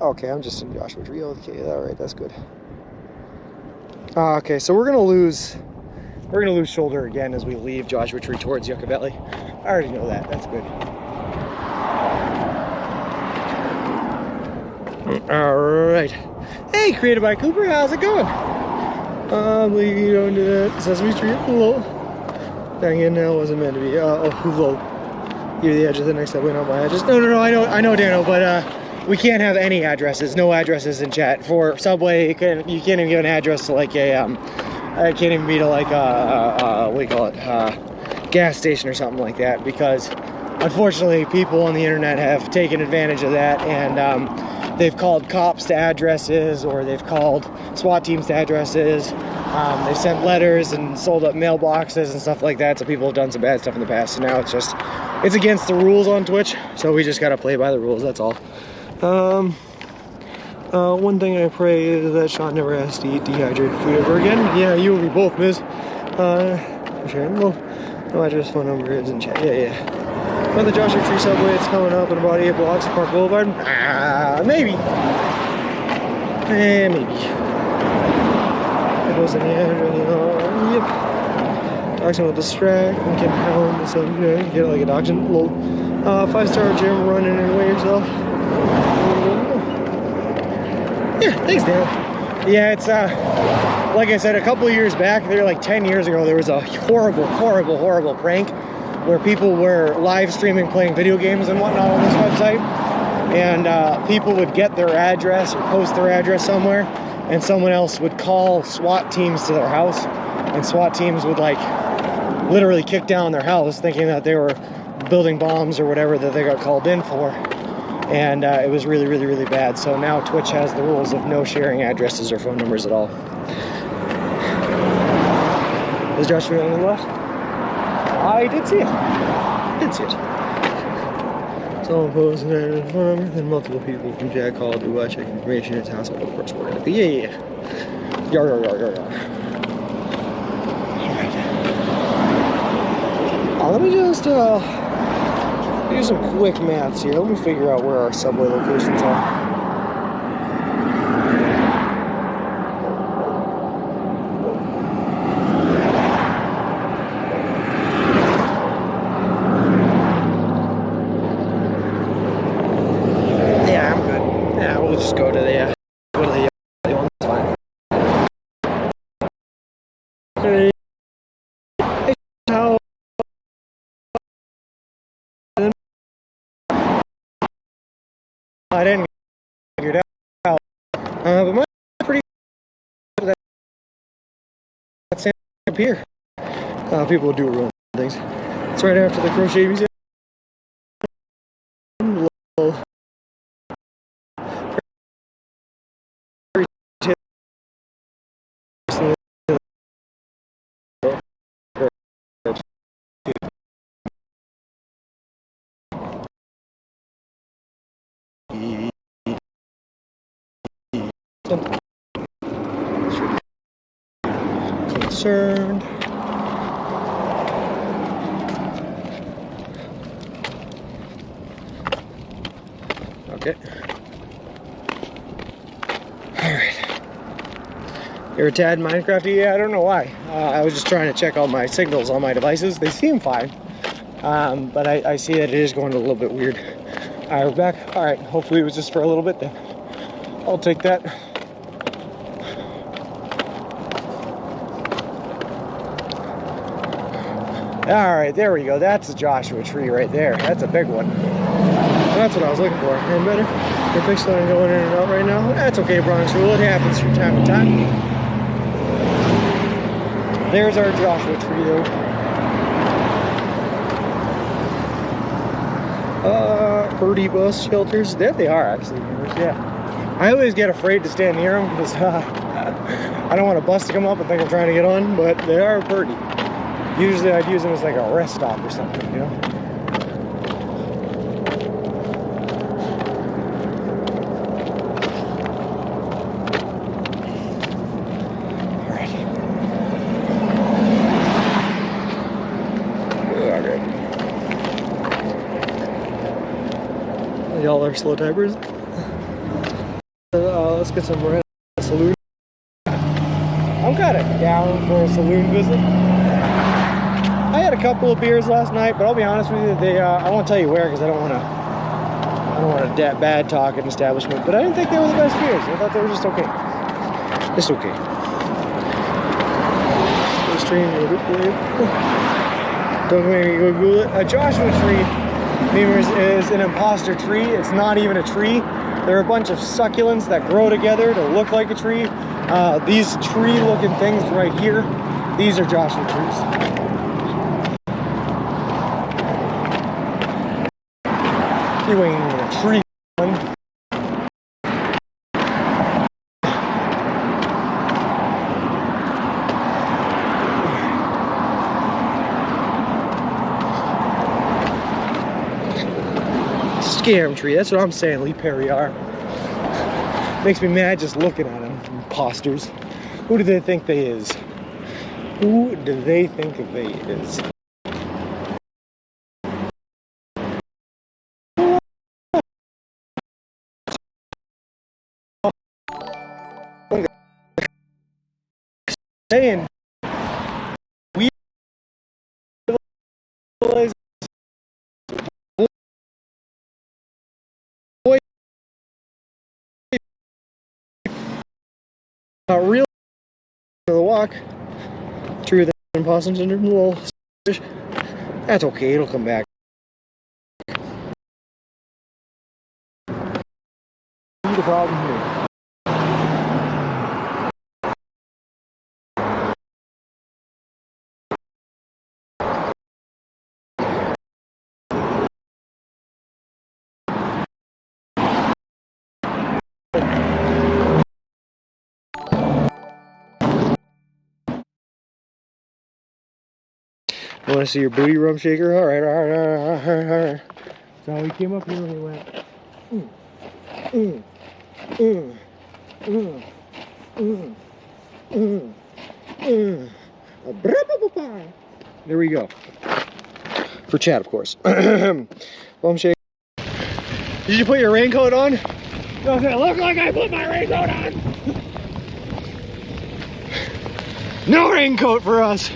Speaker 1: Okay, I'm just in Joshua Tree. Okay, alright, that's good. Okay, so we're gonna lose shoulder again as we leave Joshua Tree towards Yucca Valley. I already know that. That's good. Alright. Hey, created by Cooper, how's it going? You don't do that. Sesame Street, hello. Dang it, now wasn't meant to be. Hello. You're the edge of the next subway, not my address. No, I know, Dano, but we can't have any addresses. No addresses in chat. For Subway, you can't even give an address to like a, it can't even be to like a, what do you call it, gas station or something like that, because unfortunately people on the internet have taken advantage of that, and they've called cops to addresses, or they've called SWAT teams to addresses. They've sent letters and sold up mailboxes and stuff like that, so people have done some bad stuff in the past. So now it's against the rules on Twitch, so we just gotta play by the rules, that's all. One thing I pray is that Sean never has to eat dehydrated food ever again. Yeah, you and me both, Miz. Sure. Well, no address, phone number is in chat. Yeah. On the Joshua Tree subway, it's coming up in about 8 blocks of Park Boulevard. Maybe. Maybe. It goes in the address. Yep. Talks about distract and can pound the subject. Get it like a dachshund. Lol. 5-star gym, running and weigh yourself. Yeah, thanks, Dan. Yeah, it's like I said, a couple of years back, like 10 years ago, there was a horrible prank where people were live streaming playing video games and whatnot on this website, and people would get their address or post their address somewhere, and someone else would call SWAT teams to their house, and SWAT teams would like literally kick down their house thinking that they were building bombs or whatever that they got called in for. And it was really bad. So now Twitch has the rules of no sharing addresses or phone numbers at all. Is Joshua on the left? I did see it. Someone posted an phone number, then multiple people from Jack called to check information at his house. Of course, we're gonna be. Yeah. Yar. Alright. Let me just do some quick maths here. Let me figure out where our subway locations are. Yeah, I'm good. Yeah, we'll just go to the Hey, how? I didn't figure it out. But mine's pretty good at that same pier. People do ruin things. It's right after the crochet museum. Concerned. Okay. Alright. You're a tad Minecrafty? Yeah, I don't know why. I was just trying to check all my signals on my devices. They seem fine. But I see that it is going a little bit weird. Alright, we're back. Alright, hopefully it was just for a little bit then. I'll take that. Alright, there we go. That's a Joshua tree right there. That's a big one. That's what I was looking for. And better. The pixel line going in and out right now. That's okay, Bronx Rule. It happens from time to time. There's our Joshua tree, though. Birdie bus shelters. There they are, actually. Yeah. I always get afraid to stand near them because I don't want a bus to come up and think I'm trying to get on, but they are pretty. Usually I'd use them as like a rest stop or something, you know? Alright. Y'all are slow typers. Let's get some more saloon. I'm kind of down for a saloon visit. I had a couple of beers last night, but I'll be honest with you, I won't tell you where because I don't want to bad talk an establishment, but I didn't think they were the best beers. I thought they were just okay. Just okay. Don't make me go Google it. A Joshua tree, memers, is an imposter tree. It's not even a tree. They're a bunch of succulents that grow together to look like a tree. These tree-looking things right here, these are Joshua trees. You ain't even a tree one. Scam tree, that's what I'm saying, Lee Perrier. Makes me mad just looking at them, imposters. Who do they think they is? Who do they think they is? Saying we real the walk true than possums under the little fish. That's okay, it'll come back. The problem here. You want to see your booty rum shaker? All right. So he came up here and he went, There we go. For chat, of course. Bum shaker. Did you put your raincoat on? Does it look like I put my raincoat on? No raincoat for us.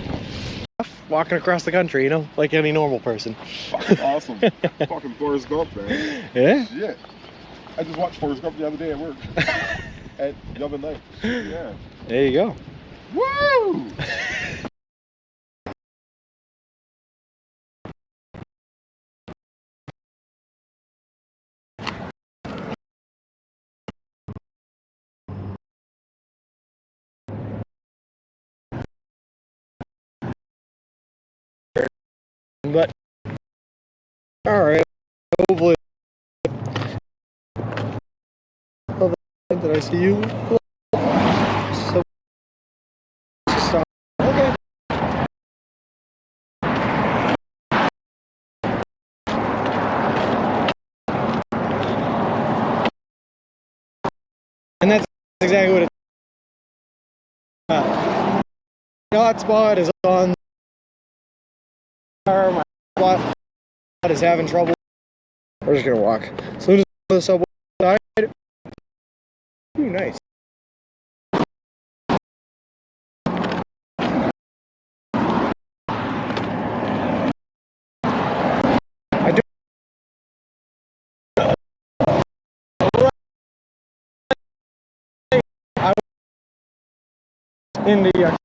Speaker 1: Walking across the country, you know, like any normal person.
Speaker 3: Fucking awesome. Fucking Forrest Gump, man.
Speaker 1: Yeah?
Speaker 3: Yeah. I just watched Forrest Gump the other day at work. At Yellow Night. Yeah.
Speaker 1: There you go.
Speaker 3: Woo!
Speaker 1: But all right, hopefully. Oh, did I see you? So, stop. Okay. And that's exactly what it's. The hotspot is on. My hotspot is having trouble. We're just gonna walk. As soon as the subway side. Ooh, nice. I do. I was in the.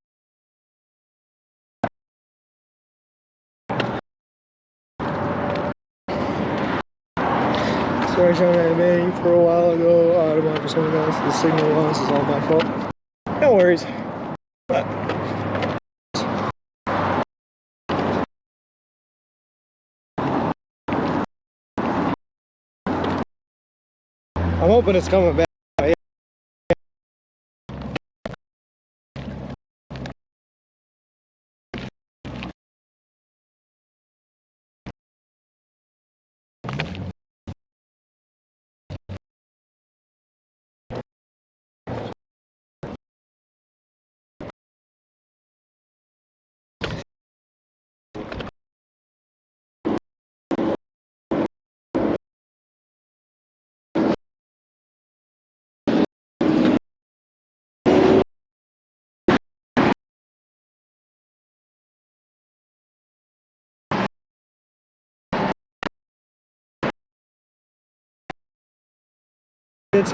Speaker 1: Sorry, Sean, I made for a while ago. Automatic for someone else. The signal loss is all my fault. No worries. But I'm hoping it's coming back. It's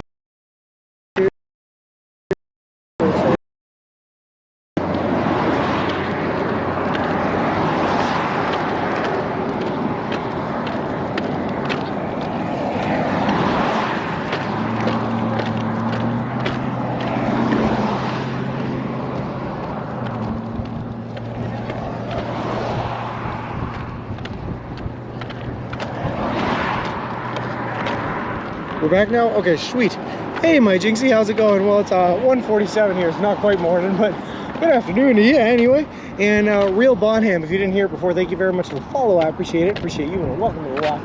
Speaker 1: We're back now? Okay, sweet. Hey, my Jinxie, how's it going? Well, it's 1:47 here. It's not quite morning, but good afternoon to you anyway. And Real Bonham, if you didn't hear it before, thank you very much for the follow. I appreciate it. Appreciate you, and welcome to the walk.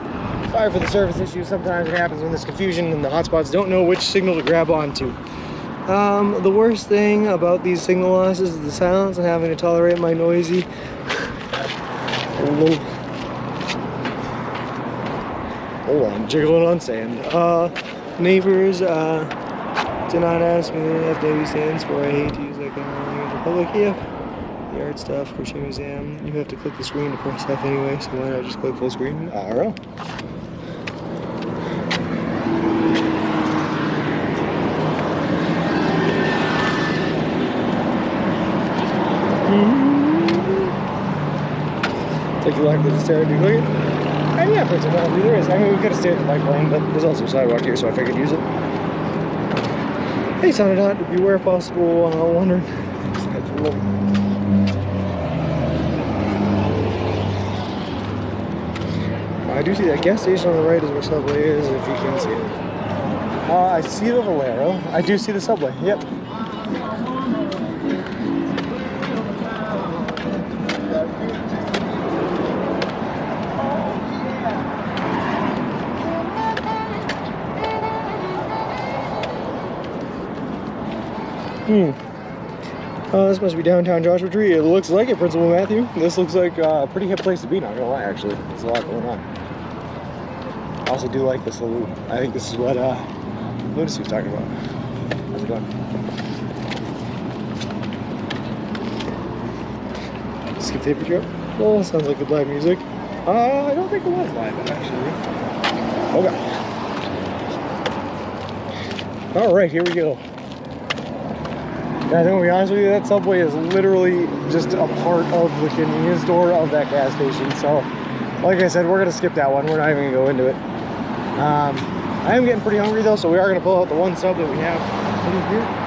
Speaker 1: Sorry for the service issues. Sometimes it happens when there's confusion and the hotspots don't know which signal to grab onto. The worst thing about these signal losses is the silence and having to tolerate my noisy hold on, jiggling on sand. Neighbors, do not ask me what FW stands for. I hate to use that kind of language in public. Yeah, the art stuff, crochet museum. You have to click the screen to press F anyway, so why not just click full screen? I don't know. Take the left to the stair, do you click it? And yeah, principally there is. I mean, we could have stayed in the bike lane, but there's also a sidewalk here, so I figured use it. Hey, sounded hot to beware possible wandering. I do see that gas station on the right is where Subway is, if you can see it. I see the Valero. I do see the Subway, yep. This must be downtown Joshua Tree. It looks like it, Principal Matthew. This looks like a pretty hip place to be, not gonna lie, actually. There's a lot going on. I also do like the saloon. I think this is what Lunacy was talking about. How's it going? Skip tape picture up? Well, sounds like good live music. I don't think it was live, actually. Okay. Alright, here we go. Guys, I'm gonna be honest with you, that Subway is literally just a part of the convenience store of that gas station. So, like I said, we're gonna skip that one. We're not even gonna go into it. I am getting pretty hungry though, so we are gonna pull out the one sub that we have sitting here.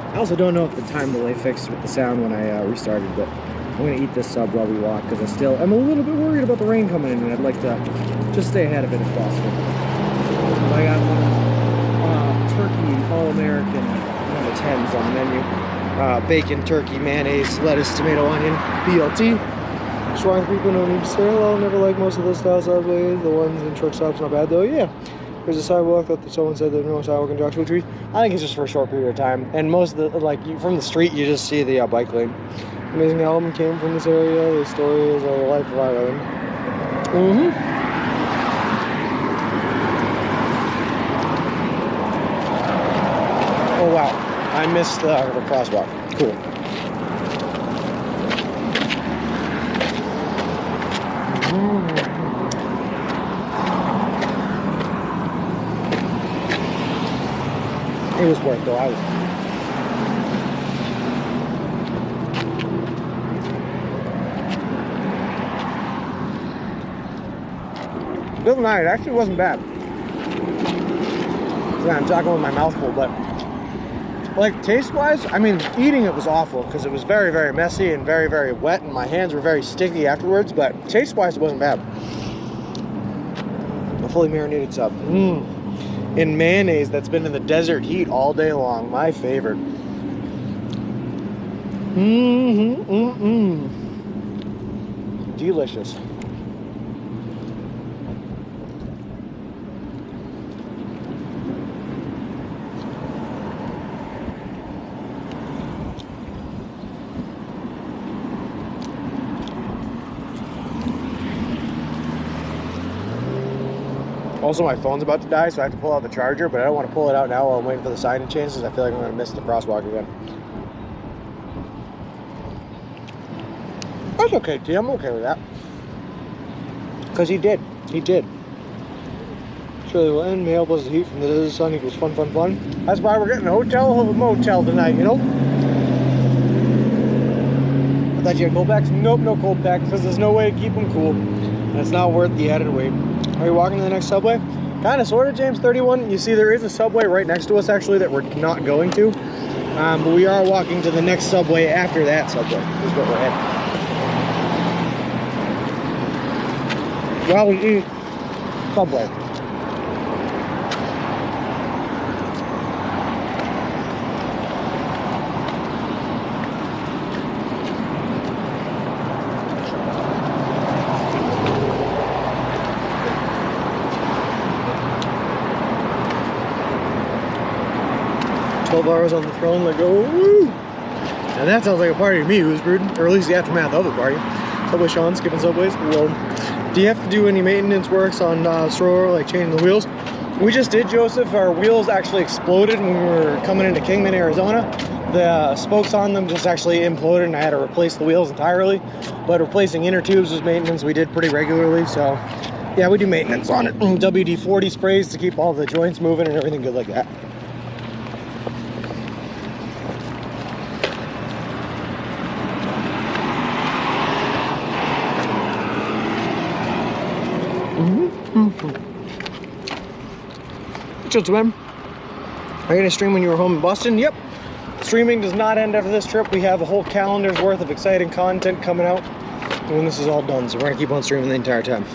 Speaker 1: I also don't know if the time delay fixed with the sound when I restarted, but I'm going to eat this sub while we walk because I'm a little bit worried about the rain coming in, and I'd like to just stay ahead of it if possible. I got turkey all-American number 10s on the menu. Bacon, turkey, mayonnaise, lettuce, tomato, onion, BLT. Strong people no need to stare. I'll never like most of those style subways. The ones in truck stops not bad though. Yeah. There's a sidewalk that someone said there's no sidewalk in Joshua Tree. I think it's just for a short period of time. And most of the, from the street, you just see the bike lane. Amazing album came from this area. The story is of the life of Ireland. Oh, wow. I missed the crosswalk. Cool. It was worth though. The other night, it actually wasn't bad. Yeah, I'm talking with my mouth full, but like taste-wise, I mean, eating it was awful because it was very, very messy and very, very wet, and my hands were very sticky afterwards. But taste-wise, it wasn't bad. A fully marinated sub. In mayonnaise that's been in the desert heat all day long. My favorite. Delicious. Also, my phone's about to die, so I have to pull out the charger, but I don't want to pull it out now while I'm waiting for the sign to change, because I feel like I'm going to miss the crosswalk again. That's okay, T. I'm okay with that. Because he did. He did. Surely will end. May help us the heat from the desert sun equals fun, fun, fun. That's why we're getting a hotel or a motel tonight, you know? I thought you had cold packs. Nope, no cold packs, because there's no way to keep them cool. And it's not worth the added weight. Are you walking to the next Subway? Kind of, sort of, James 31. You see, there is a Subway right next to us, actually, that we're not going to. But we are walking to the next Subway after that Subway, is what we're heading. While we eat Subway. 12 hours on the throne, like, oh, woo! And that sounds like a party to me, who's brewed, or at least the aftermath of a party. Subway Sean, skipping Subways. Well, do you have to do any maintenance works on Stroller, like changing the wheels? We just did, Joseph. Our wheels actually exploded when we were coming into Kingman, Arizona. The spokes on them just actually imploded, and I had to replace the wheels entirely. But replacing inner tubes was maintenance we did pretty regularly, so yeah, we do maintenance on it. WD-40 sprays to keep all the joints moving and everything good like that. Gentlemen, are you going to stream when you were home in Boston? Yep. Streaming does not end after this trip. We have a whole calendar's worth of exciting content coming out when this is all done, so we're going to keep on streaming the entire time.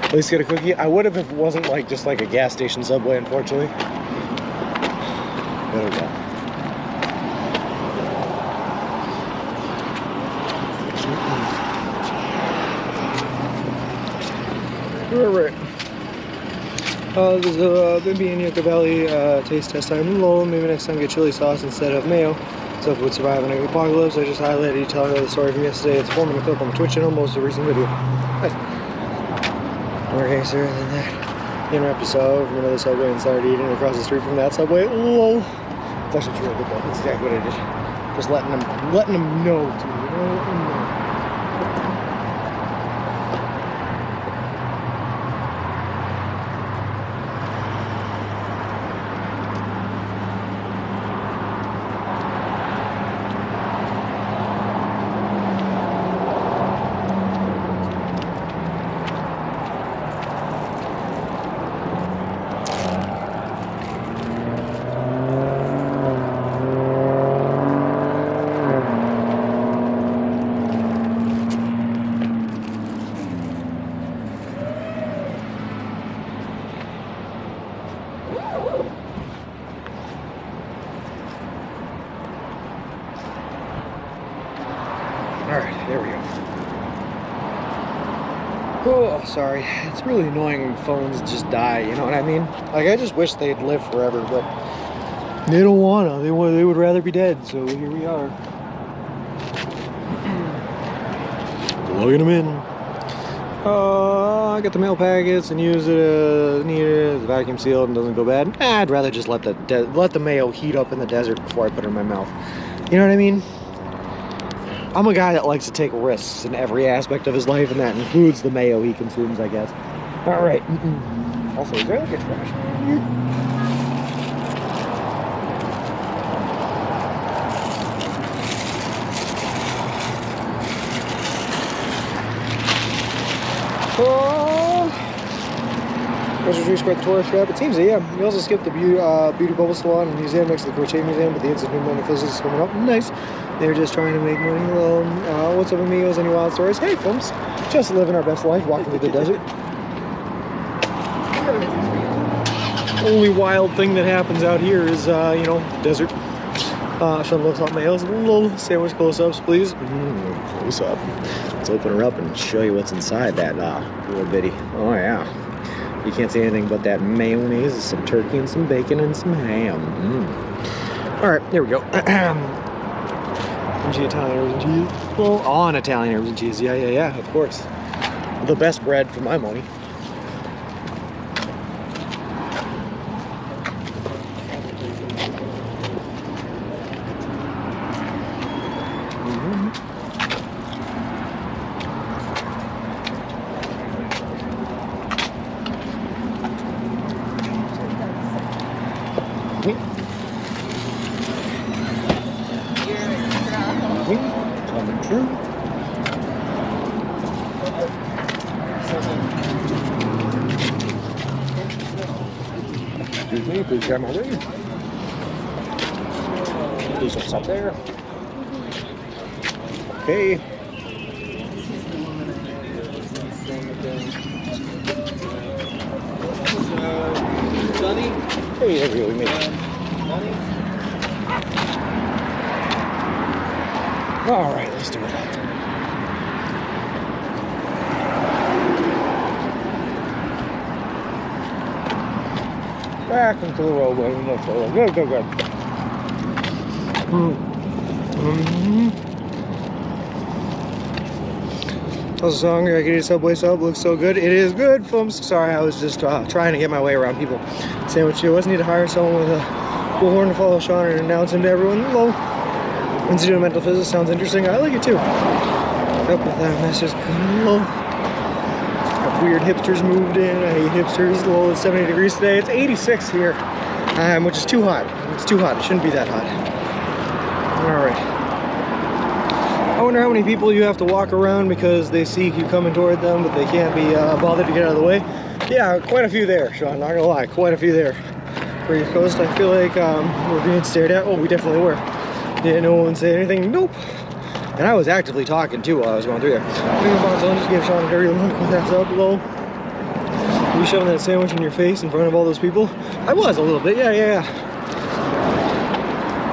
Speaker 1: At least get a cookie. I would have if it wasn't like just like a gas station Subway, unfortunately. There we go. All right. There's a Bimby and Yucca Valley taste test time. Lol, maybe next time get chili sauce instead of mayo. So if it would survive an apocalypse, I just highlighted you telling the story from yesterday. It's forming a clip on the Twitch channel, most of the recent video. Nice. More gangster than that. The interrupt episode from another subway and started eating across the street from that subway. Lol. It's actually true, but that's exactly what I did. Just letting them know to me, you know, letting them know. Alright, there we go. Oh, sorry. It's really annoying when phones just die, you know what I mean? Like, I just wish they'd live forever, but they don't wanna. They would rather be dead, so here we are. Plugging them in. I got the mail packets and use it as needed. It's vacuum sealed and doesn't go bad. I'd rather just let the mayo heat up in the desert before I put it in my mouth. You know what I mean? I'm a guy that likes to take risks in every aspect of his life, and that includes the mayo he consumes, I guess. All right. Also, is there like a trash can here? There's a tree square at the tourist trap. It seems that, yeah. We also skipped the beauty bubble salon and museum next to the crochet museum, but the Institute of Metaphysics is coming up. Nice. They're just trying to make money. Well, what's up, amigos? Any wild stories? Hey, folks. Just living our best life, walking through the desert. Only wild thing that happens out here is, you know, desert. Sean loves hot males. Little sandwich close-ups, please. Close up. Let's open her up and show you what's inside that little bitty. Oh, yeah. You can't see anything but that mayonnaise, some turkey and some bacon and some ham. All right, there we go. Italian herbs and cheese. Well, on Italian herbs and cheese. Yeah, of course. The best bread for my money. Coming true. Excuse me, please grab my ring. Please don't stop there. Okay.
Speaker 4: Johnny?
Speaker 1: Hey, there we go, we made it. All right, let's do it. Back into the roadway. Go. How's the song? I can eat a Subway sub. Looks so good. It is good, folks. Sorry, I was just trying to get my way around people. Sandwich here. Wasn't need to hire someone with a bullhorn to follow Sean and announce him to everyone. Hello. Institute of Mental Physics sounds interesting. I like it too. Up with that message. Hello. Got weird hipsters moved in. I hate hipsters. Lol, it's 70 degrees today. It's 86 here, which is too hot. It's too hot. It shouldn't be that hot. All right. I wonder how many people you have to walk around because they see you coming toward them, but they can't be bothered to get out of the way. Yeah, quite a few there, Sean. Not gonna lie, quite a few there. For your coast, I feel like we're being stared at. Oh, we definitely were. Didn't no one say anything? Nope. And I was actively talking too while I was going through there. Finger box on, just gave Sean a dirty look with that up low. Were you shoving that sandwich in your face in front of all those people? I was a little bit, yeah.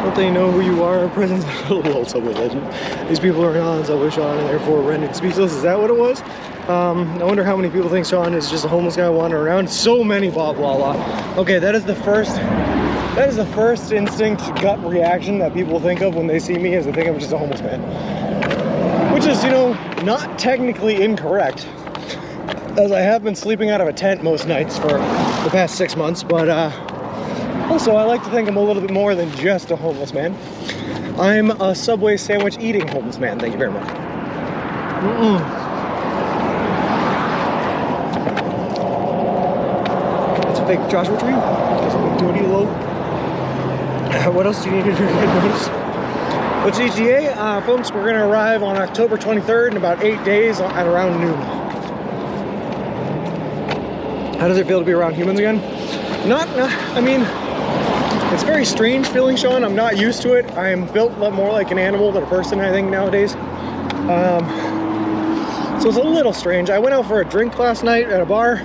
Speaker 1: Don't they know who you are? Presence of a little Subway legend. These people are not on Subway, Sean, and therefore rendered speechless. Is that what it was? I wonder how many people think Sean is just a homeless guy wandering around. So many blah blah blah. Okay, that is the first instinct gut reaction that people think of when they see me, is they think I'm just a homeless man. Which is, you know, not technically incorrect, as I have been sleeping out of a tent most nights for the past 6 months, but also I like to think I'm a little bit more than just a homeless man. I'm a Subway sandwich eating homeless man. Thank you very much. It's a fake Joshua tree. It's a big duty low. What else do you need to notice? What's ETA? Folks, we're gonna arrive on October 23rd in about 8 days at around noon. How does it feel to be around humans again? I mean, it's very strange feeling, Sean. I'm not used to it. I am built more like an animal than a person, I think, nowadays. So it's a little strange. I went out for a drink last night at a bar,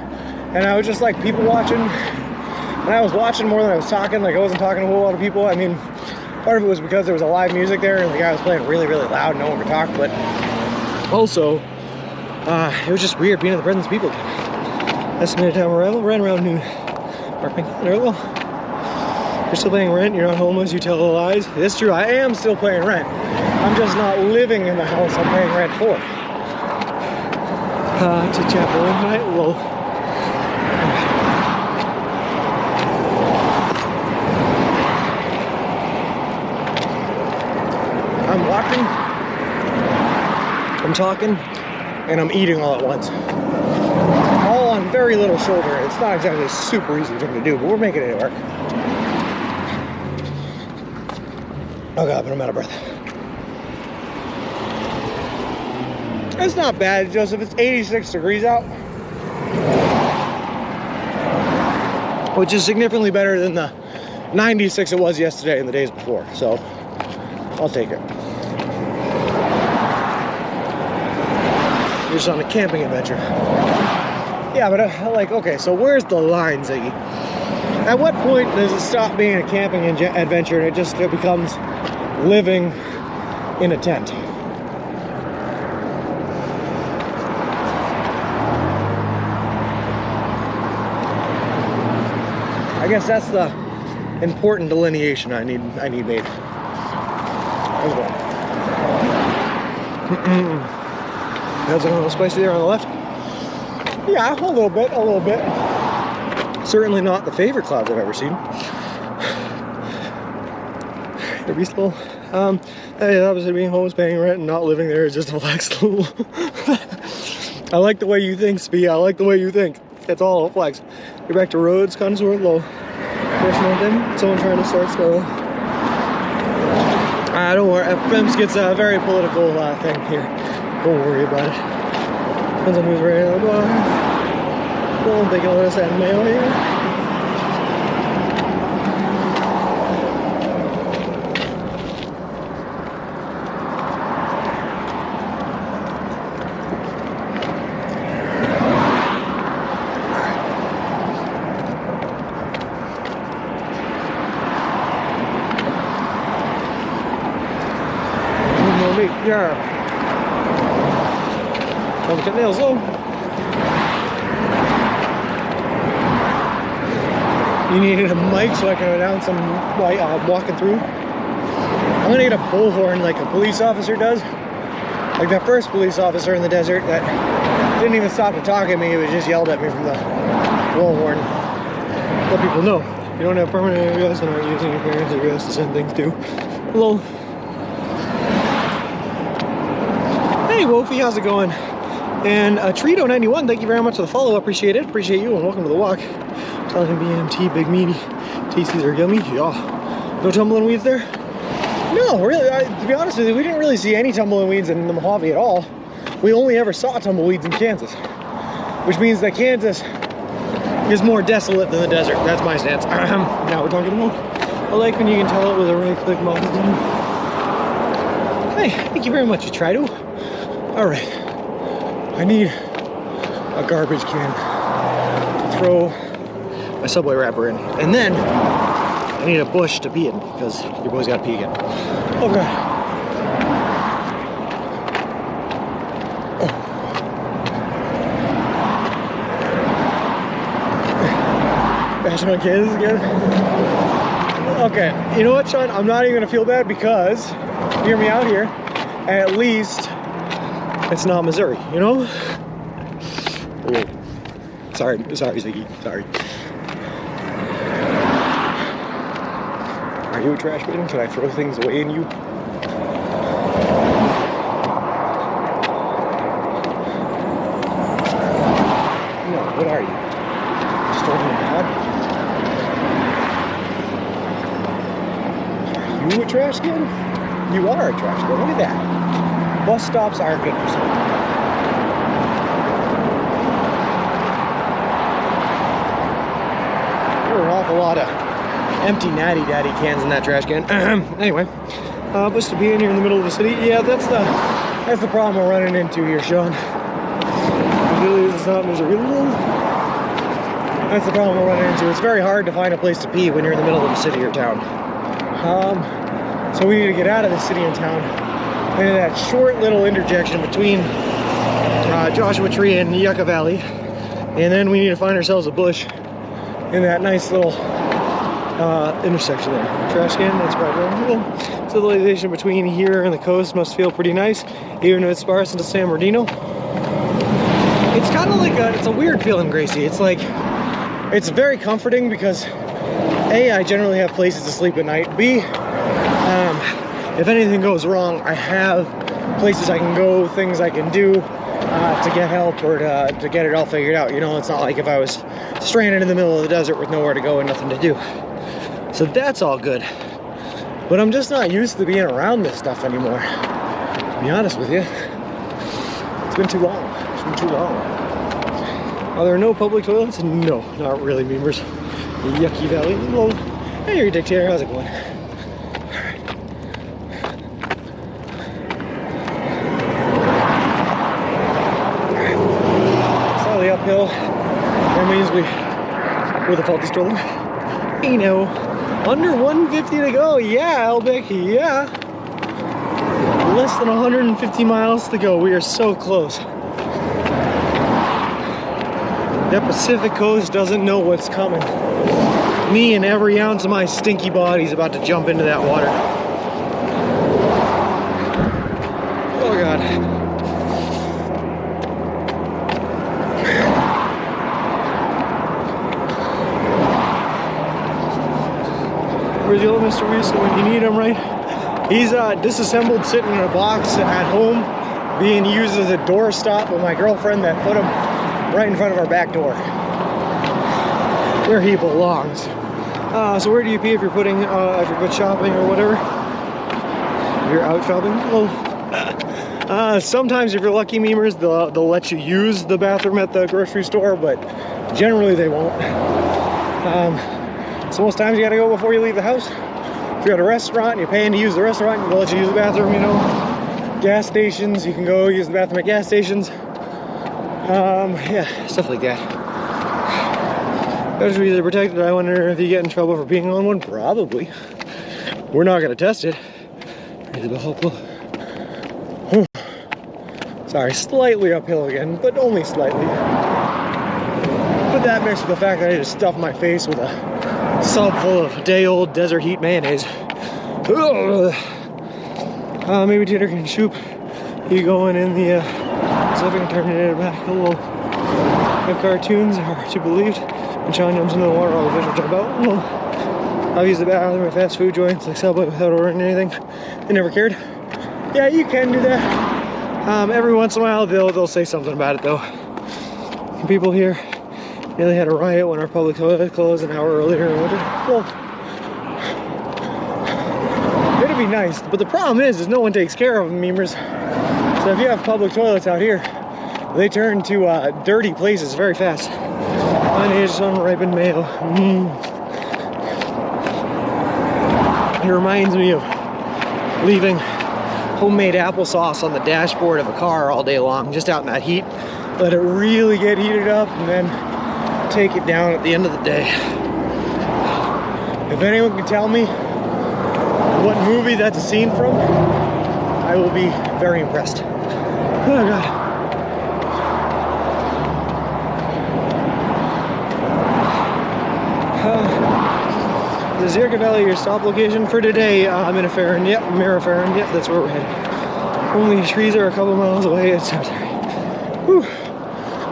Speaker 1: and I was just like people watching. And I was watching more than I was talking. Like, I wasn't talking to a whole lot of people. I mean, part of it was because there was a live music there, and the guy was playing really, really loud, and no one could talk. But also, it was just weird being in the presence of people. Estimated time of arrival, right around noon. Parking. There we go. You're still paying rent, you're not homeless, you tell lies. It's true, I am still paying rent. I'm just not living in the house I'm paying rent for. To chapel tonight, low. I'm walking, I'm talking, and I'm eating all at once. All on very little shoulder. It's not exactly a super easy thing to do, but we're making it work. Oh God, but I'm out of breath. It's not bad, Joseph. It's 86 degrees out, which is significantly better than the 96 it was yesterday and the days before. So I'll take it. You're just on a camping adventure. Yeah, but like, okay, so where's the line, Ziggy? At what point does it stop being a camping adventure and it becomes living in a tent? I guess that's the important delineation I need made. How's it going? How's it a little spicy there on the left? Yeah, a little bit. Certainly not the favorite clouds I've ever seen. They're reasonable. Obviously being homeless, paying rent, and not living there is just a flex. I like the way you think, Spee. I like the way you think. It's all a flex. Get back to roads, contour low. Personal thing. Someone trying to start slow. Don't worry. FMS gets a very political thing here. Don't worry about it. Depends on who's ready on the bar. Well, they can let us add mail here. Yeah. Don't get nails low. You needed a mic so I can announce I'm walking through. I'm gonna get a bullhorn like a police officer does. Like that first police officer in the desert that didn't even stop to talk at me, it was just yelled at me from the bullhorn. Let people know. You don't have permanent address and aren't using your parents' address to send things to. Hello. Hey Wolfie, how's it going? And Trito91, thank you very much for the follow. Appreciate it. Appreciate you and welcome to the walk. Talking BMT, big meaty. Tasties are yummy. Yeah. No tumbling weeds there? No, really. To be honest with you, we didn't really see any tumbling weeds in the Mojave at all. We only ever saw tumbleweeds in Kansas, which means that Kansas is more desolate than the desert. That's my stance. Now we're talking about. I like when you can tell it with a really quick mouth. Hey, thank you very much, Trito. All right, I need a garbage can to throw my Subway wrapper in, and then I need a bush to pee in because your boy's got to pee again. Okay. trash my kids again. Okay, you know what, Sean? I'm not even gonna feel bad because, hear me out here, at least it's not Missouri, you know? Whoa. Sorry, Ziggy, sorry. Are you a trash bin? Can I throw things away in you? No, what are you? Just holding your dog? Are you a trash can? You are a trash can. Look at that. Bus stops are good for something. There are an awful lot of empty natty daddy cans in that trash can. Anyway, just to be in here in the middle of the city. Yeah, that's the problem we're running into here, Sean. It's not Missouri. That's the problem we're running into. It's very hard to find a place to pee when you're in the middle of the city or town. So we need to get out of the city and town into that short little interjection between Joshua Tree and Yucca Valley, and then we need to find ourselves a bush in that nice little intersection there. Trash can, that's probably a little civilization between here and the coast must feel pretty nice, even if it's sparse into San Bernardino. It's kind of like it's a weird feeling, Gracie. It's like, it's very comforting because A, I generally have places to sleep at night. B, if anything goes wrong, I have places I can go, things I can do to get help or to get it all figured out. You know, it's not like if I was stranded in the middle of the desert with nowhere to go and nothing to do. So that's all good. But I'm just not used to being around this stuff anymore. To be honest with you, it's been too long. It's been too long. Are there no public toilets? No, not really, memers. Yucky Valley. Well, hey, you're a dictator. How's it going? Slightly uphill. That means we're the faulty stroller. You know, under 150 to go. Yeah, Albeck. Yeah. Less than 150 miles to go. We are so close. That Pacific coast doesn't know what's coming. Me and every ounce of my stinky body is about to jump into that water. Oh God. Where's the other Mr. Weasel when you need him, right? He's disassembled, sitting in a box at home, being used as a doorstop with my girlfriend that put him right in front of our back door, where he belongs. So where do you pee if you're putting, if you're shopping or whatever? If you're out shopping? Well, sometimes if you're lucky, memers, they'll let you use the bathroom at the grocery store, but generally they won't. So most times you gotta go before you leave the house. If you're at a restaurant and you're paying to use the restaurant, they'll let you use the bathroom, you know. Gas stations, you can go use the bathroom at gas stations. Yeah, stuff like that. Better to be either protected. I wonder if you get in trouble for being on one. Probably. We're not gonna test it. Sorry, slightly uphill again, but only slightly. But that mixed with the fact that I just stuffed my face with a sub full of day-old desert heat mayonnaise. Maybe Tater can shoot. You going in the so if I can turn it back a little. The cartoons are to believed. And Sean jumps into the water, all the fish will jump out. Well, I've used the bathroom at fast food joints like Subway without ordering anything. I never cared. Yeah, you can do that. Every once in a while they'll say something about it though. People here nearly had a riot when our public toilet closed an hour earlier. Well, it'd be nice, but the problem is no one takes care of them, memers. So if you have public toilets out here, they turn to dirty places very fast. Unaged, unripened mayo. It reminds me of leaving homemade applesauce on the dashboard of a car all day long, just out in that heat. Let it really get heated up and then take it down at the end of the day. If anyone can tell me what movie that's a scene from, I will be very impressed. Oh God. Is Yucca Valley your stop location for today? I'm in a Farron. Yep, Mirafarron. Yep, that's where we're headed. Only trees are a couple miles away. It's not right. Whew.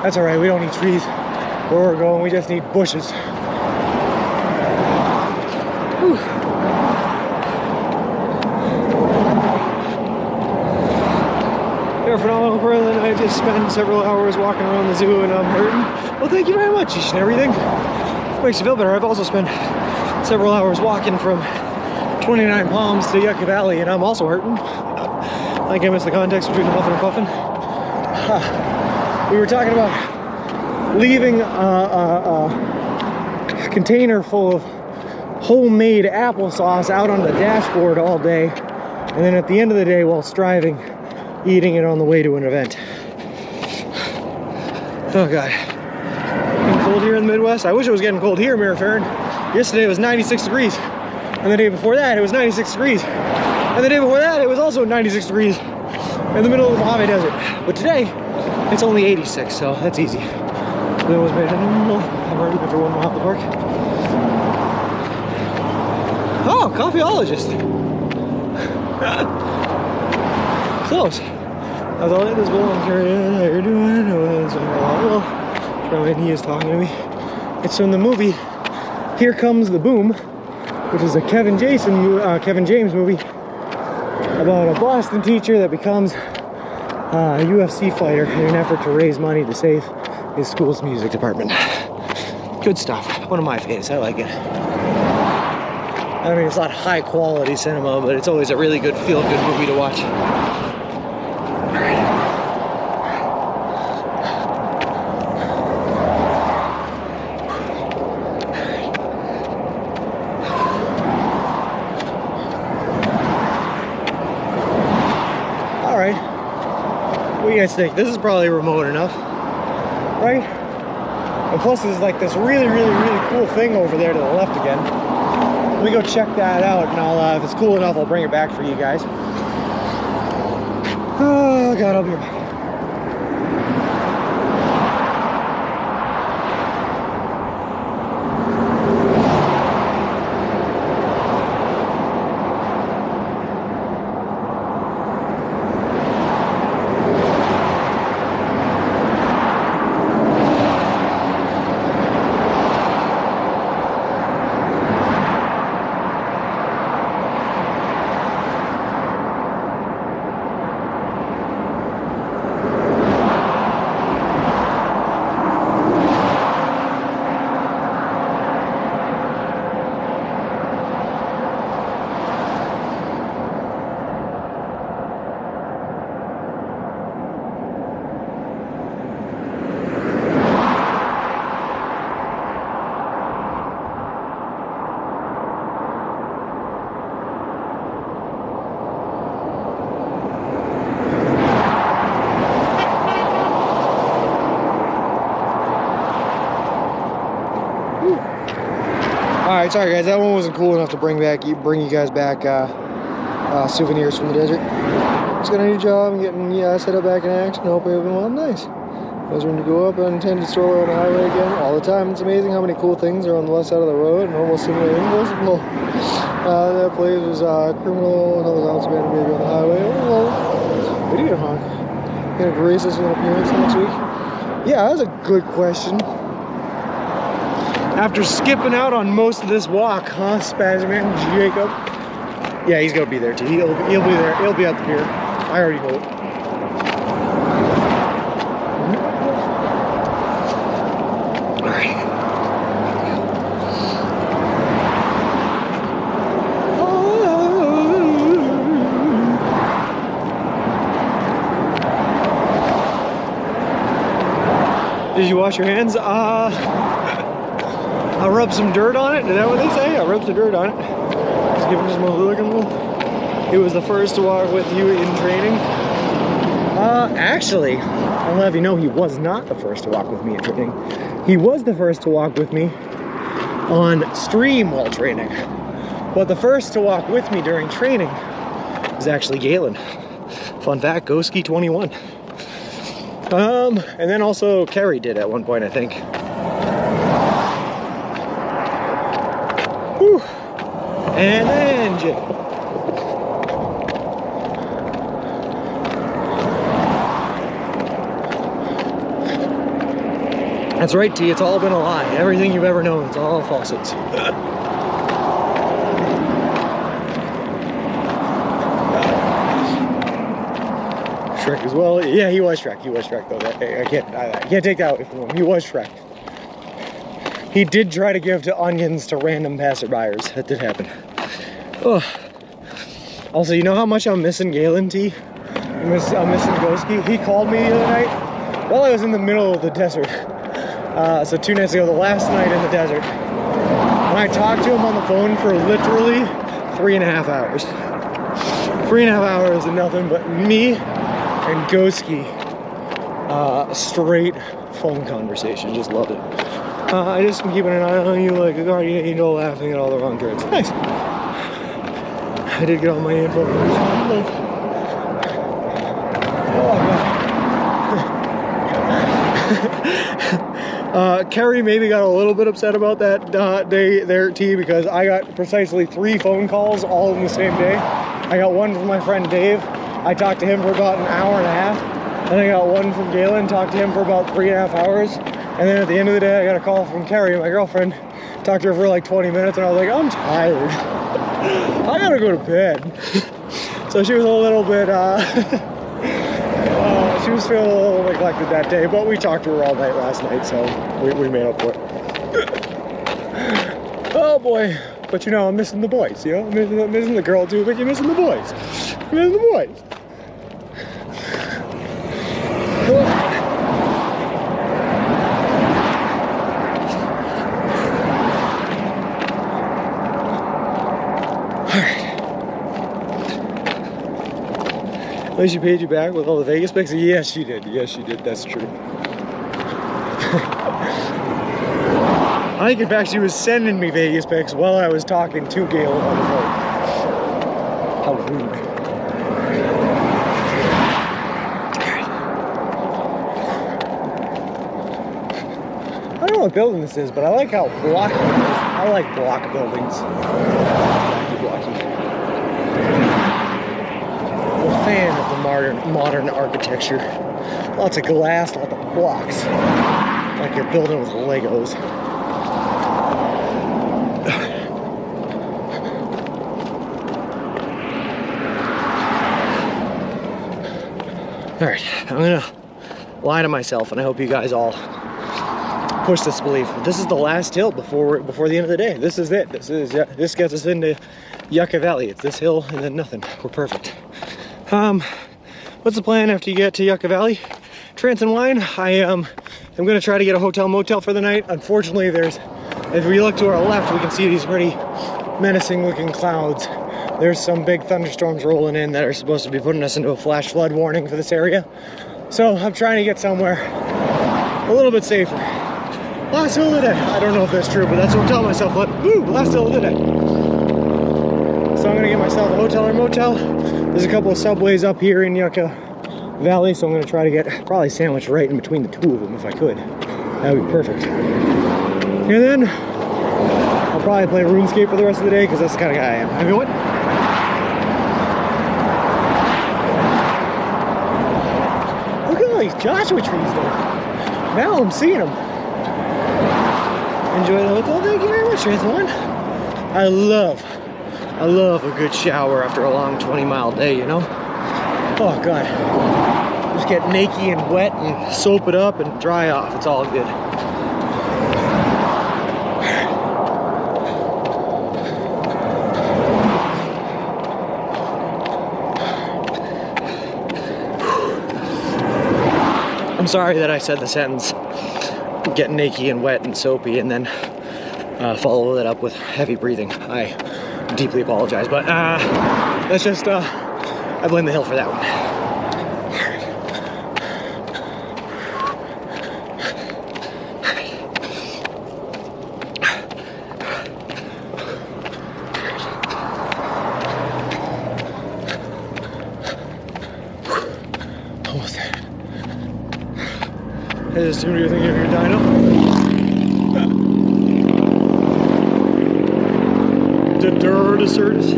Speaker 1: That's all right. We don't need trees where we're going. We just need bushes. Whew. Phenomenal Portland. I just spent several hours walking around the zoo and I'm hurting. Well, thank you very much, each and everything. Makes you feel better. I've also spent several hours walking from Twentynine Palms to Yucca Valley and I'm also hurting. I think I missed the context between huffing and puffing. We were talking about leaving a container full of homemade applesauce out on the dashboard all day, and then at the end of the day, while striving, eating it on the way to an event. Oh god. Getting cold here in the Midwest. I wish it was getting cold here in Mirafarron. Yesterday it was 96 degrees. And the day before that it was 96 degrees. And the day before that it was also 96 degrees in the middle of the Mojave Desert. But today it's only 86, so that's easy. That was made after 1 mile of the park. Oh, coffeeologist. Close. I was all in this building. How you're doing? Well, and he is talking to me. It's from the movie Here Comes the Boom, which is a Kevin James movie about a Boston teacher that becomes a UFC fighter in an effort to raise money to save his school's music department. Good stuff. One of my favorites. I like it. I mean, it's not high quality cinema, but it's always a really good feel-good movie to watch. What do you guys think? This is probably remote enough, right? And plus there's like this really cool thing over there to the left again. Let me go check that out, and I'll, if it's cool enough, I'll bring it back for you guys. Oh god, I'll be right back. Alright, sorry guys, that one wasn't cool enough to bring you guys back souvenirs from the desert. Just got a new job and getting set up back in action. Hope everyone well. Nice. I was ready to go up unintended stroller on the highway again all the time. It's amazing how many cool things are on the left side of the road and almost simulated impossible. That place was criminal, another house abandoned baby on the highway. Oh, what are you honk? Gonna grace us with an appearance next week? Yeah, that was a good question. After skipping out on most of this walk, huh, Spazman Jacob? Yeah, he's gonna be there too. He'll be there. He'll be at the pier. I already know it. All right. Did you wash your hands? I rubbed some dirt on it. Is that what they say? I rubbed some dirt on it. Just giving this more looking. He was the first to walk with you in training. Actually, I'll have you know he was not the first to walk with me in training. He was the first to walk with me on stream while training. But the first to walk with me during training was actually Galen. Fun fact, go ski 21. And then also Kerry did at one point, I think. Whew. And the engine. That's right, T, it's all been a lie. Everything you've ever known, it's all falsehoods. Shrek as well. Yeah, he was Shrek. He was Shrek though. I can't take that away from him. He was Shrek. He did try to give to onions to random passerbyers. That did happen. Oh. Also, you know how much I'm missing Galen, T? I'm missing Goski. He called me the other night while I was in the middle of the desert. So 2 nights ago, the last night in the desert. And I talked to him on the phone for literally 3.5 hours. 3.5 hours and nothing but me and Goski. Straight phone conversation. Just loved it. I just been keeping an eye on you like a guardian angel, laughing at all the wrong turns. Nice. I did get all my info. Oh, Kerry maybe got a little bit upset about that day there, T, because I got precisely 3 phone calls all in the same day. I got one from my friend Dave. I talked to him for about an hour and a half. Then I got one from Galen, talked to him for about 3.5 hours. And then at the end of the day, I got a call from Carrie, my girlfriend. Talked to her for like 20 minutes, and I was like, I'm tired. I gotta go to bed. So she was a little bit, she was feeling a little neglected that day, but we talked to her all night last night, so we made up for it. Oh boy. But you know, I'm missing the boys, you know? I'm missing the girl too, but you're missing the boys. I'm missing the boys. At least she paid you back with all the Vegas pics? Yes, she did. Yes, she did. That's true. I think, in fact, she was sending me Vegas pics while I was talking to Galen on the phone. How rude. I don't know what building this is, but I like how blocky it is. I like block buildings. Blocky. A fan of the modern architecture. Lots of glass, lots of blocks. Like you're building with Legos. Alright, I'm gonna lie to myself, and I hope you guys all push this belief. This is the last hill before the end of the day. This is it. This gets us into Yucca Valley. It's this hill and then nothing. We're perfect. What's the plan after you get to Yucca Valley? Trance and wine. I am gonna try to get a hotel motel for the night. Unfortunately, if we look to our left, we can see these pretty menacing looking clouds. There's some big thunderstorms rolling in that are supposed to be putting us into a flash flood warning for this area. So I'm trying to get somewhere a little bit safer. Last hill of the day. I don't know if that's true, but that's what I'm telling myself. But woo, last hill of the day. So I'm gonna get myself a hotel or motel. There's a couple of subways up here in Yucca Valley, so I'm gonna try to get probably sandwiched right in between the two of them if I could. That would be perfect. And then I'll probably play RuneScape for the rest of the day because that's the kind of guy I am. I mean, what? Look at all these Joshua trees though. Now I'm seeing them. Enjoy the hotel. Thank you very much, Trance1. I love a good shower after a long 20-mile day, you know? Oh God. Just get naked and wet and soap it up and dry off. It's all good. I'm sorry that I said the sentence, get naked and wet and soapy, and then follow it up with heavy breathing. I deeply apologize, but that's just, I blame the hill for that one. Almost there. I just assumed you were thinking of your dyno. The dirt service.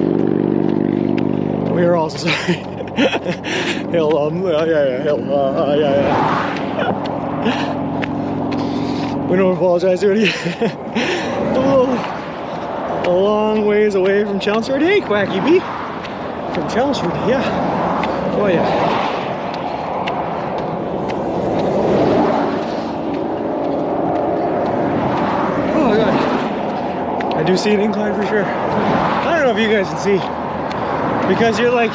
Speaker 1: We are also sorry. Hill, Hill, yeah. We don't apologize to it. A long ways away from Chelmsford. Hey, Quacky Bee. From Chelmsford, yeah. Oh, yeah. Oh, God. I do see an incline for sure. I don't know if you guys can see. Because you're like,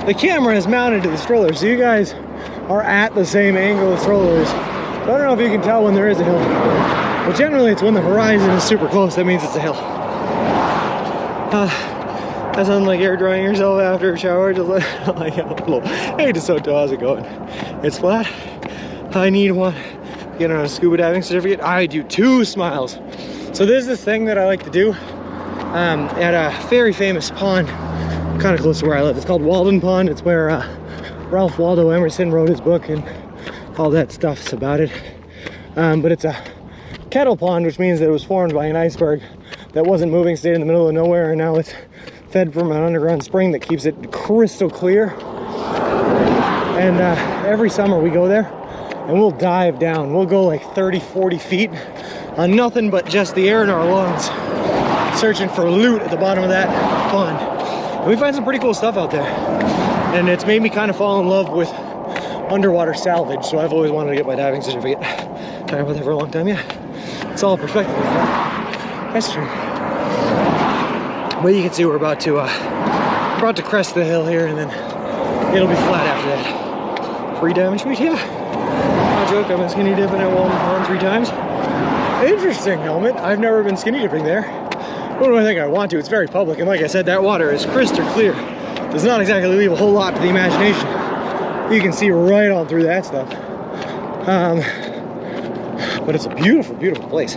Speaker 1: the camera is mounted to the stroller, so you guys are at the same angle as strollers. So I don't know if you can tell when there is a hill. But generally it's when the horizon is super close, that means it's a hill. That sounds like air drying yourself after a shower, just like a little, hey DeSoto, how's it going? It's flat. I need one. Get on a scuba diving certificate. I do 2 smiles. So there's this thing that I like to do at a very famous pond, kind of close to where I live. It's called Walden Pond. It's where Ralph Waldo Emerson wrote his book and all that stuff's about it. But it's a kettle pond, which means that it was formed by an iceberg that wasn't moving, stayed in the middle of nowhere, and now it's fed from an underground spring that keeps it crystal clear. And every summer we go there and we'll dive down. We'll go like 30, 40 feet on nothing but just the air in our lungs, searching for loot at the bottom of that pond. And we find some pretty cool stuff out there. And it's made me kind of fall in love with underwater salvage, so I've always wanted to get my diving certificate. Talking about that for a long time, yeah. It's all perspective. That's true. But you can see we're about to crest the hill here, and then it'll be flat after that. Free diving suite, yeah. No joke, I've been skinny dipping at Walden Pond 3 times. Interesting helmet. I've never been skinny dipping there. What do I think I want to? It's very public, and like I said, that water is crystal clear. Does not exactly leave a whole lot to the imagination. You can see right on through that stuff. But it's a beautiful, beautiful place.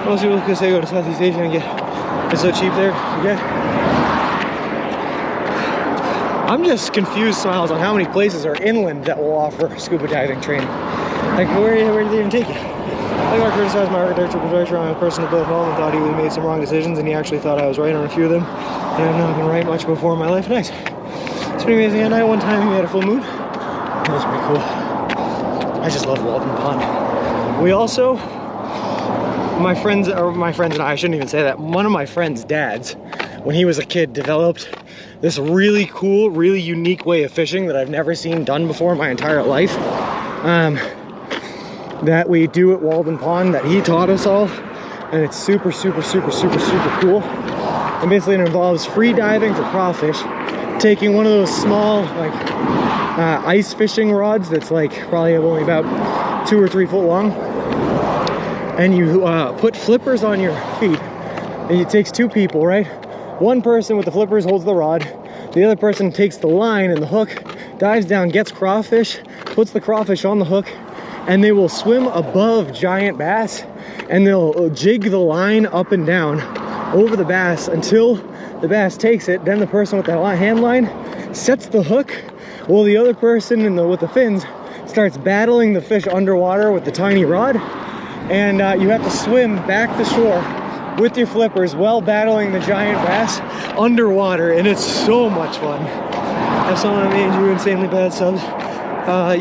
Speaker 1: Most people could say go to Southeast Asia and get, it's so cheap there, you get. I'm just confused, Smiles, on how many places are inland that will offer scuba diving training. Like, where do they even take you? I think I criticized my architectural professor on a personal built home and thought he made some wrong decisions, and he actually thought I was right on a few of them. And I've not been right much before in my life. Nice. It's pretty amazing. At night, one time we had a full moon. That was pretty cool. I just love Walden Pond. We also, my friends and I shouldn't even say that. One of my friend's dads, when he was a kid, developed this really cool, really unique way of fishing that I've never seen done before in my entire life. That we do at Walden Pond, that he taught us all, and it's super, super, super, super, super cool. And basically it involves free diving for crawfish, taking one of those small like ice fishing rods that's like probably only about 2 or 3 foot long, and you put flippers on your feet, and it takes 2 people, right? One person with the flippers holds the rod, the other person takes the line and the hook, dives down, gets crawfish, puts the crawfish on the hook, and they will swim above giant bass, and they'll jig the line up and down over the bass until the bass takes it. Then the person with the hand line sets the hook, while the other person with the fins starts battling the fish underwater with the tiny rod, and you have to swim back to shore with your flippers while battling the giant bass underwater, and it's so much fun. If someone made you insanely bad subs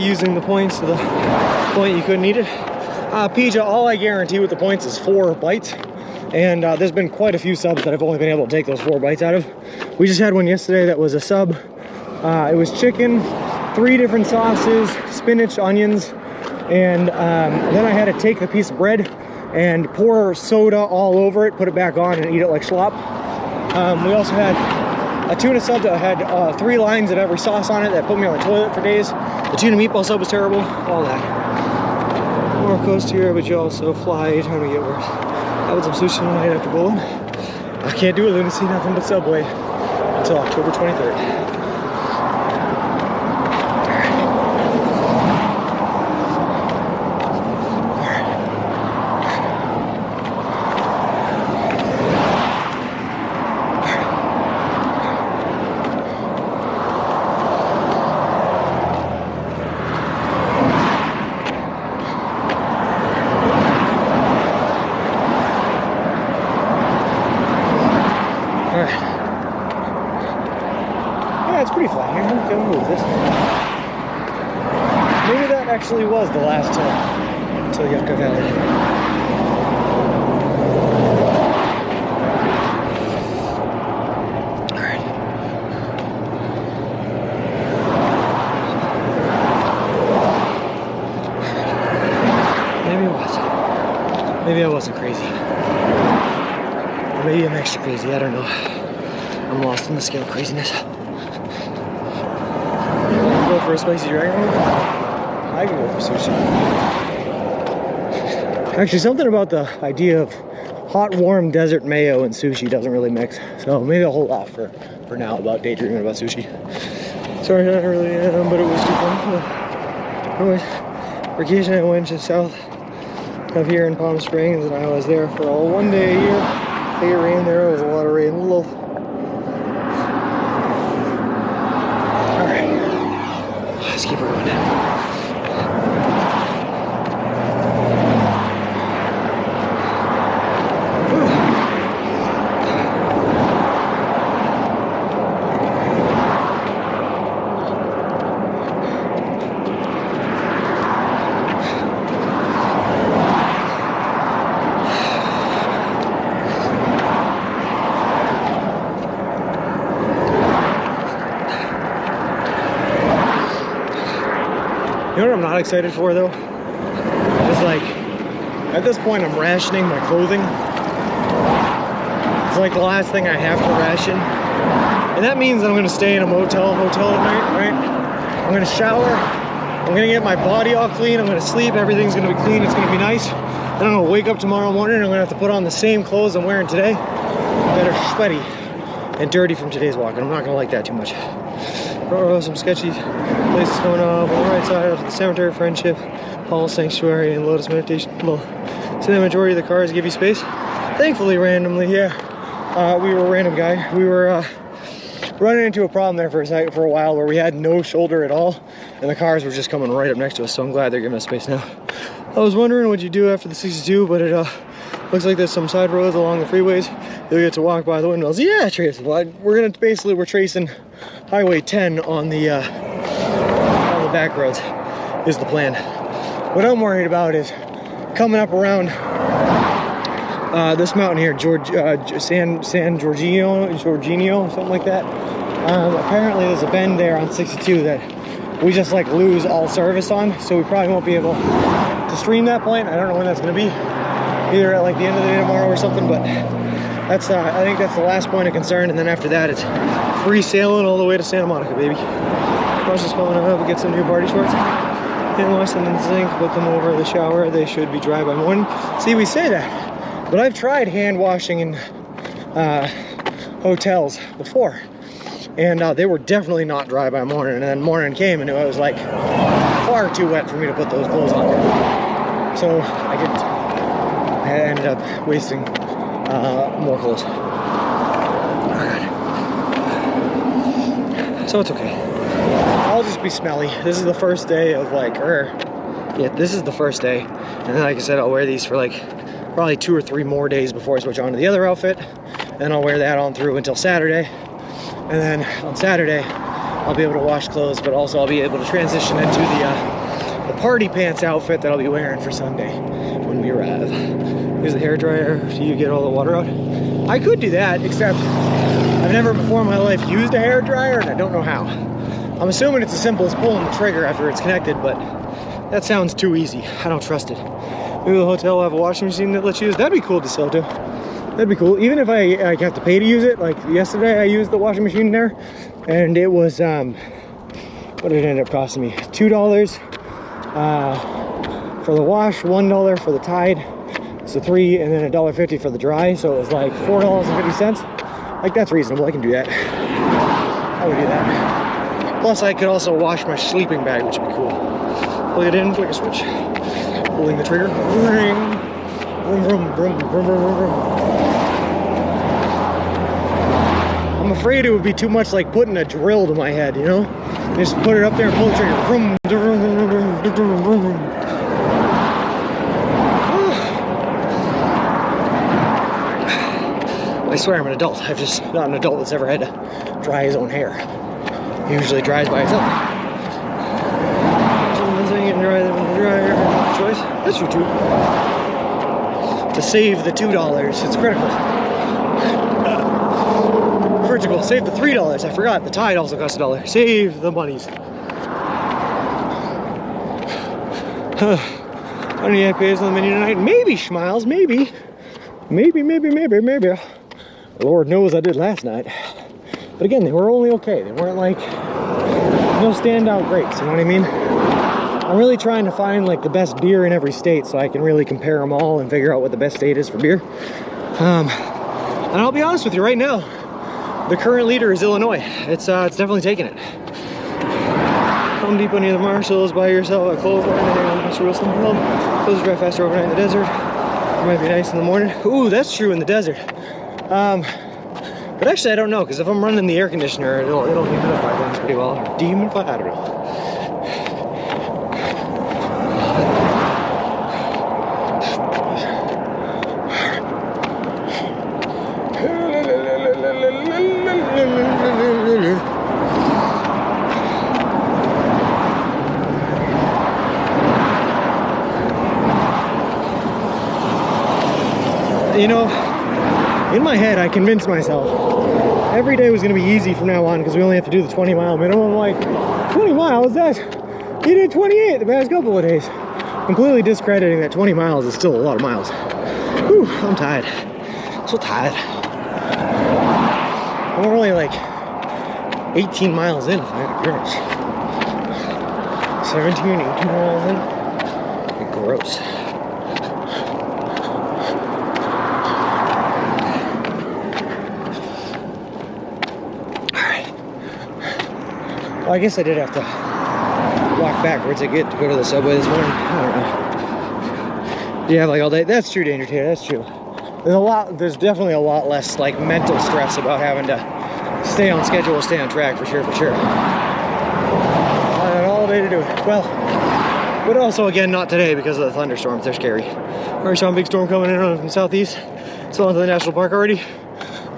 Speaker 1: using the points to the point you couldn't eat it. Pija, all I guarantee with the points is 4 bites, and there's been quite a few subs that I've only been able to take those 4 bites out of. We just had one yesterday that was a sub. It was chicken, 3 different sauces, spinach, onions, and then I had to take the piece of bread and pour soda all over it, put it back on, and eat it like slop. We also had a tuna sub that had 3 lines of every sauce on it that put me on the toilet for days. The tuna meatball sub was terrible, all that. More coast here, but you also fly, time to get worse. Having some sushi tonight after bowling. I can't do it, lunacy, nothing but Subway until October 23rd. pretty flat here. I'm gonna move this. Maybe that actually was the last till Yucca Valley. Alright. Maybe it was. Maybe I wasn't crazy. Or maybe I'm extra crazy, I don't know. I'm lost in the scale of craziness. Go for a spicy dragon roll? I can go for sushi. Actually, something about the idea of hot, warm desert mayo and sushi doesn't really mix. So maybe I'll hold off for now about daydreaming about sushi. Sorry, not really, but it was too fun. Anyways, vacation I went to south of here in Palm Springs, and I was there for all 1 day a year. It rained there, there was a lot of rain. Alright, let's keep it going. You know what I'm not excited for though? It's like, at this point I'm rationing my clothing. It's like the last thing I have to ration. And that means I'm gonna stay in a hotel tonight, right? I'm gonna shower, I'm gonna get my body all clean, I'm gonna sleep, everything's gonna be clean, it's gonna be nice. Then I'm gonna wake up tomorrow morning and I'm gonna have to put on the same clothes I'm wearing today that are sweaty and dirty from today's walk, and I'm not gonna like that too much. Some sketchy places coming up on the right side of the Cemetery of Friendship, Hall Sanctuary, and Lotus Meditation. Well, so the majority of the cars give you space. Thankfully, randomly, yeah. We were a random guy. We were running into a problem there for a while where we had no shoulder at all, and the cars were just coming right up next to us, so I'm glad they're giving us space now. I was wondering what you do after the 62, but it looks like there's some side roads along the freeways. You'll get to walk by the windmills. Yeah, Trace. We're tracing Highway 10 on the back roads is the plan. What I'm worried about is coming up around this mountain here, San Giorgino, something like that. Apparently there's a bend there on 62 that we just like lose all service on, so we probably won't be able to stream that point. I don't know when that's going to be, either at like the end of the day tomorrow or something, but that's I think that's the last point of concern, and then after that it's free sailing all the way to Santa Monica, baby. Rush is coming up, get some new party shorts, hand wash them in the sink, put them over the shower. They should be dry by morning. See, we say that, but I've tried hand washing in hotels before, and they were definitely not dry by morning, and then morning came and it was like far too wet for me to put those clothes on. So I ended up wasting more clothes. So it's okay. I'll just be smelly. This is the first day of this is the first day. And then, like I said, I'll wear these for like probably 2 or 3 more days before I switch on to the other outfit. Then I'll wear that on through until Saturday. And then on Saturday, I'll be able to wash clothes, but also I'll be able to transition into the party pants outfit that I'll be wearing for Sunday when we arrive. Here's the hairdryer. Do you get all the water out? I could do that, except I've never before in my life used a hairdryer, and I don't know how. I'm assuming it's as simple as pulling the trigger after it's connected, but that sounds too easy. I don't trust it. Maybe the hotel will have a washing machine that lets you use. That'd be cool to sell to. That'd be cool. Even if I have to pay to use it. Like yesterday I used the washing machine there, and it was, what did it end up costing me? $2 for the wash, $1 for the Tide. So $3, and then $1.50 for the dry. So it was like $4.50. Like, that's reasonable. I can do that. I would do that. Plus, I could also wash my sleeping bag, which would be cool. Plug it in, flick a switch. Pulling the trigger. Vroom, vroom, vroom, vroom, vroom, vroom. I'm afraid it would be too much like putting a drill to my head, you know? Just put it up there and pull the trigger. Vroom, vroom, vroom, vroom, vroom, vroom. I swear I'm an adult. I've just not an adult that's ever had to dry his own hair. usually dries by itself. So you can dry them in the dryer, choice. That's your too. To save the $2, it's critical. Critical, save the $3. I forgot, the Tide also costs $1. Save the monies. Any IPAs on the menu tonight? Maybe Schmiles, maybe. Maybe. Lord knows I did last night. But again, they were only okay. They weren't like, no standout greats, you know what I mean? I'm really trying to find like the best beer in every state so I can really compare them all and figure out what the best state is for beer. And I'll be honest with you right now, the current leader is Illinois. It's definitely taking it. Home Depot near the Marshalls, buy yourself a clothes line on Mr. Wilson Hill. Clothes drive faster overnight in the desert. It might be nice in the morning. Ooh, that's true in the desert. But actually I don't know, because if I'm running the air conditioner, it'll humidify things pretty well. Or dehumidify, I don't know. You know, in my head, I convinced myself every day was going to be easy from now on because we only have to do the 20-mile minimum. I'm like, 20 miles? You did 28 the past couple of days. Completely discrediting that 20 miles is still a lot of miles. Whew, I'm tired. So tired. I'm only like 18 miles in, if I'm gross. 17, 18 miles in. Gross. Well, I guess I did have to walk backwards to go to the subway this morning. I don't know. Yeah, like all day. That's true, Danger Tater. That's true. There's definitely a lot less like mental stress about having to stay on schedule, stay on track for sure. I had all day to do it. Well, but also again, not today because of the thunderstorms. They're scary. Alright, Sean, big storm coming in from the southeast. It's on to the national park already.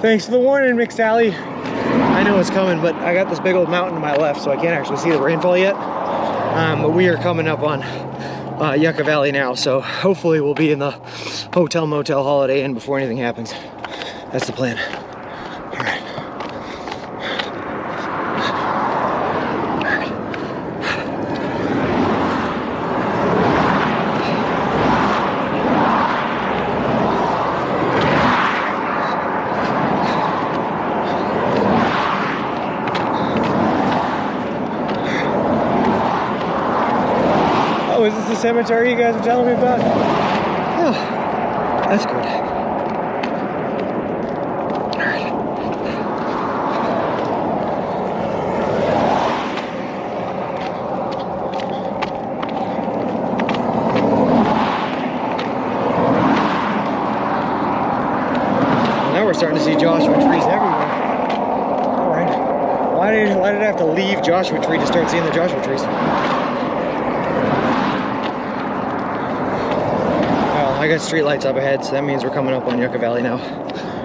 Speaker 1: Thanks for the warning, Mick Sally. I know it's coming, but I got this big old mountain to my left, so I can't actually see the rainfall yet. But we are coming up on Yucca Valley now, so hopefully we'll be in the hotel, motel, Holiday Inn before anything happens. That's the plan. All right. Oh, is this the cemetery you guys were telling me about? Oh, that's good. All right. Now we're starting to see Joshua trees everywhere. All right. Why did I have to leave Joshua Tree to start seeing the Joshua trees? I got street lights up ahead, so that means we're coming up on Yucca Valley now.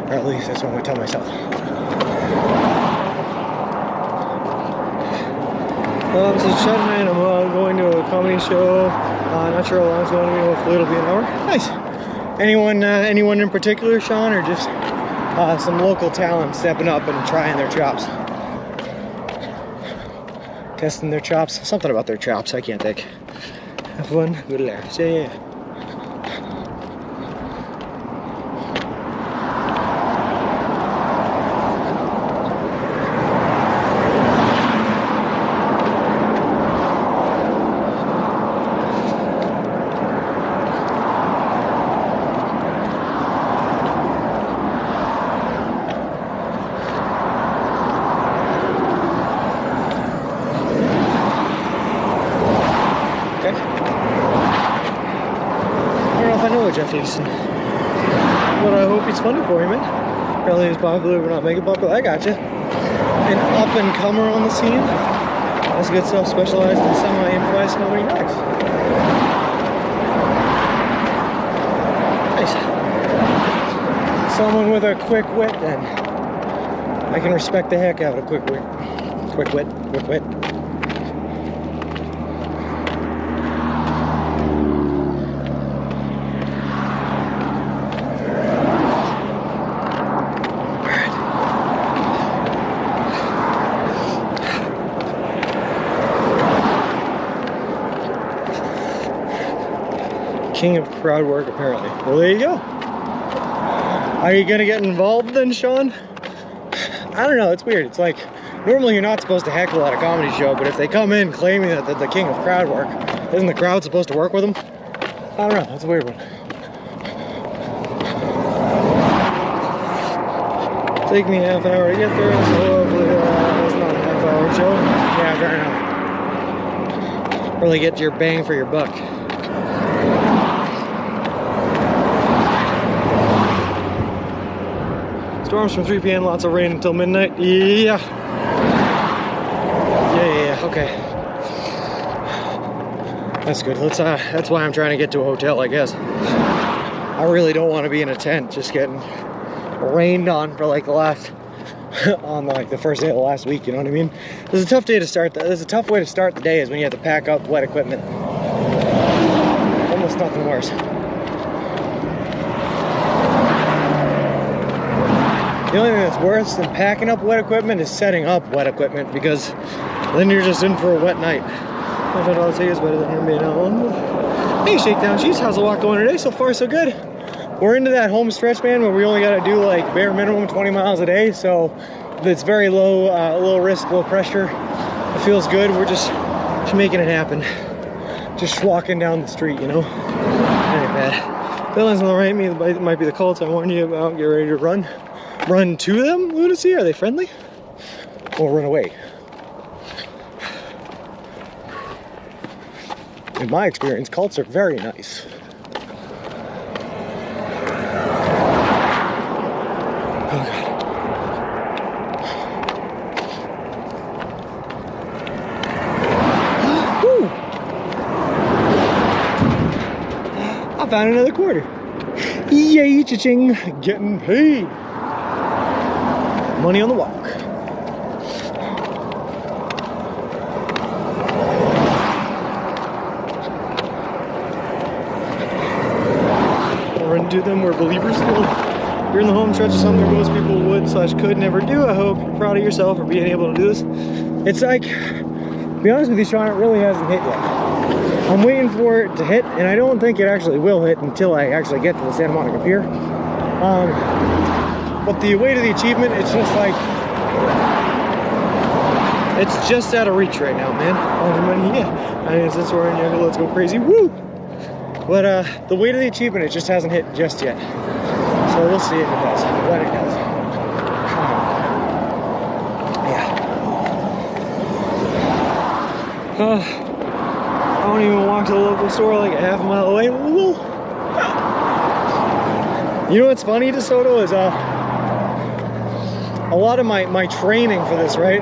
Speaker 1: Or at least that's what I'm gonna tell myself. So it's Twentynine, I'm going to a comedy show. Not sure how long it's going to be, hopefully it'll be an hour. Nice. Anyone in particular, Sean, or just some local talent stepping up and trying their chops? Testing their chops? Something about their chops, I can't think. Have fun, good luck. Yeah. Jeff Easton. But I hope it's funny for you, man. Apparently he's popular but not mega popular. I gotcha. An up-and-comer on the scene. That's good stuff, specialized in semi-improvised nobody knocks. Nice. Someone with a quick wit, then. I can respect the heck out of a quick wit. Quick wit, quick wit. King of crowd work, apparently. Well, there you go. Are you gonna get involved then, Sean? I don't know, it's weird. It's like, normally you're not supposed to heckle at a comedy show, but if they come in claiming that they're the king of crowd work, isn't the crowd supposed to work with them? I don't know, that's a weird one. Take me half an hour to get there, so hopefully it's not a half-hour show. Yeah, fair enough. Really get your bang for your buck. Storms from 3 p.m., lots of rain until midnight. Yeah. Yeah, okay. That's good. That's why I'm trying to get to a hotel, I guess. I really don't want to be in a tent just getting rained on for like the last, on like the first day of the last week, you know what I mean? There's a tough day to start, there's a tough way to start the day is when you have to pack up wet equipment. Almost nothing worse. The only thing that's worse than packing up wet equipment is setting up wet equipment, because then you're just in for a wet night. I thought I'll say is better than him being on. Hey, Shakedown Cheese, how's the walk going today? So far, so good. We're into that home stretch, man, where we only got to do like bare minimum 20 miles a day, so it's very low, low risk, low pressure. It feels good. We're just making it happen. Just walking down the street, you know. Ain't bad. Villains on the right, it might be the cults I warned you about. Get ready to run. Run to them, lunacy? Are they friendly? Or run away? In my experience, cults are very nice. Oh God. Woo! I found another quarter. Yay, cha-ching, getting paid. Money on the walk. Run to them, we're believers. You're in the home stretch of something most people would / could never do. I hope you're proud of yourself for being able to do this. It's like, to be honest with you, Sean, it really hasn't hit yet. I'm waiting for it to hit, and I don't think it actually will hit until I actually get to the Santa Monica Pier. But the weight of the achievement, it's just like, it's just out of reach right now, man. All the money, yeah. I mean, since we're in Yoga, let's go crazy, woo! But the weight of the achievement, it just hasn't hit just yet. So we'll see if it does, when it does. Yeah. I don't even walk to the local store like a half a mile away. Woo! You know what's funny, DeSoto, is a lot of my training for this, right,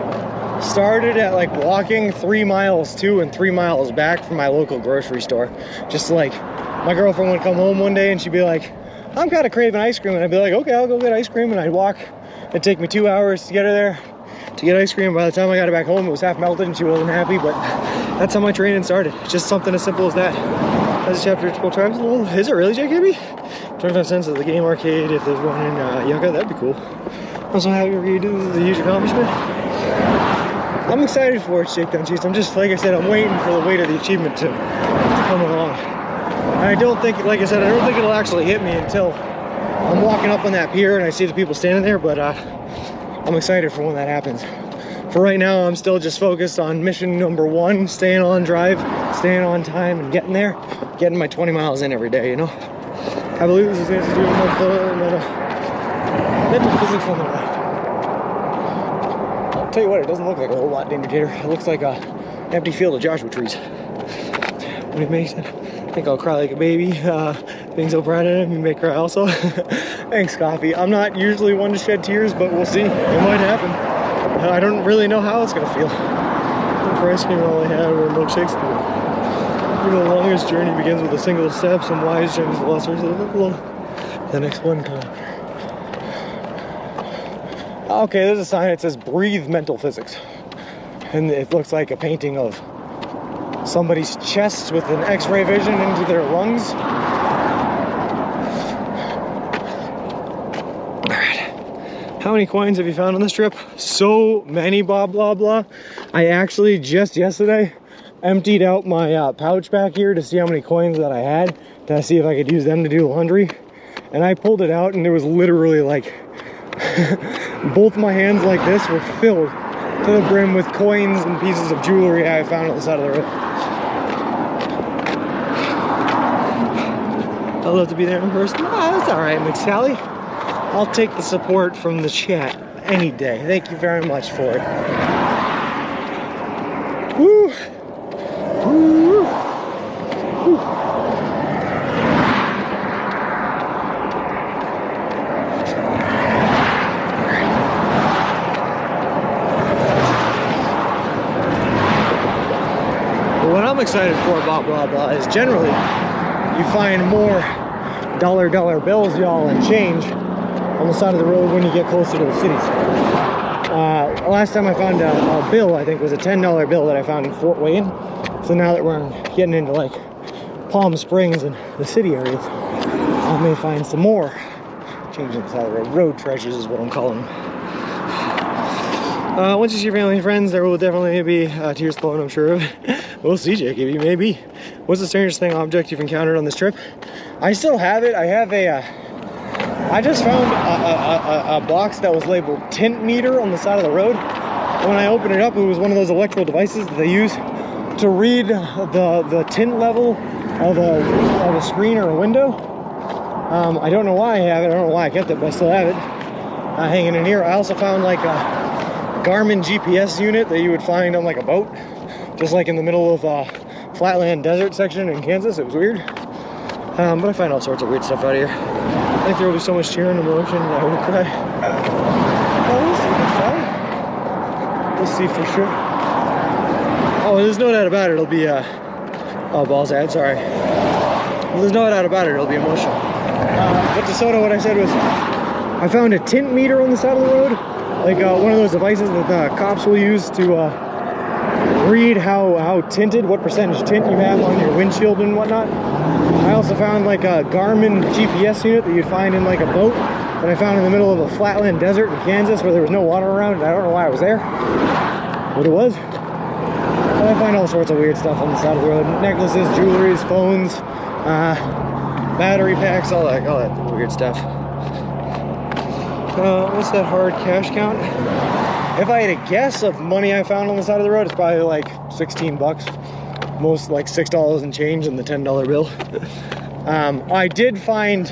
Speaker 1: started at like walking 3 miles to and 3 miles back from my local grocery store. Just like, my girlfriend would come home one day and she'd be like, I'm kind of craving ice cream, and I'd be like, okay, I'll go get ice cream, and I'd walk. It'd take me 2 hours to get her there to get ice cream. By the time I got it back home, it was half melted and she wasn't happy, but that's how my training started. Just something as simple as that. That's a chapter 12 times. Is it really, JKB? 25 cents at the game arcade if there's one in Yucca, that'd be cool. I'm so happy for you to do. This is a huge accomplishment. I'm excited for it, Shakedown Cheese. I'm just, like I said, I'm waiting for the weight of the achievement to come along. And I don't think, like I said, I don't think it'll actually hit me until I'm walking up on that pier and I see the people standing there, but I'm excited for when that happens. For right now, I'm still just focused on mission number 1, staying on drive, staying on time, and getting there, getting my 20 miles in every day, you know? I believe this is going to do metaphysics on the right. I'll tell you what, it doesn't look like a whole lot, Indicator. It looks like an empty field of Joshua trees. What it makes it. I think I'll cry like a baby. Being so proud of him, you may cry also. Thanks, Coffee. I'm not usually one to shed tears, but we'll see. It might happen. I don't really know how it's gonna feel. For ice cream, all I had were milkshakes. The longest journey begins with a single step. Some wise gems, the lesser the next one come. Okay, there's a sign that says breathe mental physics. and it looks like a painting of somebody's chest with an x-ray vision into their lungs. How many coins have you found on this trip? So many, blah, blah, blah. I actually just yesterday emptied out my pouch back here to see how many coins that I had, to see if I could use them to do laundry. And I pulled it out and there was literally like, both my hands like this were filled to the brim with coins and pieces of jewelry I found on the side of the road. I'd love to be there in person. Oh, that's all right, McSally. I'll take the support from the chat any day. Thank you very much for it. Woo! Woo! Woo! What I'm excited for about blah blah is generally you find more dollar bills, y'all, and change on the side of the road when you get closer to the cities. Last time I found a bill, I think it was a $10 bill that I found in Fort Wayne. So now that we're getting into like Palm Springs and the city areas, I may find some more change on the side of the road. Road treasures is what I'm calling them. Once you see your family and friends, there will definitely be tears flowing, I'm sure of it. We'll see, Jacob, maybe. What's the strangest thing object you've encountered on this trip? I still have it. I have I just found a box that was labeled tint meter on the side of the road. And when I opened it up, it was one of those electrical devices that they use to read the tint level of a screen or a window. I don't know why I have it. I don't know why I kept it, but I still have it hanging in here. I also found like a Garmin GPS unit that you would find on like a boat, just like in the middle of flatland desert section in Kansas. It was weird. But I find all sorts of weird stuff out here. I think there will be so much cheering and emotion that I will cry. Oh, we'll see for sure. Oh, there's no doubt about it. It'll be oh, balls ad, sorry. There's no doubt about it. It'll be emotional. But DeSoto, what I said was, I found a tint meter on the side of the road, like one of those devices that the cops will use to read how tinted, what percentage tint you have on your windshield and whatnot. I also found like a Garmin GPS unit that you'd find in like a boat that I found in the middle of a flatland desert in Kansas where there was no water around, and I don't know why I was there, but it was. But I find all sorts of weird stuff on the side of the road. Necklaces, jewelries, phones, battery packs, all that weird stuff. What's that hard cash count? If I had a guess of money I found on the side of the road, it's probably like 16 bucks. Most like $6 and change in the $10 bill. I did find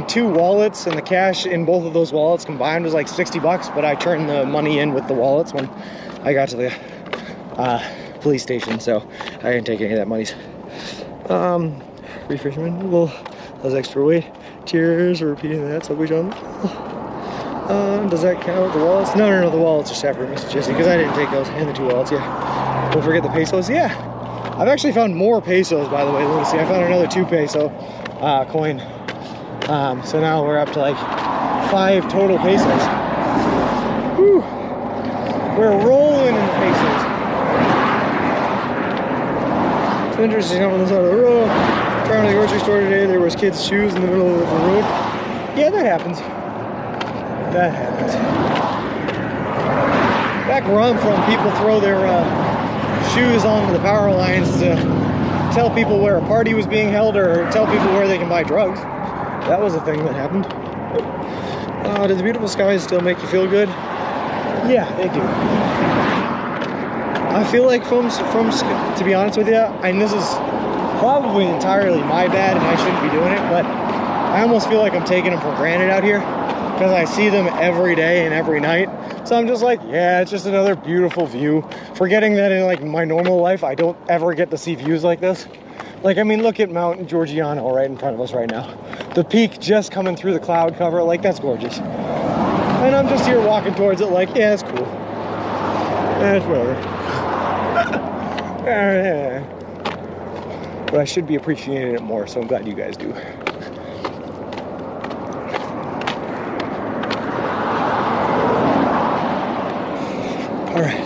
Speaker 1: 2 wallets, and the cash in both of those wallets combined was like 60 bucks, but I turned the money in with the wallets when I got to the police station, so I didn't take any of that money. Free fisherman, well, that was extra weight. Cheers for repeating that, Subway John. Does that count, the wallets? No, the wallets are separate, Mr. Jesse, because I didn't take those, and the 2 wallets, yeah. Don't forget the pesos, yeah. I've actually found more pesos, by the way. Let me see, I found another 2 peso coin. So now we're up to like 5 total pesos. Whew. We're rolling in the pesos. It's interesting on the side of the road. Driving to the grocery store today, there was kids' shoes in the middle of the road. Yeah, that happens. That happens. Back where I'm from, people throw their shoes onto the power lines to tell people where a party was being held or tell people where they can buy drugs. That was a thing that happened. Does the beautiful skies still make you feel good? Yeah, they do. I feel like from to be honest with you, and this is probably entirely my bad and I shouldn't be doing it, but I almost feel like I'm taking them for granted out here because I see them every day and every night. So I'm just like, yeah, it's just another beautiful view. Forgetting that in like my normal life, I don't ever get to see views like this. Like, I mean, look at Mount Giorgiano right in front of us right now. The peak just coming through the cloud cover, like that's gorgeous. And I'm just here walking towards it like, yeah, it's cool. Yeah, it's whatever. But I should be appreciating it more, so I'm glad you guys do. All right.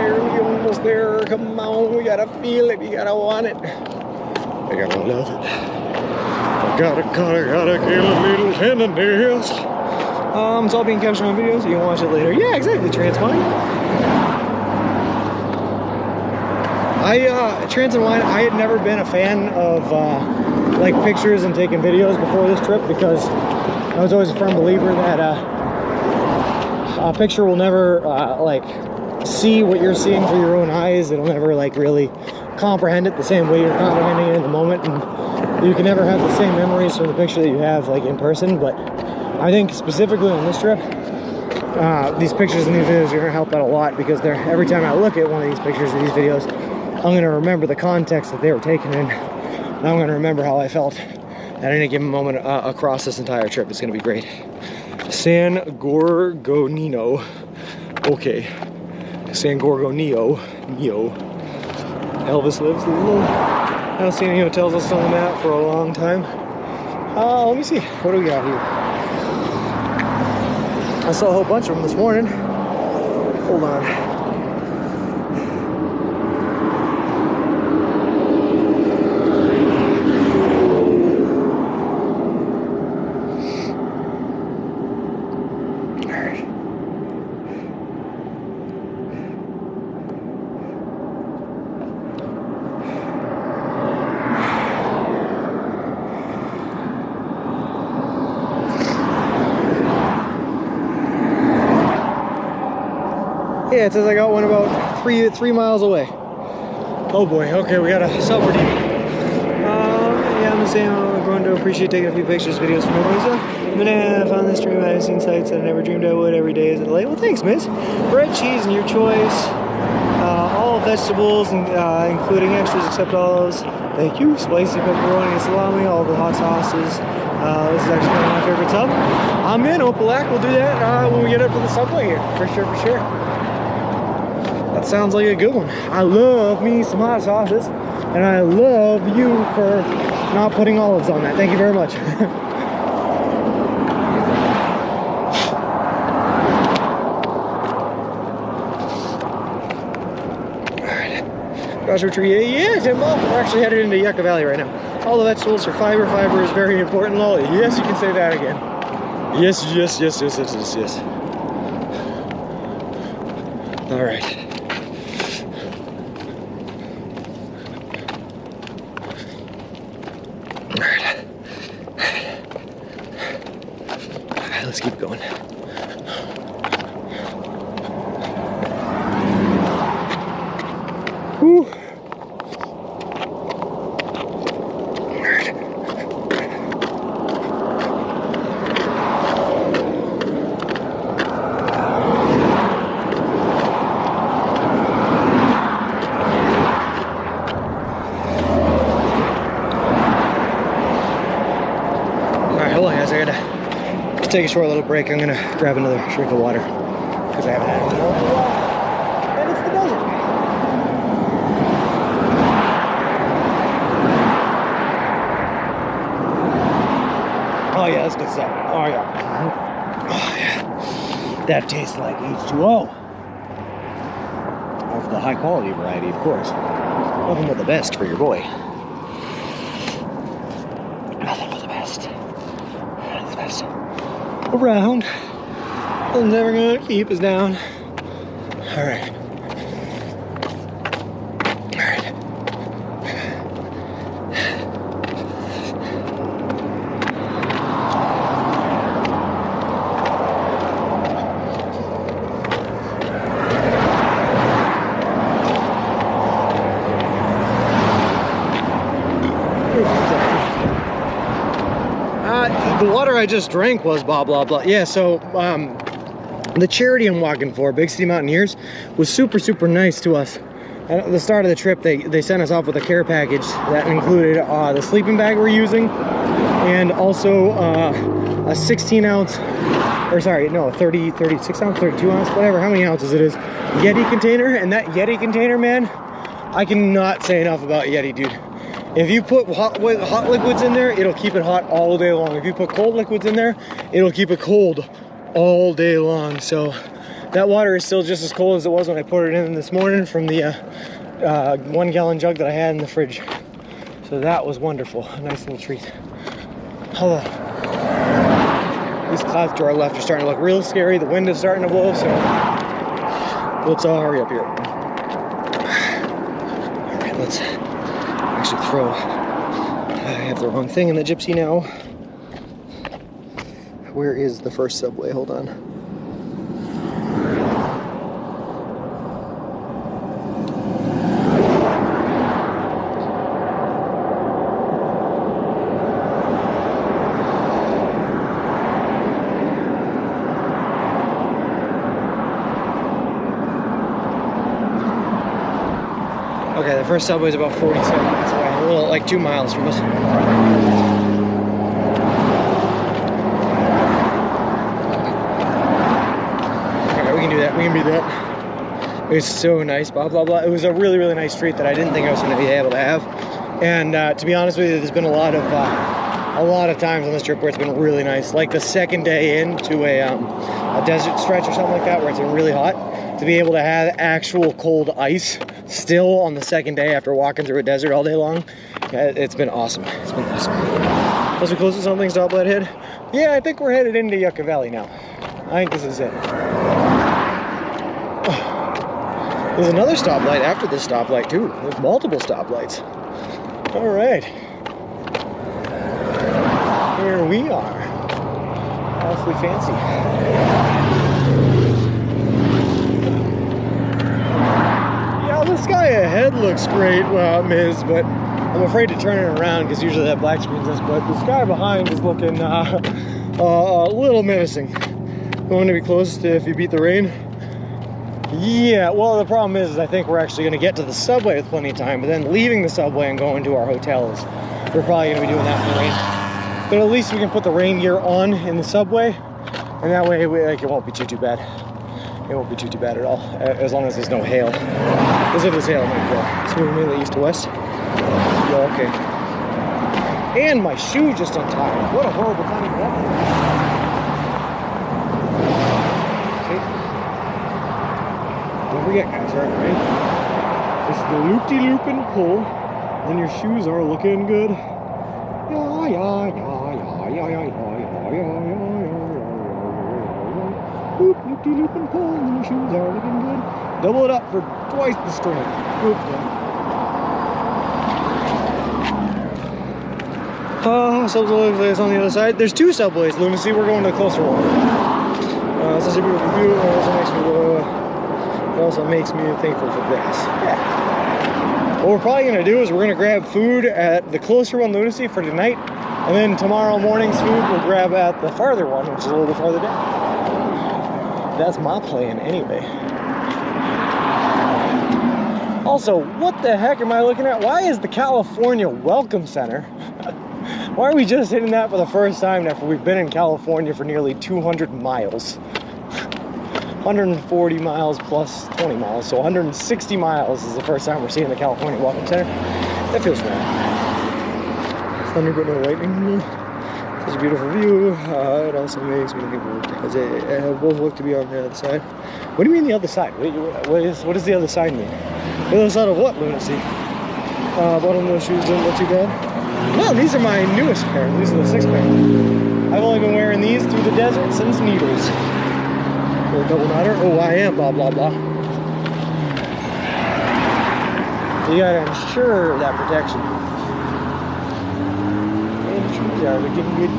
Speaker 1: barely almost there. Come on, we gotta feel it, you gotta want it. I gotta love it. I gotta get a little tenderness. It's all being captured on video, so you can watch it later. Yeah, exactly, Trans Wine. Trans and Wine, I had never been a fan of like pictures and taking videos before this trip, because I was always a firm believer that a picture will never like see what you're seeing through your own eyes. It'll never like really comprehend it the same way you're comprehending it in the moment, and you can never have the same memories from the picture that you have like in person. But I think specifically on this trip, these pictures and these videos are going to help out a lot, because every time I look at one of these pictures or these videos, I'm going to remember the context that they were taken in, and I'm going to remember how I felt at any given moment across this entire trip. It's going to be great. San Gorgonio. Okay. San Gorgonio. Elvis lives below. I haven't seen any hotels listed on the map for a long time. Let me see. What do we got here? I saw a whole bunch of them this morning. Hold on. Yeah, it says I got one about three miles away. Oh boy, okay, we got a sub-redeem. Yeah, I'm the same. I'm going to appreciate taking a few pictures, videos from everybody. I'm gonna have on this stream. I've seen sights that I never dreamed I would. Every day is a delight. Well, thanks, miss. Bread, cheese, and your choice. All vegetables, including extras except olives. Thank you. Spicy pepperoni and salami, all the hot sauces. This is actually one of my favorite sub. I'm in Opalac. We'll do that when we get up to the subway here. For sure, for sure. That sounds like a good one. I love me some hot sauces, and I love you for not putting olives on that. Thank you very much. Alright. Joshua Tree, yeah, Timbo. We're actually headed into Yucca Valley right now. All the vegetables are fiber. Fiber is very important, Lolly. Yes, you can say that again. Yes. Alright. Let's keep going. Whew. Alright, hold on guys, I gotta take a short little break. I'm gonna grab another drink of water because I haven't had it in a while. And it's the desert. Oh yeah, that's good stuff. Oh yeah. Oh yeah. That tastes like H2O. Of the high quality variety, of course. Nothing but the best for your boy. Nothing but the best. That's the best. Around. I'm never gonna keep us down. Alright. Alright. The water I just drank was blah blah blah. Yeah, so the charity I'm walking for, Big City Mountaineers, was super nice to us. At the start of the trip, they sent us off with a care package that included the sleeping bag we're using, and also a 16 ounce, or sorry, no, 36 ounce, 32 ounce, whatever, how many ounces it is, Yeti container. And that Yeti container, man, I cannot say enough about Yeti, dude. If you put hot liquids in there, it'll keep it hot all day long. If you put cold liquids in there, it'll keep it cold all day long. So that water is still just as cold as it was when I put it in this morning from the 1 gallon jug that I had in the fridge. So that was wonderful, a nice little treat. Although these clouds to our left are starting to look real scary. The wind is starting to blow, so let's all hurry up here. All right, let's actually throw. I have the wrong thing in the Gypsy now. Where is the first subway? Hold on. Okay, the first subway is about 47 minutes away, a little like 2 miles from us. Alright, we can do that, we can do that. It was so nice, blah, blah, blah. It was a really, really nice treat that I didn't think I was going to be able to have. And to be honest with you, there's been a lot of times on this trip where it's been really nice. Like the second day into a desert stretch or something like that, where it's been really hot. To be able to have actual cold ice still on the second day after walking through a desert all day long, it's been awesome. It's been awesome. As we close to something, stoplight head. Yeah, I think we're headed into Yucca Valley now. I think this is it. There's another stoplight after this stoplight too. There's multiple stoplights. All right. Here we are. Awfully fancy. The sky ahead looks great, well, it is, but I'm afraid to turn it around because usually that black screens us, but the sky behind is looking a little menacing. Going to be close to if you beat the rain. Yeah, well, the problem is I think we're actually going to get to the subway with plenty of time, but then leaving the subway and going to our hotels, we're probably going to be doing that in the rain. But at least we can put the rain gear on in the subway, and that way it won't be too bad. It won't be too bad at all, as long as there's no hail. Because if there's hail, it might go. So we're mainly east to west. Yeah, okay. And my shoe just untied. What a horrible time to walk. Okay. Don't forget, guys, right? It's the loop-de-loop and pull. Then your shoes are looking good. Yeah, yeah, yeah, yeah, yeah, yeah, yeah, yeah, yeah. Loop, loop-de-loop and pull, and then your shoes are looking good. Double it up for twice the strength. Oop, subway is on the other side. There's 2 subways, Lunacy. We're going to the closer one. Such a beautiful view. It also makes me thankful for grass. Yeah. What we're probably going to do is we're going to grab food at the closer one, Lunacy, for tonight. And then tomorrow morning's food we'll grab at the farther one, which is a little bit farther down. That's my plan anyway. Also, what the heck am I looking at? Why is the California Welcome Center? Why are we just hitting that for the first time after we've been in California for nearly 200 miles? 140 miles plus 20 miles, so 160 miles is the first time we're seeing the California Welcome Center. That feels wrong. Thunder but no lightning. Such a beautiful view. It also makes me think because they both look to be on the other side. What do you mean the other side? What does the other side mean? The other side of what, Lunacy? Bottom of those shoes didn't look too bad. No, these are my newest pair. These are the 6th pair. I've only been wearing these through the desert since Needles. Or double knotter. Oh, I am, blah, blah, blah. You gotta ensure that protection. Yeah, looking good.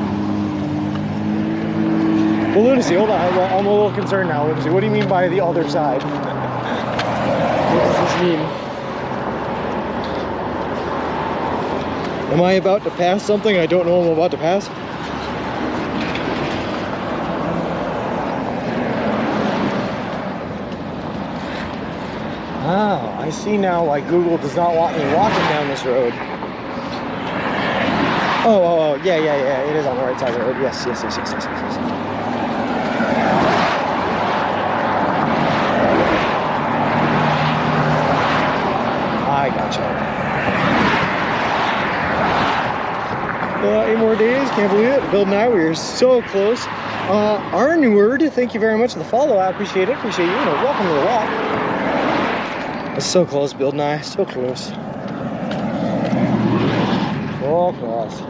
Speaker 1: Well, Lunacy, hold on. I'm a little concerned now, Lunacy. What do you mean by the other side? What does this mean? Am I about to pass something I don't know I'm about to pass? Oh, I see now why Google does not want me walking down this road. Oh, yeah, it is on the right side of the road. Yes. I gotcha. 8 more days, can't believe it. Bill and I, we are so close Arnward, thank you very much for the follow. I appreciate it. Appreciate you. And welcome to the walk. It's so close, Bill Nye. So close. So close.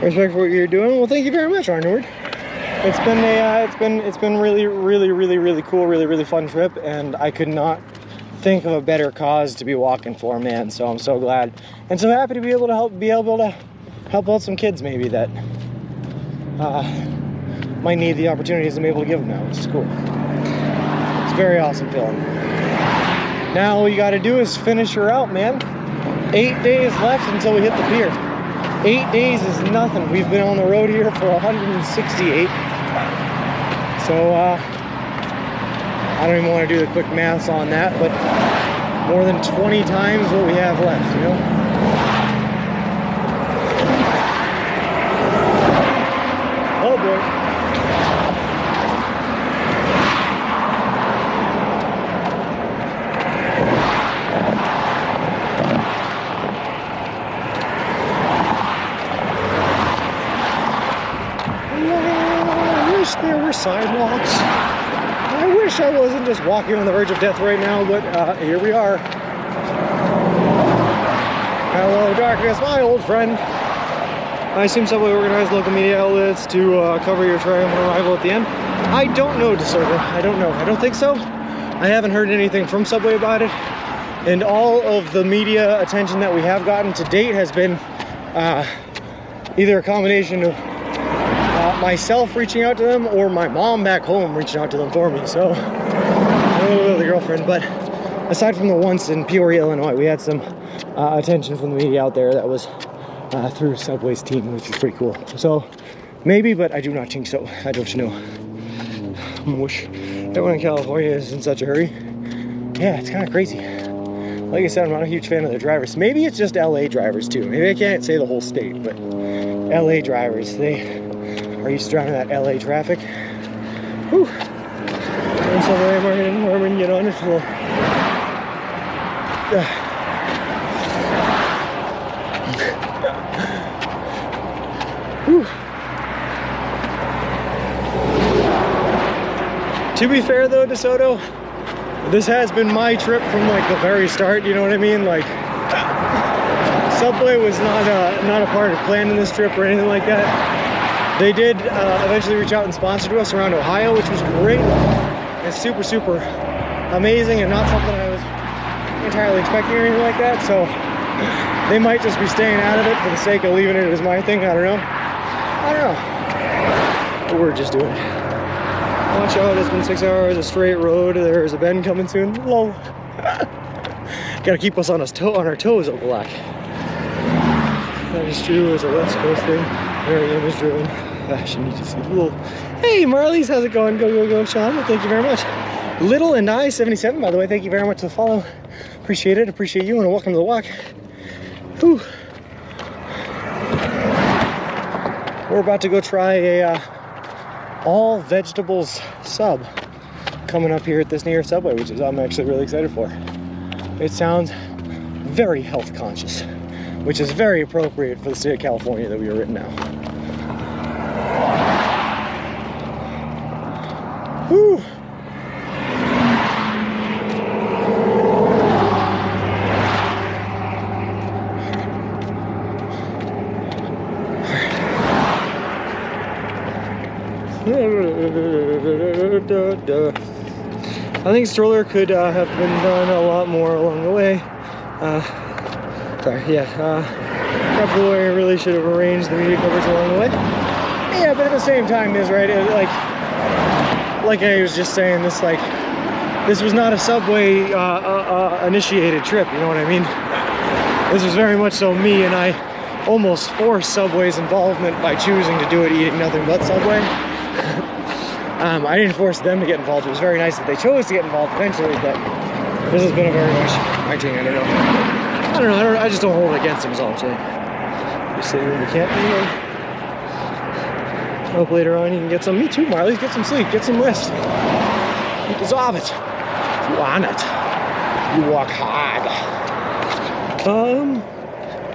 Speaker 1: Respect for what you're doing. Well, thank you very much, Arnward. It's been really cool, really fun trip, and I could not think of a better cause to be walking for, man. So I'm so glad and so happy to be able to help out some kids maybe that might need the opportunities I'm able to give them now, which is cool. It's a very awesome feeling. Now all you got to do is finish her out, man. 8 days left until we hit the pier. 8 days is nothing. We've been on the road here for 168. So, I don't even want to do the quick maths on that, but more than 20 times what we have left, you know? Oh boy. There were sidewalks. I wish I wasn't just walking on the verge of death right now, but here we are. Hello, darkness, my old friend. I assume Subway organized local media outlets to cover your triumphant arrival at the end. I don't know, DeSoto. I don't know. I don't think so. I haven't heard anything from Subway about it. And all of the media attention that we have gotten to date has been either a combination of myself reaching out to them or my mom back home reaching out to them for me. So a little bit of the girlfriend, but aside from the once in Peoria, Illinois, we had some attention from the media out there that was through Subway's team, which was pretty cool. So maybe, but I do not think so. I don't know. Wish everyone in California is in such a hurry. Yeah, it's kind of crazy. Like I said, I'm not a huge fan of the drivers. Maybe it's just LA drivers too. Maybe I can't say the whole state, but LA drivers, they are used to driving that LA traffic. Whew. And so the market and Norman get on it for To be fair though, DeSoto, this has been my trip from like the very start, you know what I mean? Like, Subway was not a part of planning this trip or anything like that. They did eventually reach out and sponsor to us around Ohio, which was great. It's super amazing and not something I was entirely expecting or anything like that. So they might just be staying out of it for the sake of leaving it as my thing. I don't know. But we're just doing it. Watch out, it's been 6 hours, a straight road. There's a bend coming soon. Lol. Gotta keep us on our toes, Uncle Black. That is true, it's a West Coast thing. Very image driven. Gosh, you need to see the little. Hey Marlies, how's it going? Go, Sean. Thank you very much. Little and I 77, by the way, thank you very much for the follow. Appreciate it, appreciate you, and welcome to the walk. Whew. We're about to go try a all vegetables sub coming up here at this near Subway, which is I'm actually really excited for. It sounds very health conscious, which is very appropriate for the state of California that we are in now. Whew. I think stroller could have been done a lot more along the way. Probably really should have arranged the media coverage along the way. Yeah, but at the same time, is right. Like I was just saying, this was not a Subway initiated trip. You know what I mean? This was very much so me and I almost forced Subway's involvement by choosing to do it eating nothing but Subway. I didn't force them to get involved. It was very nice that they chose to get involved eventually, but this has been a very much my thing. I don't know. I just don't hold it against them, is all I'm saying. You sit here in the camp anyway. Hope later on you can get some. Me too, Marley. Get some sleep. Get some rest. You deserve it. You want it. You work hard.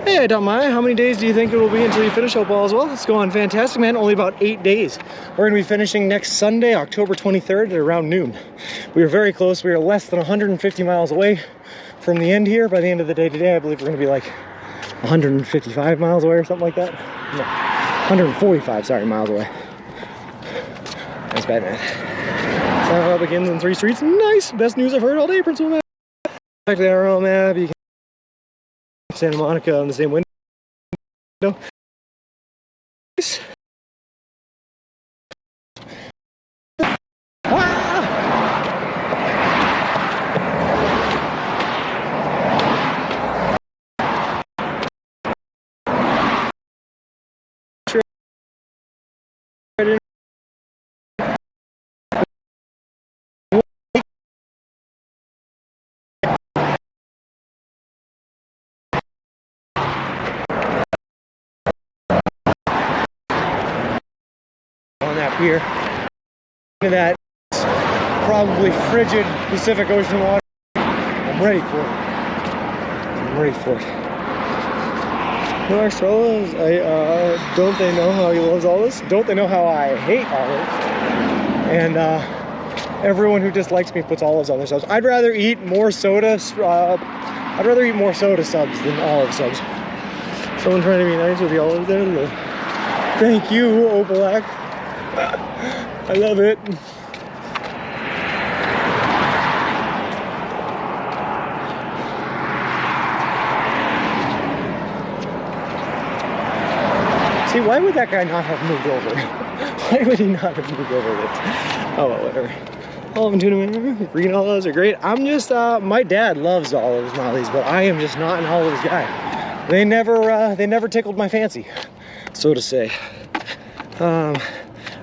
Speaker 1: Hey, I don't mind. How many days do you think it will be until you finish Hope all as well? It's going fantastic, man. Only about 8 days. We're going to be finishing next Sunday, October 23rd at around noon. We are very close. We are less than 150 miles away from the end here. By the end of the day today, I believe we're going to be like 155 miles away or something like that. No, 145, sorry, miles away. That's bad, man. Santa begins in 3 streets. Nice. Best news I've heard all day, Principal Matt. Back to the RL map. You can Santa Monica on the same window. Nice. On that pier, that probably frigid Pacific Ocean water. I'm ready for it. I'm ready for it. No extra olives. Don't they know how he loves olives? Don't they know how I hate olives? And everyone who dislikes me puts olives on their subs. I'd rather eat more soda. I'd rather eat more soda subs than olive subs. Someone trying to be nice with the olives there. Thank you, Opalak. I love it. See, why would that guy not have moved over? Why would he not have moved over this? Oh, well, whatever. Olive and tuna, green olives are great. I'm just, my dad loves olives, Molly's, but I am just not an olives guy. They never tickled my fancy, so to say.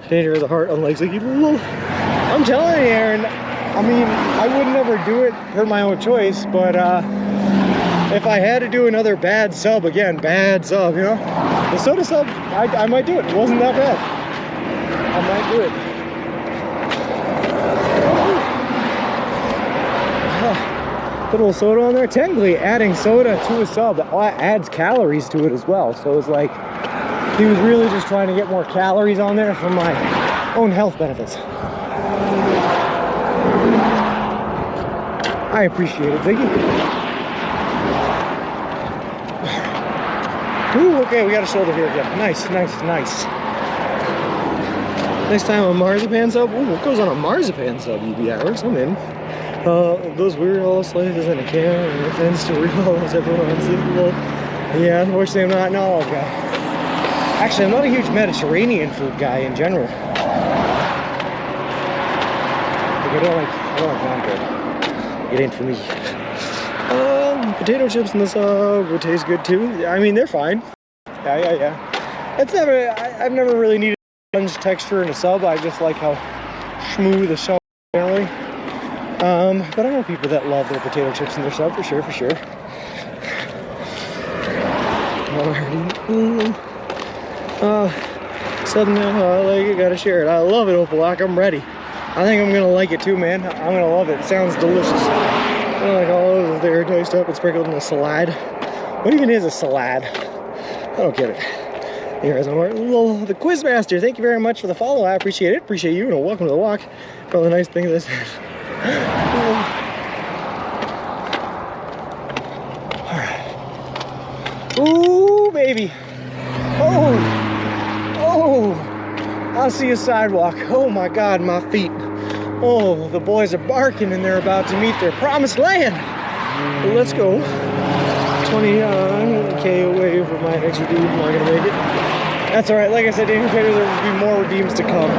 Speaker 1: Danger of the heart, unlike Ziggy. I'm telling you, Aaron, I mean, I would never do it per my own choice, but if I had to do another bad sub again, you know, the soda sub, I might do it. It wasn't that bad. I might do it. Put a little soda on there. Technically, adding soda to a sub adds calories to it as well. So it's like, he was really just trying to get more calories on there for my own health benefits. I appreciate it, Ziggy. Ooh, okay, we got a shoulder here again. Nice, nice, nice. Next time a marzipan sub. Ooh, what goes on a marzipan sub, UB hours? I'm in. Those weird all slices in a can, and it tends to realize everyone's well. Yeah, unfortunately, I'm not an olive guy. Actually, I'm not a huge Mediterranean food guy in general. Like, I don't like non-bread. It ain't for me. Potato chips in the sub would taste good too. I mean, they're fine. Yeah. I've never really needed sponge texture in a sub. I just like how smooth the sub generally. But I know people that love their potato chips in their sub for sure. Sub now, I like it, gotta share it. I love it, Opalak, I'm ready. I think I'm gonna like it too, man. I'm gonna love it. It sounds delicious. I like all those they're diced up and sprinkled in a salad. What even is a salad? I don't get it. Anyways, the Quizmaster, thank you very much for the follow. I appreciate it. Appreciate you, and welcome to the walk. For all the nice things I said. Alright. Ooh, baby. Oh, I see a sidewalk. Oh my God, my feet. Oh, the boys are barking and they're about to meet their promised land. Well, let's go. 20K away from my next redeem. I'm not gonna make it. That's all right. Like I said, Daniel Taylor, there will be more redeems to come.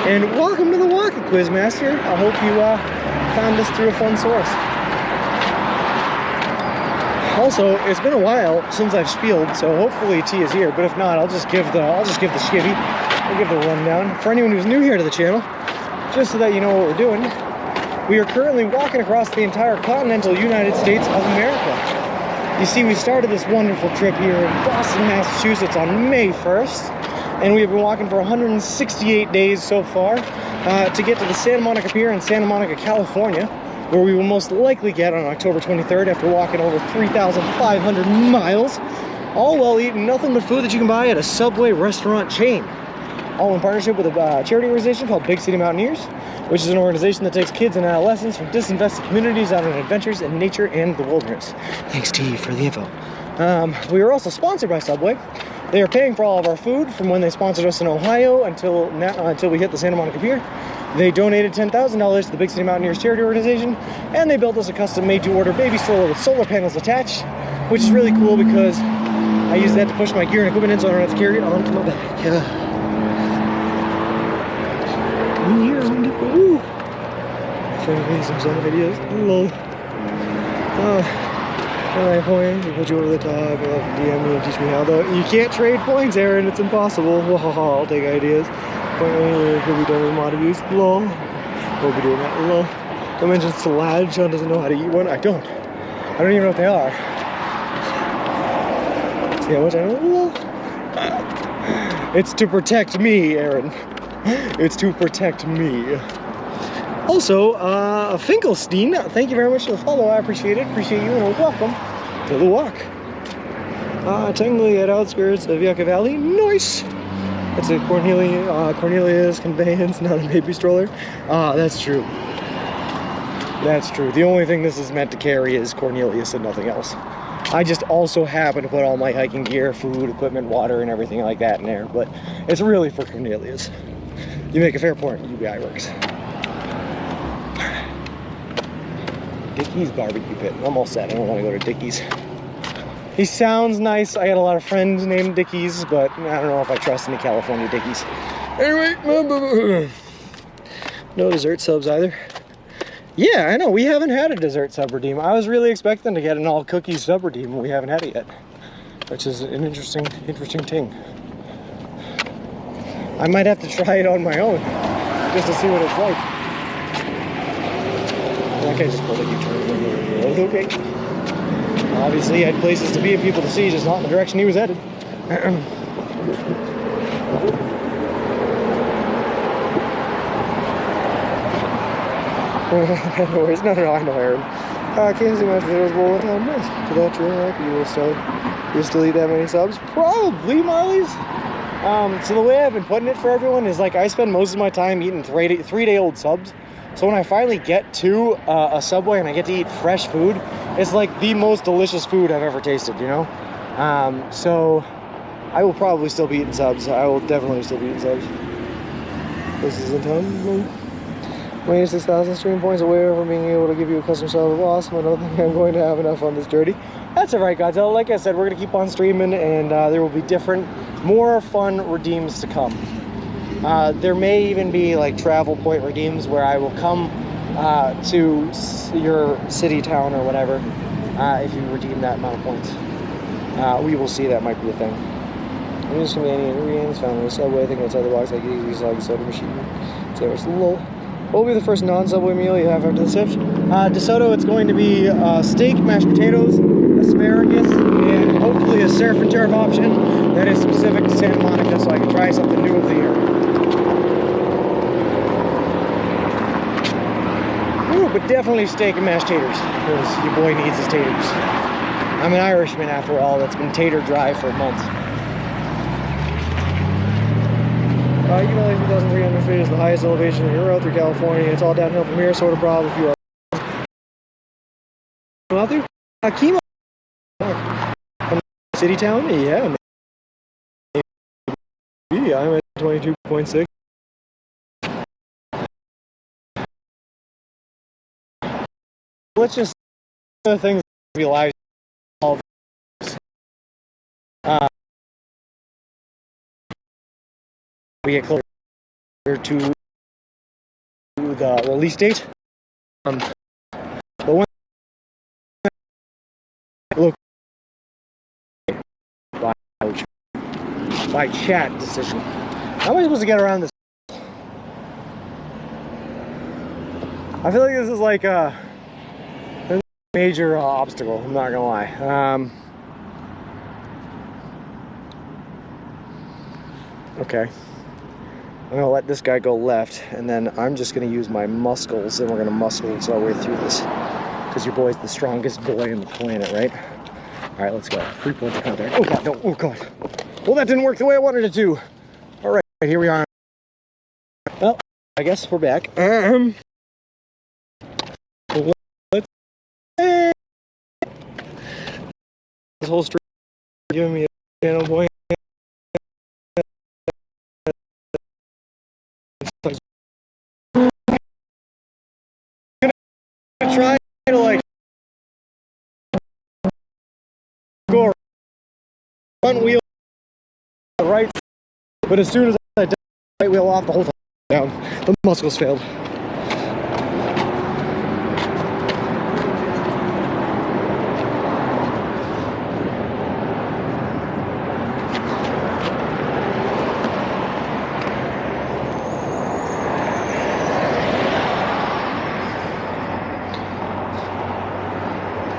Speaker 1: And welcome to the walk, Quizmaster. I hope you found us through a fun source. Also, it's been a while since I've spieled, so hopefully T is here. But if not, I'll just give the skivvy. I'll give the rundown for anyone who's new here to the channel, just so that you know what we're doing. We are currently walking across the entire continental United States of America. You see, we started this wonderful trip here in Boston, Massachusetts on May 1st, and we have been walking for 168 days so far to get to the Santa Monica Pier in Santa Monica, California, where we will most likely get on October 23rd after walking over 3,500 miles, all while eating nothing but food that you can buy at a Subway restaurant chain. All in partnership with a charity organization called Big City Mountaineers, which is an organization that takes kids and adolescents from disinvested communities out on adventures in nature and the wilderness. Thanks T for the info. We are also sponsored by Subway. They are paying for all of our food from when they sponsored us in Ohio until we hit the Santa Monica Pier. They donated $10,000 to the Big City Mountaineers charity organization, and they built us a custom made-to-order baby stroller with solar panels attached, which is really cool because I use that to push my gear and equipment in so I don't have to carry it onto my back. Woo! Trying to some sound videos. Lol. I point, put you over the top, you'll have to DM me and teach me how though. You can't trade points, Aaron, it's impossible. I'll take ideas. Could be done with mod abuse. Lol. We'll be doing that. Lol. Don't mention salad. Sean doesn't know how to eat one. I don't even know what they are. See how much I know? Lol. It's to protect me, Aaron. It's to protect me. Also, Finkelstein, thank you very much for the follow. I appreciate it. Appreciate you, and welcome to the walk. Technically at outskirts of Yucca Valley. Nice. It's a Cornelius conveyance, not a baby stroller. That's true. That's true. The only thing this is meant to carry is Cornelius and nothing else. I just also happen to put all my hiking gear, food, equipment, water, and everything like that in there, but it's really for Cornelius. You make a fair point, UBI works. Dickie's barbecue pit. I'm all set. I don't want to go to Dickie's. He sounds nice. I got a lot of friends named Dickies, but I don't know if I trust any California Dickies. Anyway, no dessert subs either. Yeah, I know. We haven't had a dessert sub redeem. I was really expecting to get an all cookies sub redeem, and we haven't had it yet, which is an interesting thing. I might have to try it on my own just to see what it's like. That guy just pulled a U-turn. Okay. Obviously, he had places to be and people to see, just not in the direction he was headed. No worries. No, I know, Aaron. Can't see my potatoes bowl. Nice. To that track, you still eat that many subs? Probably, Marlies. So the way I've been putting it for everyone is like I spend most of my time eating three-day-old subs. So when I finally get to a Subway and I get to eat fresh food, it's like the most delicious food I've ever tasted, you know? So I will probably still be eating subs. I will definitely still be eating subs. This is in town. Minus 6,000 stream points away from being able to give you a custom sub of awesome. I don't think I'm going to have enough on this journey. That's alright, Godzilla. Like I said, we're going to keep on streaming, and there will be different, more fun redeems to come. There may even be like travel point redeems where I will come to your city, town, or whatever if you redeem that amount of points. We will see. That might be a thing. I'm just gonna be any ingredients found in the Subway. I think outside the box like easy soggy soda machine. So it's lol. What will be the first non-Subway meal you have after the shift? DeSoto, it's going to be steak, mashed potatoes, asparagus, and hopefully a surf and turf option that is specific to Santa Monica, so I can try something new of the year. Ooh, but definitely steak and mashed taters, because your boy needs his taters. I'm an Irishman after all that's been tater dry for months. You know, 2,300 feet is the highest elevation in your route through California. It's all downhill from here, sort of broad if you are out there. Chemo from city town? Yeah, maybe. I'm at 22.6. Let's just the things be live. We get closer to the release date. But when look by chat decision. How am I supposed to get around this? I feel like this is like a major obstacle, I'm not gonna lie. Okay. I'm gonna let this guy go left, and then I'm just gonna use my muscles, and we're gonna muscle our way through this. Because your boy's the strongest boy on the planet, right? Alright, let's go. 3 points of contact. Oh god, no, oh god. Well, that didn't work the way I wanted it to. Alright, here we are. Well, I guess we're back. Let's... This whole street giving me a channel point. Try to like go front wheel right, but as soon as I did right wheel off, the whole time down, the muscles failed.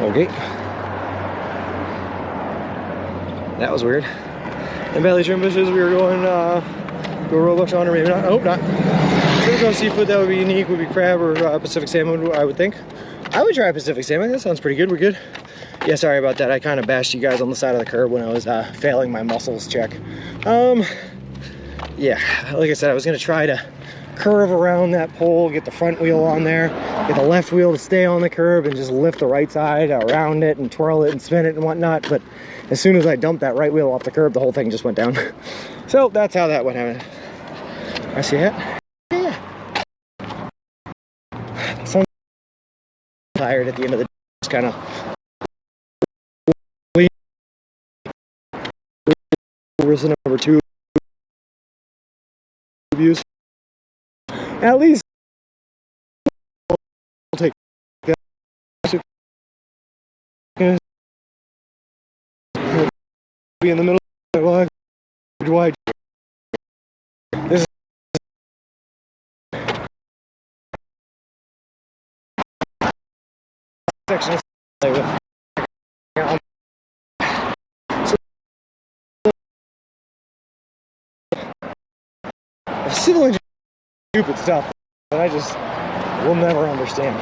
Speaker 1: Okay. That was weird. In Valley Trim Bushes, we were going to a roebuck on, or maybe not. I hope not. If we were going seafood that would be unique, would be crab or Pacific salmon, I would think. I would try Pacific salmon. That sounds pretty good. We're good. Yeah, sorry about that. I kind of bashed you guys on the side of the curb when I was failing my muscles check. Yeah, like I said, I was going to try to curve around that pole, get the front wheel on there, get the left wheel to stay on the curb, and just lift the right side around it and twirl it and spin it and whatnot. But as soon as I dumped that right wheel off the curb, the whole thing just went down. So that's how that went. I see it. Yeah. So I'm tired at the end of the day. Just kind of risen over 2 views. At least I'll take that. Be in the middle of the wide. This is section of play with. Civil engineering stupid stuff that I just will never understand.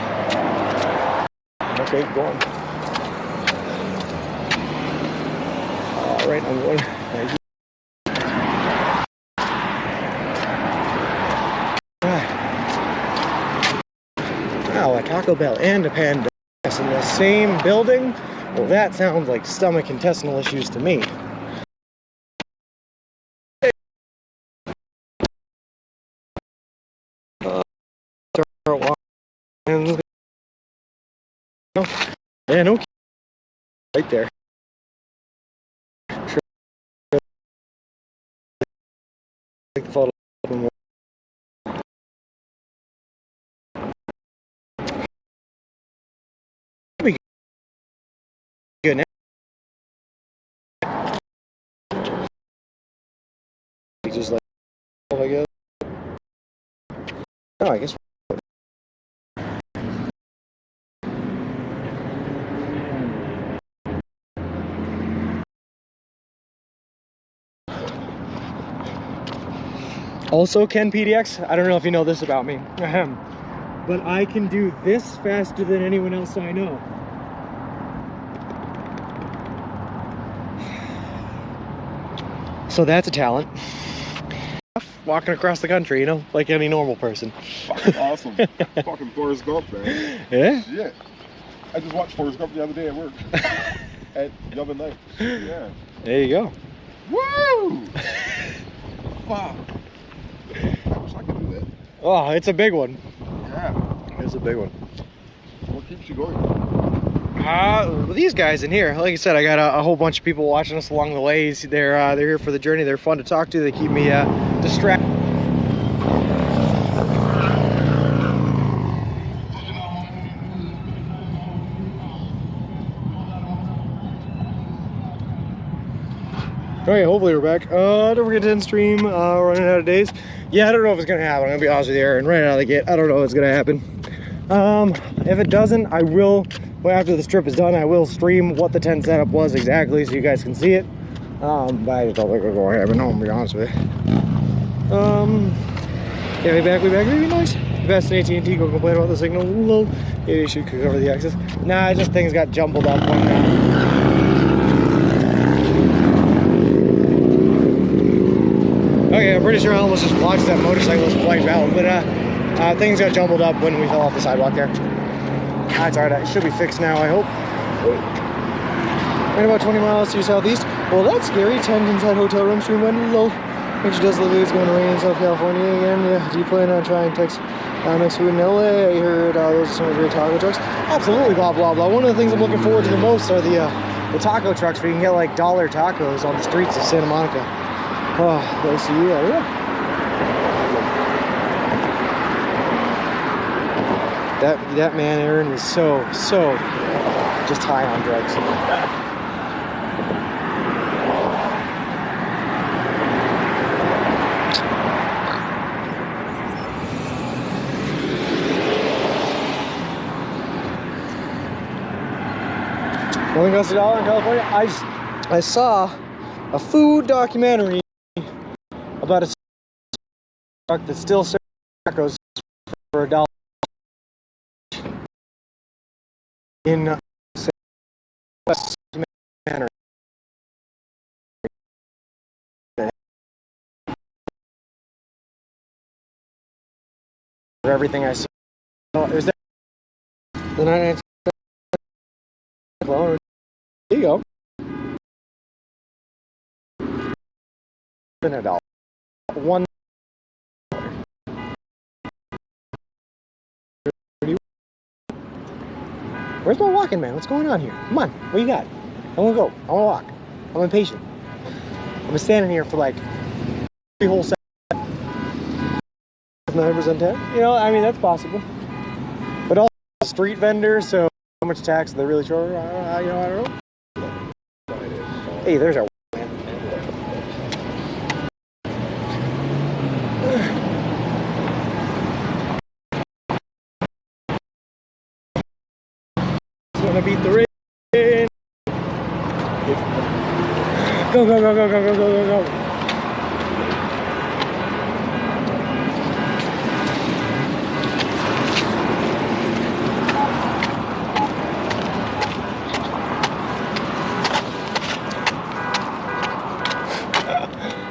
Speaker 1: Okay, go on. All right, I'm going. Wow, a Taco Bell and a Panda in the same building? Well, that sounds like stomach intestinal issues to me. And okay, right there. Sure. Take the photo. Good now. Just like, I guess. No, I guess. Also, Ken PDX, I don't know if you know this about me, but I can do this faster than anyone else I know. So that's a talent. Walking across the country, you know, like any normal person.
Speaker 3: Fucking awesome. Fucking Forrest Gump, man.
Speaker 1: Yeah?
Speaker 3: Shit. I just watched Forrest Gump the other day at work. At the other night. Yeah.
Speaker 1: There you go.
Speaker 3: Woo! Fuck. I wish I could do that.
Speaker 1: Oh, it's a big one.
Speaker 3: Yeah.
Speaker 1: It's a big one.
Speaker 3: What keeps you going?
Speaker 1: These guys in here, like I said, I got a whole bunch of people watching us along the way. They're here for the journey. They're fun to talk to. They keep me distracted. Okay, hopefully we're back. Don't forget to end stream, running out of days. Yeah, I don't know if it's gonna happen. I'm gonna be honest with you, Aaron. Right out of the gate, I don't know what's gonna happen. If it doesn't, I will, well, after this trip is done, I will stream what the tent setup was exactly so you guys can see it. But I just don't think we're going to happen home, to be honest with you. Yeah, we back, maybe nice. Best in AT&T, go complain about the signal. Lol. Yeah, you should cover the access. Nah, just things got jumbled up when, okay, I'm pretty sure I almost just watched that motorcyclist flying valve, but things got jumbled up when we fell off the sidewalk there. That's alright, it should be fixed now, I hope. And about 20 miles to your southeast. Well, that's scary. Tent inside hotel room, stream went low. Actually does look like it's going to rain in South California again. Yeah, do you plan on trying Texas next food in LA? I heard those are some of your taco trucks. Absolutely, blah, blah, blah. One of the things I'm looking forward to the most are the taco trucks where you can get like dollar tacos on the streets of Santa Monica. Oh, nice to see you. Yeah. That man, Aaron, is so just high on drugs. Nothing costs $1 in California. I saw a food documentary about a truck that still serves tacos for $1 in West Manor. For everything I saw, is that the 99 clone? There you go. $1. Where's my walking man? What's going on here? Come on, what you got? I wanna go. I wanna walk. I'm impatient. I've been standing here for like 3 whole seconds. 9% tax? You know, I mean, that's possible. But also street vendors, so how much tax are they really charge? You know, I don't know. Hey, there's our man. Just wanna beat the rain. Go, go, go, go, go, go, go, go, go.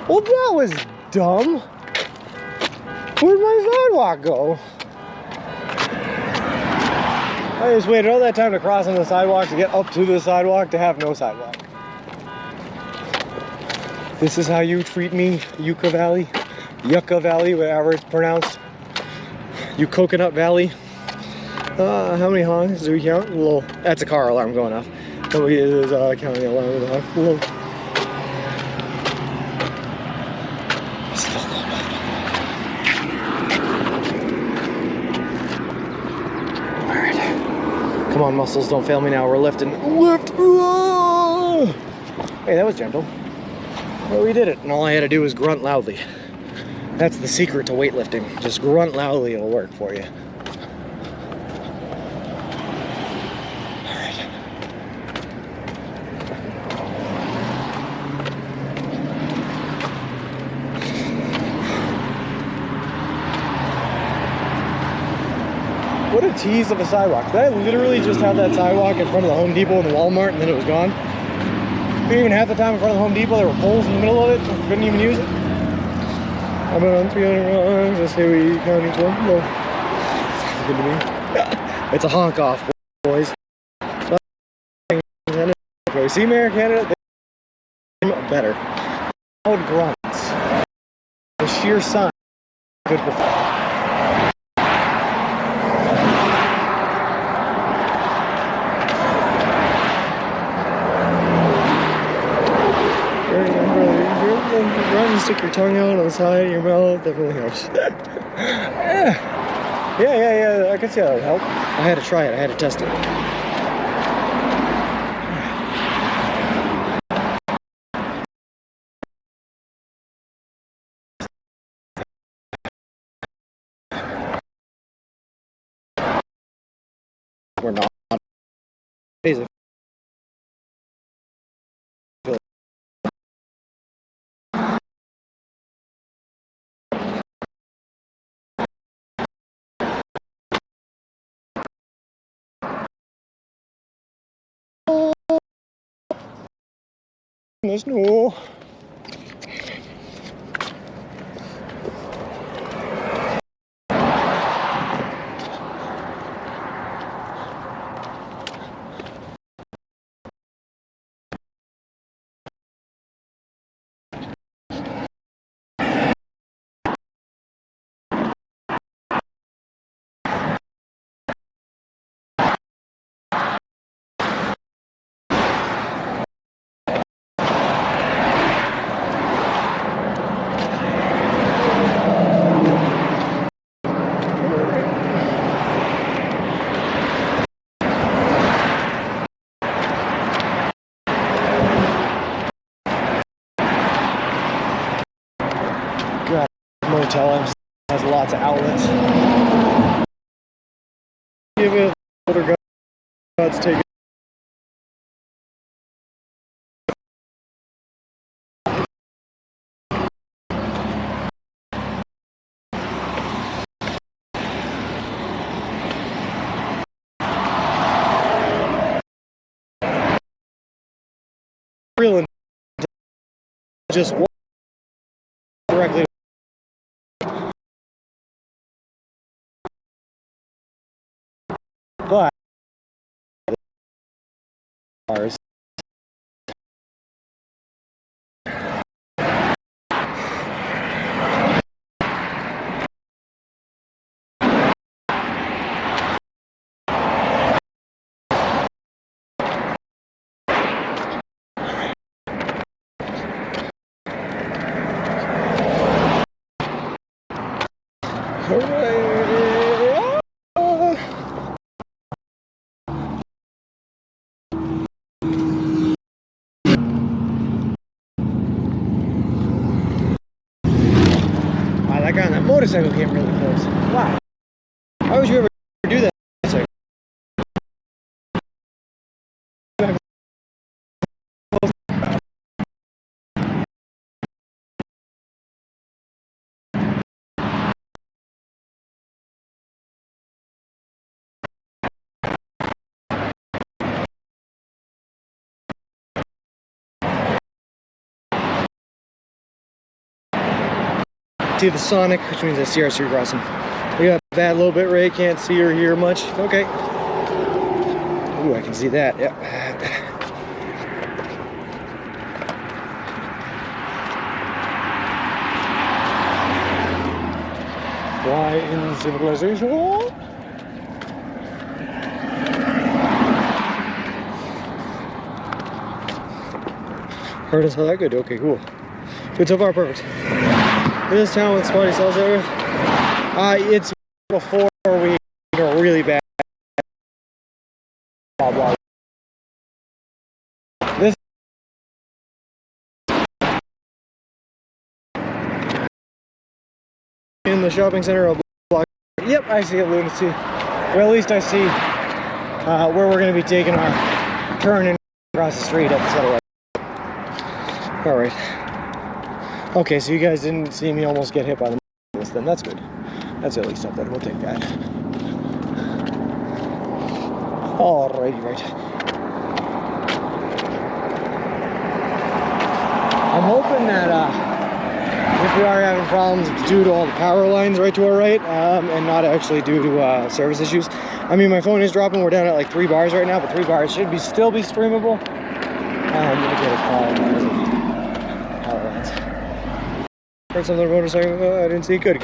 Speaker 1: Well, that was dumb. Where'd my sidewalk go? I just waited all that time to cross on the sidewalk to get up to the sidewalk to have no sidewalk. This is how you treat me, Yucca Valley, whatever it's pronounced. You Coconut Valley. How many honks do we count? Well, that's a car alarm going off. So we is counting the alarm with a honk. Whoa. Come on, muscles, don't fail me now. We're lifting. Lift! Whoa! Hey, that was gentle. Well, we did it, and all I had to do was grunt loudly. That's the secret to weightlifting. Just grunt loudly, it'll work for you. Alright. What a tease of a sidewalk. Did I literally just have that sidewalk in front of the Home Depot and the Walmart and then it was gone? Maybe even half the time in front of the Home Depot there were holes in the middle of it. Couldn't even use it. I'm on 300 runs. Let's say we count each one. No. Sounds good to me. It's a honk off, boys. See, Mayor Canada, they better. Loud grunts. The sheer sun. Good performance. Run, stick your tongue out on the side of your mouth, definitely helps. yeah, I can see how that would help. I had to try it, I had to test it. We're not. The snow. Motel has lots of outlets. Give it older gods take it. Real just walk directly. But ours. That guy on that motorcycle came really close. Wow. Why would you ever do that? See the Sonic, which means I see our street crossing. We got a bad little bit Ray, can't see or hear much. Okay. Ooh, I can see that. Yep. Why in civilization? Heard us how that good? Okay, cool. Good so far, perfect. This town with spotty cell service, it's before we go really bad. Blah, blah. This in the shopping center of block. Yep, I see a lunacy. Well, at least I see where we're going to be taking our turn in across the street at the satellite. All right. Okay, so you guys didn't see me almost get hit by the then. That's good. That's at least something. We'll take that. Alrighty, right. I'm hoping that if we are having problems, it's due to all the power lines right to our right, and not actually due to service issues. I mean, my phone is dropping. We're down at like 3 bars right now, but 3 bars should still be streamable. I'm gonna get a call because of power lines. Heard something about motorcycle. I didn't see. Good.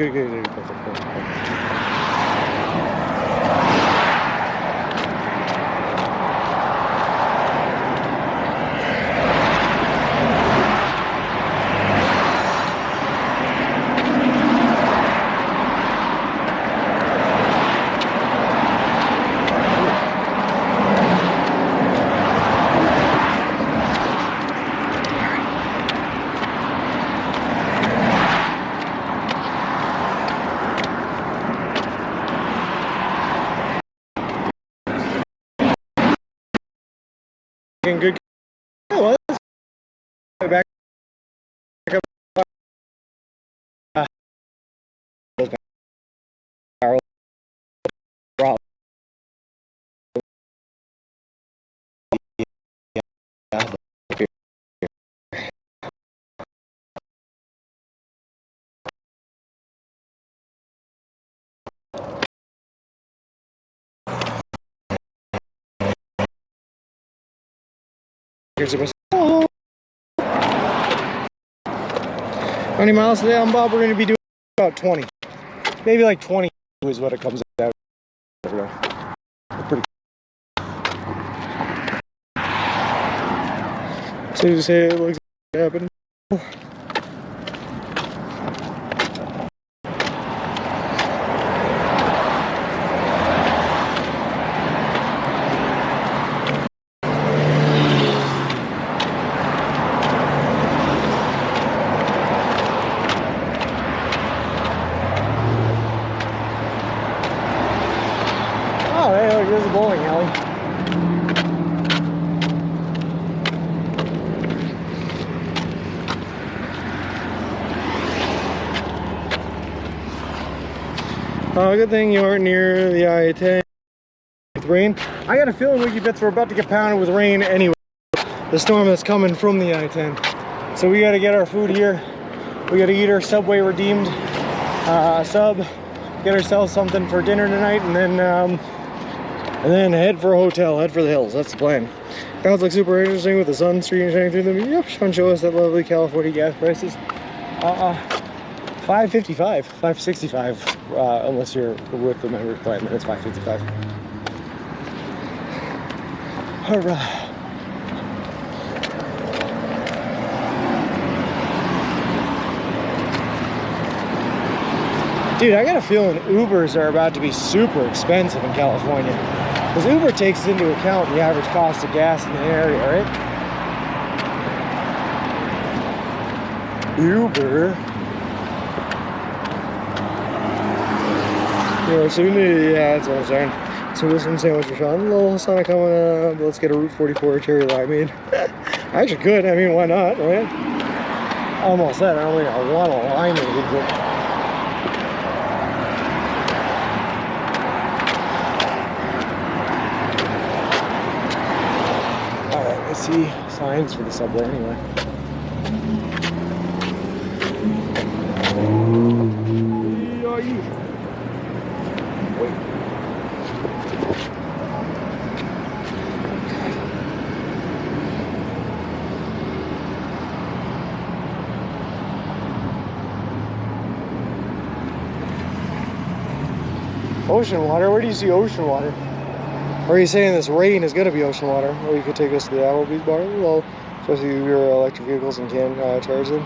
Speaker 1: in good. Oh, well, that's back up. Oh. 20 miles today on Bob. We're going to be doing about 20. Maybe like 20 is what it comes out. Pretty. So you say it looks like it happened. Oh, hey, look, there's a bowling alley. Good thing you aren't near the I-10 with rain. I got a feeling, Wiki Bits, we're about to get pounded with rain anyway. The storm that's coming from the I-10. So we got to get our food here. We got to eat our Subway redeemed sub. Get ourselves something for dinner tonight, and then head for a hotel, head for the hills. That's the plan. Clouds look super interesting with the sun shining through them. Yep, trying to show us that lovely California gas prices. $5.55, $5.65, unless you're with the member plan, then it's $5.55. All right. Dude, I got a feeling Ubers are about to be super expensive in California. Because Uber takes into account the average cost of gas in the area, right? Uber. Yeah, that's what I'm saying. So with some sandwich for Sean. A little Sonic coming up. Let's get a Route 44 cherry limeade. I actually could. I mean, why not, right? I almost said I don't think I want a limeade, but... Alright, let's see signs for the Subway anyway. Where are you? Wait. Ocean water? Where do you see ocean water? Or are you saying this rain is going to be ocean water? Or you could take us to the Applebee's bar? Well, especially if your electric vehicles and can charge them.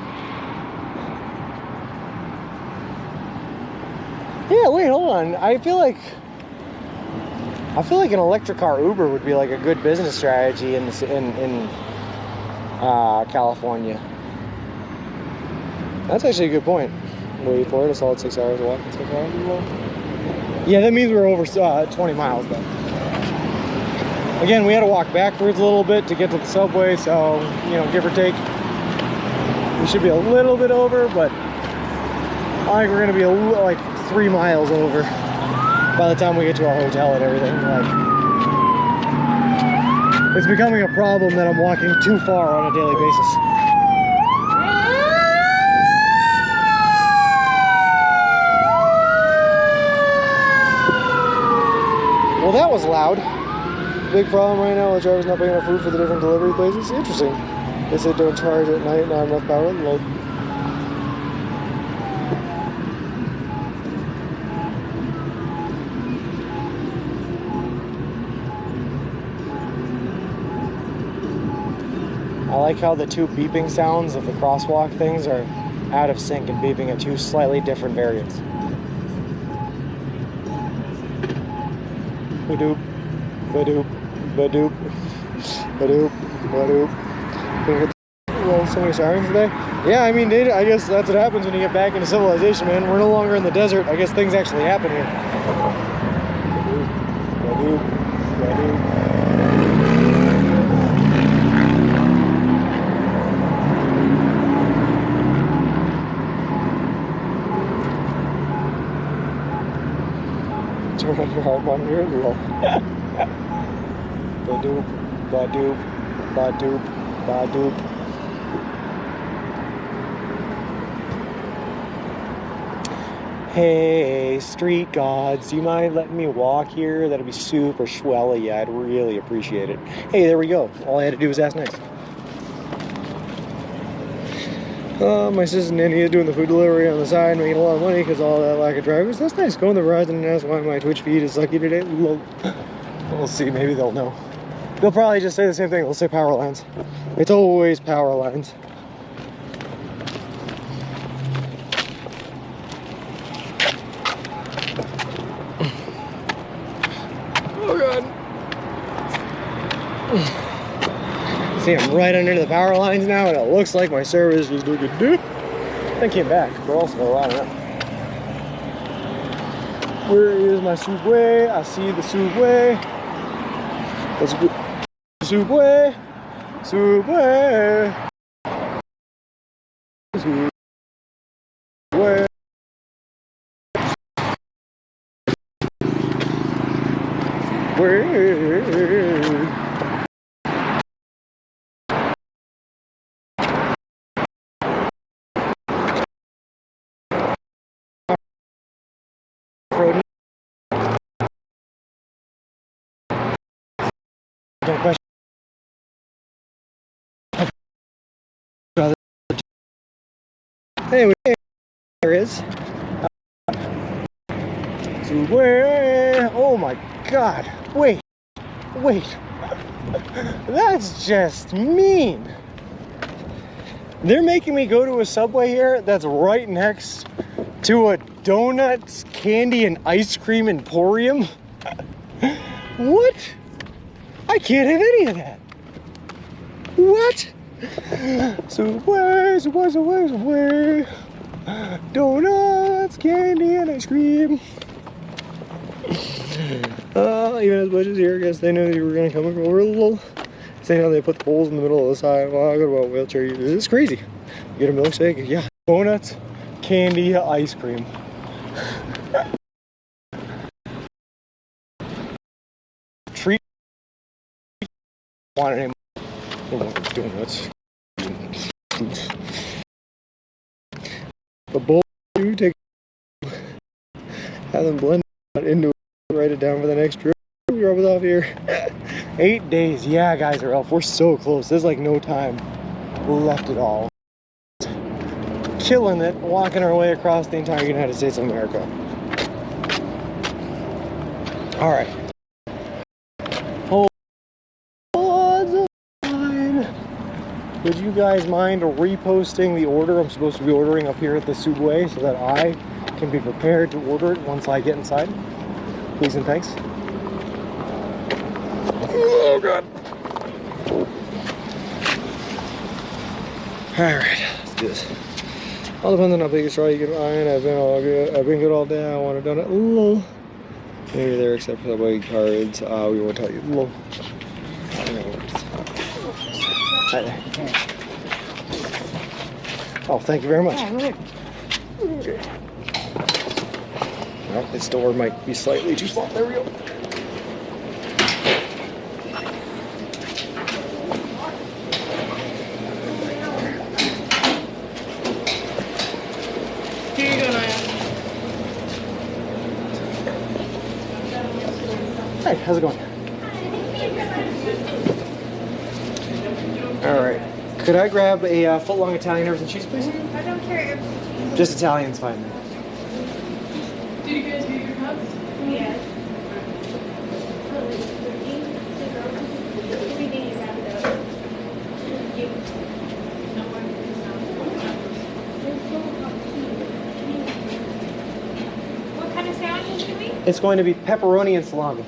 Speaker 1: Yeah, wait, hold on. I feel like an electric car Uber would be like a good business strategy in California. That's actually a good point. Wait for it. A solid 6 hours of walking so far. Yeah, that means we're over 20 miles though. Again, we had to walk backwards a little bit to get to the Subway, so you know, give or take, we should be a little bit over, but I think we're gonna be like 3 miles over by the time we get to our hotel and everything. Like, it's becoming a problem that I'm walking too far on a daily basis. Well, that was loud. Big problem right now, the driver's not paying enough food for the different delivery places. Interesting. They said don't charge at night, not enough power. Well, I like how the two beeping sounds of the crosswalk things are out of sync and beeping at two slightly different variants. Badoop, badoop, badoop, badoop, badoop. Well, so many sirens today. Yeah, I mean, I guess that's what happens when you get back into civilization, man. We're no longer in the desert. I guess things actually happen here. Badoop, badoop, badoop. Turn on your heart monitor. Lol. Ba-doop, ba-doop, ba-doop, ba-doop. Hey, street gods, do you mind letting me walk here? That'd be super swelly. I'd really appreciate it. Hey, there we go. All I had to do was ask nice. My sister Nanny is doing the food delivery on the side, making a lot of money because all that lack of drivers. That's nice. Go on the Verizon and ask why my Twitch feed is sucky today. We'll see. Maybe they'll know. They'll probably just say the same thing. They'll say power lines. It's always power lines. Oh god. See, I'm right under the power lines now, and it looks like my service is looking good. I came back, but also, I don't know. Where is my subway? I see the subway. Let's go. Subway. Subway. Subway. Subway. Don't question. Anyway, there is. Subway. Oh my god. Wait. That's just mean. They're making me go to a Subway here that's right next to a donuts, candy, and ice cream emporium. What? I can't have any of that. What? Subway, Subway, Subway, Subway. Donuts, candy, and ice cream. Even as much as here, I guess they knew you were gonna come over a little. See how they put the bowls in the middle of the side. Well, I go about wheelchair users. It's crazy. You get a milkshake, yeah. Donuts, candy, ice cream. Treat. Want any donuts? The bowl you take, have them blend into it, write it down for the next trip. Rub it off here. 8 days. Yeah, guys are up. We're so close. There's like no time left at all. Killing it, walking our way across the entire United States of America. All right. Hold on. Would you guys mind reposting the order I'm supposed to be ordering up here at the Subway so that I can be prepared to order it once I get inside? Please and thanks. Oh god. Alright, let's do this. All depends on how big a straw you can find. I've been good all day. I want to donut. Lol. Maybe there except for Subway cards. We won't tell you. Lol. Hi there. Oh, thank you very much. Okay. Well, this door might be slightly too small. There we go. Hey, how's it going? Alright. Could I grab a foot-long Italian herbs and cheese, please?
Speaker 5: I don't care.
Speaker 1: Just Italian's fine.
Speaker 5: Did you guys get your cups? Yes. What kind of sandwiches do we?
Speaker 1: It's going to be pepperoni and salami.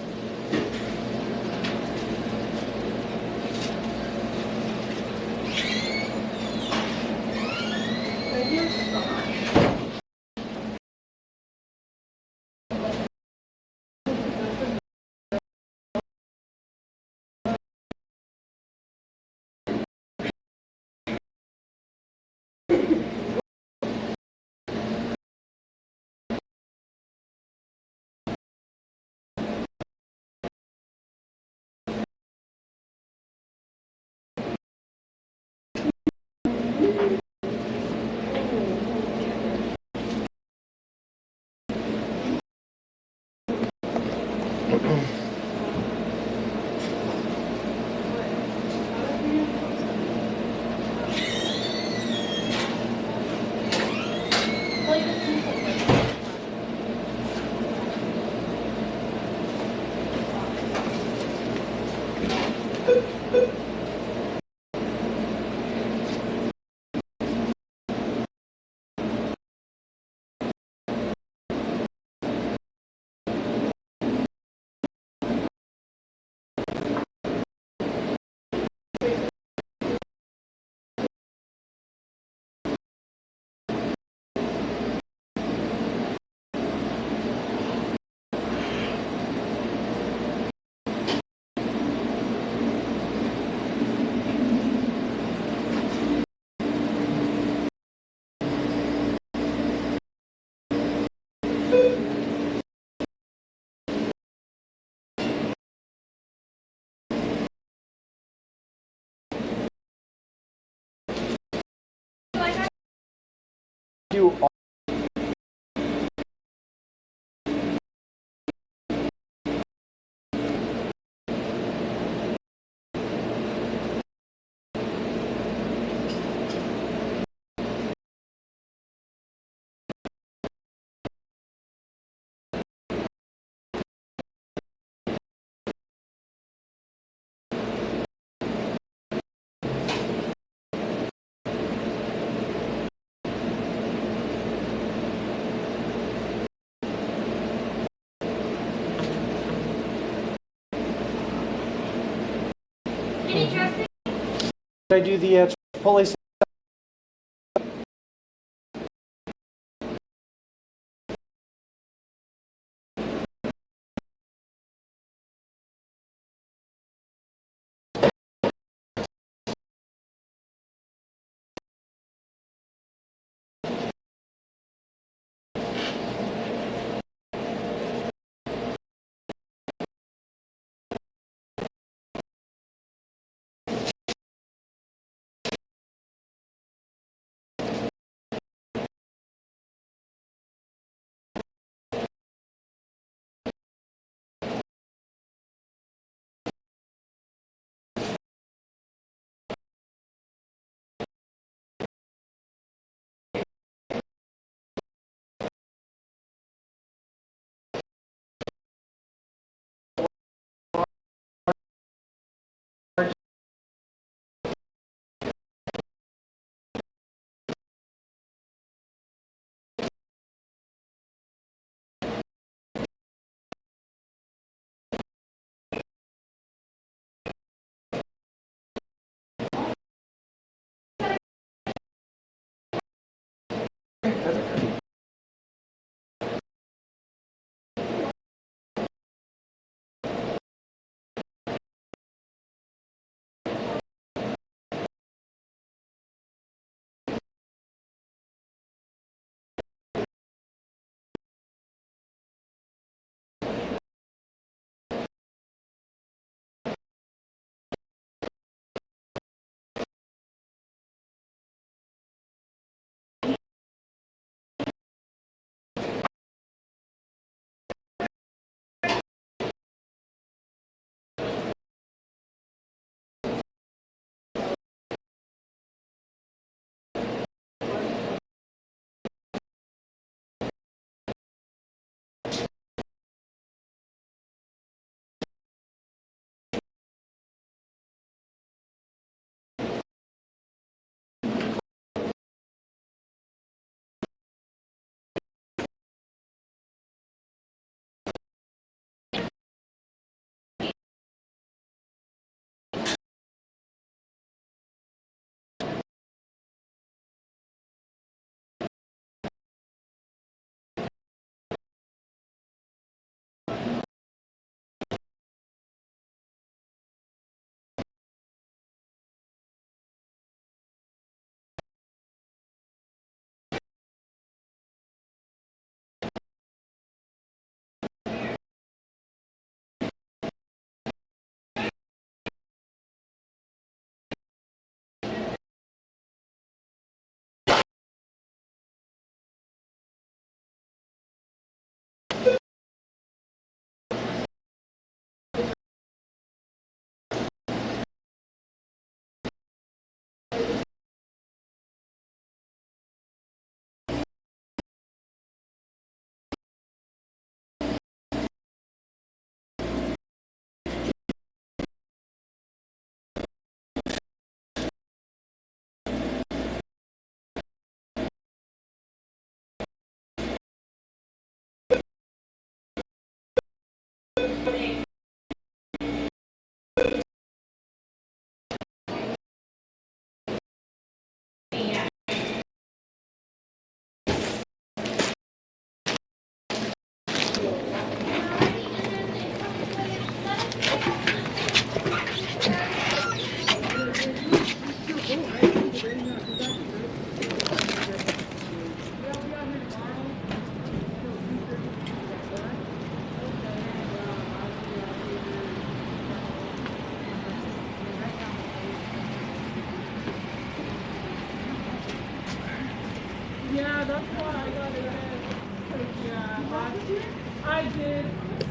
Speaker 1: Do I do the Chipotle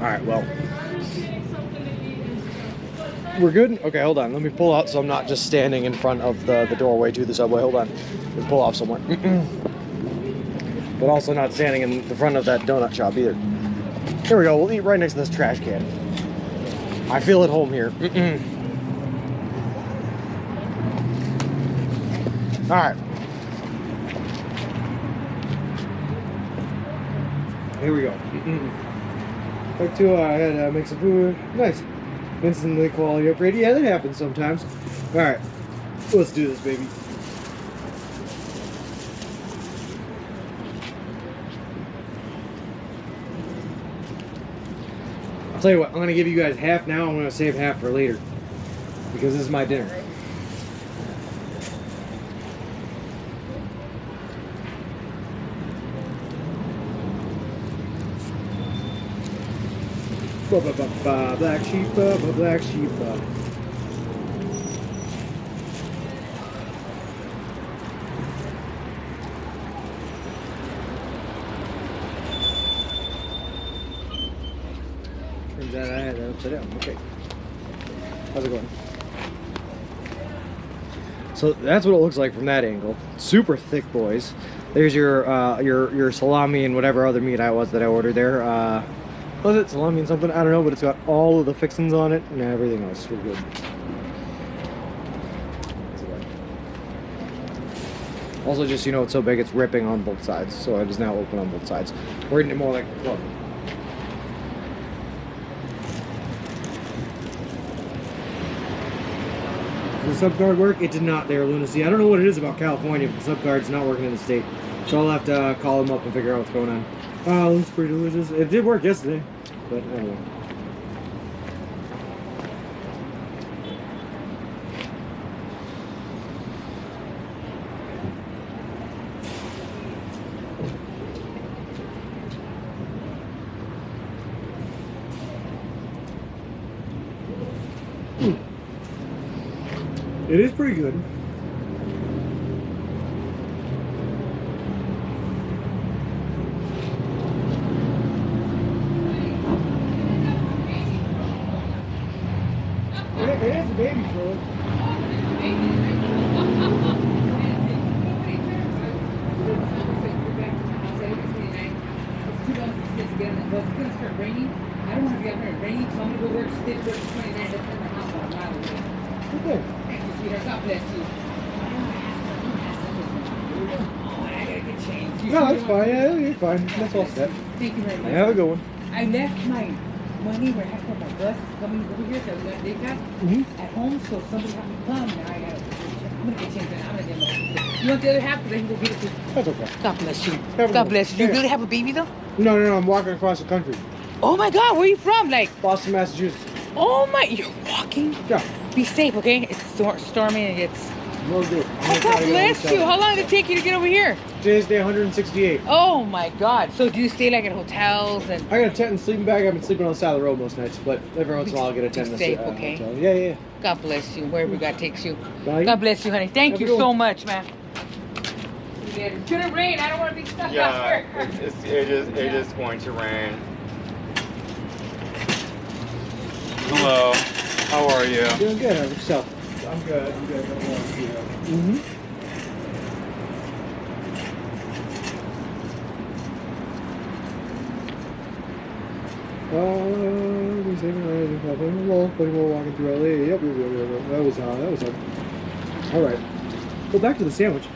Speaker 1: Alright, well. We're good? Okay, hold on. Let me pull out so I'm not just standing in front of the doorway to the Subway. Hold on. Let me pull off somewhere. But also not standing in the front of that donut shop either. Here we go. We'll eat right next to this trash can. I feel at home here. Alright. Here we go. Back to I had to make some food. Nice. Instantly quality upgrade. Yeah, that happens sometimes. Alright. Let's do this, baby. I'll tell you what, I'm going to give you guys half now. I'm going to save half for later. Because this is my dinner. Black sheep, black sheep. Turns out I had that upside down. Okay. How's it going? So that's what it looks like from that angle. Super thick, boys. There's your salami and whatever other meat that I ordered there. Was it salami and something? I don't know, but it's got all of the fixings on it and everything else. We're good. Also, just, you know, it's so big, it's ripping on both sides. So it is now open on both sides. We're eating it more like a club. Does the subcard work? It did not there, Lunacy. I don't know what it is about California, but the subcard's not working in the state. So I'll have to call them up and figure out what's going on. Oh, it looks pretty delicious. It did work yesterday, but anyway. It is pretty good. It is a baby stroller.
Speaker 6: Well, it's going to start raining. I don't want to be out here raining, so I'm going to go work Stitch Work 29. That's in the house about a mile away.
Speaker 1: Okay.
Speaker 6: Thank you, sweetheart. God bless you. Oh, and I got to get changed.
Speaker 1: No, that's fine. Yeah, you're fine. That's all set.
Speaker 6: Thank you very much.
Speaker 1: Have a good one.
Speaker 6: I left my money where I have to put my bus coming over here, so I was going to take that at home, so somebody helped me come. Now I got to. I'm going to get changed. I'm going to get my. You want the other half? Because I can go get it too.
Speaker 1: That's okay.
Speaker 6: God bless you.
Speaker 1: Have a
Speaker 6: God
Speaker 1: good
Speaker 6: bless you. Do you
Speaker 1: one.
Speaker 6: really have a baby, though?
Speaker 1: No, I'm walking across the country.
Speaker 6: Oh, my God. Where are you from? Like,
Speaker 1: Boston, Massachusetts.
Speaker 6: oh, my. You're walking?
Speaker 1: Yeah.
Speaker 6: Be safe, okay? It's stormy and it's...
Speaker 1: We'll do it.
Speaker 6: Oh, God bless you. How long did it take you to get over here?
Speaker 1: Today's day 168.
Speaker 6: Oh, my God. So do you stay, like, at hotels and...
Speaker 1: I got a tent and sleeping bag. I've been sleeping on the side of the road most nights, but every once in a while I'll get a tent
Speaker 6: Be
Speaker 1: and
Speaker 6: safe,
Speaker 1: a
Speaker 6: okay?
Speaker 1: hotel. Yeah.
Speaker 6: God bless you, wherever God takes you.
Speaker 1: Bye.
Speaker 6: God bless you, honey. Thank
Speaker 1: Have
Speaker 6: you
Speaker 1: a good
Speaker 6: so
Speaker 1: one.
Speaker 6: much, man. It's gonna rain. I don't want to be stuck out
Speaker 7: Yeah,
Speaker 6: here.
Speaker 7: it is going to rain. Hello, how are you?
Speaker 1: Doing good. How about yourself?
Speaker 7: I'm good.
Speaker 1: Mm-hmm. We're saving we're walking through LA. Yep. That was hard. All right. Go back to the sandwich.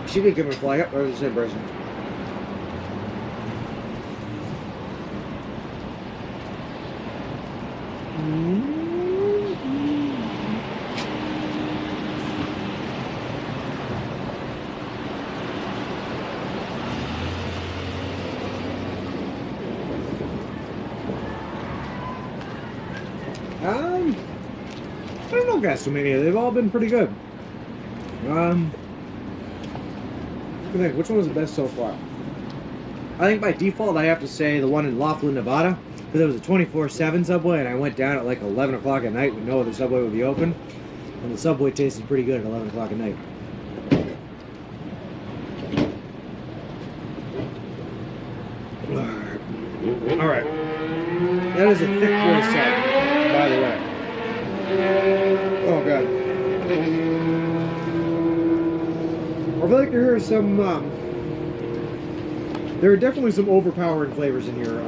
Speaker 1: She did give him a flag up, or the same person? I don't know, guys, too many. They've all been pretty good. Which one was the best so far? I think by default I have to say the one in Laughlin, Nevada, because it was a 24/7 subway, and I went down at like 11 o'clock at night with no other subway would be open. And the Subway tasted pretty good at 11 o'clock at night. Alright. That is a thick boy sub, by the way. Oh god. I feel like there are some, there are definitely some overpowering flavors in here.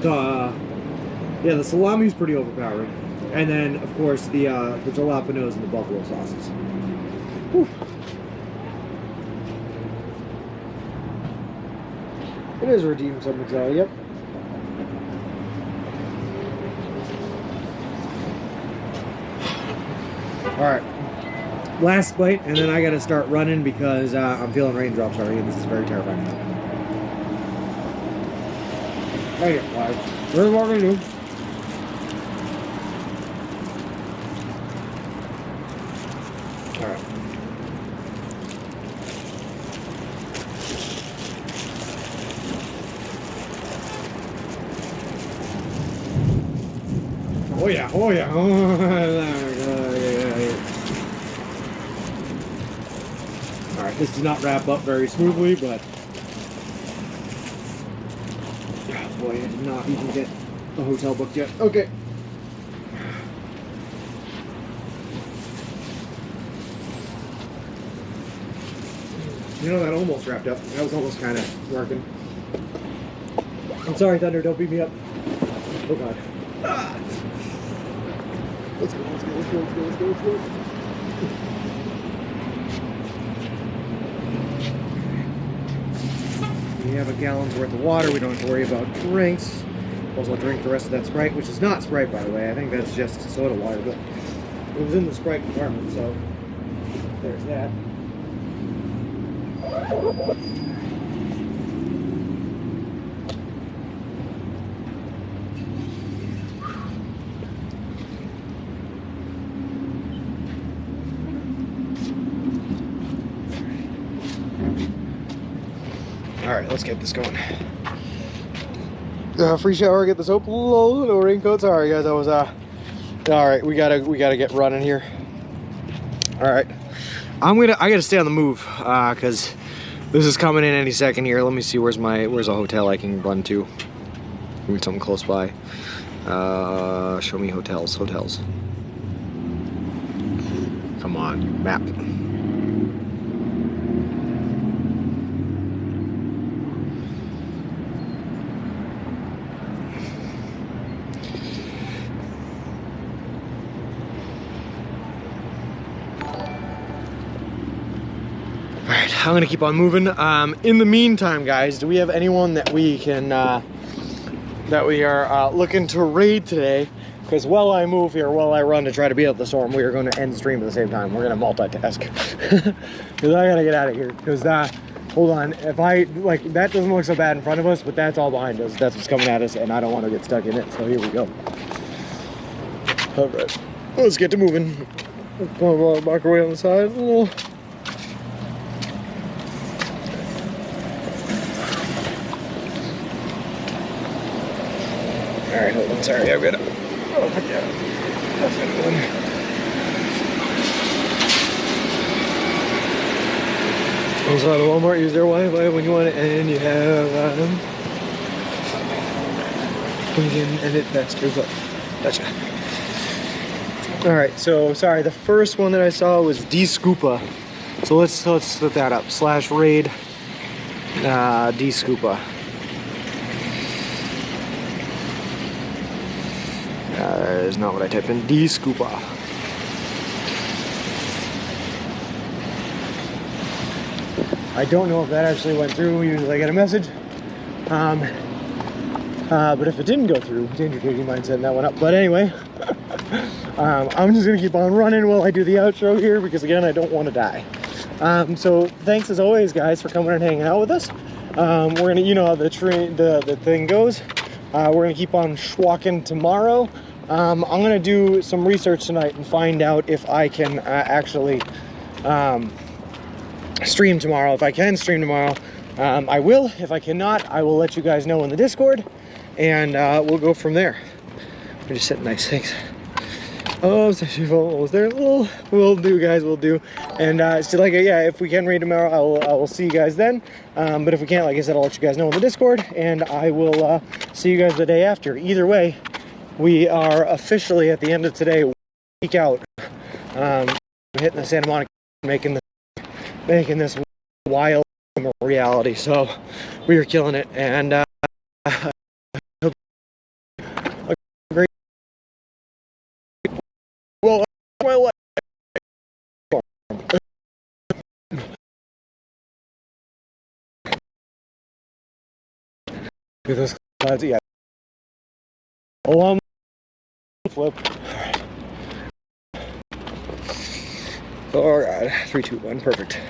Speaker 1: Yeah, the salami is pretty overpowering. And then, of course, the jalapenos and the buffalo sauces. Whew. It is redeemed some Excel, yep. Alright. Last bite, and then I gotta start running because I'm feeling raindrops already, and this is very terrifying. Hey, guys. What am I gonna do? Alright. Oh yeah, oh yeah. Alright, this does not wrap up very smoothly, but oh boy, I did not even get the hotel booked yet. Okay. You know, that almost wrapped up. That was almost kind of working. I'm sorry, Thunder, don't beat me up. Oh god. Ah. Let's go, let's go, let's go, let's go, let's go, let's go. We have a gallon's worth of water. We don't have to worry about drinks. Also, I'll drink the rest of that Sprite, which is not Sprite, by the way. I think that's just soda water, but it was in the Sprite compartment, so there's that. Alright, let's get this going. Free shower, get the soap, no raincoat. Sorry guys, I was alright, we gotta get running here. Alright. I gotta stay on the move, cause this is coming in any second here. Let me see where's a hotel I can run to. Maybe something close by. Show me hotels. Come on, map. I'm gonna keep on moving. In the meantime, guys, do we have anyone that we can that we are looking to raid today? Because while I move here, while I run to try to beat up the storm, we are going to end stream at the same time. We're gonna multitask because I gotta get out of here. Because hold on, if I like that doesn't look so bad in front of us, but that's all behind us. That's what's coming at us, and I don't want to get stuck in it. So here we go. All right, let's get to moving. Back away on the side. Alright, hold on, sorry, I've got to. Oh, yeah. That's a good one. Also, at Walmart, use their Wi-Fi when you want it, and you have. You can edit, that's true, but gotcha. Alright, so sorry, the first one that I saw was D-Scoopa. So let's split that up. /raid D-Scoopa. That is not what I typed in. D-Scoopa. I don't know if that actually went through. Usually I get a message. But if it didn't go through, Danger Katie might send that one up. But anyway, I'm just gonna keep on running while I do the outro here because again, I don't want to die. So thanks as always, guys, for coming and hanging out with us. We're gonna, you know how the thing goes. We're gonna keep on schwalking tomorrow. I'm gonna do some research tonight and find out if I can actually stream tomorrow. If I can stream tomorrow, I will. If I cannot, I will let you guys know in the Discord, and we'll go from there. We're just sitting nice, thanks. Oh, session was there. We'll do, guys. We'll do. And so, like, yeah, if we can raid tomorrow, I will see you guys then. But if we can't, like I said, I'll let you guys know in the Discord, and I will see you guys the day after. Either way, we are officially at the end of today. Week out, hitting the Santa Monica, making this wild reality. So we are killing it, and I hope a great. Well, my life. Look at those clouds. Yeah. Flip. Oh god. 3, 2, 1. Perfect.